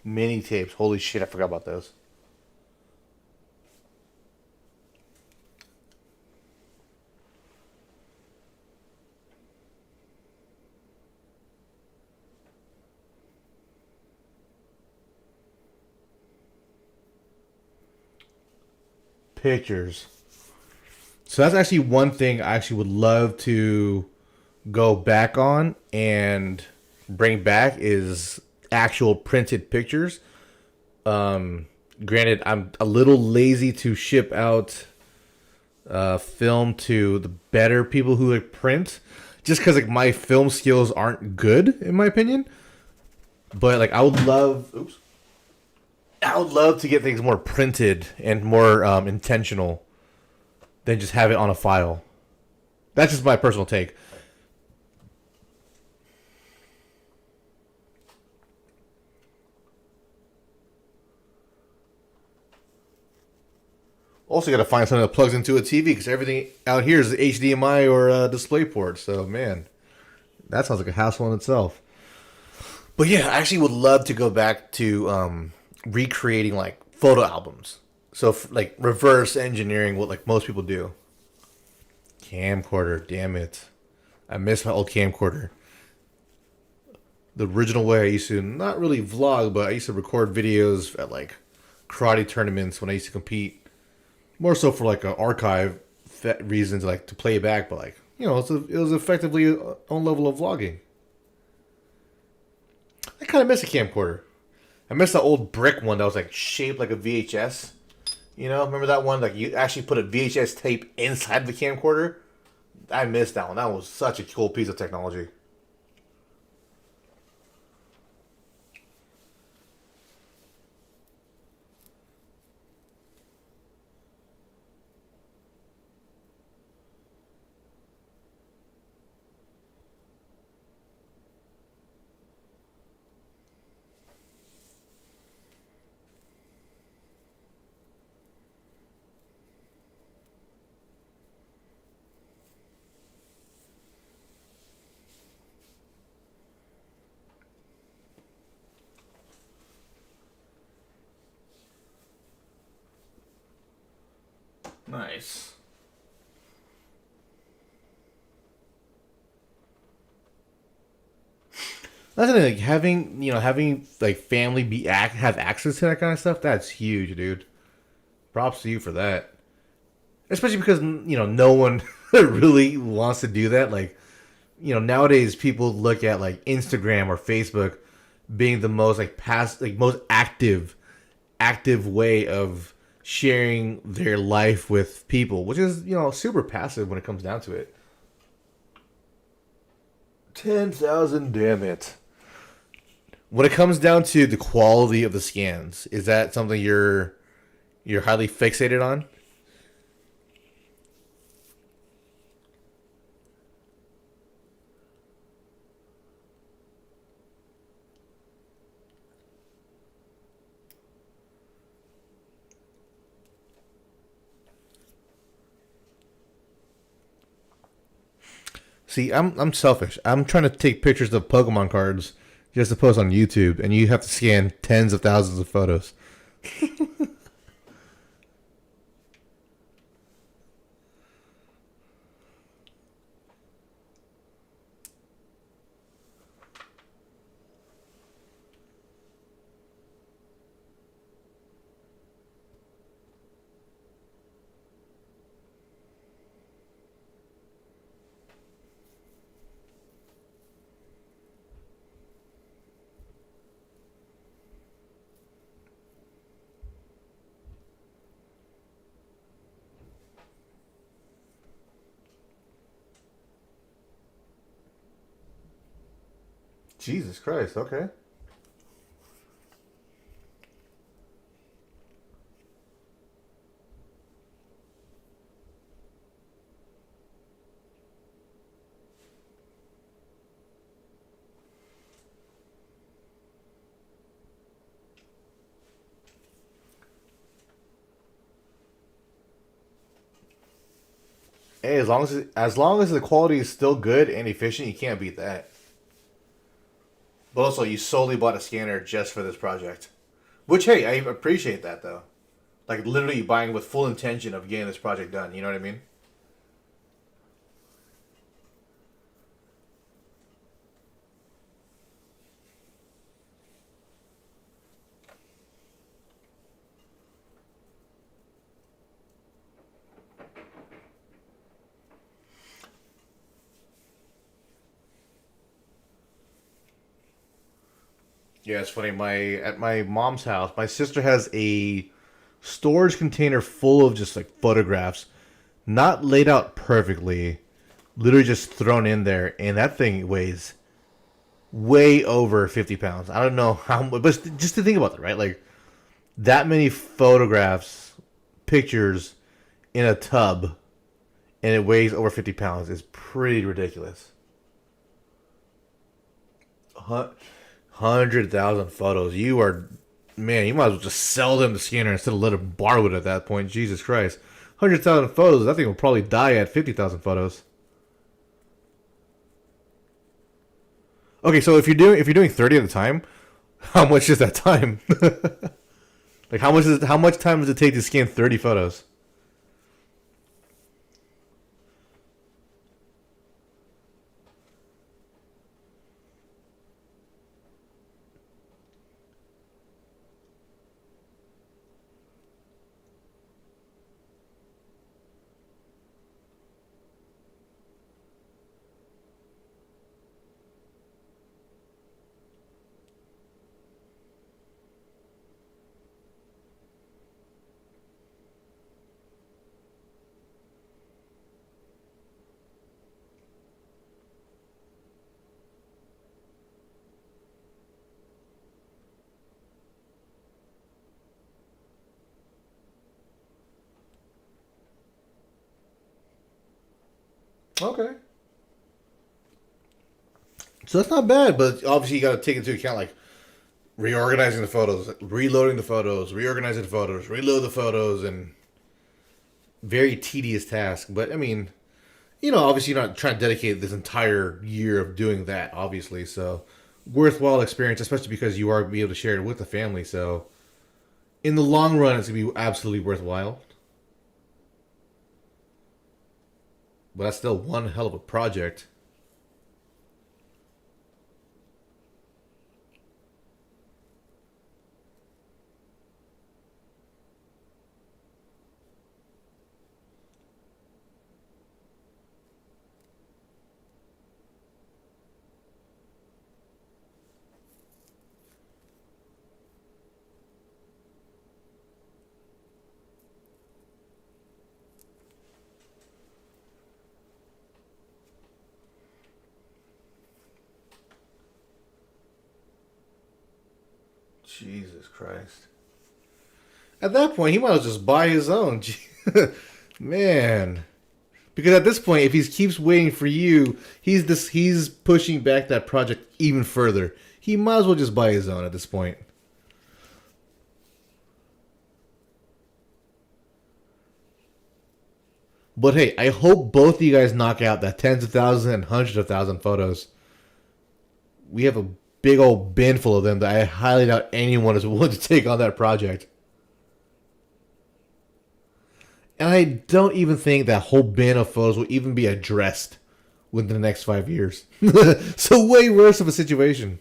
A: Mini tapes. Holy shit, I forgot about those. Pictures. So that's actually one thing I actually would love to go back on and bring back is actual printed pictures. Granted, I'm a little lazy to ship out film to the better people who like print, just because like my film skills aren't good in my opinion. But like I would love to get things more printed and more intentional than just have it on a file. That's just my personal take. Also, got to find something that plugs into a TV because everything out here is HDMI or DisplayPort. So, man, that sounds like a hassle in itself. But yeah, I actually would love to go back to recreating like photo albums. So, like reverse engineering what like most people do. Camcorder, damn it. I miss my old camcorder. The original way I used to not really vlog, but I used to record videos at like karate tournaments when I used to compete. More so for like an archive reasons, like to play it back, but like, you know, it was effectively a own level of vlogging. I kind of miss a camcorder. I miss the old brick one that was like shaped like a VHS. You know, remember that one? Like you actually put a VHS tape inside the camcorder. I missed that one. That was such a cool piece of technology. Nice. That's the thing, like having like family have access to that kind of stuff. That's huge, dude. Props to you for that. Especially because no one really wants to do that. Like, nowadays people look at like Instagram or Facebook being the most like most active way of sharing their life with people, which is super passive when it comes down to it. 10,000, damn it. When it comes down to the quality of the scans, is that something you're highly fixated on? See, I'm selfish. I'm trying to take pictures of Pokemon cards just to post on YouTube, and you have to scan tens of thousands of photos. Jesus Christ, okay. Hey, as long as the quality is still good and efficient, you can't beat that. But also, you solely bought a scanner just for this project. Which, hey, I appreciate that, though. Like, literally buying with full intention of getting this project done. You know what I mean? Yeah, it's funny. At my mom's house, my sister has a storage container full of just like photographs, not laid out perfectly, literally just thrown in there, and that thing weighs way over 50 pounds. I don't know how much, but just to think about that, right? Like that many photographs, pictures in a tub, and it weighs over 50 pounds is pretty ridiculous. 100,000 photos. You are Man, you might as well just sell them to Scanner instead of let them borrow it at that point. Jesus Christ. 100,000 photos, that thing will probably die at 50,000 photos. Okay, so if you're doing 30 at a time, how much is that time? Like how much time does it take to scan 30 photos? Okay. So that's not bad, but obviously you got to take into account like reorganizing the photos, reloading the photos, reorganizing the photos, reload the photos, and very tedious task. But I mean, obviously you're not trying to dedicate this entire year of doing that, obviously. So worthwhile experience, especially because you are be able to share it with the family. So in the long run, it's gonna be absolutely worthwhile. But that's still one hell of a project. Jesus Christ. At that point, he might as well just buy his own. Man. Because at this point, if he keeps waiting for you, he's pushing back that project even further. He might as well just buy his own at this point. But hey, I hope both of you guys knock out that tens of thousands and hundreds of thousand photos. We have a big old bin full of them that I highly doubt anyone is willing to take on that project. And I don't even think that whole bin of photos will even be addressed within the next 5 years. So way worse of a situation.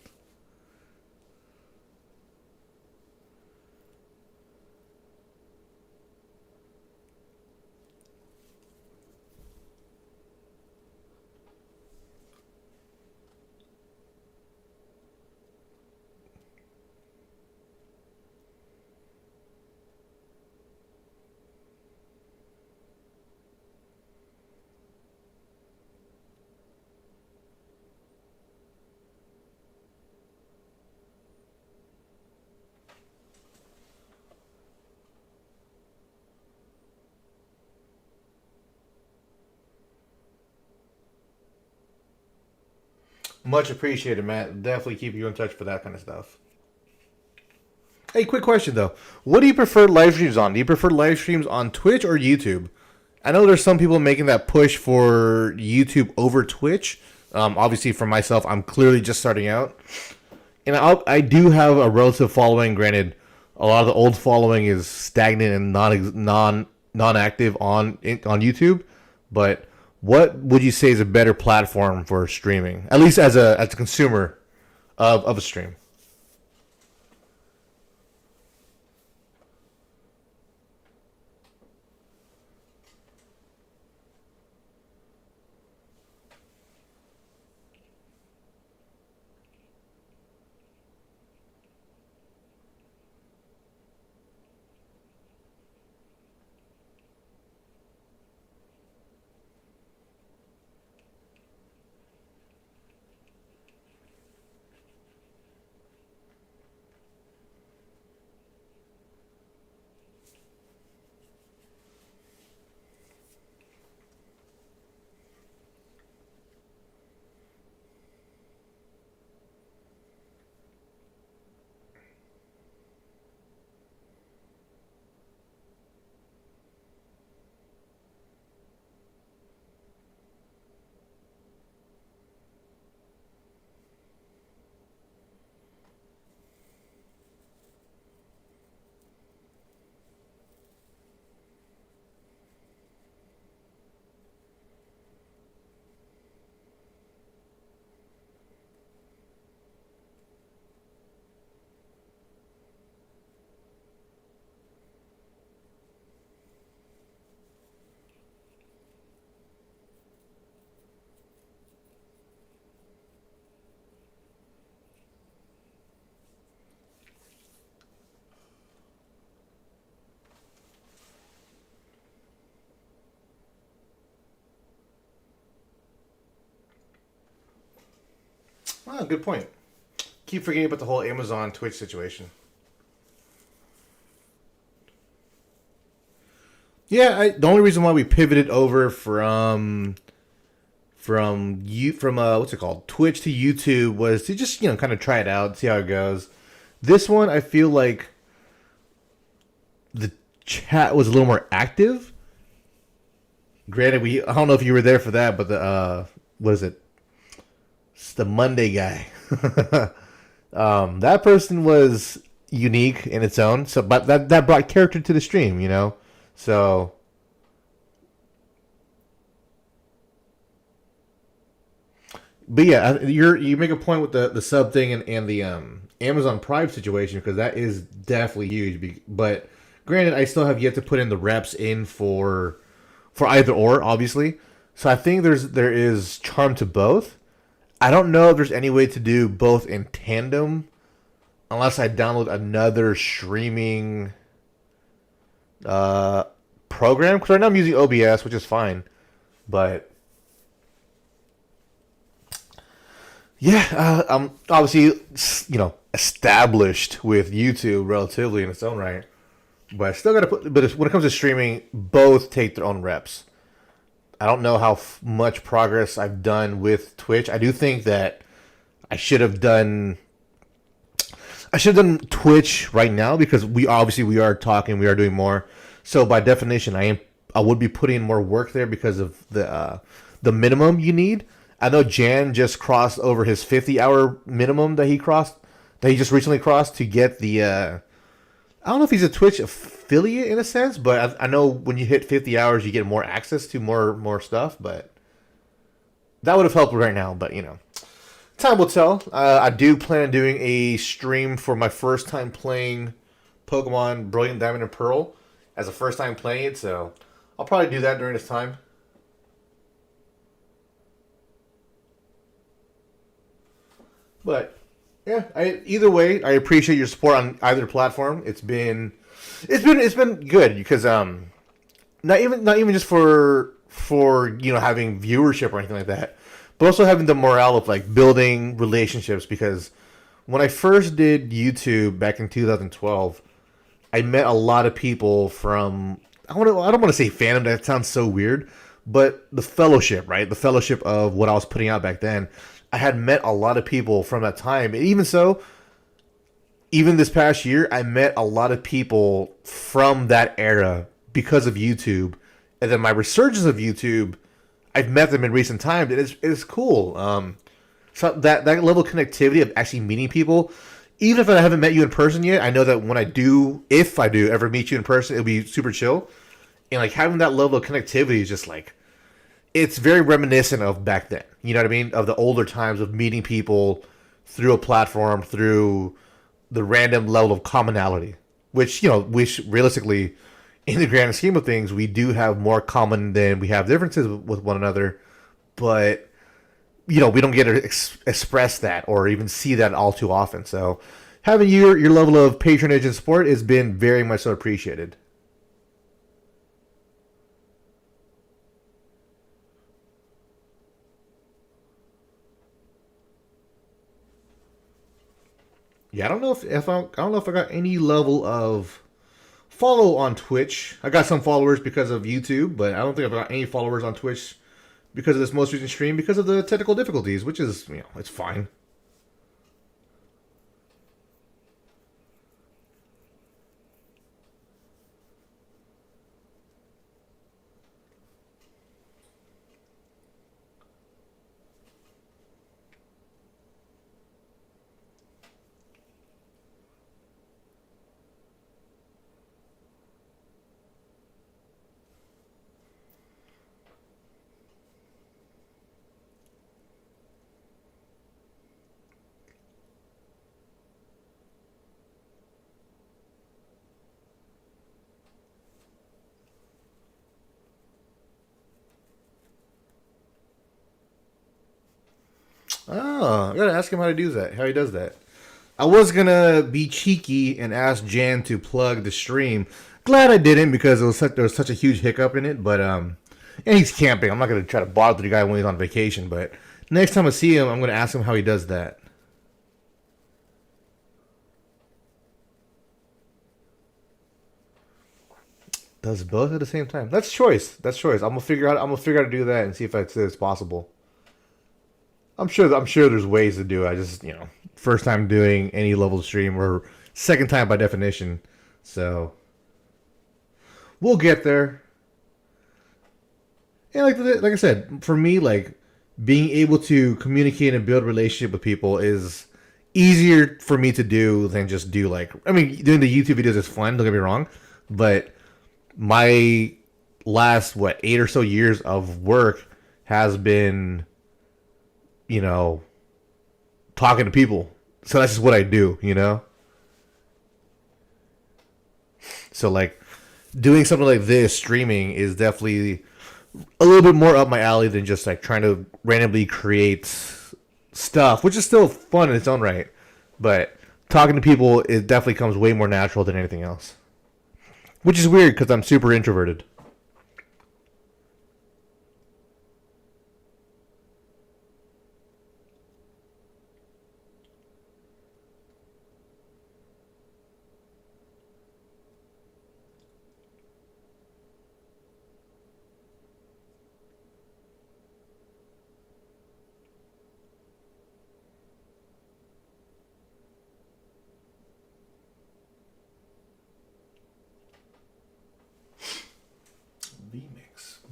A: Much appreciated, Matt. Definitely keep you in touch for that kind of stuff. Hey, quick question though. What do you prefer live streams on? Do you prefer live streams on Twitch or YouTube? I know there's some people making that push for YouTube over Twitch. Obviously, for myself, I'm clearly just starting out. And I do have a relative following. Granted, a lot of the old following is stagnant and non-active on YouTube. But what would you say is a better platform for streaming? At least as a consumer of a stream. Oh, good point. Keep forgetting about the whole Amazon Twitch situation. Yeah, the only reason why we pivoted over from what's it called, Twitch to YouTube was to just kind of try it out, see how it goes. This one, I feel like the chat was a little more active. Granted, I don't know if you were there for that, but the what is it? It's the Monday guy. That person was unique in its own. So, but that brought character to the stream, So, but yeah, you make a point with the sub thing and the Amazon Prime situation, because that is definitely huge. But granted, I still have yet to put in the reps in for either or, obviously. So I think there is charm to both. I don't know if there's any way to do both in tandem, unless I download another streaming program. Because right now I'm using OBS, which is fine, but yeah, I'm obviously established with YouTube relatively in its own right, but I still got to put. But when it comes to streaming, both take their own reps. I don't know how much progress I've done with Twitch. I do think that I should have done Twitch right now, because we are talking, we are doing more. So by definition, I would be putting in more work there because of the minimum you need. I know Jan just crossed over his 50-hour minimum that he just recently crossed to get the. I don't know if he's a Twitch affiliate in a sense, but I know when you hit 50 hours, you get more access to more stuff. But that would have helped right now. But time will tell. I do plan on doing a stream for my first time playing Pokemon Brilliant Diamond and Pearl as a first time playing it. So I'll probably do that during this time. But yeah, either way, I appreciate your support on either platform. It's been good, because not even just for having viewership or anything like that, but also having the morale of like building relationships. Because when I first did YouTube back in 2012, I met a lot of people from I don't want to say fandom, that sounds so weird, but the fellowship, right? The fellowship of what I was putting out back then. I had met a lot of people from that time. And even so, even this past year, I met a lot of people from that era because of YouTube. And then my resurgence of YouTube, I've met them in recent times. And it's cool. So that level of connectivity of actually meeting people, even if I haven't met you in person yet, I know that when if I do ever meet you in person, it'll be super chill. And like having that level of connectivity is just like, it's very reminiscent of back then. You know what I mean? Of the older times of meeting people through a platform, through the random level of commonality. Which realistically, in the grand scheme of things, we do have more common than we have differences with one another. But, we don't get to express that or even see that all too often. So having your level of patronage and support has been very much so appreciated. Yeah, I don't know if I got any level of follow on Twitch. I got some followers because of YouTube, but I don't think I've got any followers on Twitch because of this most recent stream because of the technical difficulties, which is, it's fine. Oh, I gotta ask him how he does that. I was gonna be cheeky and ask Jan to plug the stream. Glad I didn't, because there was such a huge hiccup in it. But and he's camping. I'm not gonna try to bother the guy when he's on vacation. But next time I see him, I'm gonna ask him how he does that. Does both at the same time. That's choice. That's choice. I'm gonna figure out. I'm gonna figure out how to do that and see if it's possible. I'm sure. I'm sure there's ways to do it. I just first time doing any level stream or second time by definition. So we'll get there. And like I said, for me, like being able to communicate and build a relationship with people is easier for me to do than just do doing the YouTube videos is fun. Don't get me wrong, but my last 8 or so years of work has been talking to people. So that's just what I do. So like doing something like this, streaming, is definitely a little bit more up my alley than just like trying to randomly create stuff, which is still fun in its own right. But talking to people, it definitely comes way more natural than anything else. Which is weird because I'm super introverted.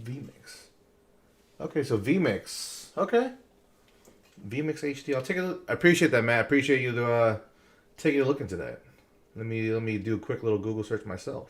A: VMix. Okay, so VMix. Okay. VMix HD. I'll take a look. I appreciate that, Matt. I appreciate you taking a look into that. Let me do a quick little Google search myself.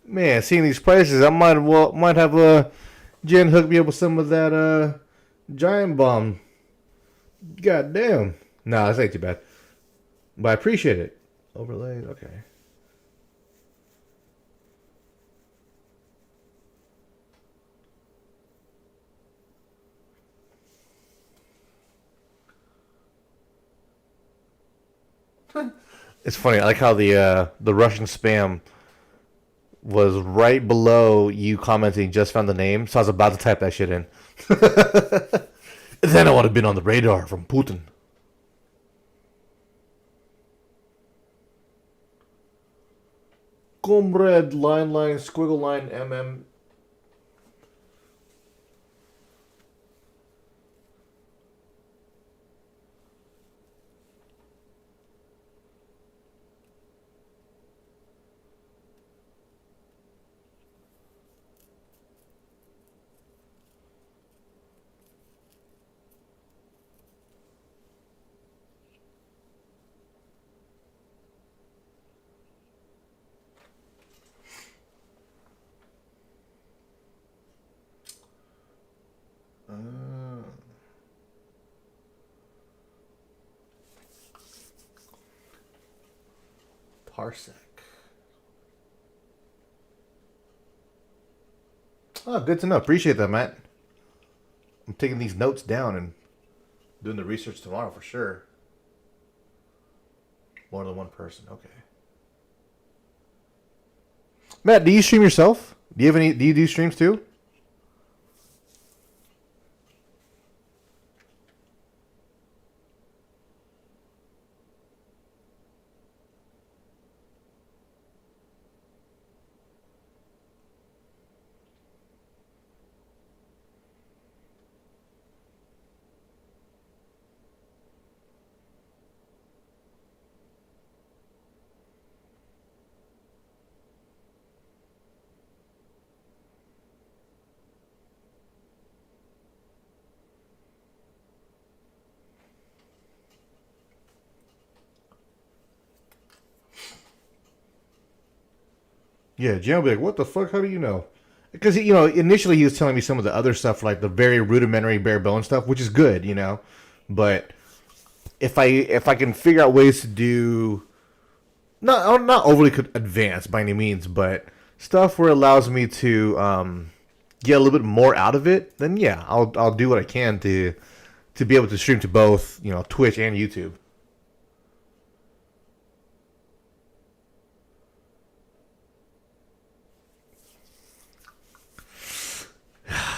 A: Man, seeing these prices, I might have Jen hook me up with some of that giant bomb. God damn. Nah, this ain't too bad. But I appreciate it. Overlaid, okay. It's funny. I like how the Russian spam was right below you commenting. Just found the name, so I was about to type that shit in. Then I would have been on the radar from Putin. Comrade line squiggle line mm. Parsec. Oh, good to know. Appreciate that, Matt. I'm taking these notes down and doing the research tomorrow for sure. More than one person. Okay. Matt, do you stream yourself? Do you do streams too? Yeah, Jen will be like, what the fuck? How do you know? because initially he was telling me some of the other stuff, like the very rudimentary bare bone stuff, which is good, but if I can figure out ways to do not overly advanced by any means, but stuff where it allows me to get a little bit more out of it, then yeah, I'll do what I can to be able to stream to both Twitch and YouTube.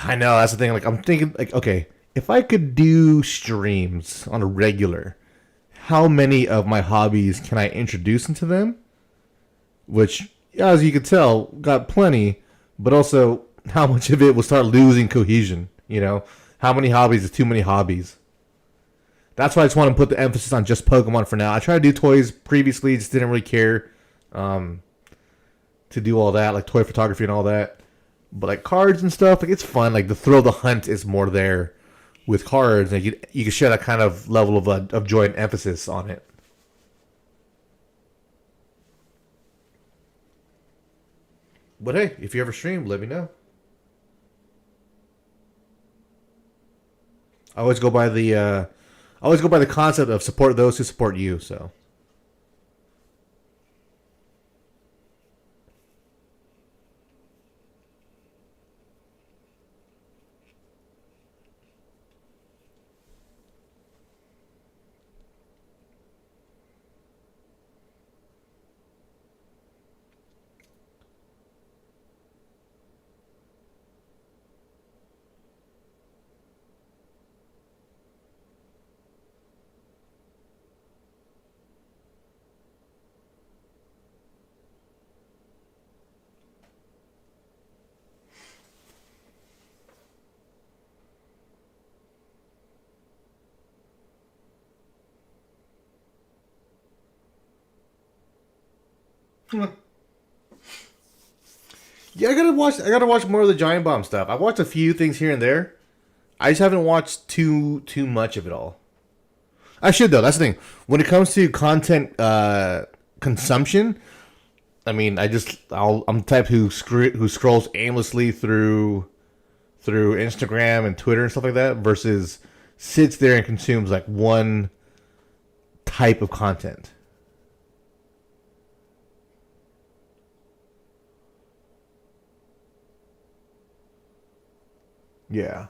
A: I know, that's the thing. Like, I'm thinking, like, okay, if I could do streams on a regular, how many of my hobbies can I introduce into them? Which, as you could tell, got plenty, but also how much of it will start losing cohesion, How many hobbies is too many hobbies? That's why I just want to put the emphasis on just Pokemon for now. I tried to do toys previously, just didn't really care to do all that, like toy photography and all that. But like cards and stuff, like it's fun. Like the thrill of the hunt is more there with cards, and you can share that kind of level of joy and emphasis on it. But hey, if you ever stream, let me know. I always go by the concept of support those who support you. So. Yeah, I gotta watch more of the Giant Bomb stuff. I've watched a few things here and there. I just haven't watched too much of it all. I should though. That's the thing. When it comes to content consumption, I mean, I'm the type who scrolls aimlessly through Instagram and Twitter and stuff like that, versus sits there and consumes like one type of content. Yeah.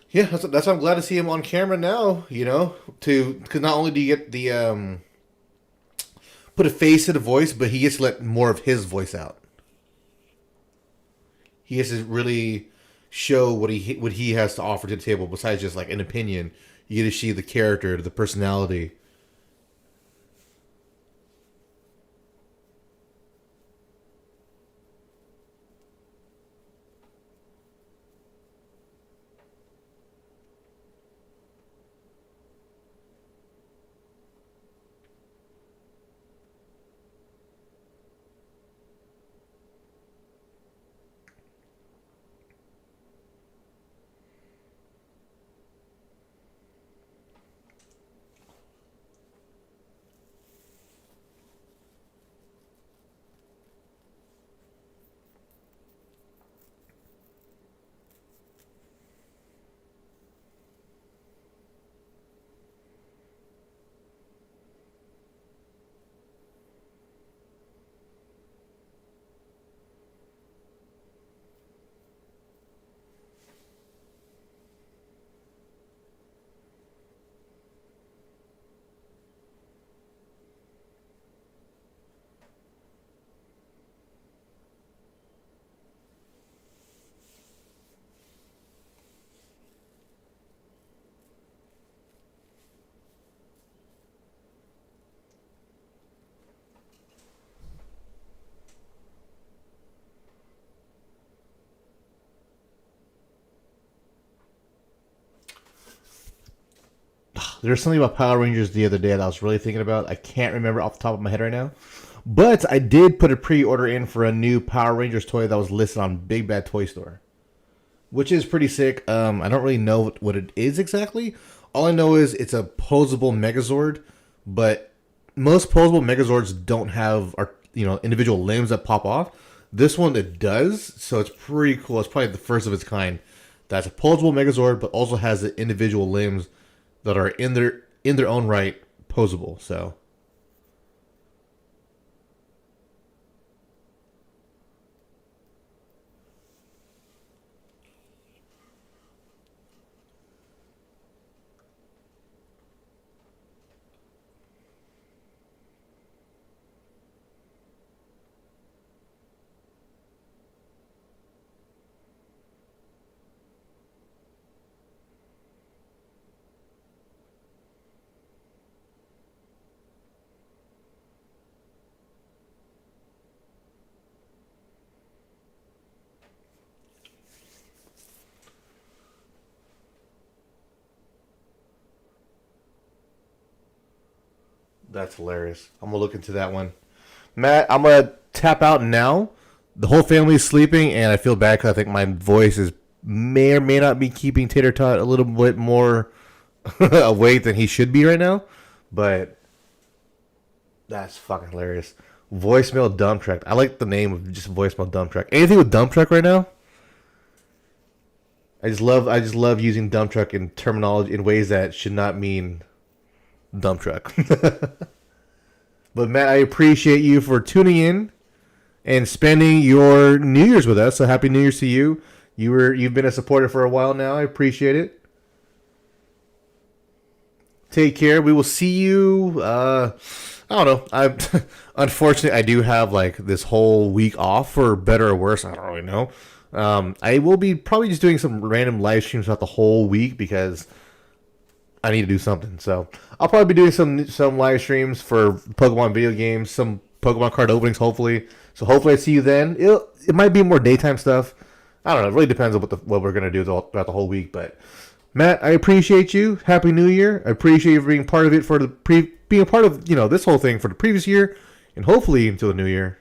A: Yeah, that's why I'm glad to see him on camera now, because not only do you get the put a face to the voice, but he gets to let more of his voice out. He gets to really show what he has to offer to the table besides just like an opinion. You get to see the character, the personality. There's something about Power Rangers the other day that I was really thinking about. I can't remember off the top of my head right now. But I did put a pre-order in for a new Power Rangers toy that was listed on Big Bad Toy Store, which is pretty sick. I don't really know what it is exactly. All I know is it's a posable Megazord, but most posable Megazords don't have individual limbs that pop off. This one it does, so it's pretty cool. It's probably the first of its kind. That's a posable Megazord, but also has the individual limbs that are in their own right posable. So that's hilarious. I'm gonna look into that one. Matt, I'm gonna tap out now. The whole family's sleeping, and I feel bad because I think my voice is may or may not be keeping Tater Tot a little bit more awake than he should be right now. But that's fucking hilarious. Voicemail dump track. I like the name of just voicemail dump track. Anything with dump track right now? I just love using dump truck in terminology in ways that should not mean dump truck. But Matt, I appreciate you for tuning in and spending your New Year's with us. So happy New Year's to you. You've been a supporter for a while now. I appreciate it. Take care. We will see you. I don't know. Unfortunately, I do have like this whole week off, for better or worse. I don't really know. I will be probably just doing some random live streams throughout the whole week because I need to do something. So I'll probably be doing some live streams for Pokemon video games, some Pokemon card openings, hopefully. So hopefully I see you then. It might be more daytime stuff. I don't know. It really depends on what we're gonna do throughout the whole week. But Matt, I appreciate you. Happy New Year. I appreciate you for being part of it for being a part of this whole thing for the previous year and hopefully until the new year.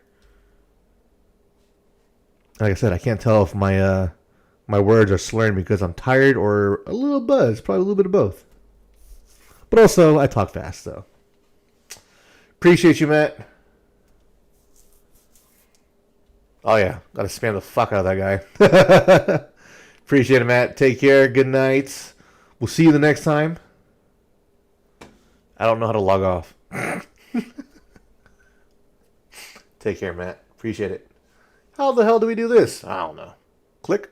A: Like I said, I can't tell if my words are slurring because I'm tired or a little buzzed. Probably a little bit of both. But also, I talk fast, so. Appreciate you, Matt. Oh, yeah. Gotta spam the fuck out of that guy. Appreciate it, Matt. Take care. Good night. We'll see you the next time. I don't know how to log off. Take care, Matt. Appreciate it. How the hell do we do this? I don't know. Click.